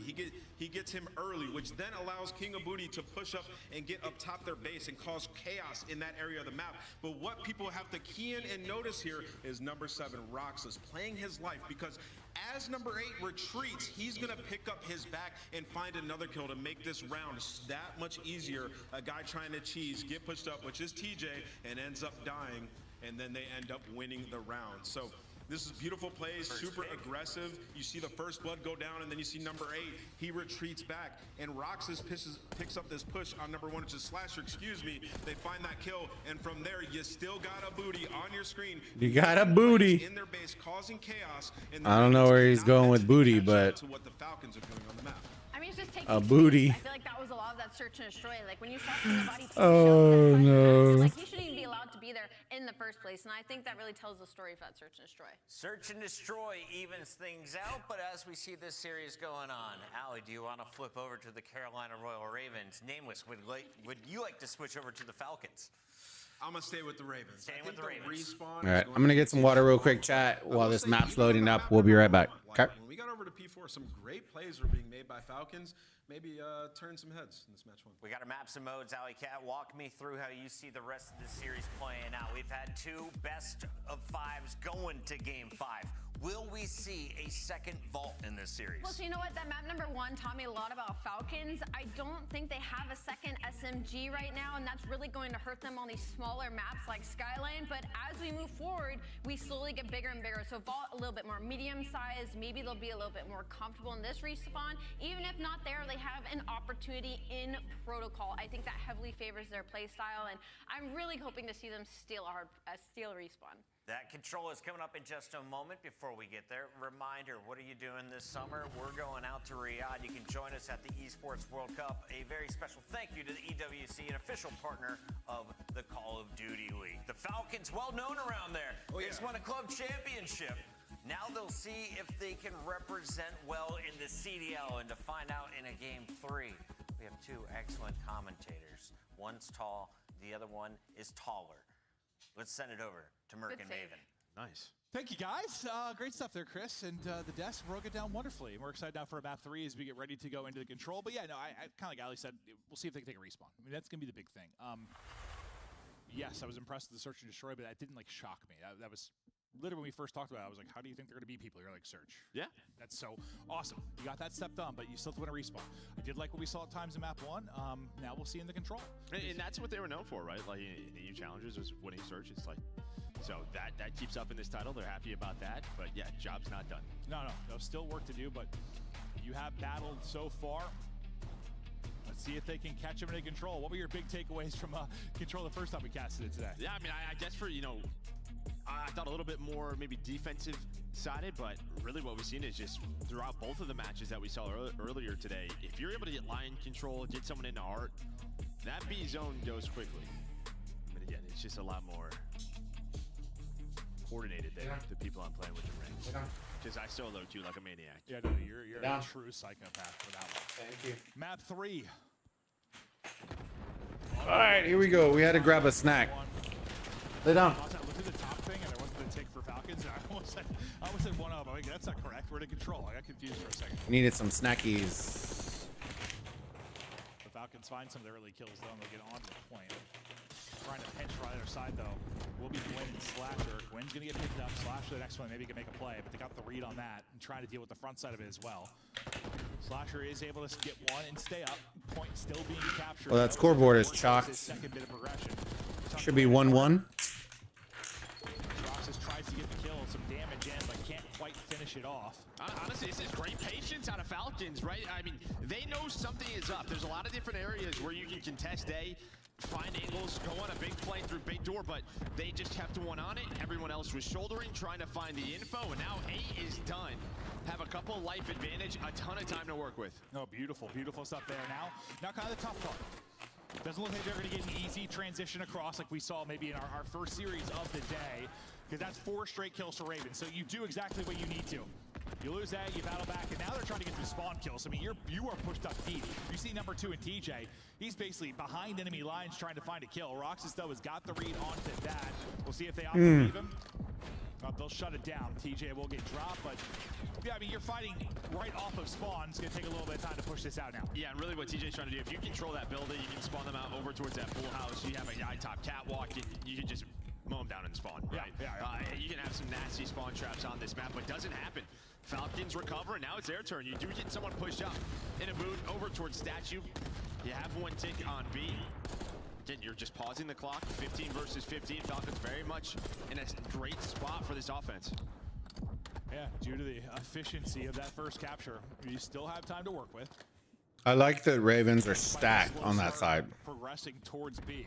He gets him early, which then allows King of Booty to push up and get up top their base and cause chaos in that area of the map. But what people have to key in and notice here is number 7, Roxas, playing his life, because as number 8 retreats, he's gonna pick up his back and find another kill to make this round that much easier. A guy trying to cheese, get pushed up, which is TJ, and ends up dying, and then they end up winning the round. So this is beautiful plays, super aggressive. You see the first blood go down, and then you see number 8. He retreats back, and Roxas picks up this push on number 1, which is Slasher, excuse me. They find that kill, and from there, you still got a booty on your screen. You got a booty. In their base, causing chaos. I don't know where he's going with booty, but to what the Falcons are doing on the map. I mean, it's just taking a booty. I feel like that was a lot of that search and destroy. Like when you saw somebody Oh no. like he shouldn't even be allowed to be there in the first place. And I think that really tells the story of that search and destroy. Search and destroy evens things out, but as we see this series going on, Allie, do you want to flip over to the Carolina Royal Ravens? Nameless, would you like to switch over to the Falcons? I'm gonna stay with the Ravens. Staying with the Ravens. Respawn. All right, I'm gonna get some water real quick, chat, while this map's loading up. We'll be right back. Okay. When we got over to P4, some great plays were being made by Falcons. Maybe turn some heads in this match 1. We got our maps and modes. Alley Cat, walk me through how you see the rest of the series playing out. We've had 2 best of 5s going to game 5. Will we see a second vault in this series? Well, so you know what? That map number 1 taught me a lot about Falcons. I don't think they have a second SMG right now, and that's really going to hurt them on these smaller maps like Skyline. But as we move forward, we slowly get bigger and bigger. So vault a little bit more medium size. Maybe they'll be a little bit more comfortable in this respawn. Even if not there, they have an opportunity in Protocol. I think that heavily favors their play style, and I'm really hoping to see them steal a respawn. That control is coming up in just a moment. Before we get there, reminder, what are you doing this summer? We're going out to Riyadh. You can join us at the Esports World Cup. A very special thank you to the EWC, an official partner of the Call of Duty League. The Falcons, well known around there. They just won a club championship. Now they'll see if they can represent well in the CDL, and to find out in a game 3, we have 2 excellent commentators. One's tall, the other one is taller. Let's send it over to Merc and Maven. Nice. Thank you, guys. Great stuff there, Chris. And the desk broke it down wonderfully. We're excited now for map 3 as we get ready to go into the control. But yeah, no, I kind of like Ali said, we'll see if they can take a respawn. I mean, that's going to be the big thing. Yes, I was impressed with the search and destroy, but that didn't like shock me. That was literally when we first talked about it. I was like, how do you think they're going to be people? You're like, search. Yeah. That's so awesome. You got that step done, but you still have to win a respawn. I did like what we saw at times in map 1. Now we'll see in the control. And that's what they were known for, right? Like in the challenges was winning search. It's like, so that keeps up in this title. They're happy about that. But yeah, job's not done. No, still work to do, but you have battled so far. Let's see if they can catch him in a control. What were your big takeaways from control the first time we casted it today? Yeah, I mean, I guess for, I thought a little bit more maybe defensive sided, but really what we've seen is just throughout both of the matches that we saw earlier today, if you're able to get line control, get someone into art, that B zone goes quickly. But again, it's just a lot more coordinated than the people I'm playing with the rings. Because I solo you like a maniac. Yeah, no, you're a true psychopath for that one. Thank you. Map 3. All right, here we go. We had to grab a snack. Lay down. I looked at the top thing, and there wasn't a tick for Falcons. And I almost said one up. I'm like, that's not correct. We're in control. I got confused for a second. Needed some snackies. The Falcons find some of the early kills, though, and they'll get on to the point. trying to pinch for either side, though, will be Gwyn and Slasher. Gwyn's going to get picked up. Slasher, the next one, maybe can make a play, but they got the read on that and trying to deal with the front side of it as well. Slasher is able to get one and stay up. Point still being captured. Well, that scoreboard is chalked. Second bit of progression. Should be 1-1. Roxas tries to get the kill, some damage in, but can't quite finish it off. Honestly, this is great patience out of Falcons, right? I mean, they know something is up. There's a lot of different areas where you can contest A, find angles, go on a big play through big door, but they just kept one on it. Everyone else was shouldering, trying to find the info, and now A is done. Have a couple life advantage, a ton of time to work with. No, beautiful, beautiful stuff there. Now kind of the tough part. Doesn't look like they're going to get an easy transition across like we saw maybe in our first series of the day, because that's 4 straight kills for Ravens. So you do exactly what you need to. You lose that, you battle back, and now they're trying to get some spawn kills. I mean, you are pushed up deep. You see number 2 in TJ. He's basically behind enemy lines trying to find a kill. Roxas, though, has got the read onto that. We'll see if they opt to leave him. They'll shut it down. TJ will get dropped, but yeah, I mean, you're fighting right off of spawn. It's going to take a little bit of time to push this out now. Yeah, and really what TJ's trying to do, if you control that building, you can spawn them out over towards that pool house. You have a high top catwalk, and you can just mow them down and spawn, right? Yeah. You can have some nasty spawn traps on this map, but it doesn't happen. Falcons recover, and now it's their turn. You do get someone pushed up in a boot over towards Statue. You have one tick on B. Again, you're just pausing the clock. 15 versus 15. Falcons very much in a great spot for this offense. Yeah, due to the efficiency of that first capture, you still have time to work with. I like that Ravens are stacked on that side. Progressing towards B.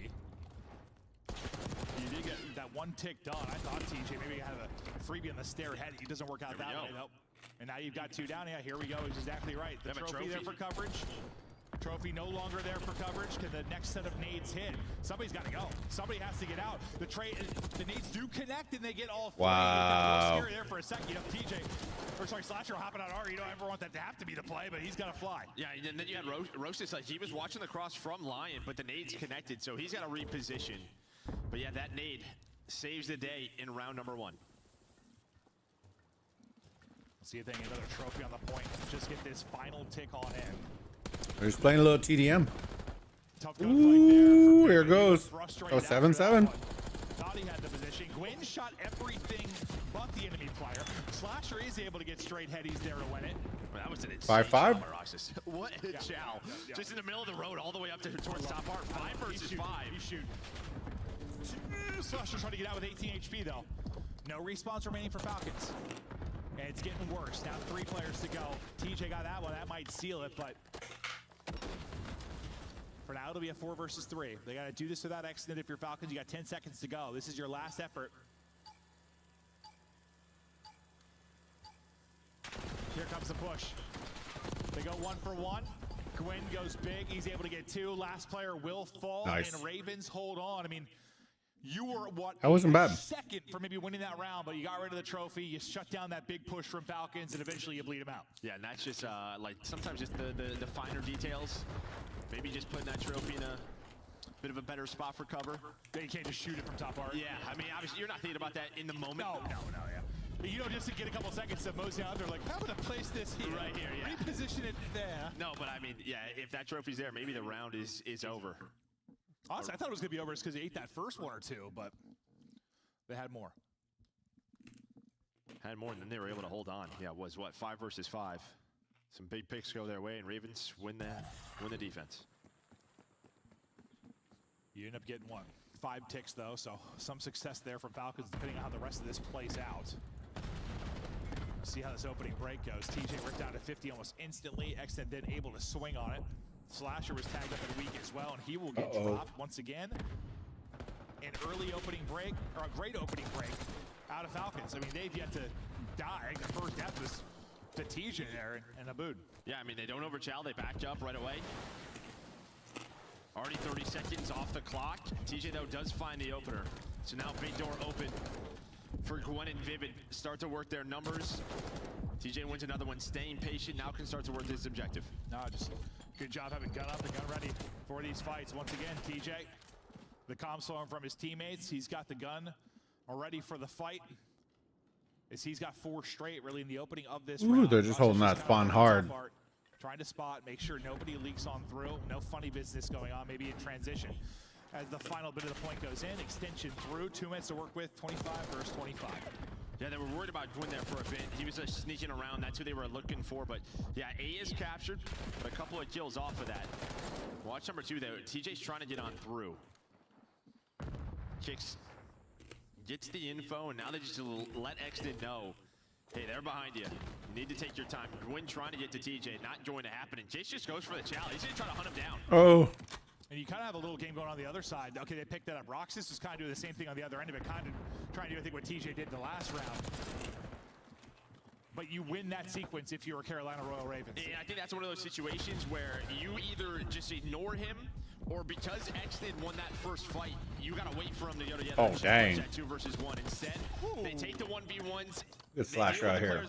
You did get that one tick done. I thought TJ maybe had a freebie on the stair ahead. It doesn't work out that way, though. And now you've got 2 down. Yeah, here we go. He's exactly right. The trophy there for coverage. Trophy no longer there for coverage. Can the next set of nades hit? Somebody's got to go. Somebody has to get out. The nades do connect, and they get all 3. Wow. Scary there for a second. You know, TJ, or sorry, Slasher hopping out R. You don't ever want that to have to be the play, but he's got to fly. Yeah, and then you had Roastus. Like, he was watching the cross from Lion, but the nades connected, so he's got to reposition. But yeah, that nade saves the day in round number 1. See if they can get another trophy on the point. Just get this final tick on in. They're just playing a little TDM. Tough Ooh, here goes. Oh, 7-7. Thought he had the position. Gwyn shot everything but the enemy player. Slasher is able to get straight headies there to win it. Well, that was an insane 5-5. What a chow. Just in the middle of the road all the way up to towards top part. 5 versus 5. He's shooting. Slasher trying to get out with 18 HP, though. No respawns remaining for Falcons. And it's getting worse. Now 3 players to go. TJ got that one. That might seal it, but for now, it'll be a 4 versus 3. They got to do this without accident. If you're Falcons, you got 10 seconds to go. This is your last effort. Here comes the push. They go 1 for 1. Gwyn goes big. He's able to get 2. Last player will fall. Nice. And Ravens hold on. I mean, you were that wasn't bad. Second for maybe winning that round, but you got rid of the trophy. You shut down that big push from Falcons, and eventually you bleed them out. Yeah, and that's just like sometimes just the finer details. Maybe just putting that trophy in a bit of a better spot for cover. You can't just shoot it from top art. Yeah, I mean, obviously you're not thinking about that in the moment. No, yeah. But you know, just to get a couple seconds to mosey out, they're like, how about I place this here? Right here, yeah. Reposition it there. No, but I mean, yeah, if that trophy's there, maybe the round is over. Honestly, I thought it was going to be over just because they ate that first 1 or 2, but they had more. Had more, and then they were able to hold on. Yeah, it was, what, 5 versus 5. Some big picks go their way, and Ravens win the defense. You end up getting 1. 5 ticks, though, so some success there from Falcons, depending on how the rest of this plays out. See how this opening break goes. TJ ripped down to 50 almost instantly. Extend then able to swing on it. Slasher was tagged up and weak as well, and he will get dropped once again. An early opening break, or a great opening break out of Falcons. I mean, they've yet to die. The first death was to TJ there and Abood. Yeah, I mean, they don't overchow. They backed up right away. Already 30 seconds off the clock. TJ, though, does find the opener. So now big door open for Gwyn and Vivid. Start to work their numbers. TJ wins another one. Staying patient. Now can start to work this objective. No, just good job having gun up and gun ready for these fights. Once again, TJ, the comms flowing from his teammates. He's got the gun ready for the fight. As he's got 4 straight really in the opening of this round. They're just holding that spawn hard. Trying to spot, make sure nobody leaks on through. No funny business going on, maybe in transition. as the final bit of the point goes in. Extension through, 2 minutes to work with, 25 versus 25. Yeah, they were worried about Gwyn there for a bit. He was sneaking around. That's who they were looking for. But yeah, A is captured, but a couple of kills off of that. Watch number 2 there. TJ's trying to get on through. Kicks, gets the info, and now they just let Exton know, hey, they're behind you. You need to take your time. Gwyn trying to get to TJ, not going to happen. And Chase just goes for the challenge. He's going to try to hunt him down. Oh. And you kind of have a little game going on the other side. Okay, they picked that up. Roxas is kind of doing the same thing on the other end of it, kind of trying to do, I think, what TJ did the last round. But you win that sequence if you're a Carolina Royal Ravens. And I think that's one of those situations where you either just ignore him, or because Exton won that first fight, you got to wait for him to go together. Oh, dang. That 2 versus 1. Instead, they take the 1v1s. Good slasher out here.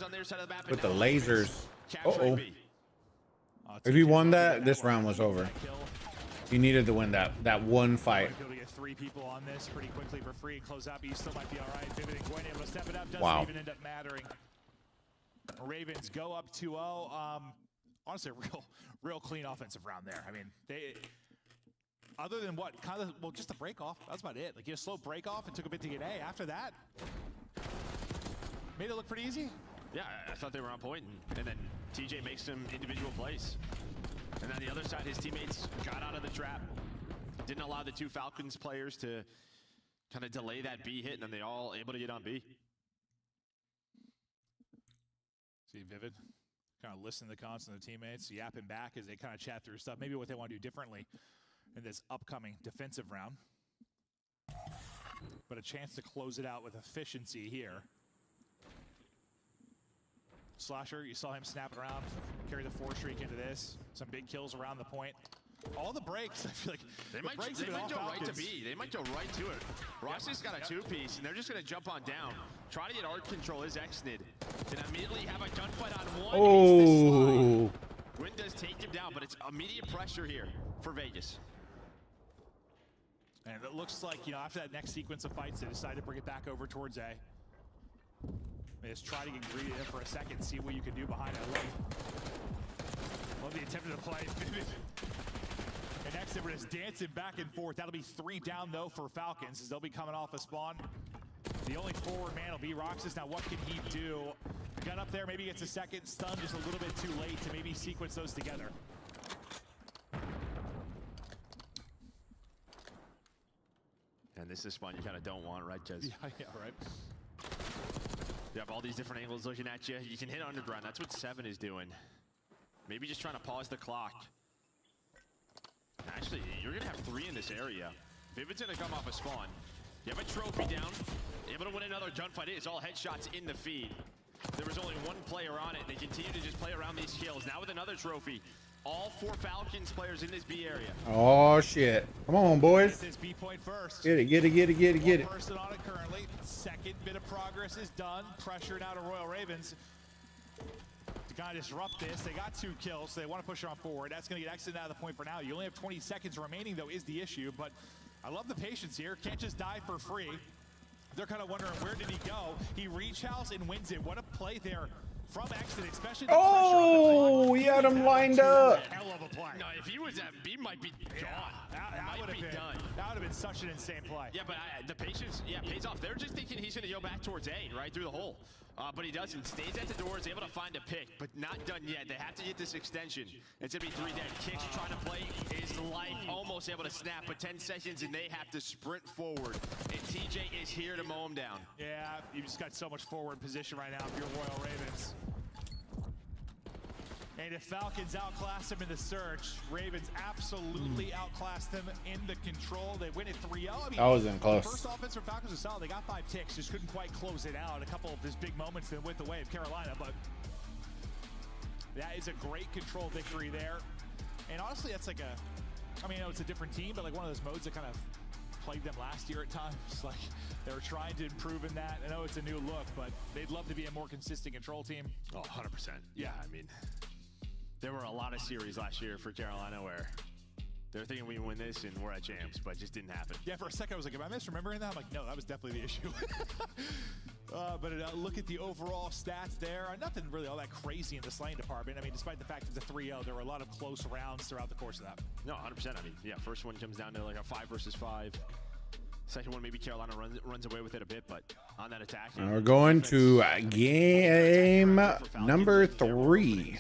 With the lasers. Uh-oh. If he won that, this round was over. He needed to win that one fight. Able to get 3 people on this pretty quickly for free and close out, but you still might be all right. Vivid and Gwyn able to step it up. Doesn't even end up mattering. Ravens go up 2-0. Honestly, real clean offensive round there. I mean, they, other than what, kind of, well, just a break off. That's about it. Like, you had a slow break off and took a bit to get A. After that, made it look pretty easy. Yeah, I thought they were on point, and then TJ makes some individual plays. And on the other side, his teammates got out of the trap. Didn't allow the 2 Falcons players to kind of delay that B hit, and then they all able to get on B. See Vivid kind of listen to the comments of the teammates, yapping back as they kind of chat through stuff. Maybe what they want to do differently in this upcoming defensive round. But a chance to close it out with efficiency here. Slasher, you saw him snapping around, carry the 4 streak into this. Some big kills around the point. All the breaks, I feel like they might go right to B. They might go right to it. Roxas got a 2-piece, and they're just going to jump on down. Try to get art control is Exnid. And immediately have a gunfight on 1. Oh. Gwyn does take him down, but it's immediate pressure here for Vegas. And it looks like, you know, after that next sequence of fights, they decided to bring it back over towards A. They just try to get greedy there for a second, see what you can do behind it. I love the attempt to play. And next, they were just dancing back and forth. That'll be 3 down, though, for Falcons, as they'll be coming off a spawn. The only forward man will be Roxas. Now, what can he do? Gun up there, maybe gets a second stun, just a little bit too late to maybe sequence those together. And this is spawn you kind of don't want, right, Jez? Yeah, right. You have all these different angles looking at you. You can hit underground. That's what 7 is doing. Maybe just trying to pause the clock. Actually, you're going to have 3 in this area. Vivid's going to come off a spawn. You have a trophy down. Able to win another gunfight. It's all headshots in the feed. There was only 1 player on it, and they continue to just play around these kills. Now with another trophy. All 4 Falcons players in this B area. Oh, shit. Come on, boys. Get this B point first. Get it. One person on it currently. Second bit of progress is done. Pressure now to Royal Ravens to kind of disrupt this. They got 2 kills, so they want to push it on forward. That's going to get exited out of the point for now. You only have 20 seconds remaining, though, is the issue. But I love the patience here. Can't just die for free. They're kind of wondering, where did he go? He reach house and wins it. What a play there from Exit, especially the oh, he had him lined up. Hell of a play. No, if he was at B, might be gone. That would have been done. That would have been such an insane play. Yeah, but the patience, pays off. They're just thinking he's going to go back towards A, right through the hole. But he doesn't. Stays at the door, is able to find a pick, but not done yet. They have to get this extension. It's going to be 3 dead. Kicks trying to play his life, almost able to snap, but 10 seconds, and they have to sprint forward. And TJ is here to mow him down. Yeah, you just got so much forward position right now if you're Royal Ravens. And if Falcons outclass them in the search, Ravens absolutely outclassed them in the control. They win it 3-0. I mean, that wasn't close. The first offense for Falcons was solid. They got 5 ticks, just couldn't quite close it out. A couple of just big moments that went the way of Carolina, but that is a great control victory there. And honestly, that's like I mean, I know it's a different team, but like one of those modes that kind of plagued them last year at times. Like they were trying to improve in that. I know it's a new look, but they'd love to be a more consistent control team. Oh, 100%. Yeah, I mean, there were a lot of series last year for Carolina where they're thinking we win this and we're at champs, but it just didn't happen. Yeah, for a second I was like, am I misremembering that? I'm like, no, that was definitely the issue. But but look at the overall stats there. Nothing really all that crazy in the slaying department. I mean, despite the fact it's a 3-0, there were a lot of close rounds throughout the course of that. No, 100%. I mean, yeah, first one comes down to like a 5 versus 5. Second one, maybe Carolina runs away with it a bit, but on that attack. We're going to game number 3.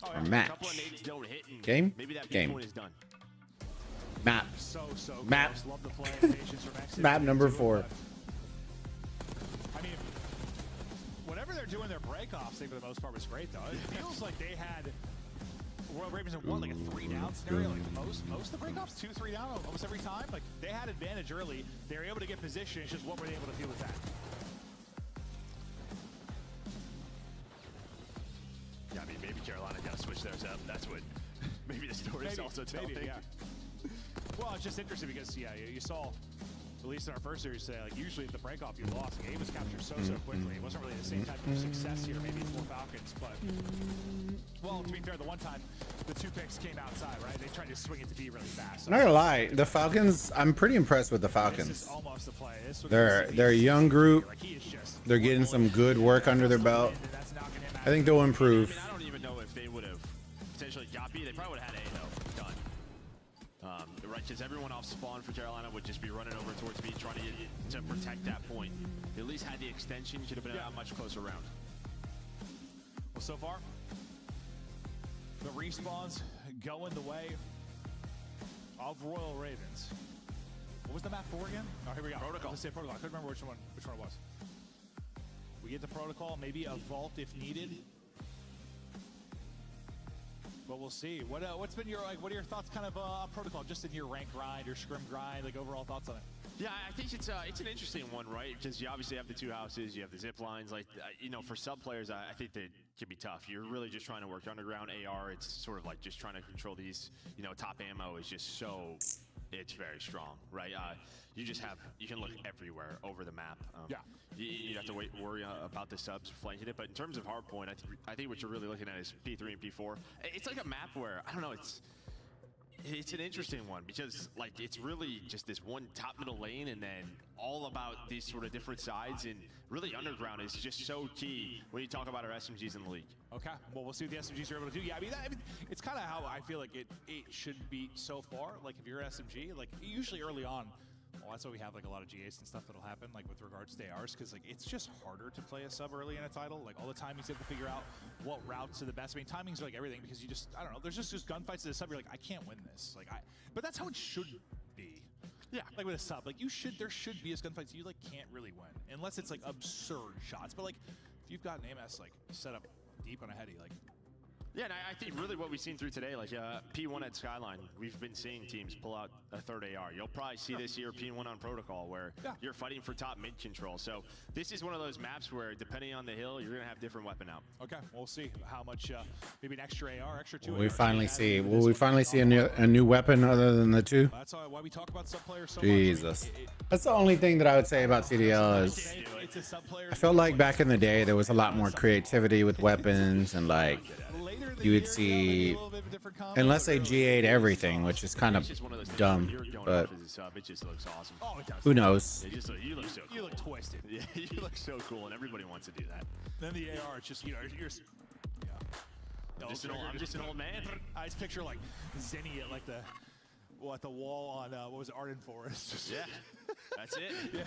Or match. Game? Game. Map. Map. Map number 4. I mean, whatever they're doing their breakoffs thing for the most part was great, though. It feels like they had Royal Ravens in one, like a 3-down scenario, like most of the breakoffs, 2-3 down almost every time. Like they had advantage early. They were able to get position. It's just what were they able to do with that? Yeah, I mean, maybe Carolina got to switch theirs up. That's what maybe the story is also telling. Yeah. Well, it's just interesting because yeah, you saw. At least in our first series today, like usually the breakoff you lost, the game was captured so quickly. It wasn't really the same type of success here, maybe for Falcons, but well, to be fair, the one time the 2 picks came outside, right? They tried to swing it to be really fast. I'm not gonna lie, the Falcons. I'm pretty impressed with the Falcons. This is almost the play. They're a young group. They're getting some good work under their belt. I think they'll improve. I mean, I don't even know if they would have potentially got B. They probably would have had A though. Done. Right, because everyone off spawn for Carolina would just be running over towards B, trying to protect that point. They at least had the extension. Could have been a much closer round. Well, so far, the respawns going the way of Royal Ravens. What was the map for again? Oh, here we go. Protocol. Let's say Protocol. I couldn't remember which one it was. We get the Protocol, maybe a vault if needed. But we'll see. What's been your what are your thoughts kind of on Protocol, just in your rank grind or scrim grind, like overall thoughts on it? Yeah, I think it's an interesting one, right? Because you obviously have the 2 houses, you have the zip lines. Like, you know, for sub players, I think that can be tough. You're really just trying to work underground AR. It's sort of like just trying to control these. You know, top ammo is just so, it's very strong, right? You can look everywhere over the map. Yeah. You have to worry about the subs flanking it. But in terms of hardpoint, I think what you're really looking at is P3 and P4. It's like a map where, I don't know, it's an interesting one because like it's really just this one top middle lane and then all about these sort of different sides, and really underground is just so key when you talk about our SMGs in the league. Okay, well we'll see what the SMGs are able to do. Yeah, I mean it's kind of how I feel like it should be so far. Like if you're SMG, like usually early on, well that's why we have like a lot of GAs and stuff that'll happen like with regards to ARs, because like it's just harder to play a sub early in a title. Like all the timings you have to figure out what routes are the best. I mean timings are like everything, because you just, I don't know, there's just gunfights in the sub, you're like, I can't win this. Like but that's how it should be. Yeah, like with a sub, like there should be as gunfights you like can't really win unless it's like absurd shots. But like if you've got an AMS like set up deep on a heady, like. Yeah, and I think really what we've seen through today, like P1 at Skyline, we've been seeing teams pull out a third AR. You'll probably see this year P1 on Protocol where you're fighting for top mid control. So this is one of those maps where depending on the hill, you're going to have different weapon out. Okay, we'll see how much, maybe an extra AR, extra 2 Will AR. we finally see a new weapon other than the 2? That's why we talk about sub players so Jesus. much. That's the only thing that I would say about CDL is It's a sub player. I felt like back in the day there was a lot more creativity with weapons, and like you would see, unless they GA'd everything, which is kind of dumb, but it just looks awesome. Oh, it does. who knows? You look so cool. You look twisted. Yeah, you look so cool, and everybody wants to do that. Then the AR, it's just, you know, you're I'm just an old man. I just picture like Zenny at like the wall on what was it, Arden Forest? Yeah, that's it. Yeah.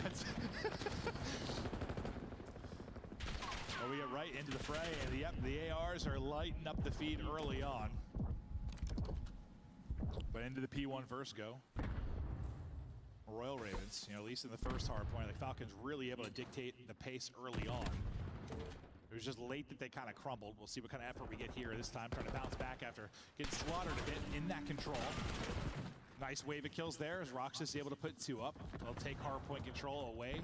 Well, we get right into the fray, and yep, the ARs are lighting up the feed early on. But into the P1 first go. Royal Ravens, you know, at least in the first hard point, like Falcons really able to dictate the pace early on. It was just late that they kind of crumbled. We'll see what kind of effort we get here this time, trying to bounce back after getting slaughtered a bit in that control. Nice wave of kills there as Roxas is able to put 2 up. They'll take hard point control away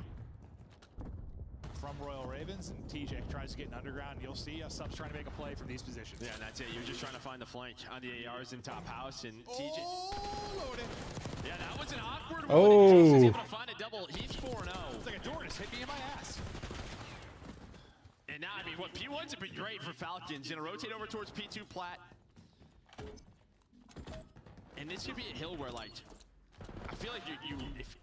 from Royal Ravens, and TJ tries to get an underground. You'll see subs trying to make a play from these positions. Yeah, and that's it. You're just trying to find the flank on the ARs in top house, and TJ. Loaded. Yeah, that was an awkward one. Oh. He's able to find a double. He's 4-0. It's like a door just hit me in my ass. And now, I mean, what P1's have been great for Falcons. Gonna rotate over towards P2 plat. And this could be a hill where, like, I feel like if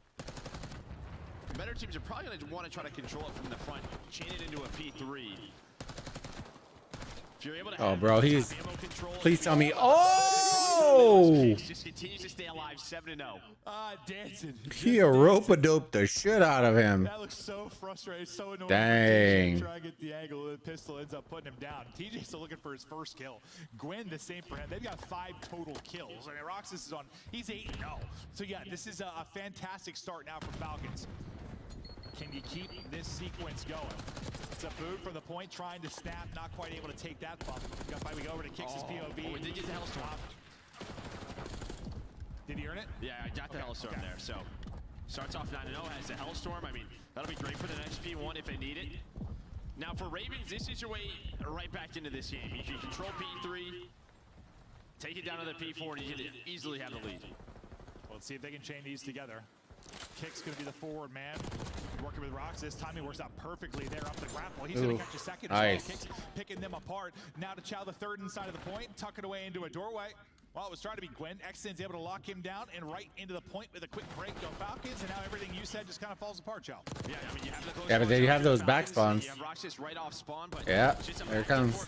better teams are probably going to want to try to control it from the front chain it into a P3. If you're able to Oh, bro, he's. Please tell me. Oh! Just continues to stay alive, 7-0. Dancing. He rope-a-dope the shit out of him. That looks so frustrating, so annoying. Dang. Try to get the angle, and the pistol ends up putting him down. TJ's still looking for his first kill. Gwen, the same for him. They've got 5 total kills. I mean, Roxas is on. He's 8-0. So yeah, this is a fantastic start now for Falcons. Can you keep this sequence going? It's a boot from the point, trying to snap, not quite able to take that bump. We go over to Kicks' POV. Oh, we did get the Hellstorm. Did he earn it? Yeah, I got the Hellstorm there. So starts off 9-0, has the Hellstorm. I mean, that'll be great for the next P1 if they need it. Now for Ravens, this is your way right back into this game. You can control P3, take it down to the P4, and you can easily have the lead. Well, let's see if they can chain these together. Kick's going to be the forward man. Working with Rocks. This timing works out perfectly there up the grapple. He's going to catch a second. Nice. Kicks picking them apart. Now to Chow, the third inside of the point. Tuck it away into a doorway. Well, it was trying to be Gwen. Exton's able to lock him down and right into the point with a quick break. Go Falcons, and now everything you said just kind of falls apart, Chow. Yeah, I mean, you have the close Yeah, but then you have those back spawns. You have Roxas right off spawn, but Yeah, there it comes.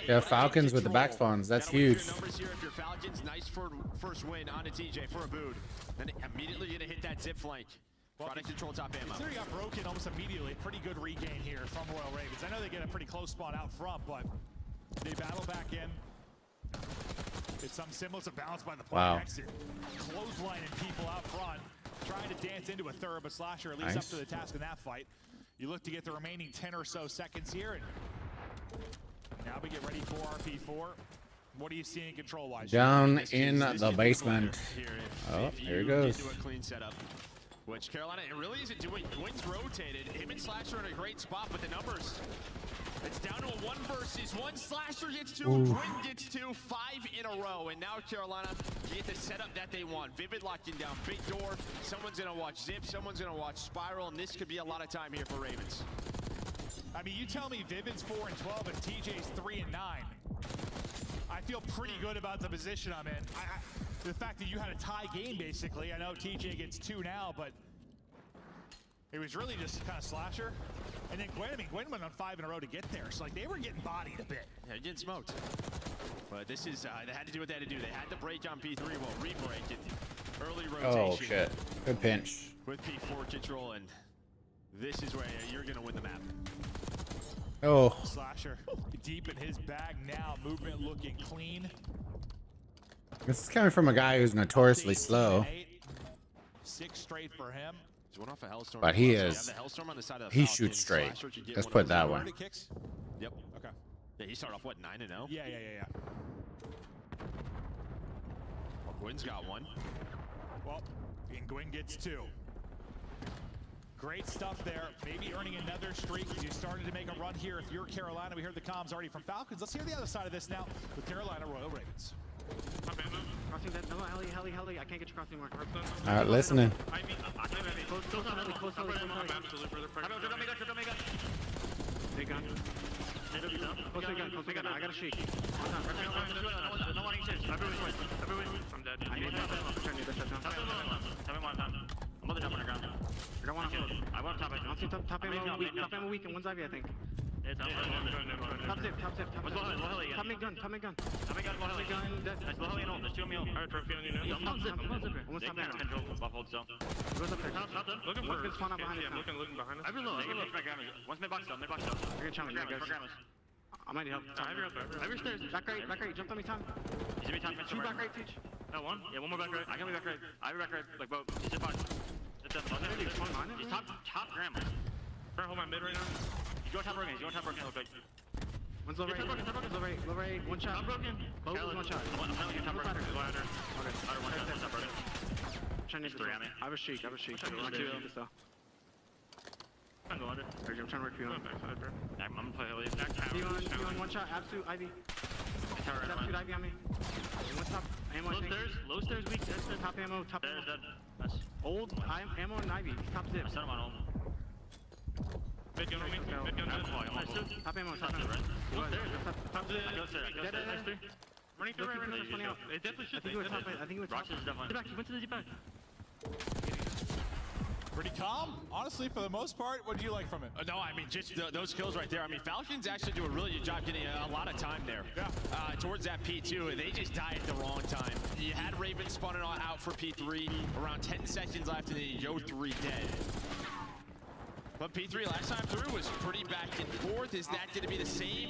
Yeah, Falcons with the back spawns. That's huge. Numbers here if you're Falcons. Nice for first win on a TJ for a boot. Then immediately going to hit that zip flank. Try to control top ammo. Considering got broken almost immediately. Pretty good regain here from Royal Ravens. I know they get a pretty close spawn out front, but they battle back in. It's some semblance of balance by the point exit. Clotheslining people out front. Trying to dance into a third, but Slasher at least up to the task in that fight. You look to get the remaining 10 or so seconds here. And now we get ready for RP4. What are you seeing control-wise? Down in the basement. Oh, here he goes. Do a clean setup, which Carolina, it really isn't doing. Gwyn's rotated. Him and Slasher in a great spot, but the numbers. It's down to a 1 versus 1. Slasher gets 2, Gwyn gets 2, 5 in a row. And now Carolina get the setup that they want. Vivid locking down, big door. Someone's going to watch Zip, someone's going to watch Spiral, and this could be a lot of time here for Ravens. I mean, you tell me Vivid's 4 and 12 and TJ's 3 and 9. I feel pretty good about the position I'm in. The fact that you had a tie game, basically. I know TJ gets 2 now, but it was really just kind of Slasher. And then Gwen, I mean, Gwen went on 5 in a row to get there. So, like, they were getting bodied a bit. Yeah, getting smoked. But this is, they had to do what they had to do. They had to break on P3, well, re-break it. Early rotation. Oh, shit. Good pinch. With P4 control, and this is where you're going to win the map. Oh. Slasher deep in his bag now. Movement looking clean. This is coming from a guy who's notoriously slow. 6 straight for him. One off a Hellstorm. But he is. On the side of the he Falcons. shoots straight. Let's put it that way. Yep. Okay. Yeah, he started off what, 9-0? Yeah. Well, Gwyn's got 1. Well, and Gwyn gets 2. Great stuff there. Maybe earning another streak as you started to make a run here. If you're Carolina, we heard the comms already from Falcons. Let's hear the other side of this now with Carolina Royal Ravens. Crossing that. No, heli. I can't get you cross anymore. All right, listening. Close heli. Big gun. Close big gun. I got a shake. No one exists. I'm dead. I need help. Turn this shut down. I'm on the top underground. I don't want to float. I want top it. I'll see top ammo weak. Top ammo weak and one's Ivy, I think. Top zip. Top mid gun. Dead. There's low heli and all. There's 2 on me. Alright, trophy on you now. Top zip. Almost top ammo. Buffaloed zone. Goes up there. Top. Looking for. Spawn up behind us now. Looking behind us. I've been low. One's mid box down. You're gonna challenge me, guys. I might need help. I have your stairs. Back right. Jumped on me, Tom. He's gonna be top. 2 back right, teach. No, 1. Yeah, 1 more back right. I can be back right. I have back right. Like both. He's in box. He's top grandma. Trying to hold my mid right now. He's going top broken. Real quick. One's low right. 1 shot. Top broken. Both is 1 shot. I'm telling you, top broken. Okay. Top broken. Trying to I have a shake. I'm going under. I'm trying to work you on. I'm gonna play heli. P1, 1 shot. Absolute Ivy. Absolute Ivy on me. What's top? Ammo, I think. Low stairs weak. Top ammo. Top ammo. Dead. Old ammo and Ivy. Top zip. I set him on old. Mid gun on me. Top ammo. Top ammo. Top zip. I go stairs. Running through right. It definitely should be. I think it was top. I think it was top. Roxas is definitely. He went to the deep back. Pretty calm, honestly, for the most part. What do you like from it? No, I mean, just those kills right there. I mean, Falcons actually do a really good job getting a lot of time there. Yeah. Towards that P2, and they just died at the wrong time. You had Raven spawning out for P3, around 10 seconds left, and then you go 3 dead. But P3 last time through was pretty back and forth. Is that going to be the same?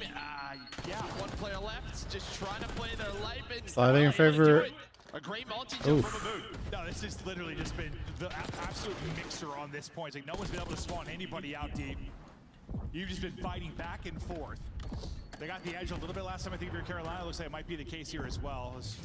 Yeah, one player left, just trying to play their life. And sliding in favor. A great multi-jump from a boot. No, this has literally just been the absolute mixer on this point. It's like no one's been able to spawn anybody out deep. You've just been fighting back and forth. They got the edge a little bit last time. I think for Carolina, looks like it might be the case here as well. As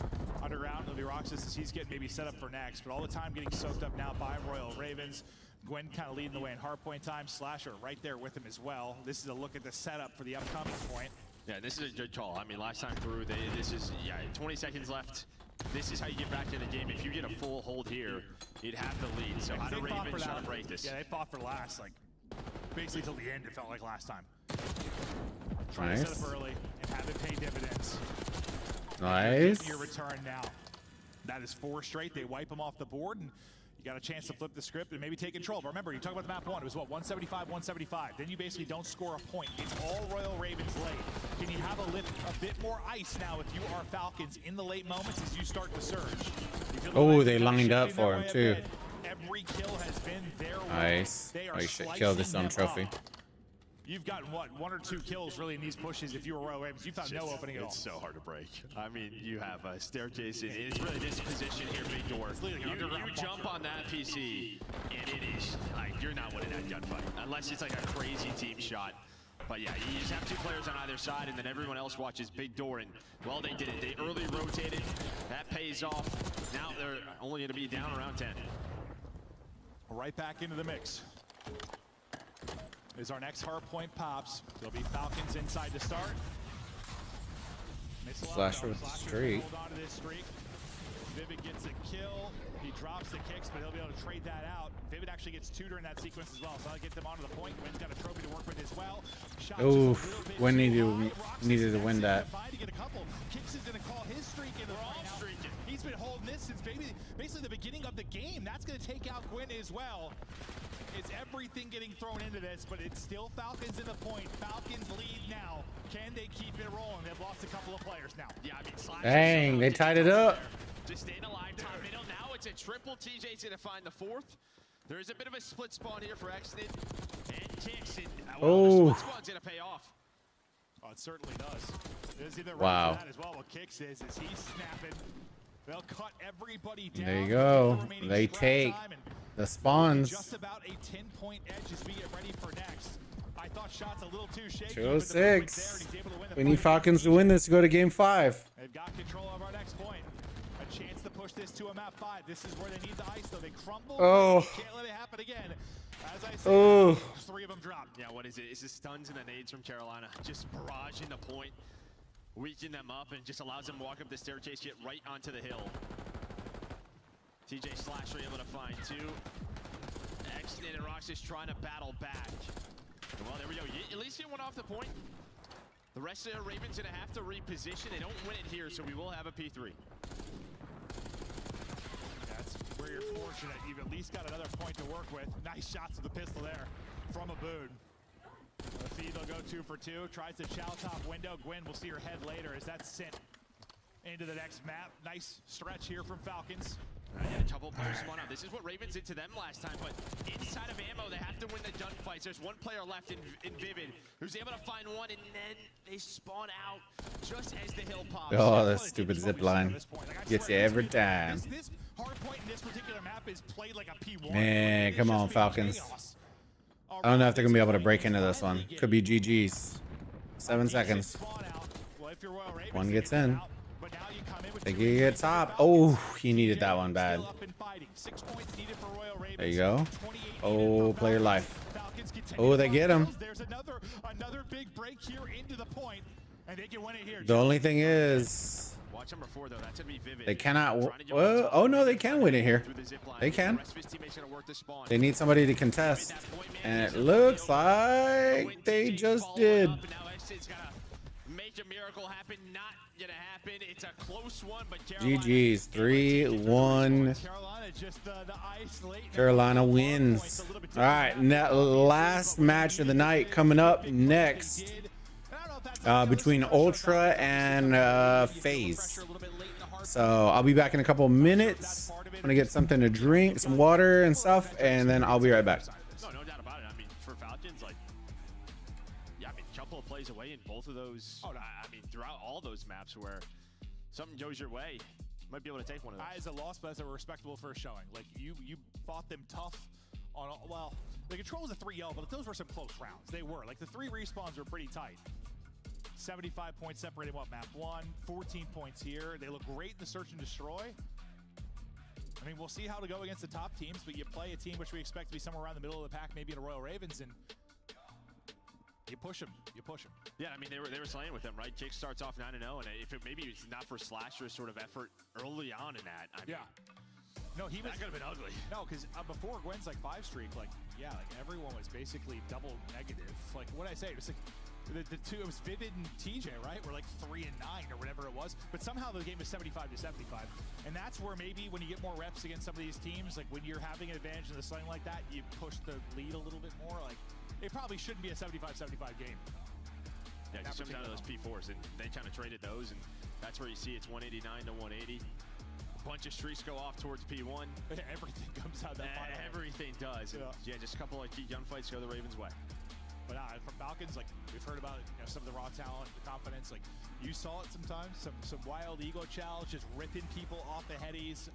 underground, it'll be Roxas as he's getting maybe set up for next. But all the time getting soaked up now by Royal Ravens. Gwen kind of leading the way in hardpoint time. Slasher right there with him as well. This is a look at the setup for the upcoming point. Yeah, this is a good call. I mean, last time through, this is 20 seconds left. This is how you get back in the game. If you get a full hold here, you'd have the lead. So how do Ravens try to break this? Yeah, they fought for last, like basically till the end. It felt like last time. Nice. Trying to set up early and have it pay dividends. Nice. Your return now. That is 4 straight. They wipe them off the board, and you got a chance to flip the script and maybe take control. But remember, you talk about the map 1. It was what, 175, 175. Then you basically don't score a point. It's all Royal Ravens late. Can you have a bit more ice now if you are Falcons in the late moments as you start to surge? Oh, they lined up for him too. Every kill has been their Nice. They are I should kill this on trophy. You've gotten, what, 1 or 2 kills really in these pushes. If you were Royal Ravens, you found no opening at all. It's so hard to break. I mean, you have a staircase, and it's really this position here, big door. You jump on that PC, and it is, like, you're not winning that gunfight. Unless it's like a crazy team shot. But yeah, you just have 2 players on either side, and then everyone else watches big door, and, well, they did it. They early rotated. That pays off. Now they're only going to be down around 10. Right back into the mix. As our next hard point pops, there'll be Falcons inside to start. Slasher with the streak. Hold on to this streak. Vivid gets a kill. He drops the kicks, but he'll be able to trade that out. Vivid actually gets 2 during that sequence as well, so that'll get them onto the point. Gwen's got a trophy to work with as well. Oh, Gwen needed to win that. To get a couple. Kicks is going to call his streak in the streak. He's been holding this since basically the beginning of the game. That's going to take out Gwen as well. It's everything getting thrown into this, but it's still Falcons in the point. Falcons lead now. Can they keep it rolling? They've lost a couple of players now. Yeah, I mean, dang, they tied it up. Just staying alive, top middle. Now it's a triple. TJ's going to find the 4th. There's a bit of a split spawn here for Exton and Kicks. And, well, the split spawn's going to pay off. Oh, it certainly does. There's either wow. that as well. What Kicks is he's snapping. They'll cut everybody down. There you go. They take the spawns. Just about a 10-point edge as we get ready for next. I thought shots a little too shaky. 206. We need Falcons to win this to go to game 5. They've got control of our next point. A chance to push this to a map 5. This is where they need the ice, though. They crumble. Oh. Can't let it happen again. As I said, 3 of them dropped. Yeah, what is it? It's the stuns and the nades from Carolina. Just barraging the point, weakening them up, and just allows them to walk up the staircase, get right onto the hill. TJ Slasher able to find 2. Exton and Roxas trying to battle back. Well, there we go. At least get 1 off the point. The rest of the Ravens going to have to reposition. They don't win it here, so we will have a P3. That's where you're fortunate. You've at least got another point to work with. Nice shots with the pistol there from Abood. The feed will go 2 for 2. Tries to chow top window. Gwen will see her head later as that's sent into the next map. Nice stretch here from Falcons. Yeah, a couple players spawn out. This is what Ravens did to them last time, but inside of ammo, they have to win the gunfights. There's 1 player left in Vivid who's able to find 1, and then they spawn out just as the hill pops. Oh, that stupid zip line gets you every time. This hard point in this particular map is played like a P1. Man, come on, Falcons. I don't know if they're going to be able to break into this one. Could be GG's. 7 seconds. 1 gets in. Think he gets top. Oh, he needed that one bad. There you go. Oh, player life. Oh, they get him. There's another big break here into the point, and they can win it here. The only thing is, watch number 4 though. That's gonna be Vivid. they cannot. Well, oh no, they can win it here. They can. They need somebody to contest, and it looks like they just did. Make a miracle happen. Not gonna happen. It's a close one, but GG's 3-1. Carolina wins. All right, last match of the night coming up next between Ultra and FaZe. So I'll be back in a couple of minutes. I'm gonna get something to drink, some water and stuff, and then I'll be right back. No doubt about it. I mean, for Falcons, like, yeah, I mean, a couple of plays away in both of those. I mean, throughout all those maps where something goes your way, you might be able to take one of those. As a loss, but as a respectable first showing. Like, you fought them tough on, well, the control was a 3-0, but those were some close rounds. They were. Like, the 3 respawns were pretty tight. 75 points separating what, map 1, 14 points here. They look great in the search and destroy. I mean, we'll see how to go against the top teams, but you play a team which we expect to be somewhere around the middle of the pack, maybe in a Royal Ravens, and you push them. You push them. Yeah, I mean, they were slaying with them, right? Jake starts off 9-0, and if it maybe it's not for Slasher's sort of effort early on in that, I mean, no, he was, that could have been ugly. No, because before Gwen's like 5 streak, like, yeah, like everyone was basically double negative. Like, what did I say? It was like the two, it was Vivid and TJ, right? Were like 3 and 9 or whatever it was. But somehow the game was 75 to 75. And that's where maybe when you get more reps against some of these teams, like when you're having an advantage in the sling like that, you push the lead a little bit more. Like, it probably shouldn't be a 75-75 game. Yeah, just comes down to those P4s, and they kind of traded those, and that's where you see it's 189 to 180. A bunch of streaks go off towards P1. Everything comes out that final. Everything does. Yeah, just a couple of key gunfights go the Ravens' way. But from Falcons, like we've heard about, you know, some of the raw talent, the confidence. Like you saw it sometimes, some wild ego challenge, just ripping people off the headies.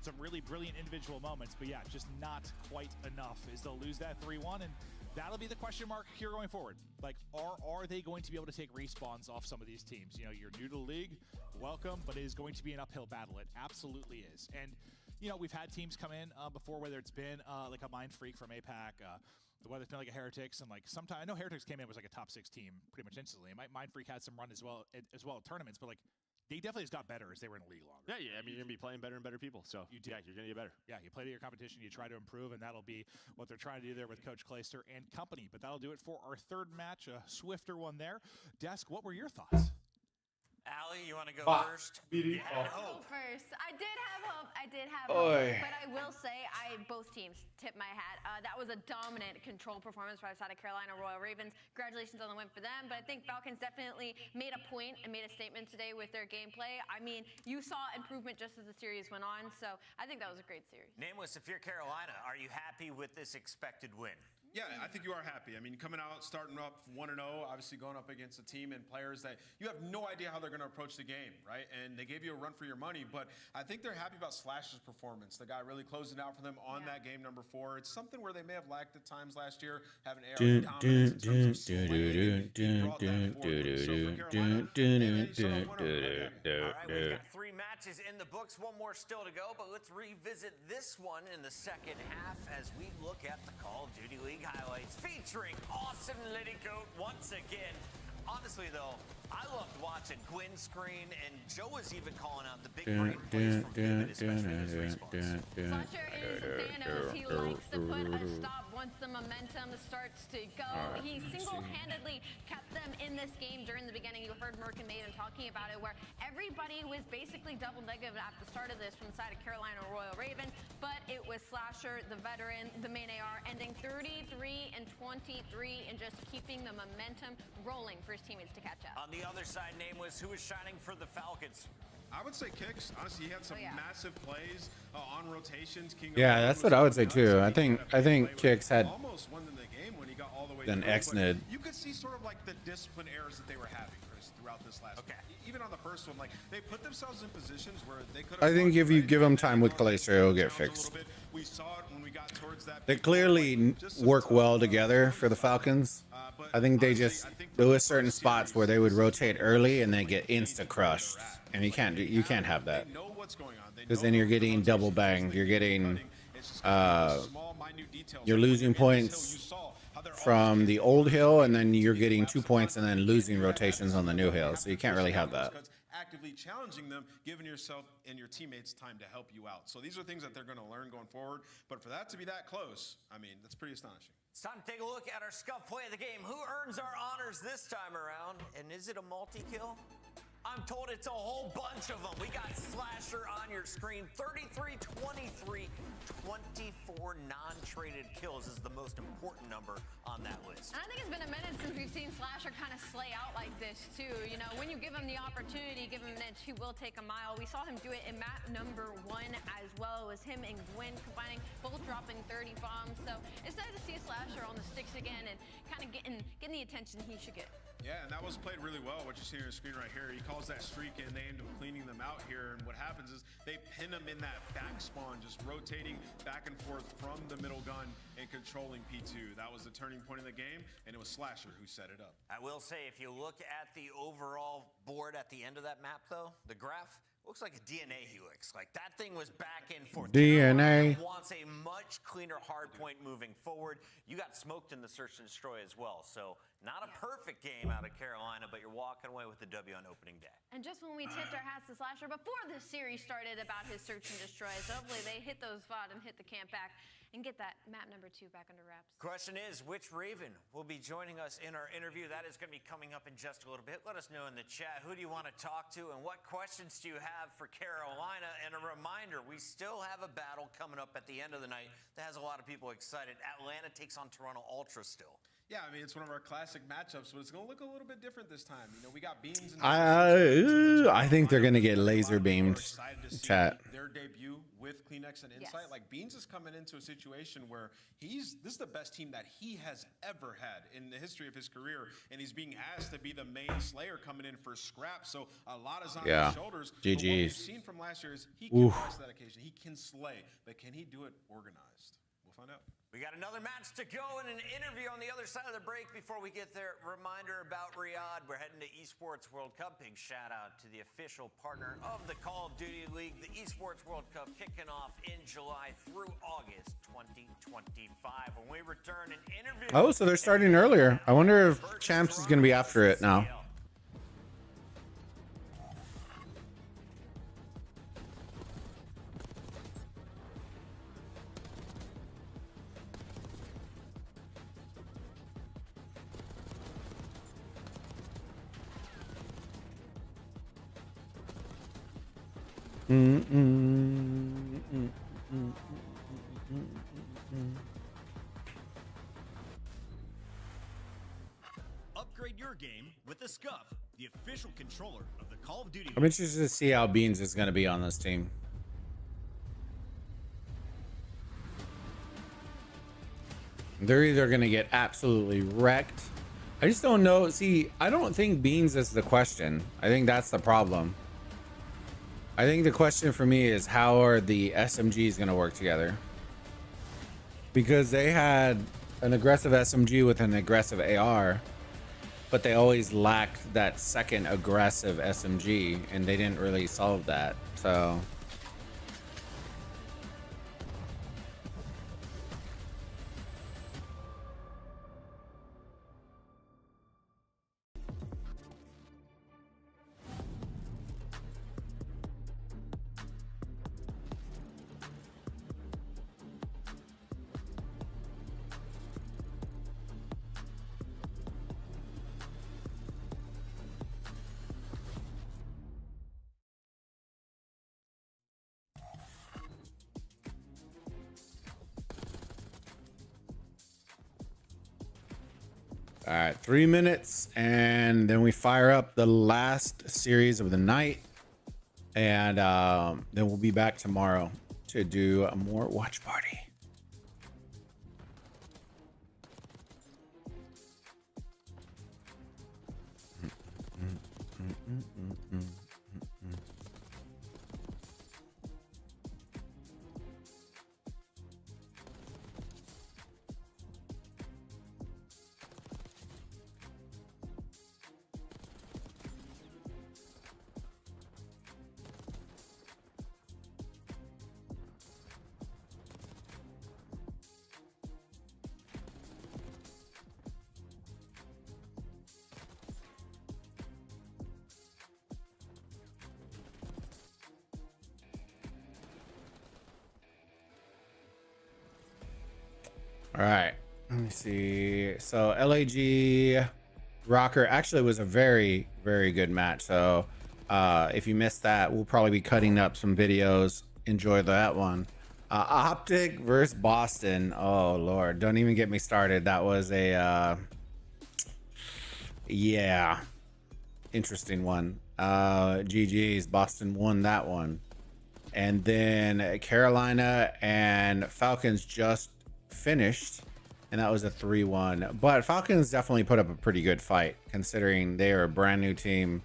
Some really brilliant individual moments, but yeah, just not quite enough. Is they'll lose that 3-1, and that'll be the question mark here going forward. Like, are they going to be able to take respawns off some of these teams? You know, you're new to the league, welcome, but it is going to be an uphill battle. It absolutely is. And you know, we've had teams come in before, whether it's been like a Mind Freak from APAC, whether it's been like a Heretics, and like sometimes I know Heretics came in was like a top 6 team pretty much instantly. Mind Freak had some run as well at tournaments, but like they definitely just got better as they were in the league longer. Yeah, I mean, you're gonna be playing better and better people, so yeah, you're gonna get better. Yeah, you play to your competition, you try to improve, and that'll be what they're trying to do there with Coach Clayster and company. But that'll do it for our third match, a swifter one there. Desk, what were your thoughts? Allie, you want to go first? Yeah, I'll go first. I did have hope. But I will say, both teams tip my hat. That was a dominant control performance right outside of Carolina Royal Ravens. Congratulations on the win for them. But I think Falcons definitely made a point and made a statement today with their gameplay. I mean, you saw improvement just as the series went on. So I think that was a great series. Nameless, if you're Carolina, are you happy with this expected win? Yeah, I think you are happy. I mean, coming out, starting up 1-0, obviously going up against a team and players that you have no idea how they're going to approach the game, right? And they gave you a run for your money, but I think they're happy about Slash's performance. The guy really closing out for them on that game number 4. It's something where they may have lacked at times last year, having AR dominance in terms of slaying. He brought that forward. So for Carolina, they still have 1-0. All right, we've got 3 matches in the books, 1 more still to go, but let's revisit this one in the second half as we look at the Call of Duty League highlights featuring Austin Liddycoat once again. Honestly, though, I loved watching Gwyn screen, and Joe was even calling out the big brain plays from Vivid, especially in his response. Slasher is Thanos. He likes to put a stop once the momentum starts to go. He single-handedly kept them in this game during the beginning. You heard Merc and Maven talking about it, where everybody was basically double negative at the start of this from the side of Carolina Royal Ravens, but it was Slasher, the veteran, the main AR, ending 33 and 23 and just keeping the momentum rolling for his teammates to catch up. On the other side, Nameless, who is shining for the Falcons? I would say Kicks. Honestly, he had some massive plays on rotations. Yeah, that's what I would say too. I think Kicks had almost won the game when he got all the way an through, X-Nid. You could see sort of like the discipline errors that they were having, Chris, throughout this last game. Even on the first one, like they put themselves in positions where they could have. I think if you give them time with Clayster, it'll get fixed. We saw it when we got towards that. They clearly work well together for the Falcons. I think there was certain spots where they would rotate early and then get insta crushed, and you can't have that, because then you're getting double banged. You're getting you're losing points from the old hill, and then you're getting 2 points and then losing rotations on the new hill. So you can't really have that. Actively challenging them, giving yourself and your teammates time to help you out. So these are things that they're going to learn going forward. But for that to be that close, I mean, that's pretty astonishing. It's time to take a look at our scuff play of the game. Who earns our honors this time around? And is it a multi-kill? I'm told it's a whole bunch of them. We got Slasher on your screen. 33-23, 24 non-traded kills is the most important number on that list. And I think it's been a minute since we've seen Slasher kind of slay out like this too. You know, when you give him the opportunity, give him an inch, he will take a mile. We saw him do it in map number 1 as well. It was him and Gwen combining, both dropping 30 bombs. So it's nice to see Slasher on the sticks again and kind of getting the attention he should get. Yeah, and that was played really well, what you see on your screen right here. He calls that streak in, they end up cleaning them out here, and what happens is they pin him in that back spawn, just rotating back and forth from the middle gun and controlling P2. That was the turning point in the game, and it was Slasher who set it up. I will say, if you look at the overall board at the end of that map, though, the graph looks like a DNA helix. Like, that thing was back and forth. DNA. Wants a much cleaner hard point moving forward. You got smoked in the search and destroy as well. So not a perfect game out of Carolina, but you're walking away with the W on opening day. And just when we tipped our hats to Slasher before this series started about his search and destroy, so hopefully they hit those VOD and hit the camp back and get that map number 2 back under wraps. Question is, which Raven will be joining us in our interview? That is going to be coming up in just a little bit. Let us know in the chat. Who do you want to talk to, and what questions do you have for Carolina? And a reminder, we still have a battle coming up at the end of the night that has a lot of people excited. Atlanta takes on Toronto Ultra still. Yeah, I mean, it's one of our classic matchups, but it's going to look a little bit different this time. You know, we got Beans. I think they're going to get laser beamed. Chat. Their debut with Kleenex and Insight. Like, Beans is coming into a situation where this is the best team that he has ever had in the history of his career, and he's being asked to be the main slayer coming in for scrap. So a lot is on his shoulders. GG's. But what we've seen from last year is he can rise to that occasion. He can slay, but can he do it organized? We'll find out. We got another match to go and an interview on the other side of the break. Before we get there, reminder about Riyadh. We're heading to Esports World Cup. Big shout out to the official partner of the Call of Duty League. The Esports World Cup kicking off in July through August 2025. When we return, an interview. Oh, so they're starting earlier. I wonder if Champs is going to be after it now. Upgrade your game with the Scuff, the official controller of the Call of Duty. I'm interested to see how Beans is going to be on this team. They're either going to get absolutely wrecked. I just don't know. See, I don't think Beans is the question. I think that's the problem. I think the question for me is, how are the SMGs going to work together? Because they had an aggressive SMG with an aggressive AR, but they always lacked that second aggressive SMG, and they didn't really solve that. So all right, 3 minutes, and then we fire up the last series of the night, and then we'll be back tomorrow to do a more watch party. All right, let me see. So LAG Rocker actually was a very, very good match. So If you missed that, we'll probably be cutting up some videos. Enjoy that one. Optic versus Boston. Oh Lord, don't even get me started. That was a yeah, interesting one. GG's, Boston won that one. And then Carolina and Falcons just finished, and that was a 3-1. But Falcons definitely put up a pretty good fight considering they are a brand new team,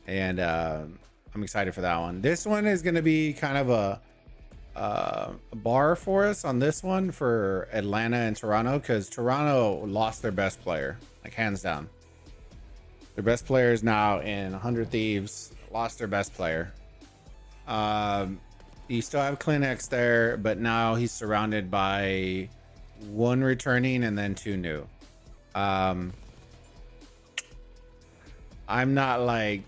and I'm excited for that one. This one is going to be kind of a bar for us on this one for Atlanta and Toronto, because Toronto lost their best player, like hands down. Their best player is now in 100 Thieves, lost their best player. You still have Kleenex there, but now he's surrounded by 1 returning and then 2 new. I'm not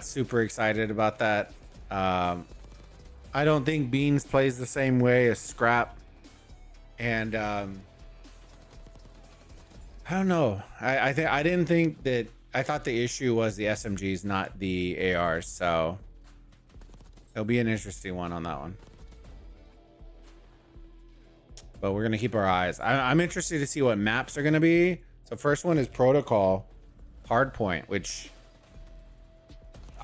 super excited about that. I don't think Beans plays the same way as Scrap, and I don't know. I thought the issue was the SMGs, not the ARs. So it'll be an interesting one on that one. But we're gonna keep our eyes. I'm interested to see what maps are gonna be. So first one is Protocol Hardpoint, which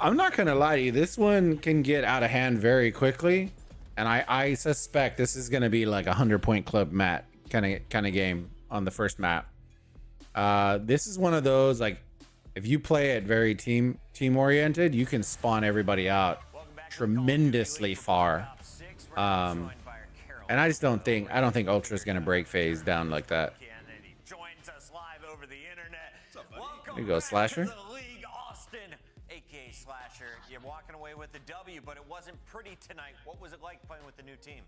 I'm not gonna lie to you, this one can get out of hand very quickly, and I suspect this is gonna be like a 100-point club mat kind of game on the first map. This is one of those, like, if you play it very team oriented, you can spawn everybody out tremendously far. And I just don't think Ultra's gonna break phase down like that. There you go, Slasher. You're walking away with the W, but it wasn't pretty tonight. What was it like playing with the new team?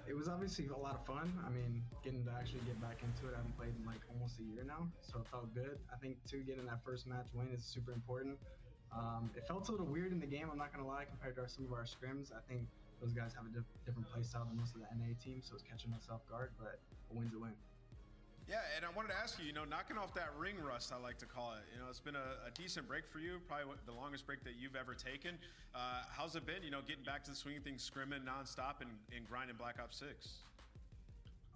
It was obviously a lot of fun. I mean, getting to actually get back into it. I haven't played in like almost a year now, so it felt good. I think too, getting that first match win is super important. It felt a little weird in the game, I'm not gonna lie, compared to some of our scrims. I think those guys have a different play style than most of the NA team, so it's catching us off guard, but a win's a win. Yeah, and I wanted to ask you, knocking off that ring rust, I like to call it. It's been a decent break for you, probably the longest break that you've ever taken. How's it been, getting back to the swing of things, scrimming nonstop and grinding Black Ops 6?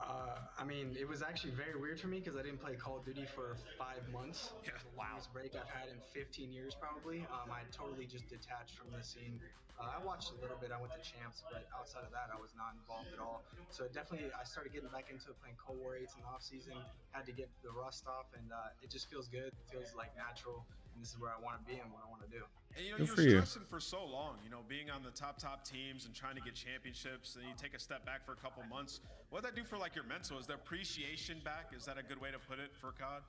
I mean, it was actually very weird for me because I didn't play Call of Duty for 5 months. Yeah. It was the longest break I've had in 15 years probably. I totally just detached from the scene. I watched a little bit, I went to Champs, but outside of that, I was not involved at all. So definitely, I started getting back into playing Cold War 8s in the off season, had to get the rust off, and it just feels good, it feels like natural, and this is where I want to be and what I want to do. And you were stressing for so long, being on the top teams and trying to get championships, and you take a step back for a couple months. What did that do for like your mental? Is the appreciation back? Is that a good way to put it for COD?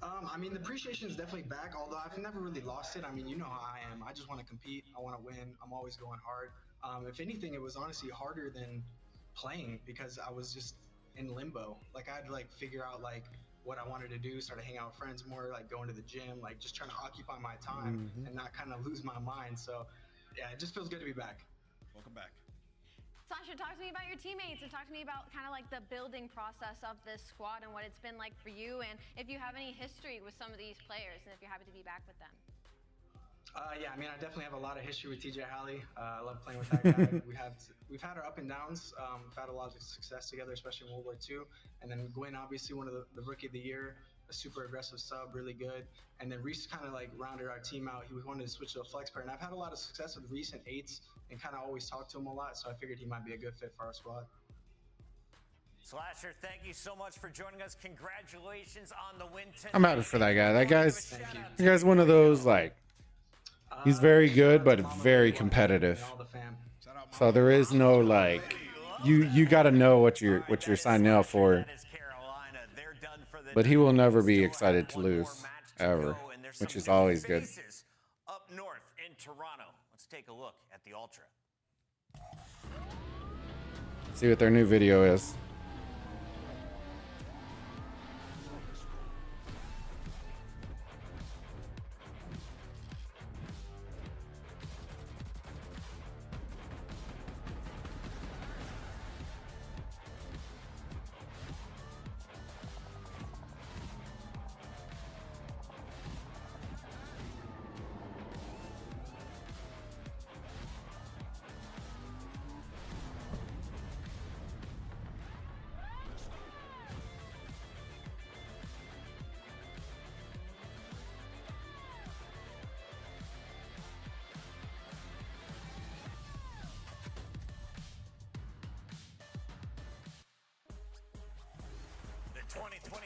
I mean, the appreciation is definitely back, although I've never really lost it. I mean, you know how I am. I just want to compete. I want to win. I'm always going hard. If anything, it was honestly harder than playing because I was just in limbo. Like, I had to figure out what I wanted to do, started hanging out with friends more, going to the gym, just trying to occupy my time and not kind of lose my mind. So yeah, it just feels good to be back. Welcome back. Sasha, talk to me about your teammates and talk to me about kind of the building process of this squad and what it's been like for you, and if you have any history with some of these players and if you're happy to be back with them. Yeah, I mean, I definitely have a lot of history with TJ Halley. I love playing with that guy. We've had our up and downs. We've had a lot of success together, especially in World War II. And then Gwen, obviously one of the rookie of the year, a super aggressive sub, really good. And then Reese kind of rounded our team out. He wanted to switch to a flex player, and I've had a lot of success with Reese and 8s and kind of always talked to him a lot. So I figured he might be a good fit for our squad. Slasher, thank you so much for joining us. Congratulations on the win tonight. I'm happy for that guy. That guy's one of those he's very good but very competitive. So there is no you got to know what you're signing up for. But he will never be excited to lose ever, which is always good. Up north in Toronto. Let's take a look at the Ultra. See what their new video is.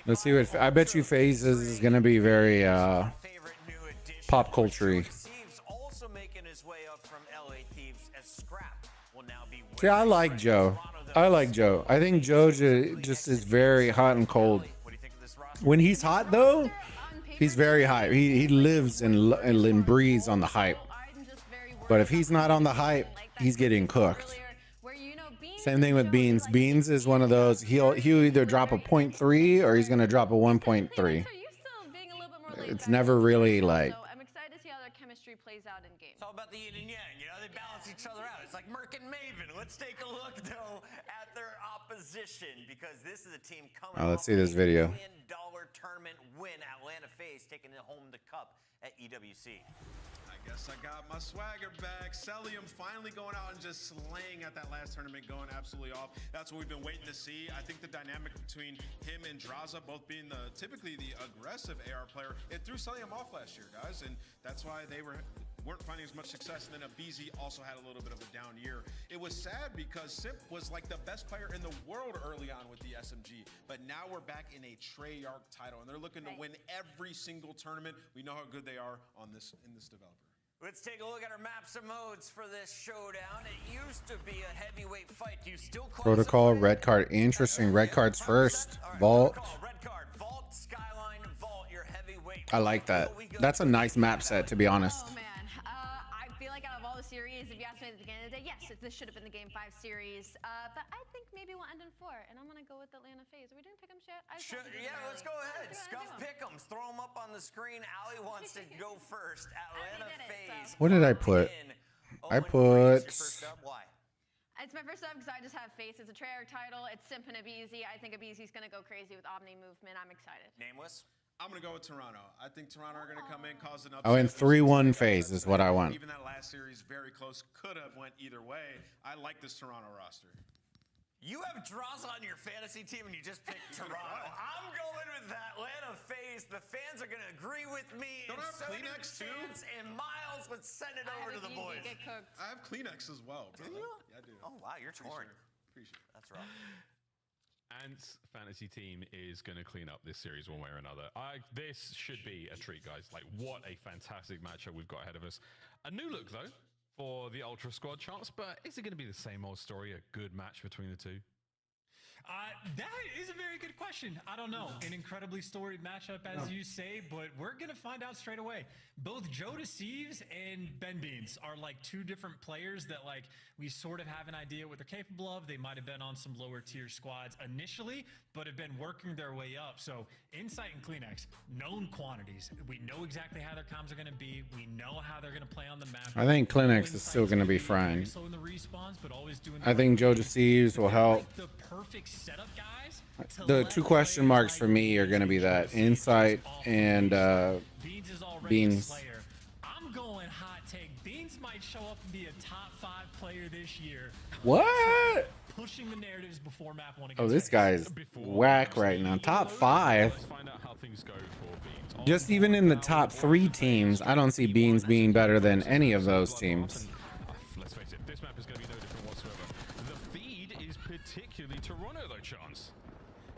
Let's see what I bet you FaZe is gonna be very pop culture-y. Also making his way up from LA Thieves as Scrap will now be. See, I like Joe. I like Joe. I think Joe just is very hot and cold. When he's hot though, he's very hype. He lives and breathes on the hype. But if he's not on the hype, he's getting cooked. Same thing with Beans. Beans is one of those. He'll either drop a 0.3 or he's gonna drop a 1.3. It's never really like. I'm excited to see how their chemistry plays out in game. It's all about the yin and yang, you know, they balance each other out. It's like Merc and Maven. Let's take a look though at their opposition because this is a team coming. Oh, let's see this video. $1 million tournament win. Atlanta FaZe taking it home the cup at EWC. I guess I got my swagger back. Celium finally going out and just slaying at that last tournament, going absolutely off. That's what we've been waiting to see. I think the dynamic between him and Draza, both being typically the aggressive AR player, it threw Celium off last year, guys, and that's why they weren't finding as much success. And then Abizi also had a little bit of a down year. It was sad because Simp was like the best player in the world early on with the SMG, but now we're back in a Treyarch title, and they're looking to win every single tournament. We know how good they are in this developer. Let's take a look at our maps and modes for this showdown. It used to be a heavyweight fight. You still Protocol, red card. Interesting. Red cards first. Vault. Red card, Vault, Skyline, Vault, your heavyweight. I like that. That's a nice map set, to be honest. Oh man, I feel like out of all the series, if you asked me at the beginning of the day, yes, this should have been the Game 5 series. But I think maybe we'll end in 4, and I'm gonna go with Atlanta FaZe. Are we doing pick'ems yet? Yeah, let's go ahead. Scuff pick'ems. Throw them up on the screen. Allie wants to go first. Atlanta FaZe. What did I put? I put. It's my first time because I just have FaZe. It's a Treyarch title. It's Simp and Abizi. I think Abizi's gonna go crazy with Omni movement. I'm excited. Nameless. I'm going to go with Toronto. I think Toronto are going to come in, cause an upset. Oh, and 3-1 FaZe is what I want. Even that last series, very close, could have went either way. I like this Toronto roster. You have Draza on your fantasy team and you just picked Toronto. I'm going with that Atlanta FaZe. The fans are going to agree with me. Don't I have Kleenex too? And Miles, let's send it over to the boys. I have Kleenex as well, brother. Do you? Yeah, I do. Oh, wow, you're torn. Appreciate it. That's rough. Ant's fantasy team is going to clean up this series one way or another. This should be a treat, guys. Like, what a fantastic matchup we've got ahead of us. A new look, though, for the Ultra Squad chance, but is it going to be the same old story, a good match between the two? That is a very good question. I don't know. An incredibly storied matchup, as you say, but we're going to find out straight away. Both Joe Deceives and Ben Beans are like two different players that like we sort of have an idea what they're capable of. They might have been on some lower tier squads initially, but have been working their way up. So Insight and Kleenex, known quantities. We know exactly how their comms are going to be. We know how they're going to play on the map. I think Kleenex is still going to be frying. I think Joe Deceives will help. The perfect setup, guys. The two question marks for me are going to be that Insight and Beans. I'm going hot take. Beans might show up and be a top 5 player this year. What? Pushing the narratives before map 1 against Oh, this guy's whack right now. Top 5. Let's find out how things go for Beans. Just even in the top 3 teams, I don't see Beans being better than any of those teams. Let's face it, this map is going to be no different whatsoever. The feed is particularly Toronto, though, Chance.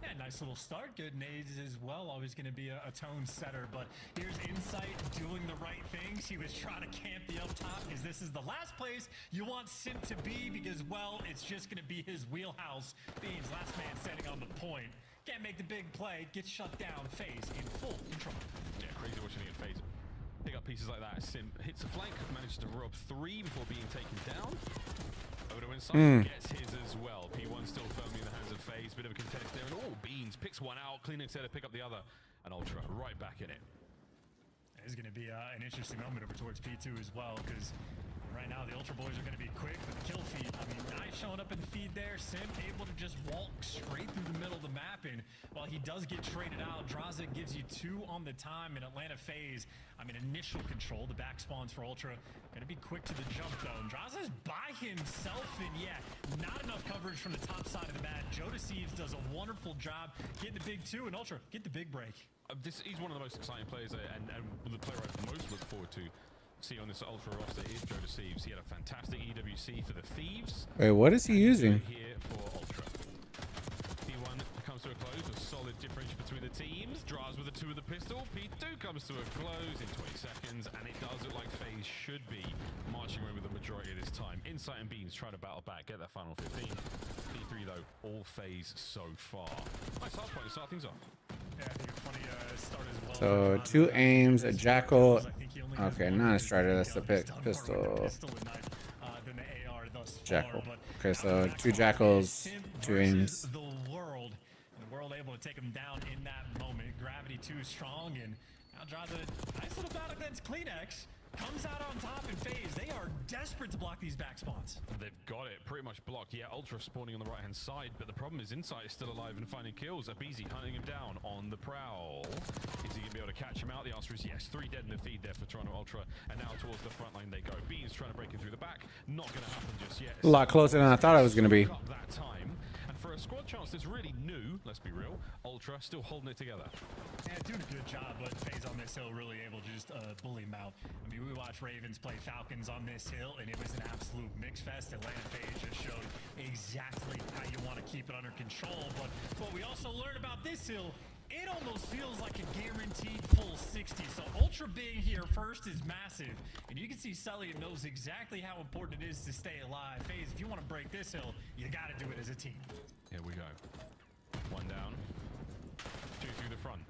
Yeah, nice little start. Good nades as well. Always going to be a tone setter. But here's Insight doing the right things. He was trying to camp the up top because this is the last place you want Simp to be because, well, it's just going to be his wheelhouse. Beans, last man standing on the point. Can't make the big play. Gets shut down. FaZe in full control. Yeah, crazy watching it in FaZe. Pick up pieces like that. Simp hits a flank, manages to rob 3 before being taken down. Over to Insight, gets his as well. P1 still firmly in the hands of FaZe. Bit of a contest there. And Beans picks one out. Kleenex there to pick up the other. And Ultra right back in it. It's going to be an interesting moment over towards P2 as well because right now the Ultra boys are going to be quick with the kill feed. I mean, nice showing up in the feed there. Simp able to just walk straight through the middle of the map. And while he does get traded out, Draza gives you 2 on the time in Atlanta FaZe. I mean, initial control. The back spawns for Ultra. Going to be quick to the jump, though. And Draza's by himself, and yeah, not enough coverage from the top side of the map. Joe Deceives does a wonderful job getting the big 2, and Ultra get the big break. He's one of the most exciting players, and the player I most look forward to see on this Ultra roster is Joe Deceives. He had a fantastic EWC for the Thieves. Wait, what is he using? Here for Ultra. P1 comes to a close with solid differential. the teams. Draws with the 2 of the pistol. P2 comes to a close in 20 seconds, and it does look like FaZe should be marching away with the majority of this time. Insight and Beans try to battle back, get that final 15. P3 though, all FaZe so far. Nice hard point to start things off. Yeah, I think a funny start as So well. 2 aims, a Jackal. Okay, not a Strider, that's the pistol. Jackal. Okay, so 2 Jackals, 2 aims. The world able to take him down in that moment. Gravity too strong, and now draws a nice little battle against Kleenex. Comes out on top in FaZe. They are desperate to block these back spawns. They've got it pretty much blocked. Yeah, Ultra spawning on the right-hand side, but the problem is Insight is still alive and finding kills. Abizi hunting him down on the prowl. Is he going to be able to catch him out? The answer is yes. 3 dead in the feed there for Toronto Ultra, and now towards the front line they go. Beans trying to break in through the back. Not going to happen just yet. A lot closer than I thought it was going to be. That time. And for a squad chance that's really new, let's be real, Ultra still holding it together. Yeah, doing a good job, but FaZe on this hill really able to just bully him out. I mean, we watched Ravens play Falcons on this hill, and it was an absolute mix fest. Atlanta FaZe just showed exactly how you want to keep it under control. But what we also learned about this hill, it almost feels like a guaranteed full 60. So Ultra being here first is massive. And you can see Sully knows exactly how important it is to stay alive. FaZe, if you want to break this hill, you got to do it as a team. Here we go. 1 down. 2 through the front.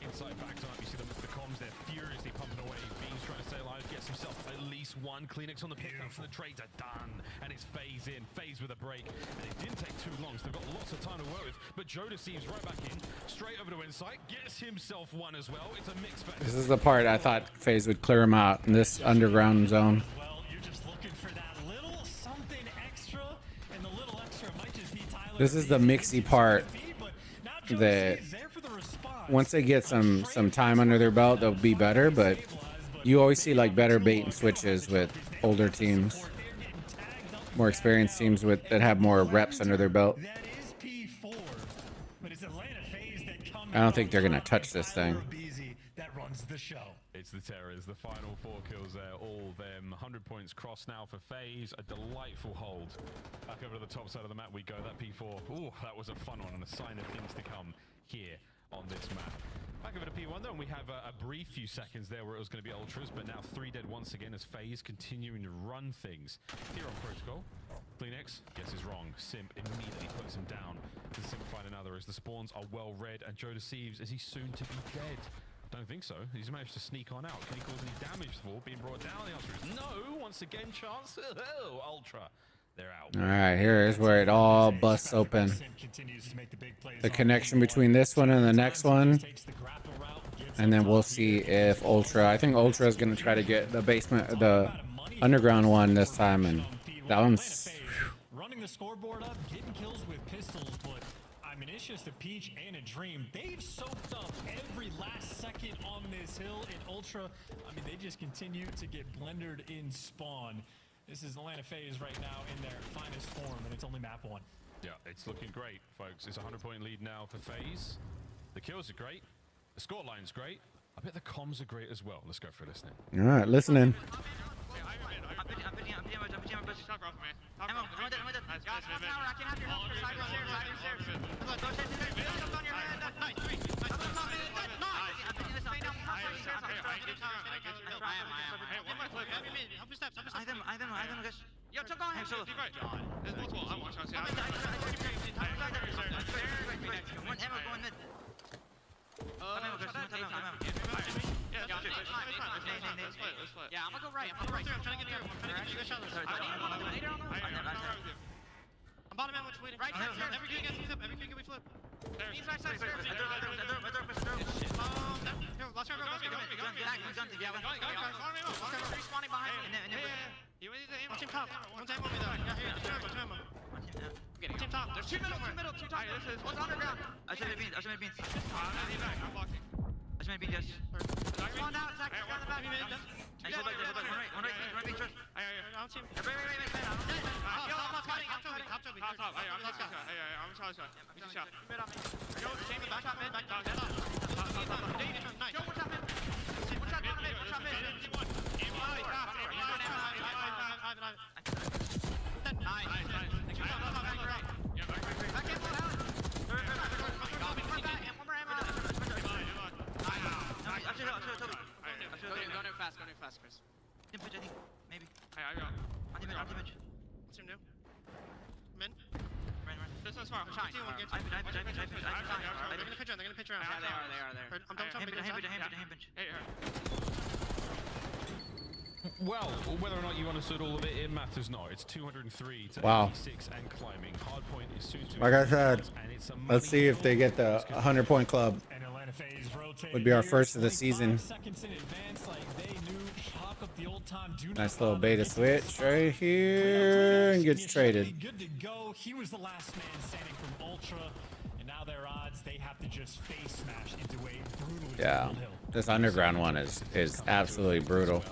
Inside backs up, you see them with the comms, they're furiously pumping away. Beans trying to stay alive, gets himself at least 1. Kleenex on the pickup for the trades are done. And it's FaZe in, FaZe with a break. And it didn't take too long, so they've got lots of time to work with. But Joe deceives right back in, straight over to Insight, gets himself 1 as well. It's a mix fest. This is the part I thought FaZe would clear him out in this underground zone. Well, you're just looking for that little something extra, and the little extra might just be Tyler. This is the mixy part that once they get some time under their belt, they'll be better, but you always see like better bait and switches with older teams, more experienced teams that have more reps under their belt. I don't think they're gonna touch this thing. It's the Terrors, the final 4 kills there, all them. 100 points crossed now for FaZe, a delightful hold. Back over to the top side of the map we go, that P4, ooh, that was a fun one and a sign of things to come here on this map. Back over to P1 though, and we have a brief few seconds there where it was going to be Ultras, but now 3 dead once again as FaZe continuing to run things. Here on Protocol, Kleenex guesses wrong. Simp immediately puts him down. And Simp find another as the spawns are well read, and Joe deceives as he's soon to be dead. Don't think so. He's managed to sneak on out. Can he cause any damage for being brought down? The answer is no. Once again, chance. Oh, Ultra. They're out. All right, here is where it all busts open. The connection between this one and the next one. And then we'll see if Ultra, I think Ultra is going to try to get the basement, the underground one this time. And that one's... Running the scoreboard up, getting kills with pistols, but I mean, it's just a peach and a dream. They've soaked up every last second on this hill in Ultra. I mean, they just continue to get blendered in spawn. This is Atlanta FaZe right now in their finest form, and it's only map 1. Yeah, it's looking great, folks. It's a 100-point lead now for FaZe. The kills are great. The score line's great. I bet the comms are great as well. Let's go for listening. All right, listening. Yeah, I'm gonna go right. I'm trying to get through. I'm trying to get through. I'm bottom end, which way? Right side, every kill gets flip. Every kill we flip. He's right side, stairs. Here, let's go. Respawning behind me. One team top. One team over there. Yeah, here. One team top. There's 2 middle, 2 top. One's underground. I should have beans. I'm blocking. One down, Zach. On the back. One right, beach. I'm team. Top. gonna pitch around. They're gonna pitch around. Yeah, they are there. I'm hand pinch. Well, whether or not you understood all of it, it matters not. It's 203 to Wow. 86 and climbing. Hard point is soon to be Like I said, and it's a let's see if they get the 100-point club. And Atlanta FaZe rotated Would be our here, first of the 25 season. seconds in advance, like they knew, chalk up the old time, do not Nice little bother, beta get to switch this right here and gets He should traded. be good to go. He was the last man standing from Ultra, and now their odds, they have to just face smash into a brutally Yeah, difficult hill. this underground one is absolutely brutal.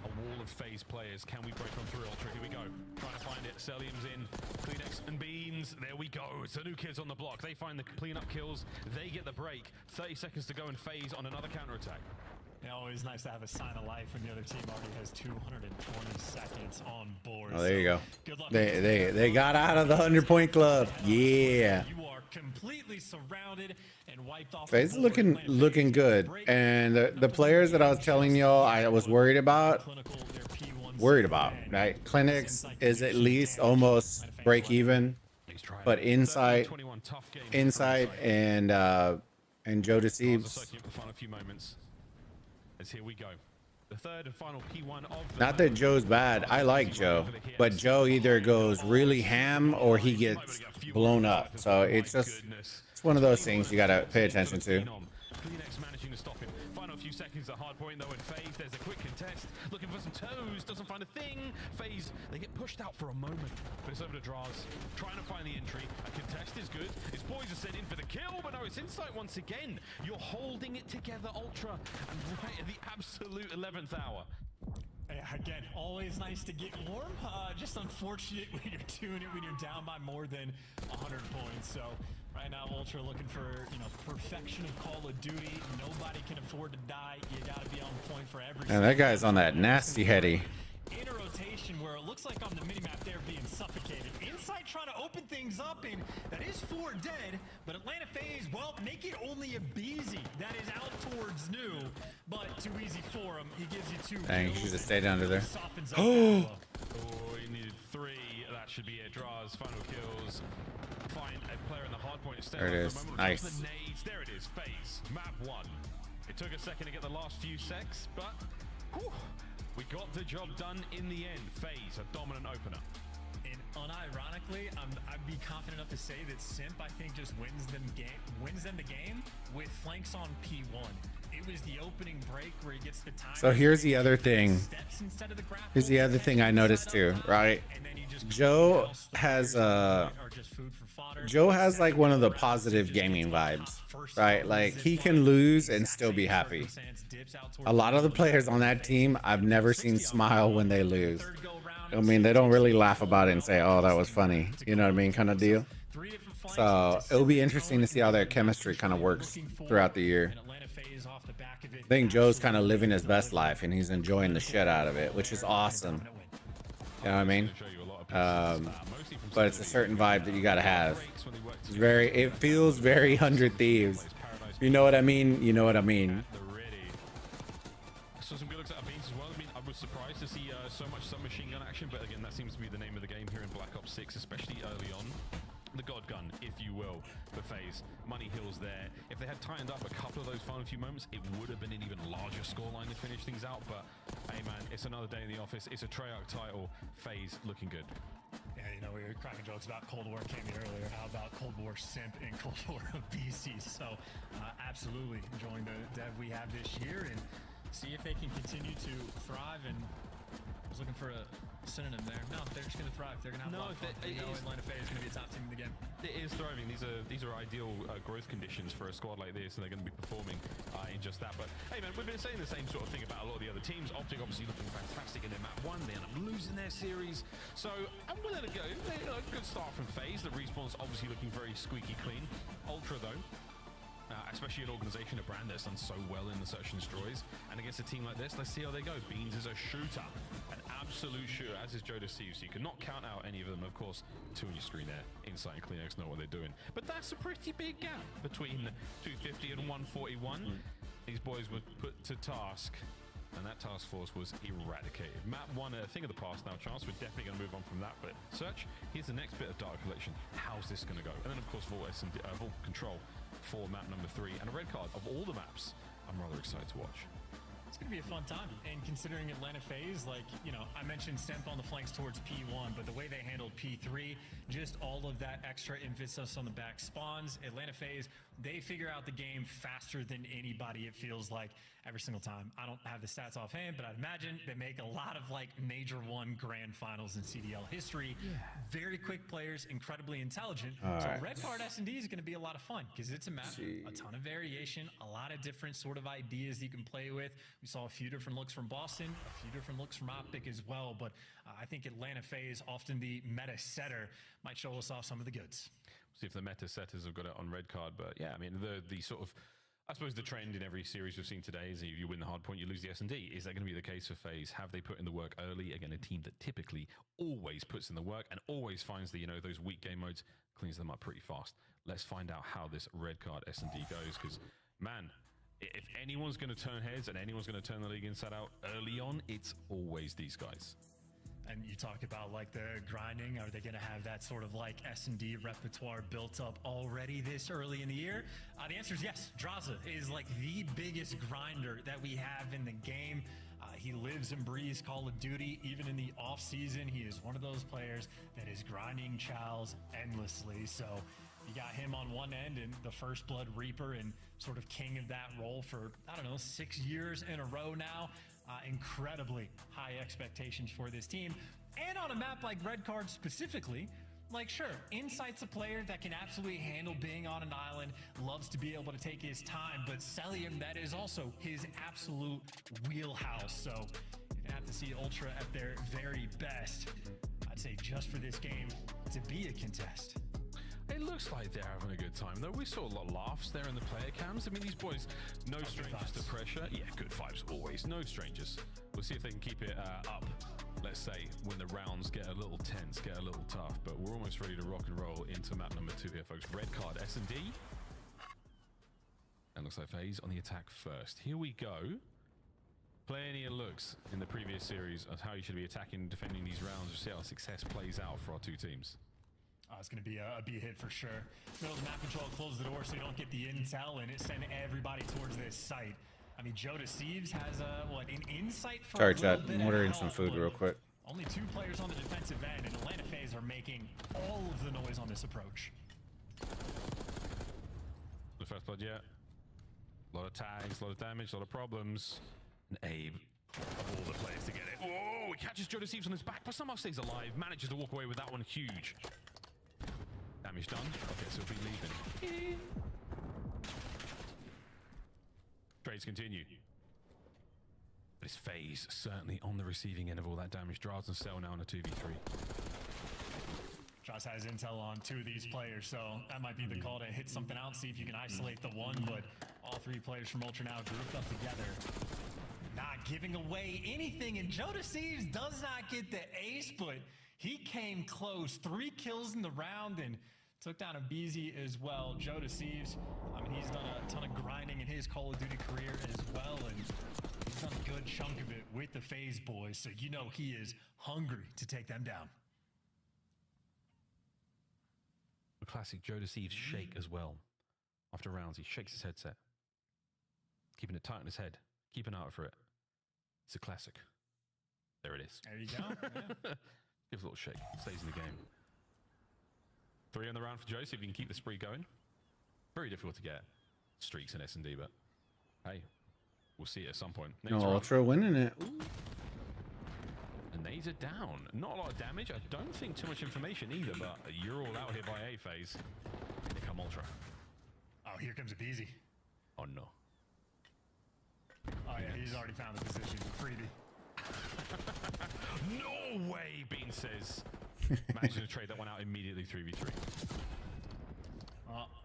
A wall of phase players. Can we break on through Ultra? Here we go. Trying to find it. Celium's in. Kleenex and Beans. There we go. It's the new kids on the block. They find the cleanup kills. They get the break. 30 seconds to go in phase on another counterattack. Yeah, always nice to have a sign of life when the other team already has 220 seconds on board. Oh, there you go. Good luck. They got out of the 100-point club. Yeah. You are completely surrounded and wiped off. FaZe is looking good, and the players that I was telling y'all I was worried about, right? Clinics is at least almost break even, but Insight and Joe Deceived. Final few moments. As here we go. The third and final P1 of the Not that Joe's bad. I like Joe, but Joe either goes really ham or he gets blown up. So it's one of those things you gotta pay attention to. Kleenex managing to stop him. Final few seconds at hard point though in phase. There's a quick contest. Looking for some toes. Doesn't find a thing. Phase, they get pushed out for a moment. But it's over to Draz. Trying to find the entry. A contest is good. His boys are sent in for the kill, but no, it's Insight once again. You're holding it together, Ultra. And right at the absolute 11th hour. Again, always nice to get warm. Just unfortunate when you're doing it when you're down by more than 100 points. So right now, Ultra looking for perfection of Call of Duty. Nobody can afford to die. You got to be on point for every. And that guy's on that nasty heady. In a rotation where it looks like on the minimap they're being suffocated. Insight trying to open things up, and that is 4 dead. But Atlanta FaZe, well, make it only a Beezy that is out towards new, but too easy for him. He gives you 2. Dang, he should have stayed under there. Oh, he needed 3. That should be it. Draws, final kills. Find a player in the hard point. There it is. Nice. The nades. There it is. Phase. Map 1. It took a second to get the last few secs, but whew, we got the job done in the end. FaZe, a dominant opener. And unironically, I'd be confident enough to say that Simp, I think, just wins them the game with flanks on P1. It was the opening break where he gets the time. So here's the other thing. Here's the other thing I noticed too, right? Joe has like one of the positive gaming vibes, right? Like he can lose and still be happy. A lot of the players on that team, I've never seen smile when they lose. I mean, they don't really laugh about it and say, "Oh, that was funny," you know what I mean, kind of deal. So it'll be interesting to see how their chemistry kind of works throughout the year. I think Joe's kind of living his best life and he's enjoying the shit out of it, which is awesome. You know what I mean? But it's a certain vibe that you gotta have. It feels very 100 Thieves. You know what I mean? You know what I mean. So some good looks out of Beans as well. I mean, I was surprised to see so much submachine gun action, but again, that seems to be the name of the game here in Black Ops 6, especially early on. The God Gun, if you will, for FaZe. Money Hills there. If they had tightened up a couple of those final few moments, it would have been an even larger scoreline to finish things out. But hey, man, it's another day in the office. It's a Treyarch title. FaZe looking good. Yeah, you know, we were cracking jokes about Cold War came earlier. How about Cold War Simp and Cold War BC? So absolutely enjoying the dev we have this year and see if they can continue to thrive. And I was looking for a synonym there. No, they're just going to thrive. They're going to have a lot of fun. You know, Atlanta FaZe is going to be a top team in the game. It is thriving. These are ideal growth conditions for a squad like this, and they're going to be performing in just that. But hey, man, we've been saying the same sort of thing about a lot of the other teams. Optic obviously looking fantastic in their map 1. They end up losing their series. So I'm willing to go. Good start from FaZe. The respawn's obviously looking very squeaky clean. Ultra though. Especially an organization, a brand that's done so well in the search and destroys. And against a team like this, let's see how they go. Beans is a shooter, an absolute shooter, as is Joe Deceived. So you cannot count out any of them. Of course, 2 on your screen there. Insight and Kleenex know what they're doing. But that's a pretty big gap between 250 and 141. These boys were put to task and that task force was eradicated. Map 1, a thing of the past now, Chance. We're definitely going to move on from that, but Search, here's the next bit of data collection. How's this going to go? And then, of course, Vault Control for map number 3, and a red card of all the maps. I'm rather excited to watch. It's going to be a fun time. And considering Atlanta FaZe, like, you know, I mentioned Stemp on the flanks towards P1, but the way they handled P3, just all of that extra emphasis on the back spawns. Atlanta FaZe, they figure out the game faster than anybody, it feels like, every single time. I don't have the stats offhand, but I'd imagine they make a lot of, like, Major 1 grand finals in CDL history. Yeah. Very quick players, incredibly intelligent. So red card S&D is going to be a lot of fun because it's a map, a ton of variation, a lot of different sort of ideas you can play with. We saw a few different looks from Boston, a few different looks from Optic as well, but I think Atlanta FaZe, often the meta setter, might show us off some of the goods. See if the meta setters have got it on red card, but yeah, I mean, the sort of, I suppose the trend in every series we've seen today is you win the hard point, you lose the S&D. Is that going to be the case for FaZe? Have they put in the work early? Again, a team that typically always puts in the work and always finds the, you know, those weak game modes, cleans them up pretty fast. Let's find out how this red card S&D goes, because, man, if anyone's going to turn heads and anyone's going to turn the league inside out early on, it's always these guys. And you talk about like the grinding. Are they going to have that sort of like S&D repertoire built up already this early in the year? The answer is yes. Draza is like the biggest grinder that we have in the game. He lives and breathes Call of Duty. Even in the off season, he is one of those players that is grinding chows endlessly. So you got him on one end and the First Blood Reaper and sort of king of that role for, I don't know, 6 years in a row now. Incredibly high expectations for this team. And on a map like Red Card specifically, like, sure, Insight's a player that can absolutely handle being on an island, loves to be able to take his time, but Cellium, that is also his absolute wheelhouse. So you're gonna have to see Ultra at their very best, I'd say, just for this game to be a contest. It looks like they're having a good time, though. We saw a lot of laughs there in the player cams. I mean, these boys, no strangers to pressure. Yeah, good vibes always, no strangers. We'll see if they can keep it up, let's say, when the rounds get a little tense, get a little tough. But we're almost ready to rock and roll into map number 2 here, folks. Red card, S&D. And looks like FaZe on the attack first. Here we go. Plenty of looks in the previous series of how you should be attacking and defending these rounds. We'll see how success plays out for our two teams. It's going to be a B hit for sure. Middle of map control, close the door so you don't get the intel, and it send everybody towards this site. I mean, Joe Deceives has an insight for Sorry, chat. I'm ordering some food real quick. Only 2 players on the defensive end, and Atlanta FaZe are making all of the noise on this approach. The First Blood yet. A lot of tags, a lot of damage, a lot of problems. And Abe, of all the players to get it. Whoa, he catches Joe Deceives on his back, but somehow stays alive. Manages to walk away with that one. Huge. Damage done. Okay, so we'll be leaving. Trades continue. But it's FaZe certainly on the receiving end of all that damage. Draws and Cell now on a 2v3. Joss has intel on 2 of these players, so that might be the call to hit something out, see if you can isolate the one, but all 3 players from Ultra now grouped up together. Not giving away anything, and Joe Deceives does not get the ace, but he came close. 3 kills in the round and took down a BZ as well. Joe Deceives, I mean, he's done a ton of grinding in his Call of Duty career as well, and he's done a good chunk of it with the FaZe boys, so you know he is hungry to take them down. The classic Joe Deceives shake as well. After rounds, he shakes his headset. Keeping it tight on his head. Keep an eye out for it. It's a classic. There it is. There you go. Yeah. Gives a little shake. Stays in the game. 3 on the round for Joe, see if he can keep the spree going. Very difficult to get streaks in S&D, but hey, we'll see it at some point. No, Ultra winning it. Ooh. And Nades are down. Not a lot of damage. I don't think too much information either, but you're all out here by A phase. Here come Ultra. Oh, here comes a BZ. Oh no. Oh yeah, he's already found the position. Freebie. No way, Bean says. Managing to trade that one out immediately 3v3.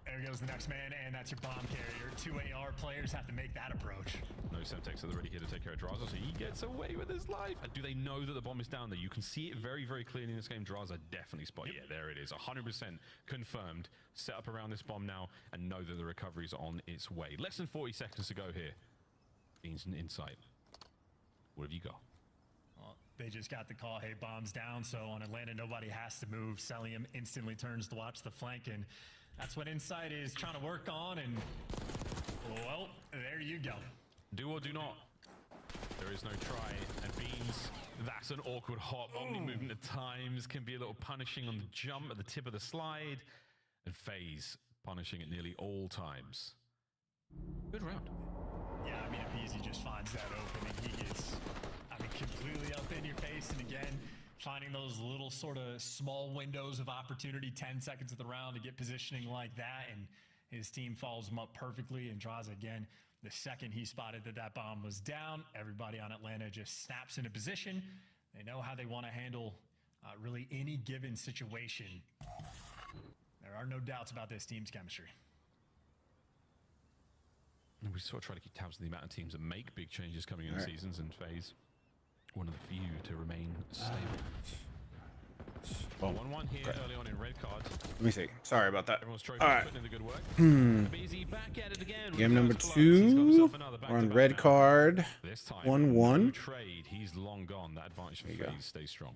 There goes the next man, and that's your bomb carrier. 2 AR players have to make that approach. No Semtex, so they're ready here to take care of Draza, so he gets away with his life. And do they know that the bomb is down there? You can see it very, very clearly in this game. Draza definitely spot. Yep. Yeah, there it is. 100% confirmed. Set up around this bomb now and know that the recovery is on its way. Less than 40 seconds to go here. Beans an insight. What have you got? Well, they just got the call, hey, bombs down. So on Atlanta, nobody has to move. Celium instantly turns to watch the flank, and that's what Insight is trying to work on. And well, there you go. Do or do not. There is no try. And Beans, that's an awkward hop. Omni movement at times can be a little punishing on the jump at the tip of the slide. And FaZe punishing at nearly all times. Good round. Yeah, I mean, if Easy just finds that opening, he gets, I mean, completely up in your face. And again, finding those little sort of small windows of opportunity, 10 seconds of the round to get positioning like that. And his team follows him up perfectly and draws again. The second he spotted that bomb was down, everybody on Atlanta just snaps into position. They know how they want to handle really any given situation. There are no doubts about this team's chemistry. And we sort of try to keep tabs on the amount of teams that make big changes coming in the seasons, and FaZe, one of the few to remain stable. 1-1 here early on in red card. Let me see. Sorry about that. Everyone's All right. putting in the good work. Back at it again. Game number 2. We're on red card. 1-1. Trade. He's long gone. That advantage for FaZe stays strong.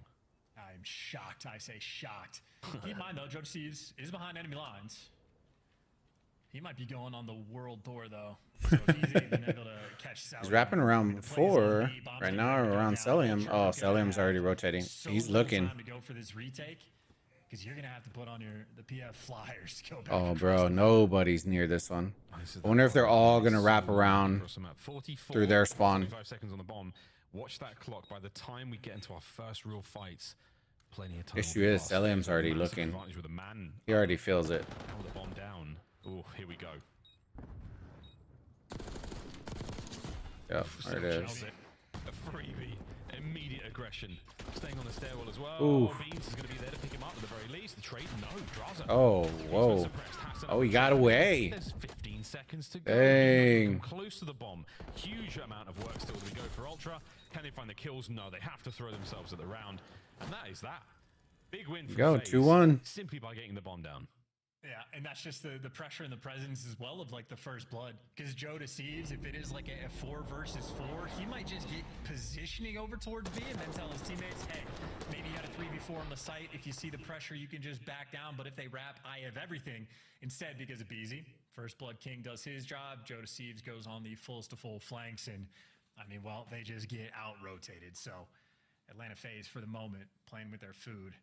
I'm shocked. I say shocked. Keep in mind, though, Joe Steves is behind enemy lines. He might be going on the world tour, though. So if he's even able to catch Celium. He's wrapping around 4. Right now, around Celium. Oh, Celium's already rotating. He's looking. Time to go for this retake, because you're gonna have to put on the PF flyers to go back. Oh, bro, nobody's near this one. I wonder if they're all gonna wrap around through their spawn. 5 seconds on the bomb. Watch that clock. By the time we get into our first real fights, plenty of time. Issue is, Celium's already looking. He already feels it. Hold the bomb down. Oh, here we go. Yep, there it is. A freebie. Immediate aggression. Staying on the stairwell as well. Ooh. Beans is going to be there to pick him up at the very least. The trade, no. Draza. Oh, whoa. Oh, he got away. There's 15 seconds to go. Dang. Close to the bomb. Huge amount of work still to go for Ultra. Can they find the kills? No, they have to throw themselves at the round. And that is that. Big win for Go, FaZe, 2-1. simply by getting the bomb down. Yeah, and that's just the pressure and the presence as well of like the first blood. Because Joe deceives, if it is like a 4 versus 4, he might just get positioning over towards B and then tell his teammates, hey, maybe you got a 3v4 on the site. If you see the pressure, you can just back down. But if they wrap, I have everything. Instead, because of Beezy, First Blood King does his job. Joe deceives, goes on the fullest to full flanks. And I mean, well, they just get out-rotated. So Atlanta FaZe, for the moment, playing with their food.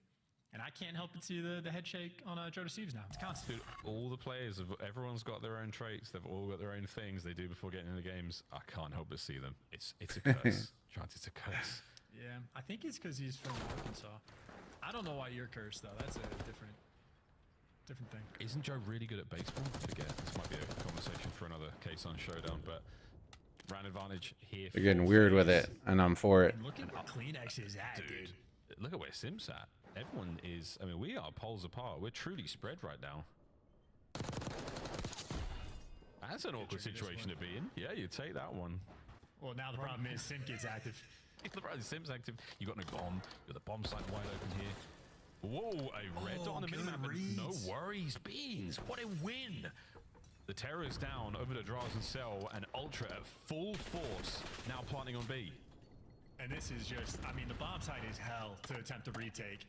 And I can't help but see the head shake on Joe Deceives now. It's constant. Dude, all the players, everyone's got their own traits. They've all got their own things they do before getting into games. I can't help but see them. It's a curse. Chance, it's a curse. Yeah, I think it's because he's from Arkansas. I don't know why you're cursed, though. That's a different thing. Isn't Joe really good at baseball? I forget. This might be a conversation for another case on Showdown, but round advantage here. They're getting weird with it, and I'm for it. And look at what Kleenex is at, dude. Look at where Sim's at. Everyone is, I mean, we are poles apart. We're truly spread right now. That's an awkward situation to be in. Yeah, you take that one. Well, now the problem is Sim gets active. Sim's active. You got no bomb. You got the bomb site wide open here. Whoa, a red dot on the minimap. No worries, Beans. What a win. The Terror is down over to Draz and Cell, and Ultra at full force, now planting on B. And this is just, I mean, the bomb site is hell to attempt to retake.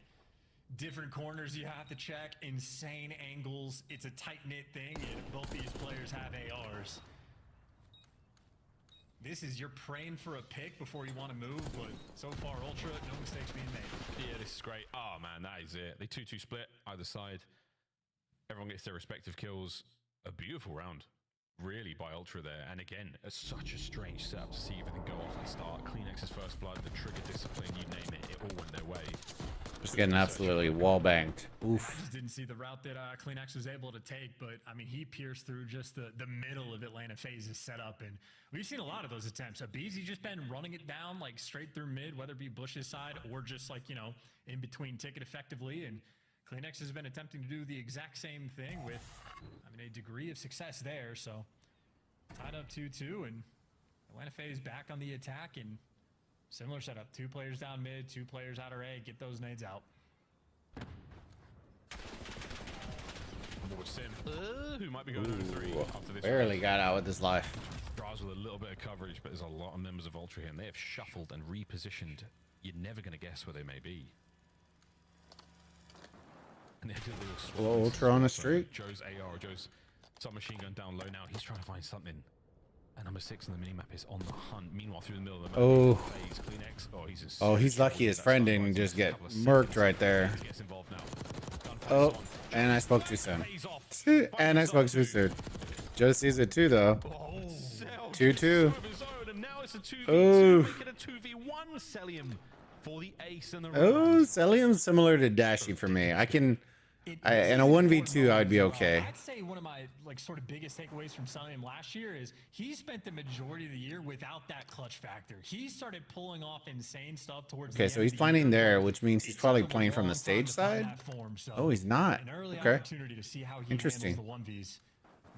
Different corners you have to check, insane angles. It's a tight-knit thing, and both these players have ARs. This is, you're praying for a pick before you want to move, but so far, Ultra, no mistakes being made. Yeah, this is great. Oh, man, that is it. They 2-2 split either side. Everyone gets their respective kills. A beautiful round, really, by Ultra there. And again, such a strange setup to see everything go off at the start. Kleenex's first blood, the trigger discipline, you name it, it all went their way. Just getting absolutely wall banged. Oof. I just didn't see the route that Kleenex was able to take, but I mean, he pierced through just the middle of Atlanta FaZe's setup, and we've seen a lot of those attempts. Beezy just been running it down like straight through mid, whether it be Bush's side or just like, you know, in between ticket effectively, and Kleenex has been attempting to do the exact same thing with, I mean, a degree of success there. So tied up 2-2, and Atlanta FaZe back on the attack, and similar setup. 2 players down mid, 2 players outer A. Get those nades out. Sim, who might be going over 3 after this. Barely got out with his life. Drives with a little bit of coverage, but there's a lot of members of Ultra here, and they have shuffled and repositioned. You're never going to guess where they may be. And they do a little Ultra on the street. Joe's AR, Joe's submachine gun down low now. He's trying to find something. And number 6 on the minimap is on the hunt. Meanwhile, through the middle of the map, oh, phase, Kleenex. he's lucky his friend didn't just get murked right there. Oh, and I spoke too soon. And I spoke too soon. Joe sees it too, though. 2-2. Oh. Oh, Celium's similar to Dashy for me. I can... in a 1v2, I'd be okay. I'd say one of my sort of biggest takeaways from Celium last year is he spent the majority of the year without that clutch factor. He started pulling off insane stuff towards Okay, so he's planning there, which means he's probably playing from the stage side. Oh, he's not. Okay. Interesting.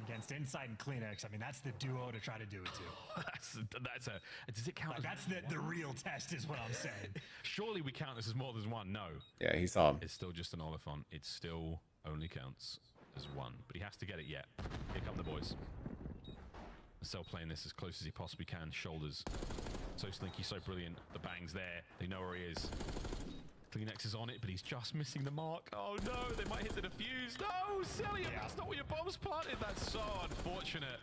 Against Insight and Kleenex, I mean, that's the duo to try to do it to. Does it count? That's the real test, is what I'm saying. Surely we count this as more than one. No. Yeah, he saw him. It's still just an Oliphant. It still only counts as one, but he has to get it yet. Here come the boys. Cell playing this as close as he possibly can. Shoulders. So slinky, so brilliant. The bang's there. They know where he is. Kleenex is on it, but he's just missing the mark. Oh no, they might hit the defuse. No, Celium, that's not where your bomb's planted. That's so unfortunate.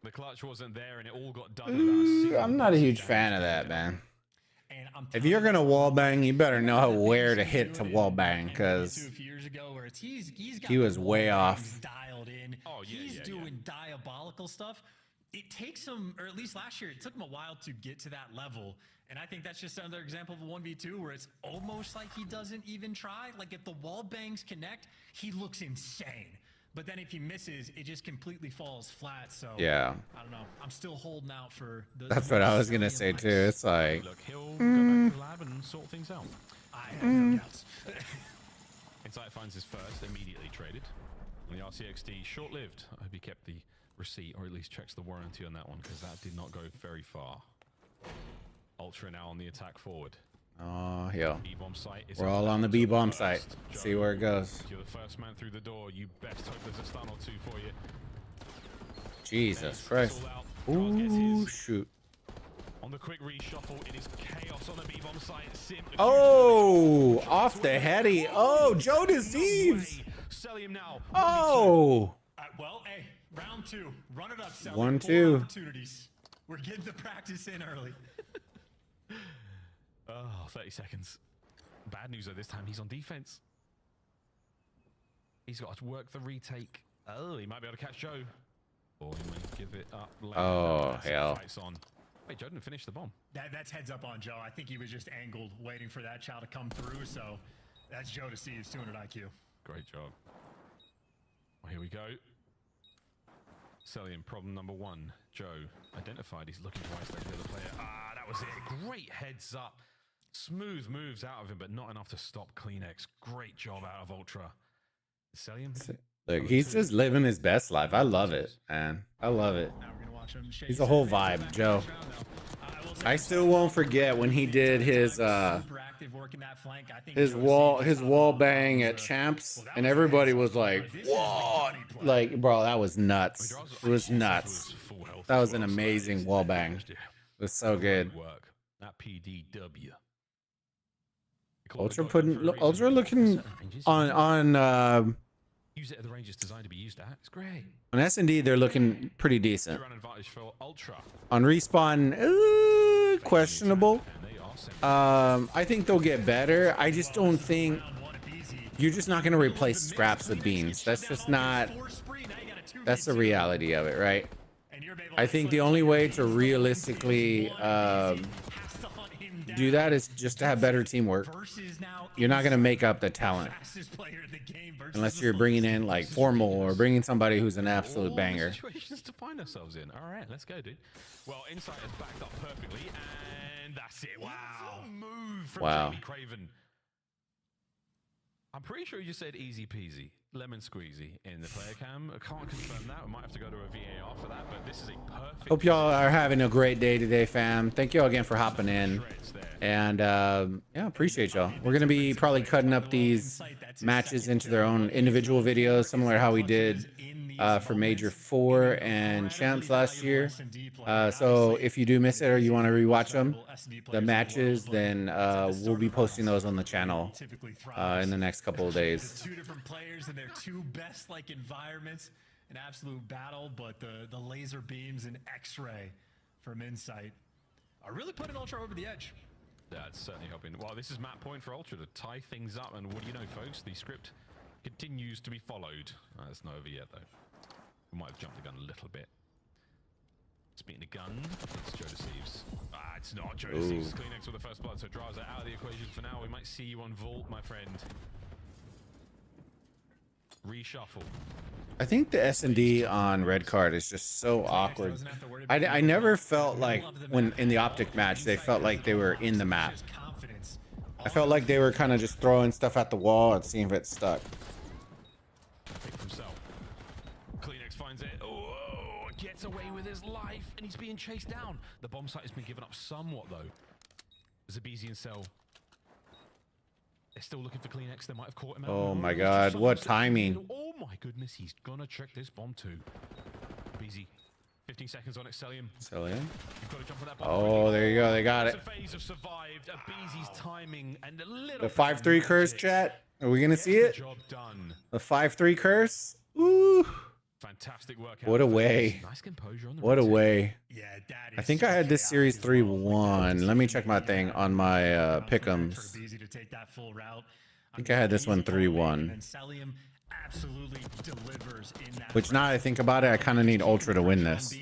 The clutch wasn't there, and it all got done. Ooh, I'm not a huge fan of that, man. If you're gonna wall bang, you better know where to hit to wall bang, because he was way off. Dialed in. He's doing diabolical stuff. It takes him, or at least last year, it took him a while to get to that level. And I think that's just another example of a 1v2 where it's almost like he doesn't even try. Like if the wall bangs connect, he looks insane. But then if he misses, it just completely falls flat. So yeah, I don't know. I'm still holding out for the... That's what I was going to say too. It's like... Look, he'll go back to the lab and sort things out. I have no doubts. Insight finds his first, immediately traded. And the RCXD, short-lived. I hope he kept the receipt, or at least checks the warranty on that one, because that did not go very far. Ultra now on the attack forward. Oh, yeah. B-bomb site is we're all on the B-bomb site. See where it goes. You're the first man through the door. You best hope there's a stun or two for you. Jesus Christ. Ooh, shoot. On the quick reshuffle, it is chaos on the B-bomb site. Oh, off the heady. Oh, Joe deceives. Celium now. Oh. Well, hey, round 2. Run it up, Celium. 1-2. Opportunities. We're getting the practice in early. Oh, 30 seconds. Bad news though, this time he's on defense. He's got to work the retake. Oh, he might be able to catch Joe. Or he may give it up later. Oh, hell. On. Wait, Joe didn't finish the bomb. That's heads up on Joe. I think he was just angled, waiting for that shot to come through. So that's Joe to see. It's 200 IQ. Great job. Well, here we go. Celium, problem number 1. Joe identified. He's looking to isolate the other player. Ah, that was it. Great heads up. Smooth moves out of him, but not enough to stop Kleenex. Great job out of Ultra. Celium? Look, he's just living his best life. I love it, man. I love it. He's a whole vibe, Joe. I still won't forget when he did his wall bang at Champs, and everybody was like, "What?" Like, bro, that was nuts. It was nuts. That was an amazing wall bang. It was so good. That PDW. Ultra looking on use it at the range it's designed to be used at. It's great. On S&D, they're looking pretty decent. On Respawn, questionable. I think they'll get better. I just don't think you're just not going to replace scraps with beans. That's just not. That's the reality of it, right? I think the only way to realistically do that is just to have better teamwork. You're not going to make up the talent unless you're bringing in like Formal or bringing somebody who's an absolute banger. Situations to find ourselves in. All right, let's go, dude. Well, Insight has backed up perfectly, and that's it. Wow. Move from Wow. Jamie Craven. I'm pretty sure you just said easy peasy. lemon squeezy in the player cam. I can't confirm that. We might have to go to a VAR for that, but this is a perfect. Hope y'all are having a great day today, fam. Thank you all again for hopping in. And yeah, appreciate y'all. We're going to be probably cutting up these matches into their own individual videos, similar to how we did for Major 4 and Champs last year. So if you do miss it or you want to rewatch them, the matches, then we'll be posting those on the channel in the next couple of days. Two different players in their two best environments, an absolute battle, but the laser beams and X-ray from Insight are really putting Ultra over the edge. That's certainly helping. Well, this is map point for Ultra to tie things up, and what do you know, folks? The script continues to be followed. It's not over yet, though. We might have jumped the gun a little bit. Speaking of gun, it's Joe Deceives. It's not Joe Deceives. Kleenex with the first blood, so drives it out of the equation for now. We might see you on Vault, my friend. Reshuffle. I think the S&D on red card is just so awkward. I never felt like when in the Optic match, they felt like they were in the map. I felt like they were kind of just throwing stuff at the wall and seeing if it stuck. Kleenex finds it. Oh, gets away with his life, and he's being chased down. The bomb site has been given up somewhat, though. Zabizi and Cell. They're still looking for Kleenex. They might have caught him out. Oh my god, what timing. Oh my goodness, he's gonna check this bomb too. Beezy. 15 seconds on Excellium. Excellium? You've got to jump on that bomb. Oh, there you go. They got it. Phase have survived. Beezy's timing and a little The 5-3 curse, chat. Are we gonna see it? Job done. The 5-3 curse? Ooh. Fantastic work. What a way. Nice composure on the What a way. Yeah, I think I had this series 3-1. Let me check my thing on my pick'ems. I think I had this one 3-1. Which now I think about it, I kind of need Ultra to win this.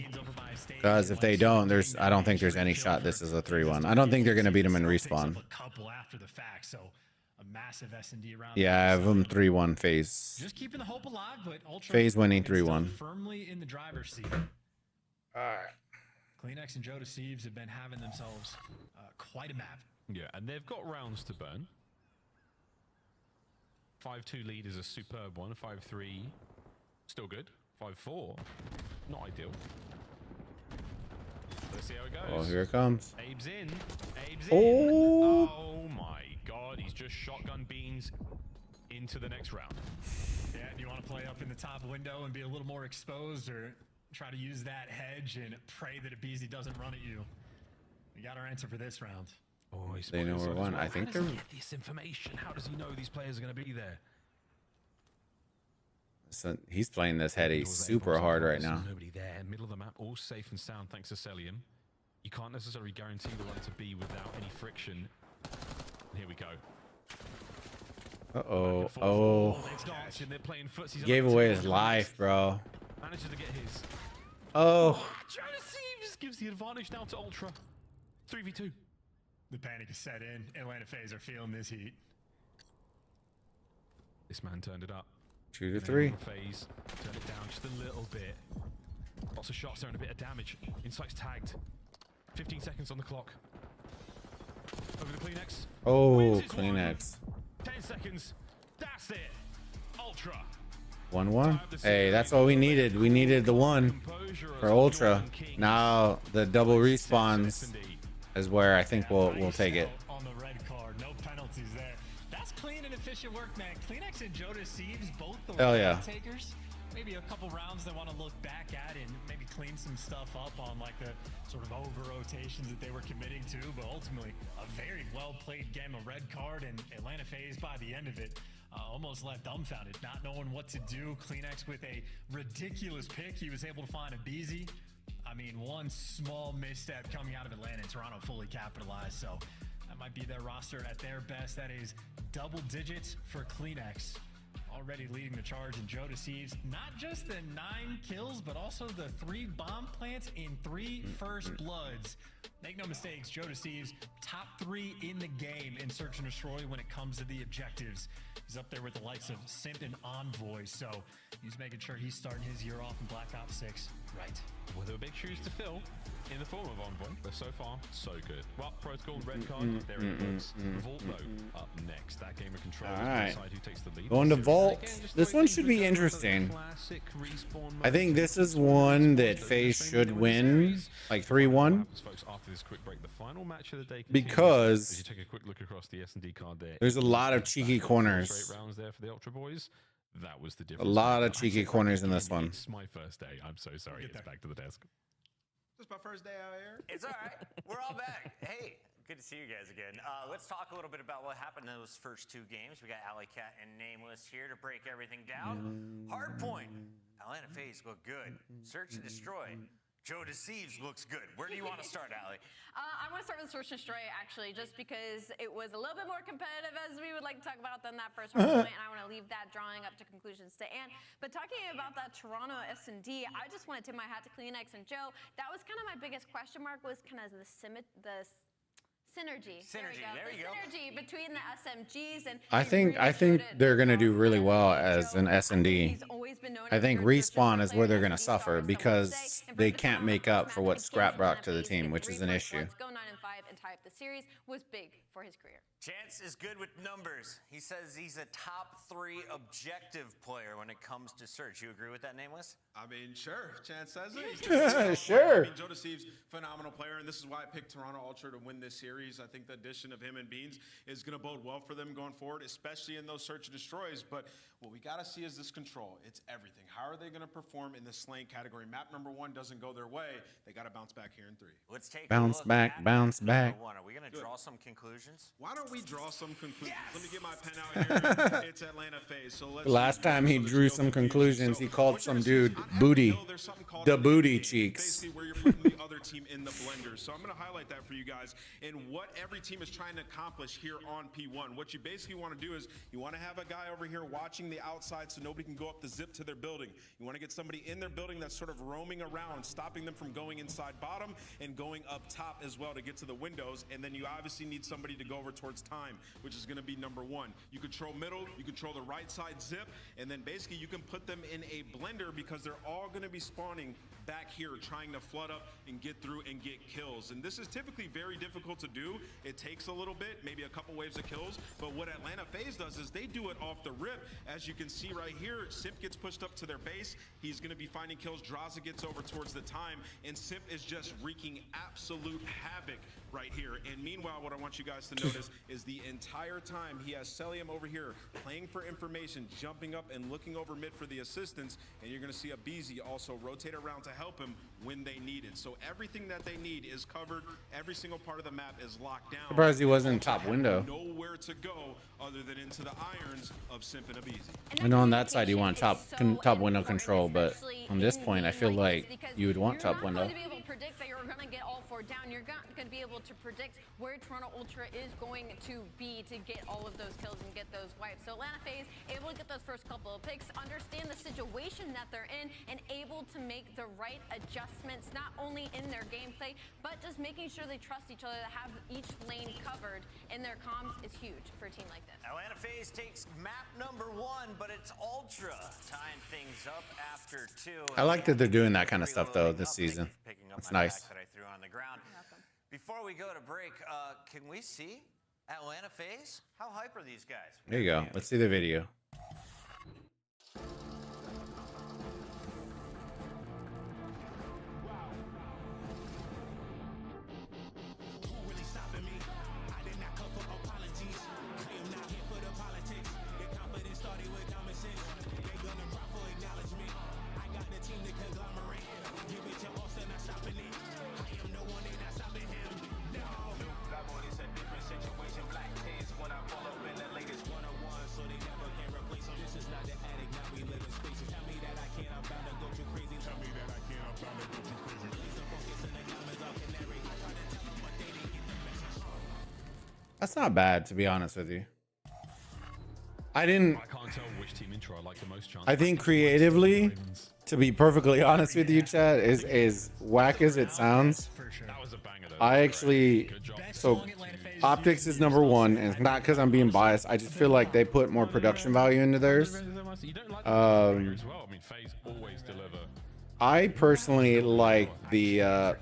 Because if they don't, I don't think there's any shot this is a 3-1. I don't think they're going to beat them in respawn. Yeah, I have them 3-1 phase. Just keeping the hope alive, but Ultra phase winning 3-1. Firmly in the driver's seat. Alright. Kleenex and Joe Deceives have been having themselves quite a map. Yeah, and they've got rounds to burn. 5-2 lead is a superb one. 5-3, still good. 5-4, not ideal. Let's see how it goes. Oh, here it comes. Abe's in. Abe's in. Oh my god, he's just shotgun beans into the next round. Yeah, do you want to play up in the top window and be a little more exposed, or try to use that hedge and pray that a Beezy doesn't run at you? We got our answer for this round. Oh, they know we're one. I think they're. How does he get this information? How does he know these players are going to be there? So he's playing this heady super hard right now. Nobody there. Middle of the map, all safe and sound thanks to Cellium. You can't necessarily guarantee the one to be without any friction. Here we go. Uh-oh. Oh. Gave away his life, bro. Manages to get his. Oh. Joe Deceives gives the advantage now to Ultra. 3v2. The panic is set in. Atlanta FaZe are feeling this heat. This man turned it up. 2 to 3. Phase. Turn it down just a little bit. Lots of shots there and a bit of damage. Insight's tagged. 15 seconds on the clock. Over the Kleenex. Oh, Kleenex. 10 seconds. That's it. Ultra. 1-1. Hey, that's all we needed. We needed the one for Ultra. Now the double respawns is where I think we'll take it. On the red card, no penalties there. That's clean and efficient work, man. Kleenex and Joe Deceives, both the Hell yeah. takers. Maybe a couple rounds they want to look back at and maybe clean some stuff up on like the sort of over rotations that they were committing to, but ultimately a very well played game of red card, and Atlanta FaZe by the end of it almost left dumbfounded, not knowing what to do. Kleenex with a ridiculous pick. He was able to find a Beezy. I mean, one small misstep coming out of Atlanta, and Toronto fully capitalized. So that might be their roster at their best. That is double digits for Kleenex. Already leading the charge, and Joe Deceives, not just the 9 kills, but also the 3 bomb plants in 3 first bloods. Make no mistakes, Joe Deceives, top 3 in the game in Search and Destroy when it comes to the objectives. He's up there with the likes of Simp and Envoy, so he's making sure he's starting his year off in Black Ops 6 right. Well, there were big shoes to fill in the form of Envoy, but so far, so good. Well, Protocol, red card, there it goes. Vault, though, up next. That game of control is decide who takes the lead. Going to Vault. Vault. This one should be interesting. I think this is one that FaZe should win, like 3-1. Because you take a quick look across the S&D card there, there's a lot of cheeky corners. Straight rounds there for the Ultra Boys. That was the A difference. lot of cheeky corners in this one. It's my first day. I'm so sorry. It's back to the desk. This is my first day out here. It's all right. We're all back. Hey, good to see you guys again. Let's talk a little bit about what happened in those first two games. We got Alley Cat and Nameless here to break everything down. Hardpoint. Atlanta FaZe look good. Search and Destroy. Joe Deceives looks good. Where do you want to start, Allie? I want to start with Search and Destroy, actually, just because it was a little bit more competitive, as we would like to talk about, than that first hard point, and I want to leave that drawing up to conclusions to Ann. But talking about that Toronto S&D, I just want to tip my hat to Kleenex and Joe. That was kind of my biggest question mark, was kind of the synergy. There you go. Synergy between the SMGs and I think they're gonna do really well as an S&D. I think Respawn is where they're gonna suffer because they can't make up for what Scrap brought to the team, which is an issue. Go 9-5 and tie up the series was big for his career. Chance is good with numbers. He says he's a top 3 objective player when it comes to search. You agree with that, Nameless? I mean, sure. Chance says it. Sure. I mean, Joe Deceives, phenomenal player, and this is why I picked Toronto Ultra to win this series. I think the addition of him and Beans is going to bode well for them going forward, especially in those search and destroys. But what we got to see is this control. It's everything. How are they going to perform in the slaying category? Map number 1 doesn't go their way. They got to bounce back here in 3. Let's take bounce a look back, at bounce number back. 1. Are we going to draw some conclusions? Why don't we draw some conclusions? Yes! Let me get my pen out here. It's Atlanta FaZe. So let's Last time he drew some conclusions, he called some dude booty. The booty cheeks. Basically where you're putting the other team in the blender. So I'm going to highlight that for you guys and what every team is trying to accomplish here on P1. What you basically want to do is you want to have a guy over here watching the outside so nobody can go up the zip to their building. You want to get somebody in their building that's sort of roaming around, stopping them from going inside bottom and going up top as well to get to the windows. And then you obviously need somebody to go over towards time, which is going to be number 1. You control middle, you control the right side zip, and then basically you can put them in a blender because they're all going to be spawning back here trying to flood up and get through and get kills. And this is typically very difficult to do. It takes a little bit, maybe a couple waves of kills, but what Atlanta FaZe does is they do it off the rip. As you can see right here, Simp gets pushed up to their base. He's going to be finding kills. Draza gets over towards the time, and Simp is just wreaking absolute havoc right here. And meanwhile, what I want you guys to notice is the entire time he has Celium over here playing for information, jumping up and looking over mid for the assistance, and you're going to see a BZ also rotate around to help him when they need it. So everything that they need is covered. Every single part of the map is locked down. Surprised he wasn't top window. Nowhere to go other than into the irons of Simp and a BZ. I know on that side you want top window control, but on this point I feel like you would want top window. Predict that you're going to get all 4 down. You're going to be able to predict where Toronto Ultra is going to be to get all of those kills and get those wipes. So Atlanta FaZe able to get those first couple of picks, understand the situation that they're in, and able to make the right adjustments, not only in their gameplay, but just making sure they trust each other to have each lane covered in their comms is huge for a team like this. Atlanta FaZe takes map number 1, but it's Ultra tying things up after 2. I like that they're doing that kind of stuff though this season. It's nice. That I threw on the ground. Before we go to break, can we see Atlanta FaZe? How hype are these guys? There you go. Let's see the video. That's not bad, to be honest with you. I can't tell which team intro I like the most. I think creatively, to be perfectly honest with you, Chad, is whack as it sounds. I actually, so optics is number 1, and it's not because I'm being biased. I just feel like they put more production value into theirs. I personally like the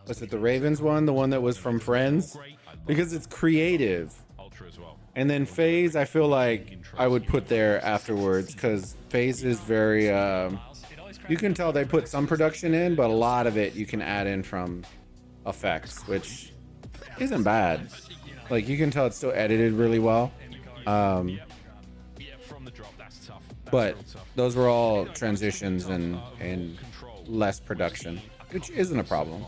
was it the Ravens one, the one that was from Friends, because it's creative. Ultra as well. And then FaZe, I feel like I would put there afterwards because FaZe is very. You can tell they put some production in, but a lot of it you can add in from effects, which isn't bad. Like you can tell it's still edited really well. But those were all transitions and less production, which isn't a problem.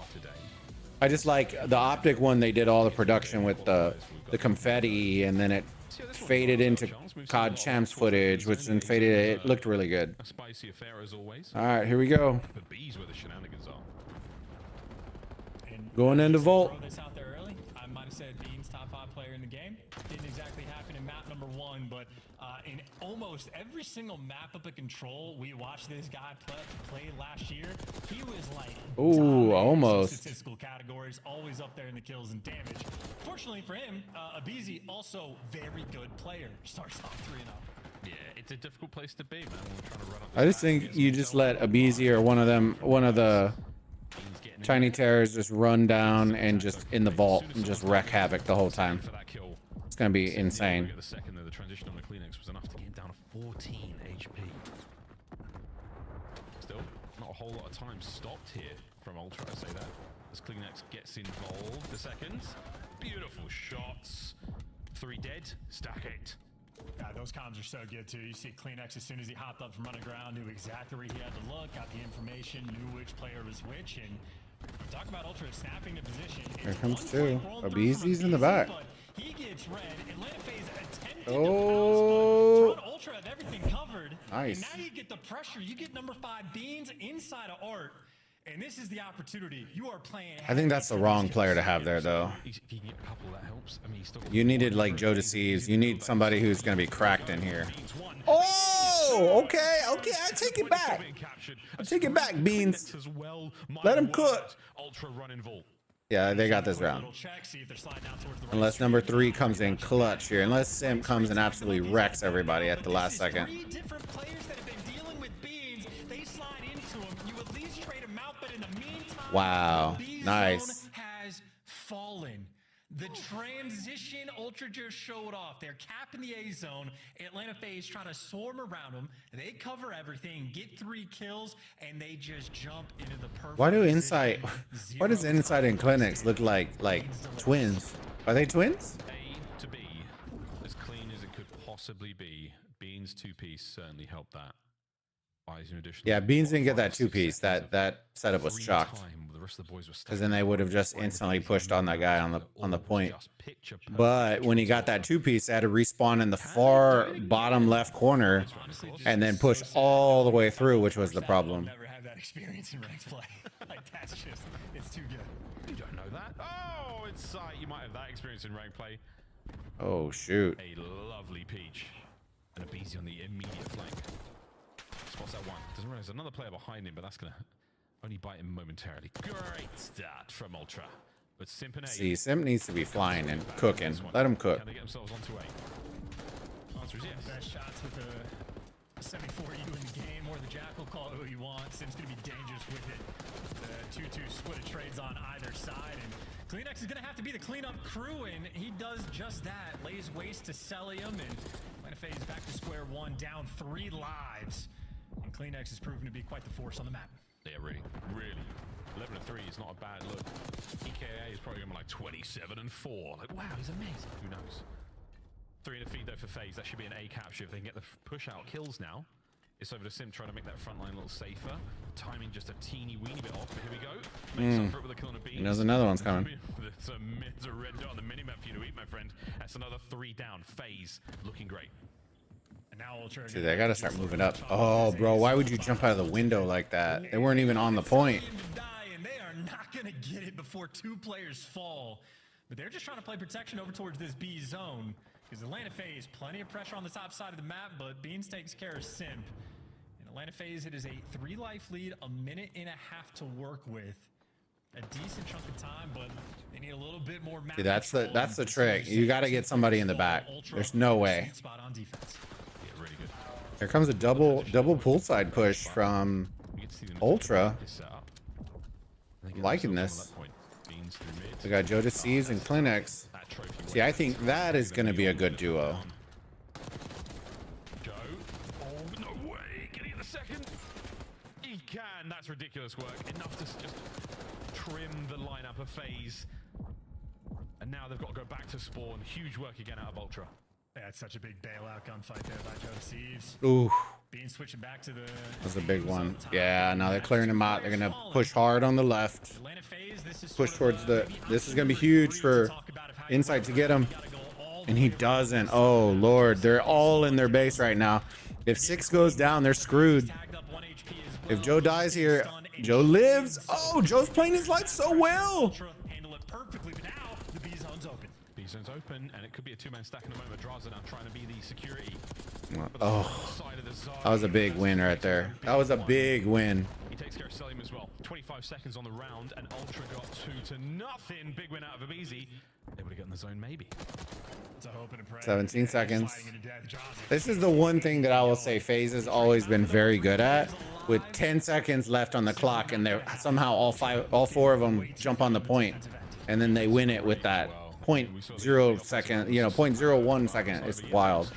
I just like the Optic one. They did all the production with the confetti, and then it faded into COD Champs footage, which then faded. It looked really good. All right, here we go. Going into Vault. I might have said Bean's top 5 player in the game. Didn't exactly happen in map number 1, but in almost every single map up at Control, we watched this guy play last year. He was like, ooh, almost. Statistical categories, always up there in the kills and damage. Fortunately for him, Abizi also very good player. Starts off 3-0. Yeah, it's a difficult place to be, man. When we're trying to run up I just think you just let Abizi or one of the Tiny Terrors just run down and just in the vault and just wreak havoc the whole time. It's gonna be insane. The second though, the transition on the Kleenex was enough to get him down to 14 HP. Still, not a whole lot of time stopped here from Ultra, I say that. As Kleenex gets involved, the seconds. Beautiful shots. 3 dead, stack it. God, those comms are so good too. You see Kleenex as soon as he hopped up from underground, knew exactly where he had to look, got the information, knew which player was which, and talk about Ultra snapping the position. Here comes 2. Abizi's in the back. He gets red. Atlanta FaZe attempted oh, to Ultra had everything covered. Nice. And now you get the pressure. You get number 5 Beans inside of Art. And this is the opportunity. You are playing. I think that's the wrong player to have there, though. If you can get a couple, that helps. I mean, you needed like Joe Deceives. You need somebody who's going to be cracked in here. Oh, okay. I take it back. I take it back, Beans. Let him cook. Yeah, they got this round. Unless number 3 comes in clutch here. Unless Simp comes and absolutely wrecks everybody at the last second. Wow, nice. Has fallen. The transition Ultra just showed off. They're capping the A zone. Atlanta FaZe try to swarm around them. They cover everything, get 3 kills, and they just jump into the perfect. Why do Insight? Why does Insight and Clinics look like twins? Are they twins? A to B, as clean as it could possibly be. Beans 2-piece certainly helped that. Yeah, Beans didn't get that 2-piece. That setup was shocked. Because then they would have just instantly pushed on that guy on the point. But when he got that 2-piece, they had to respawn in the far bottom left corner and then push all the way through, which was the problem. Never had that experience in ranked play. Like that's just, it's too good. You don't know that. Oh, it's you might have that experience in ranked play. Oh shoot! A lovely peach and a Beezy on the immediate flank. Spots that one. Doesn't realize another player behind him, but that's gonna only bite him momentarily. Great start from Ultra. But Simp and A. See, Simp needs to be flying and cooking. Let him cook. Can they get themselves onto A? Answer is yes. Best shots with the 74U in the game, or the Jackal, call it who you want. Simp's gonna be dangerous with it. The 2-2 split of trades on either side, and Kleenex is gonna have to be the cleanup crew, and he does just that. Lays waste to Celium, and Atlanta FaZe back to square one, down 3 lives. And Kleenex has proven to be quite the force on the map. Yeah, really. 11-3 is not a bad look. EKA is probably going to be like 27-4. Like, wow, he's amazing. Who knows? 3 in the feed though for FaZe. That should be an A capture if they can get the push out kills now. It's over to Simp trying to make that front line a little safer. Timing just a teeny weeny bit off, but here we go. Makes up for it with a kill on a beat. He knows another one's coming. There's a red dot on the minimap for you to eat, my friend. That's another 3 down. FaZe looking great. And now Ultra. Dude, they gotta start moving up. Oh, bro, why would you jump out of the window like that? They weren't even on the point. And they are not gonna get it before 2 players fall. But they're just trying to play protection over towards this B zone. Because Atlanta FaZe, plenty of pressure on the top side of the map, but Beans takes care of Simp. And Atlanta FaZe, it is a 3-life lead, a minute and a half to work with. A decent chunk of time, but they need a little bit more map. See, that's the trick. You gotta get somebody in the back. There's no way. Spot on defense. Really good. Here comes a double poolside push from Ultra. I'm liking this. We got Joe Deceives and Kleenex. See, I think that is going to be a good duo. Joe. Oh, no way. Can he get the second? He can. That's ridiculous work. Enough to just trim the lineup of FaZe. And now they've got to go back to spawn. Huge work again out of Ultra. Yeah, it's such a big bailout gunfight there by Joe Sieves. Ooh. Being switching back to the... That's a big one. Yeah, now they're clearing him out. They're going to push hard on the left. Push towards the... This is going to be huge for Insight to get him. And he doesn't. Oh, Lord. They're all in their base right now. If 6 goes down, they're screwed. If Joe dies here, Joe lives. Oh, Joe's playing his life so well. Handle it perfectly, but now the B zone's open. B zone's open, and it could be a 2-man stack in a moment. Draza now trying to be the security. Oh, that was a big win right there. That was a big win. He takes care of Selim as well. 25 seconds on the round, and Ultra got 2-0. Big win out of Abizi. They would have gotten the zone maybe. 17 seconds. This is the one thing that I will say FaZe has always been very good at. With 10 seconds left on the clock, and they're somehow all 4 of them jump on the point, and then they win it with that 0.0 second, you know, 0.01 second. It's wild.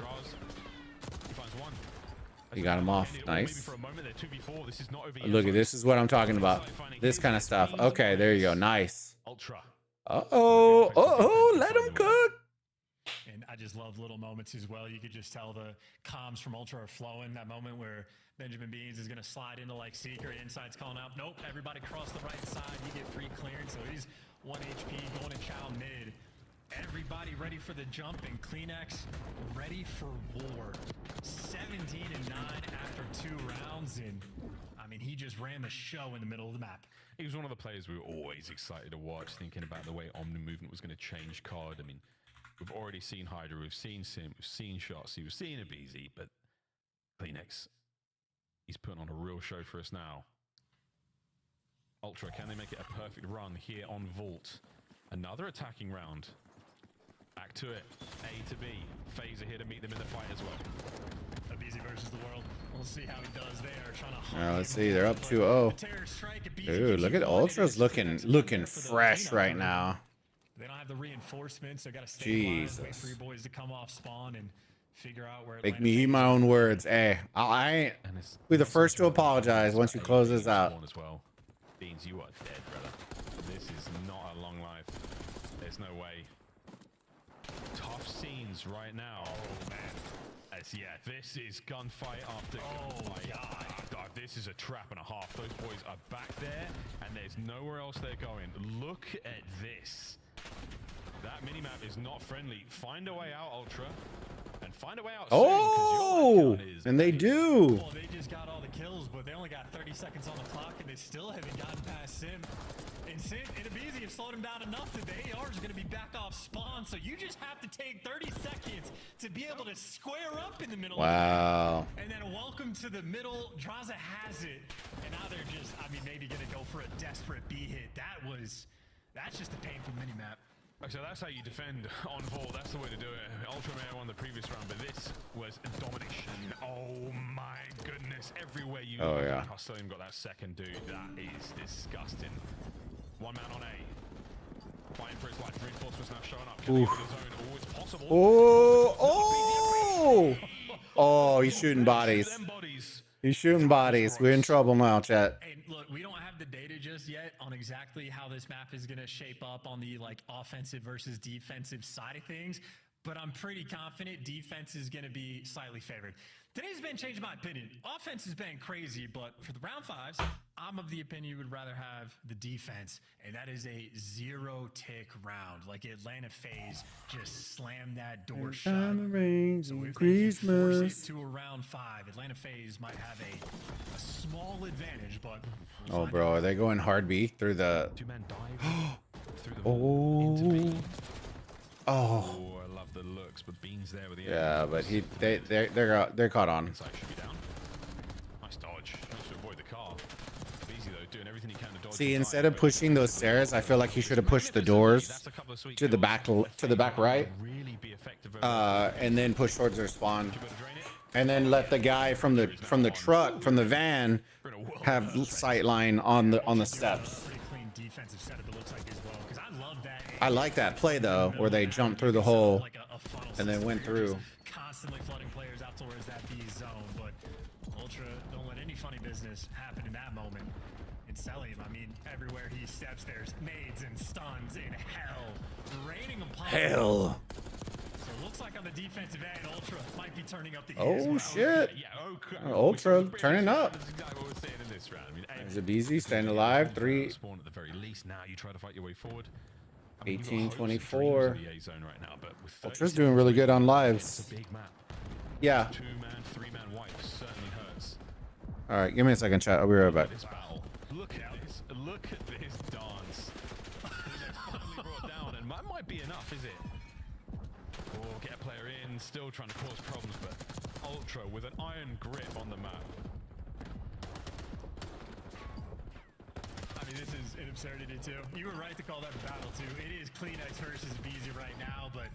You got him off. Nice. Look at this. Is what I'm talking about. This kind of stuff. Okay, there you go. Nice. Uh-oh. Uh-oh. Let him cook. And I just love little moments as well. You could just tell the comms from Ultra are flowing. That moment where Benjamin Beans is going to slide into like Seeker. Inside's calling out. Nope. Everybody cross the right side. You get free clearance. So he's 1 HP going to Chow mid. Everybody ready for the jump, and Kleenex ready for war. 17-9 after 2 rounds, and I mean, he just ran the show in the middle of the map. He was one of the players we were always excited to watch, thinking about the way Omni movement was going to change COD. I mean, we've already seen Hydra, we've seen Sim, we've seen Shotsy, we've seen Abizi, but Kleenex, he's putting on a real show for us now. Ultra, can they make it a perfect run here on Vault? Another attacking round. Back to it. A to B. FaZe are here to meet them in the fight as well. Abizi versus the world. We'll see how he does there. Trying to Let's see. They're up 2-0. Dude, look at Ultra's looking fresh right now. They don't have the reinforcements. They got to stabilize, wait for your boys to come off spawn and figure out where. Make me eat my own words. Hey, I ain't be the first to apologize once you close this out. As well. Beans, you are dead, brother. This is not a long life. There's no way. Tough scenes right now. Oh man. Yeah, this is gunfight after gunfight. God, this is a trap and a half. Those boys are back there, and there's nowhere else they're going. Look at this. That minimap is not friendly. Find a way out, Ultra. And find a way out soon, and they do. Well, they just got all the kills, but they only got 30 seconds on the clock, and they still haven't gotten past Sim. And Sim and Abizi have slowed him down enough that the AR is going to be back off spawn, so you just have to take 30 seconds to be able to square up in the middle. Wow. And then welcome to the middle. Draza has it, and now they're just, I mean, maybe going to go for a desperate B hit. That's just a painful minimap. So that's how you defend on Vault. That's the way to do it. Ultra may have won the previous round, but this was domination. Oh my goodness. Everywhere you look, Hustilian got that second dude. That is disgusting. 1 man on A. Fighting for his life. Reinforcements now showing up. Can they get the zone? Oh, it's possible. Oh, he's shooting bodies. He's shooting bodies. We're in trouble now, chat. And look, we don't have the data just yet on exactly how this map is going to shape up on the like offensive versus defensive side of things, but I'm pretty confident defense is going to be slightly favored. Today's been changed my opinion. Offense has been crazy, but for the round 5s, I'm of the opinion you would rather have the defense, and that is a 0-tick round. Like Atlanta FaZe just slammed that door shut. So if they can force it to a round 5, Atlanta FaZe might have a small advantage, but oh, bro, are they going hard B through the? 2-man dive through the Oh. I love the looks, but Beans there with the yeah, but they're caught on. Inside should be down. Nice dodge. Tries to avoid the car. Easy though, doing everything he can to dodge. See, instead of pushing those stairs, I feel like he should have pushed the doors to the back right, and then push towards their spawn, and then let the guy from the van have sight line on the steps. Pretty clean defensive setup it looks like as well, because I love that I like that play though, where they jumped through the hole and then went through. Constantly flooding players out towards that B zone, but Ultra don't let any funny business happen in that moment. And Celium, I mean, everywhere he steps, there's nades and stuns and hell raining upon Hell. So it looks like on the defensive end, Ultra might be turning up the heat. Oh shit. Yeah, Ultra turning up. That's exactly what we're saying in this round. I mean, There's a BZ staying alive. 3. Spawn at the very least. Now you try to fight your way forward. 18-24. Right now, but with Ultra's doing really good on lives. it's a big map. Yeah. 2-man, 3-man wipes certainly hurts. All right, give me a second, chat. I'll be right back. This battle. Look at this. Look at this dance. It's finally brought down, and that might be enough, is it? Or get a player in, still trying to cause problems, but Ultra with an iron grip on the map. I mean, this is an absurdity too. You were right to call that a battle too. It is Kleenex versus BZ right now, but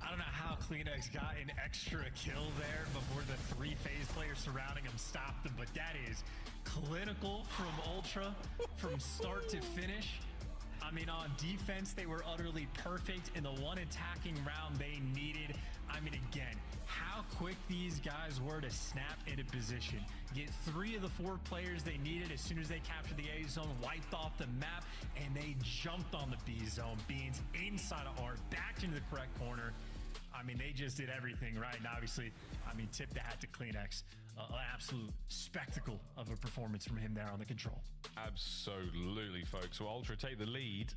I don't know how Kleenex got an extra kill there before the 3 phase players surrounding him stopped him, but that is clinical from Ultra from start to finish. I mean, on defense, they were utterly perfect in the one attacking round they needed. I mean, again, how quick these guys were to snap into position. Get 3 of the 4 players they needed as soon as they captured the A zone, wiped off the map, and they jumped on the B zone. Beans inside of R, back into the correct corner. I mean, they just did everything right. And obviously, I mean, tip the hat to Kleenex. An absolute spectacle of a performance from him there on the control. Absolutely, folks. So Ultra take the lead,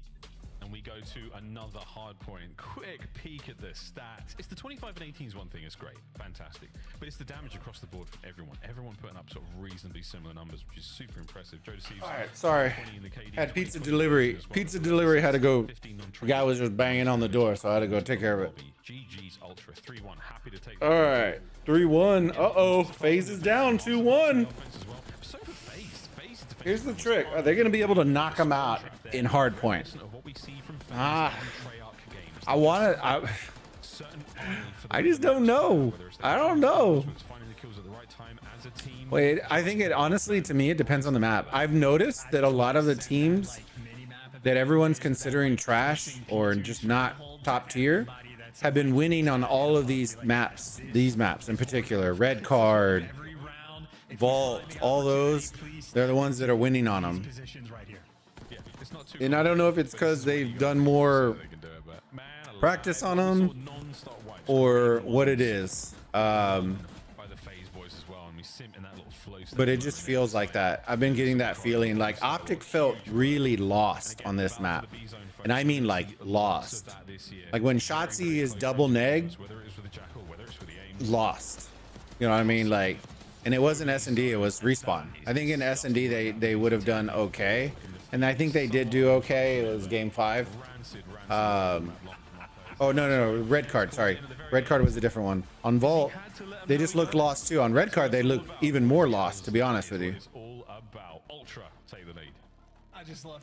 and we go to another hard point. Quick peek at the stats. It's the 25 and 18s one thing. It's great. Fantastic. But it's the damage across the board from everyone. Everyone putting up sort of reasonably similar numbers, which is super impressive. Joe Deceives. All right, sorry. Had pizza delivery. Pizza delivery had to go. The guy was just banging on the door, so I had to go take care of it. GG's Ultra 3-1. Happy to take. All right, 3-1. Uh-oh, FaZe is down 2-1. Here's the trick. Are they going to be able to knock him out in hard point? I want to. I just don't know. I don't know. Wait, I think it honestly, to me, it depends on the map. I've noticed that a lot of the teams that everyone's considering trash or just not top tier have been winning on all of these maps in particular. Red Card, Vault, all those, they're the ones that are winning on them. And I don't know if it's because they've done more practice on them or what it is. But it just feels like that. I've been getting that feeling. Like Optic felt really lost on this map. And I mean like lost. Like when Shotzi is double neg, lost. You know what I mean? Like, and it wasn't S&D, it was Respawn. I think in S&D they would have done okay. And I think they did do okay. It was game 5. Oh, no. Red Card, sorry. Red Card was a different one. On Vault, they just looked lost too. On Red Card, they looked even more lost, to be honest with you.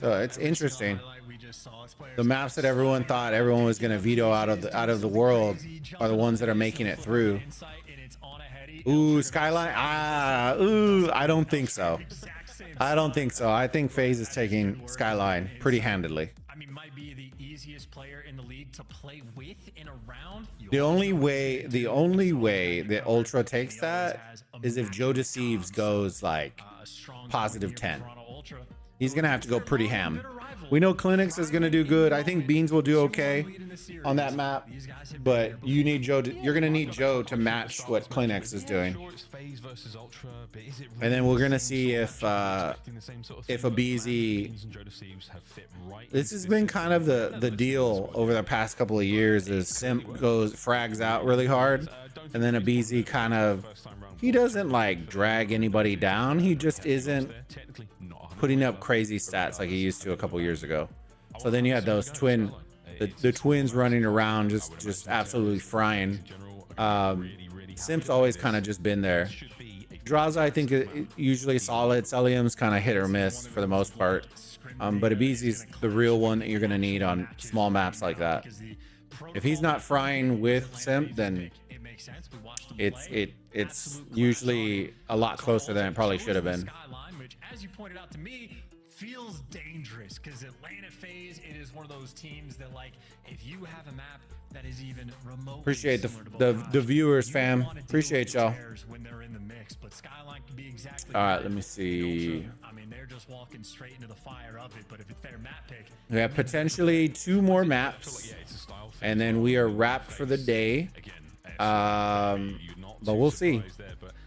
It's interesting. The maps that everyone thought everyone was going to veto out of the world are the ones that are making it through. Ooh, Skyline. I don't think so. I think FaZe is taking Skyline pretty handily. I mean, might be the easiest player in the league to play with in a round. The only way that Ultra takes that is if Joe Deceives goes like positive 10. He's gonna have to go pretty ham. We know Clinics is gonna do good. I think Beans will do okay on that map, but you need Joe. You're gonna need Joe to match what Clinics is doing. And then we're gonna see if a BZ. This has been kind of the deal over the past couple of years. Is Simp frags out really hard, and then a BZ kind of, he doesn't like drag anybody down. He just isn't putting up crazy stats like he used to a couple years ago. So then you had those the twins running around just absolutely frying. Simp's always kind of just been there. Draza, I think, usually solid. Celium's kind of hit or miss for the most part. But Ibizi's the real one that you're going to need on small maps like that. If he's not frying with Simp, then it's usually a lot closer than it probably should have been. As you pointed out to me, feels dangerous because Atlanta FaZe, it is one of those teams that, like, if you have a map that is even remotely Appreciate similar to the Bulbaritos, viewers, you fam. wanna deal Appreciate with the y'all. tears when they're in the mix, but Skyline can be exactly All right, that. let me see. Ultra, I mean, they're just walking straight into the fire of it, but if it's their map pick, We have potentially 2 more maps, and then we are wrapped for the day. But we'll see.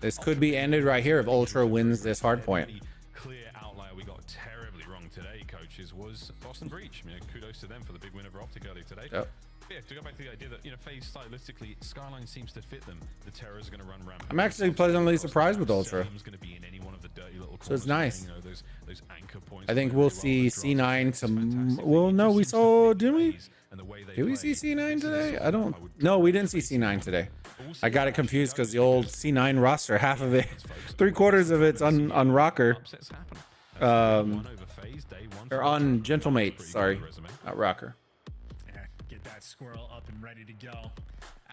This could be ended right here if Ultra wins this hard point. Clear outlier we got terribly wrong today, coaches, was Boston Breach. You know, kudos to them for the big win over Optic earlier today. Yep. Yeah, to go back to the idea that, you know, FaZe stylistically, Skyline seems to fit them. The Terrors are going to run rampant. I'm actually pleasantly surprised with Ultra. So it's nice. I think we'll see C9 to. Well, no, we saw. Didn't we? Did we see C9 today? I don't. No, we didn't see C9 today. I got it confused because the old C9 roster, half of it, 3/4 of it's on Rocker. Or on Gentlemates. Sorry, not Rocker. yeah, get that squirrel up and ready to go.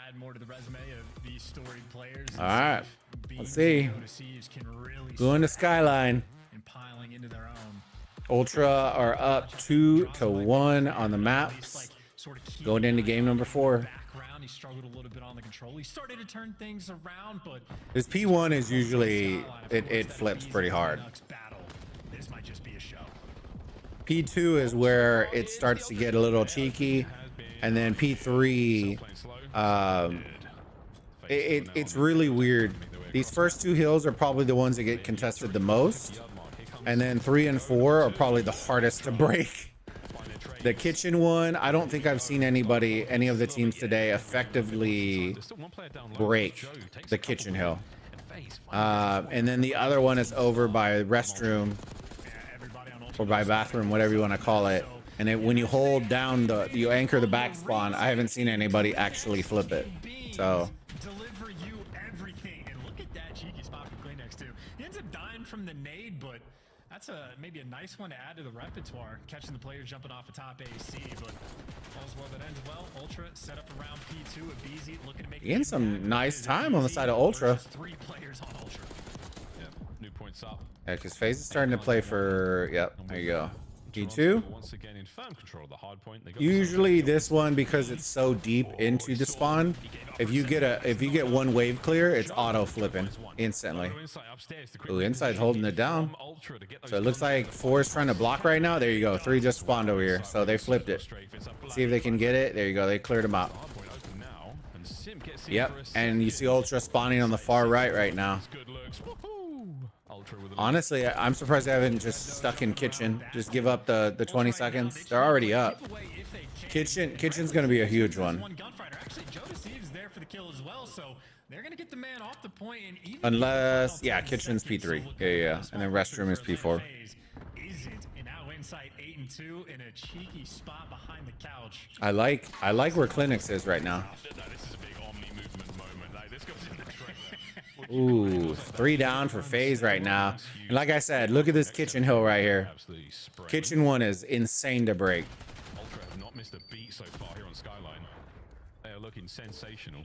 Add more to the resume of these storied players. All right, let's see. Can really Going to Skyline. and piling into their own. Ultra are up 2-1 on the maps. Going into game number 4. Background, he struggled a little bit on the control. He started to turn things around, but This P1 is usually it flips pretty hard. this might just be a show. P2 is where it starts to get a little cheeky, and then P3, it's really weird. These first 2 hills are probably the ones that get contested the most, and then 3 and 4 are probably the hardest to break. The kitchen one, I don't think I've seen any of the teams today effectively break the kitchen hill. And then the other one is over by restroom or by bathroom, whatever you want to call it. And when you hold down you anchor the back spawn, I haven't seen anybody actually flip it. So Deliver you everything, and look at that cheeky spot for Kleenex too. He ends up dying from the nade, but that's maybe a nice one to add to the repertoire. Catching the players jumping off the top AC, but all's well that ends well. Ultra set up around P2 with BZ looking to make getting some nice time on the side of Ultra. 3 players on Ultra. Yeah, new points up. Yeah, because FaZe is starting to play for. Yep, there you go. P2. Once again in firm control of the hard point. They got Usually this one, because it's so deep into the spawn, if you get one wave clear, it's auto flipping instantly. Ooh, Inside's holding it down. So it looks like 4 is trying to block right now. There you go. 3 just spawned over here, so they flipped it. See if they can get it. There you go. They cleared them out. Yep, and you see Ultra spawning on the far right now. Honestly, I'm surprised they haven't just stuck in kitchen. Just give up the 20 seconds. They're already up. Kitchen's gonna be a huge one. Unless, yeah, kitchen's P3. Yeah. And then restroom is P4. I like where Clinics is right now. Ooh, 3 down for FaZe right now. And like I said, look at this kitchen hill right here. Kitchen 1 is insane to break. Ultra have not missed a beat so far here on Skyline. They are looking sensational.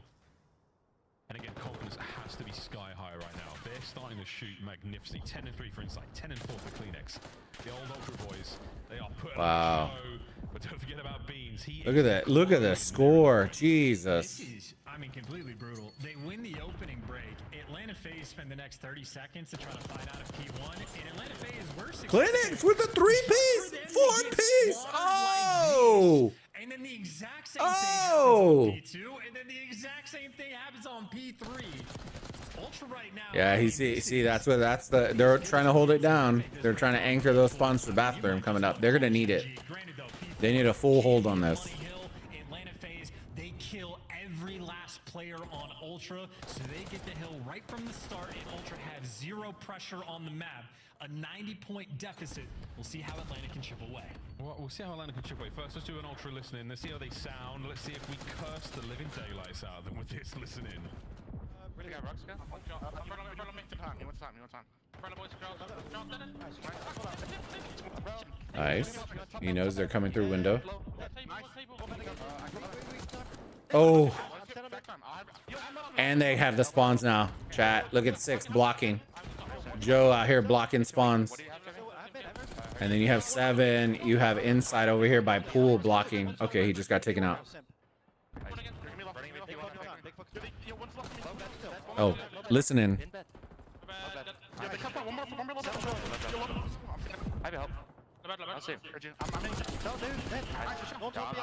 And again, confidence has to be sky high right now. They're starting to shoot magnificently. 10 and 3 for Insight, 10 and 4 for Kleenex. The old Ultra boys, they are putting on a show. But don't forget about Beans. Look at that. Look at the score. Jesus. I mean, completely brutal. They win the opening break. Atlanta FaZe spend the next 30 seconds to try to find out if P1. And Atlanta FaZe were successful. Clinics with a 3-piece, 4-piece. Oh. And then the exact same thing happens on P2, and then the exact same thing happens on P3. Ultra right now. Yeah, they're trying to hold it down. They're trying to anchor those spawns for the bathroom coming up. They're gonna need it. They need a full hold on this. Atlanta FaZe, they kill every last player on Ultra, so they get the hill right from the start, and Ultra have 0 pressure on the map. A 90-point deficit. We'll see how Atlanta can chip away. Well, we'll see how Atlanta can chip away. First, let's do an Ultra listening. Let's see how they sound. Let's see if we curse the living daylights out of them with this listening. Nice. He knows they're coming through window. Oh. And they have the spawns now. Chat, look at 6 blocking. Joe out here blocking spawns. And then you have 7. You have inside over here by pool blocking. Okay, he just got taken out. Oh, listening. I have help. I'll see. I'm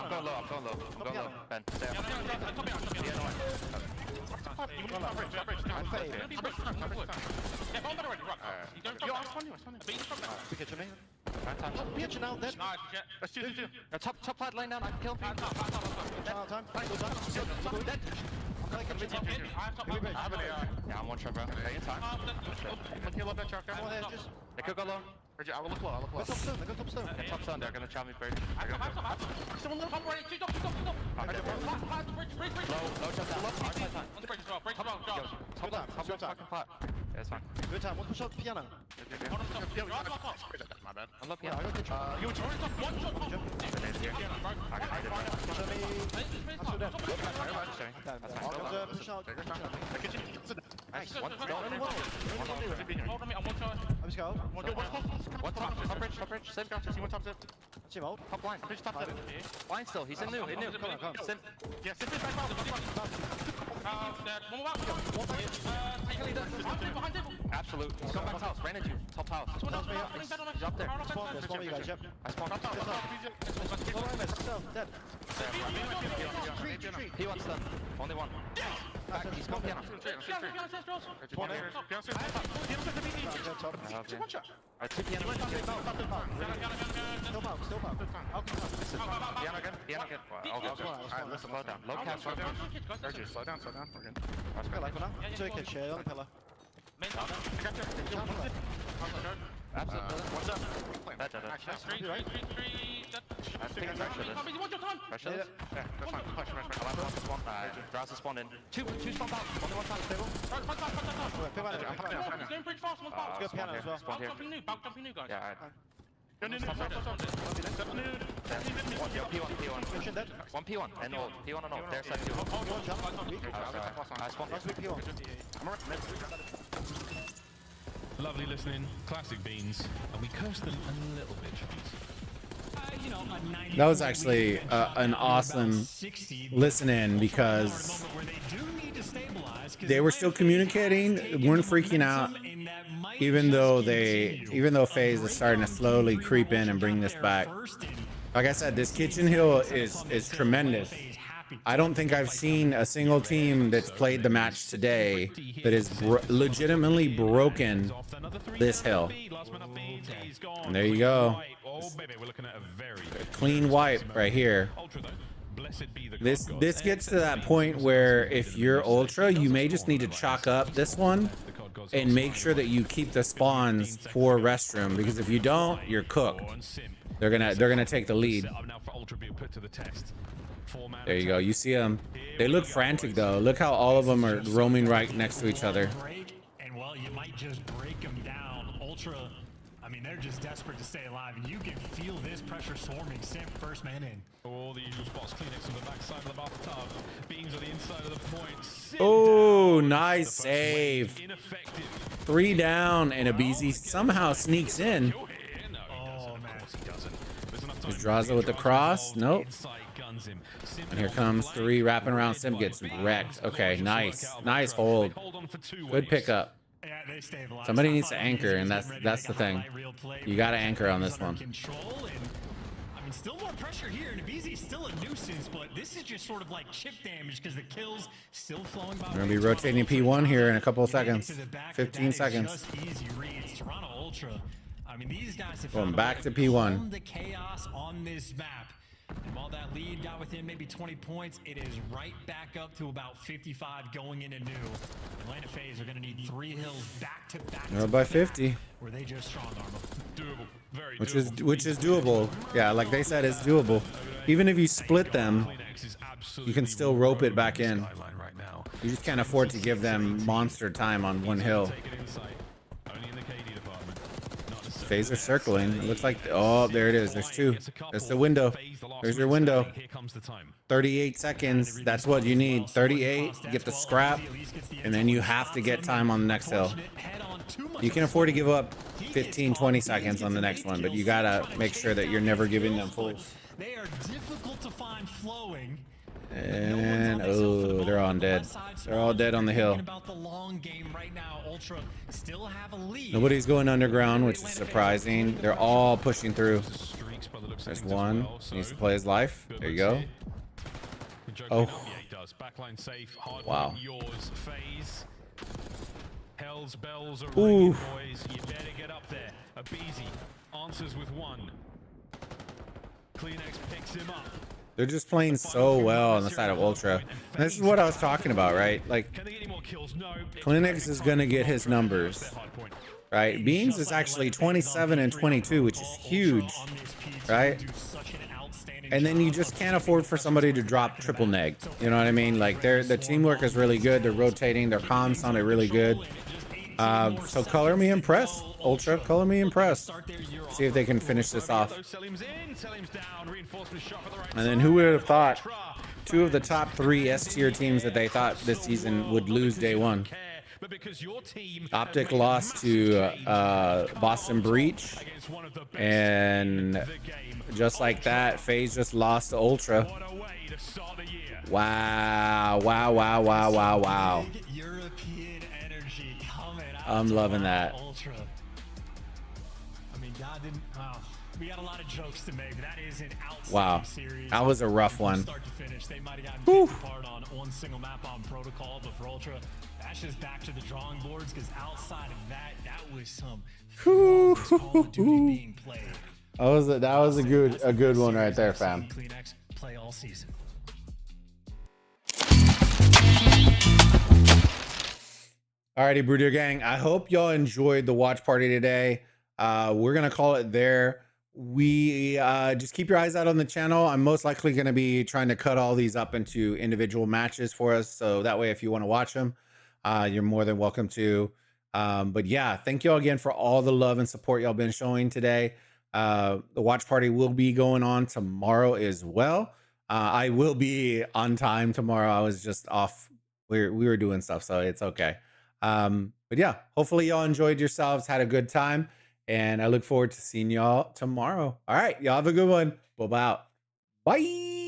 going low. I'm going low. Ben, stay up. Top flat line down. I can kill him. Yeah, I'm one shot, bro. Okay, in time. They could go low. I will look low. Top stone. They're gonna chop me first. Low, just low. Top fucking pot. Yeah, it's fine. Good time. One push out piano. My bad. I'm looking. I got the push out. Nice. One top bridge. Save guys. See one top zip. Team out. Top line. Bridge top zip. Line still. He's in new. Come. Sim. Yeah, Sim is back out. Absolute. He's going back house. Ran into you. Top house. He's up there. Spawn you guys, yep. I spawned. Dead. P1 stun. Only one. Back. He's going piano. Alright, 2 piano. Still back. Piano again. Alright, listen, low down. Low cap, slow down. Urges, slow down. We're good. Let's go life for now. So you can share on the pillar. Absolutely. What's up? That did it. Pressure. Yeah, that's fine. Push. I'll have one spawn. Draws the spawn in. Two spawn out. Only one time stable. He's going pretty fast. One fast. Good piano as well. Spawn here. Jumping new, guys. Yeah, alright. P1. One P1 and all. P1 and all. Their side P1. I spawned. Lovely listening, classic beans, and we cursed them a little bit. That was actually an awesome listen in because they were still communicating, weren't freaking out, even though FaZe is starting to slowly creep in and bring this back. Like I said, this kitchen hill is tremendous. I don't think I've seen a single team that's played the match today that is legitimately broken this hill. And there you go. A clean wipe right here. This gets to that point where if you're Ultra, you may just need to chalk up this one and make sure that you keep the spawns for restroom, because if you don't, you're cooked. They're gonna take the lead. There you go. You see them. They look frantic though. Look how all of them are roaming right next to each other. And well, you might just break them down. Ultra, I mean, they're just desperate to stay alive, and you can feel this pressure swarming. Sim, first man in. All the usual spots. Kleenex on the backside of the bathtub. Beans on the inside of the point. Oh, nice save. 3 down, and Abizi somehow sneaks in. Oh man. Is Draza with the cross? Nope. And here comes 3 wrapping around. Sim gets wrecked. Okay, nice hold. Good pickup. Somebody needs to anchor, and that's the thing. You got to anchor on this one. I mean, still more pressure here, and Abizi's still a nuisance, but this is just sort of like chip damage because the kills still flowing by. We're gonna be rotating P1 here in a couple of seconds. 15 seconds. Just easy reads. Toronto Ultra. I mean, these guys have going back to P1. The chaos on this map. And while that lead got within maybe 20 points, it is right back up to about 55 going into new. Atlanta FaZe are going to need 3 hills back to back. They're by 50. Where they just strong arm them. Doable. Very doable. Which is doable. Yeah, like they said, it's doable. Even if you split them, you can still rope it back in. You just can't afford to give them monster time on one hill. FaZe are circling. It looks like, oh, there it is. There's 2. That's the window. There's your window. 38 seconds. That's what you need. 38. Get the scrap, and then you have to get time on the next hill. Head on You can afford to give up 15, 20 seconds on the next one, but you gotta make sure that you're never giving them fools. They are difficult to find flowing. And oh, they're all dead. They're all dead on the hill. About the long game right now, Ultra still have a lead. Nobody's going underground, which is surprising. They're all pushing through. There's one. Needs to play his life. There you go. Oh. Backline safe. Hard Wow. Yours. Phase. Hell's bells are Ooh. ringing, boys. You better get up there. Abizi answers with one. Kleenex picks him up. They're just playing so well on the side of Ultra. And this is what I was talking about, right? Like, Kleenex is going to get his numbers, right? Beans is actually 27 and 22, which is huge, right? And then you just can't afford for somebody to drop triple neg. You know what I mean? Like, the teamwork is really good. They're rotating. Their comms sounded really good. So color me impressed, Ultra. Color me impressed. See if they can finish this off. And then who would have thought 2 of the top 3 S tier teams that they thought this season would lose day 1. Optic lost to Boston Breach, and just like that, FaZe just lost to Ultra. Wow, wow, wow, wow, wow, wow. I'm loving that. Ultra. I mean, God didn't. Oh, we got a lot of jokes to make. That is an outstanding series. That was a rough one. Start to finish, they might have gotten picked apart on one single map on Protocol, but for Ultra, that's just back to the drawing boards. Because outside of that, that was some flawless Call of Duty being played. That was a good one right there, fam. Kleenex play all season. Alrighty, Broodier Gang. I hope y'all enjoyed the watch party today. We're gonna call it there. We just keep your eyes out on the channel. I'm most likely gonna be trying to cut all these up into individual matches for us, so that way if you want to watch them, you're more than welcome to. But yeah, thank y'all again for all the love and support y'all been showing today. The watch party will be going on tomorrow as well. I will be on time tomorrow. I was just off. We were doing stuff, so it's okay. But yeah, hopefully y'all enjoyed yourselves, had a good time, and I look forward to seeing y'all tomorrow. All right, y'all have a good one. Bye-bye. Bye.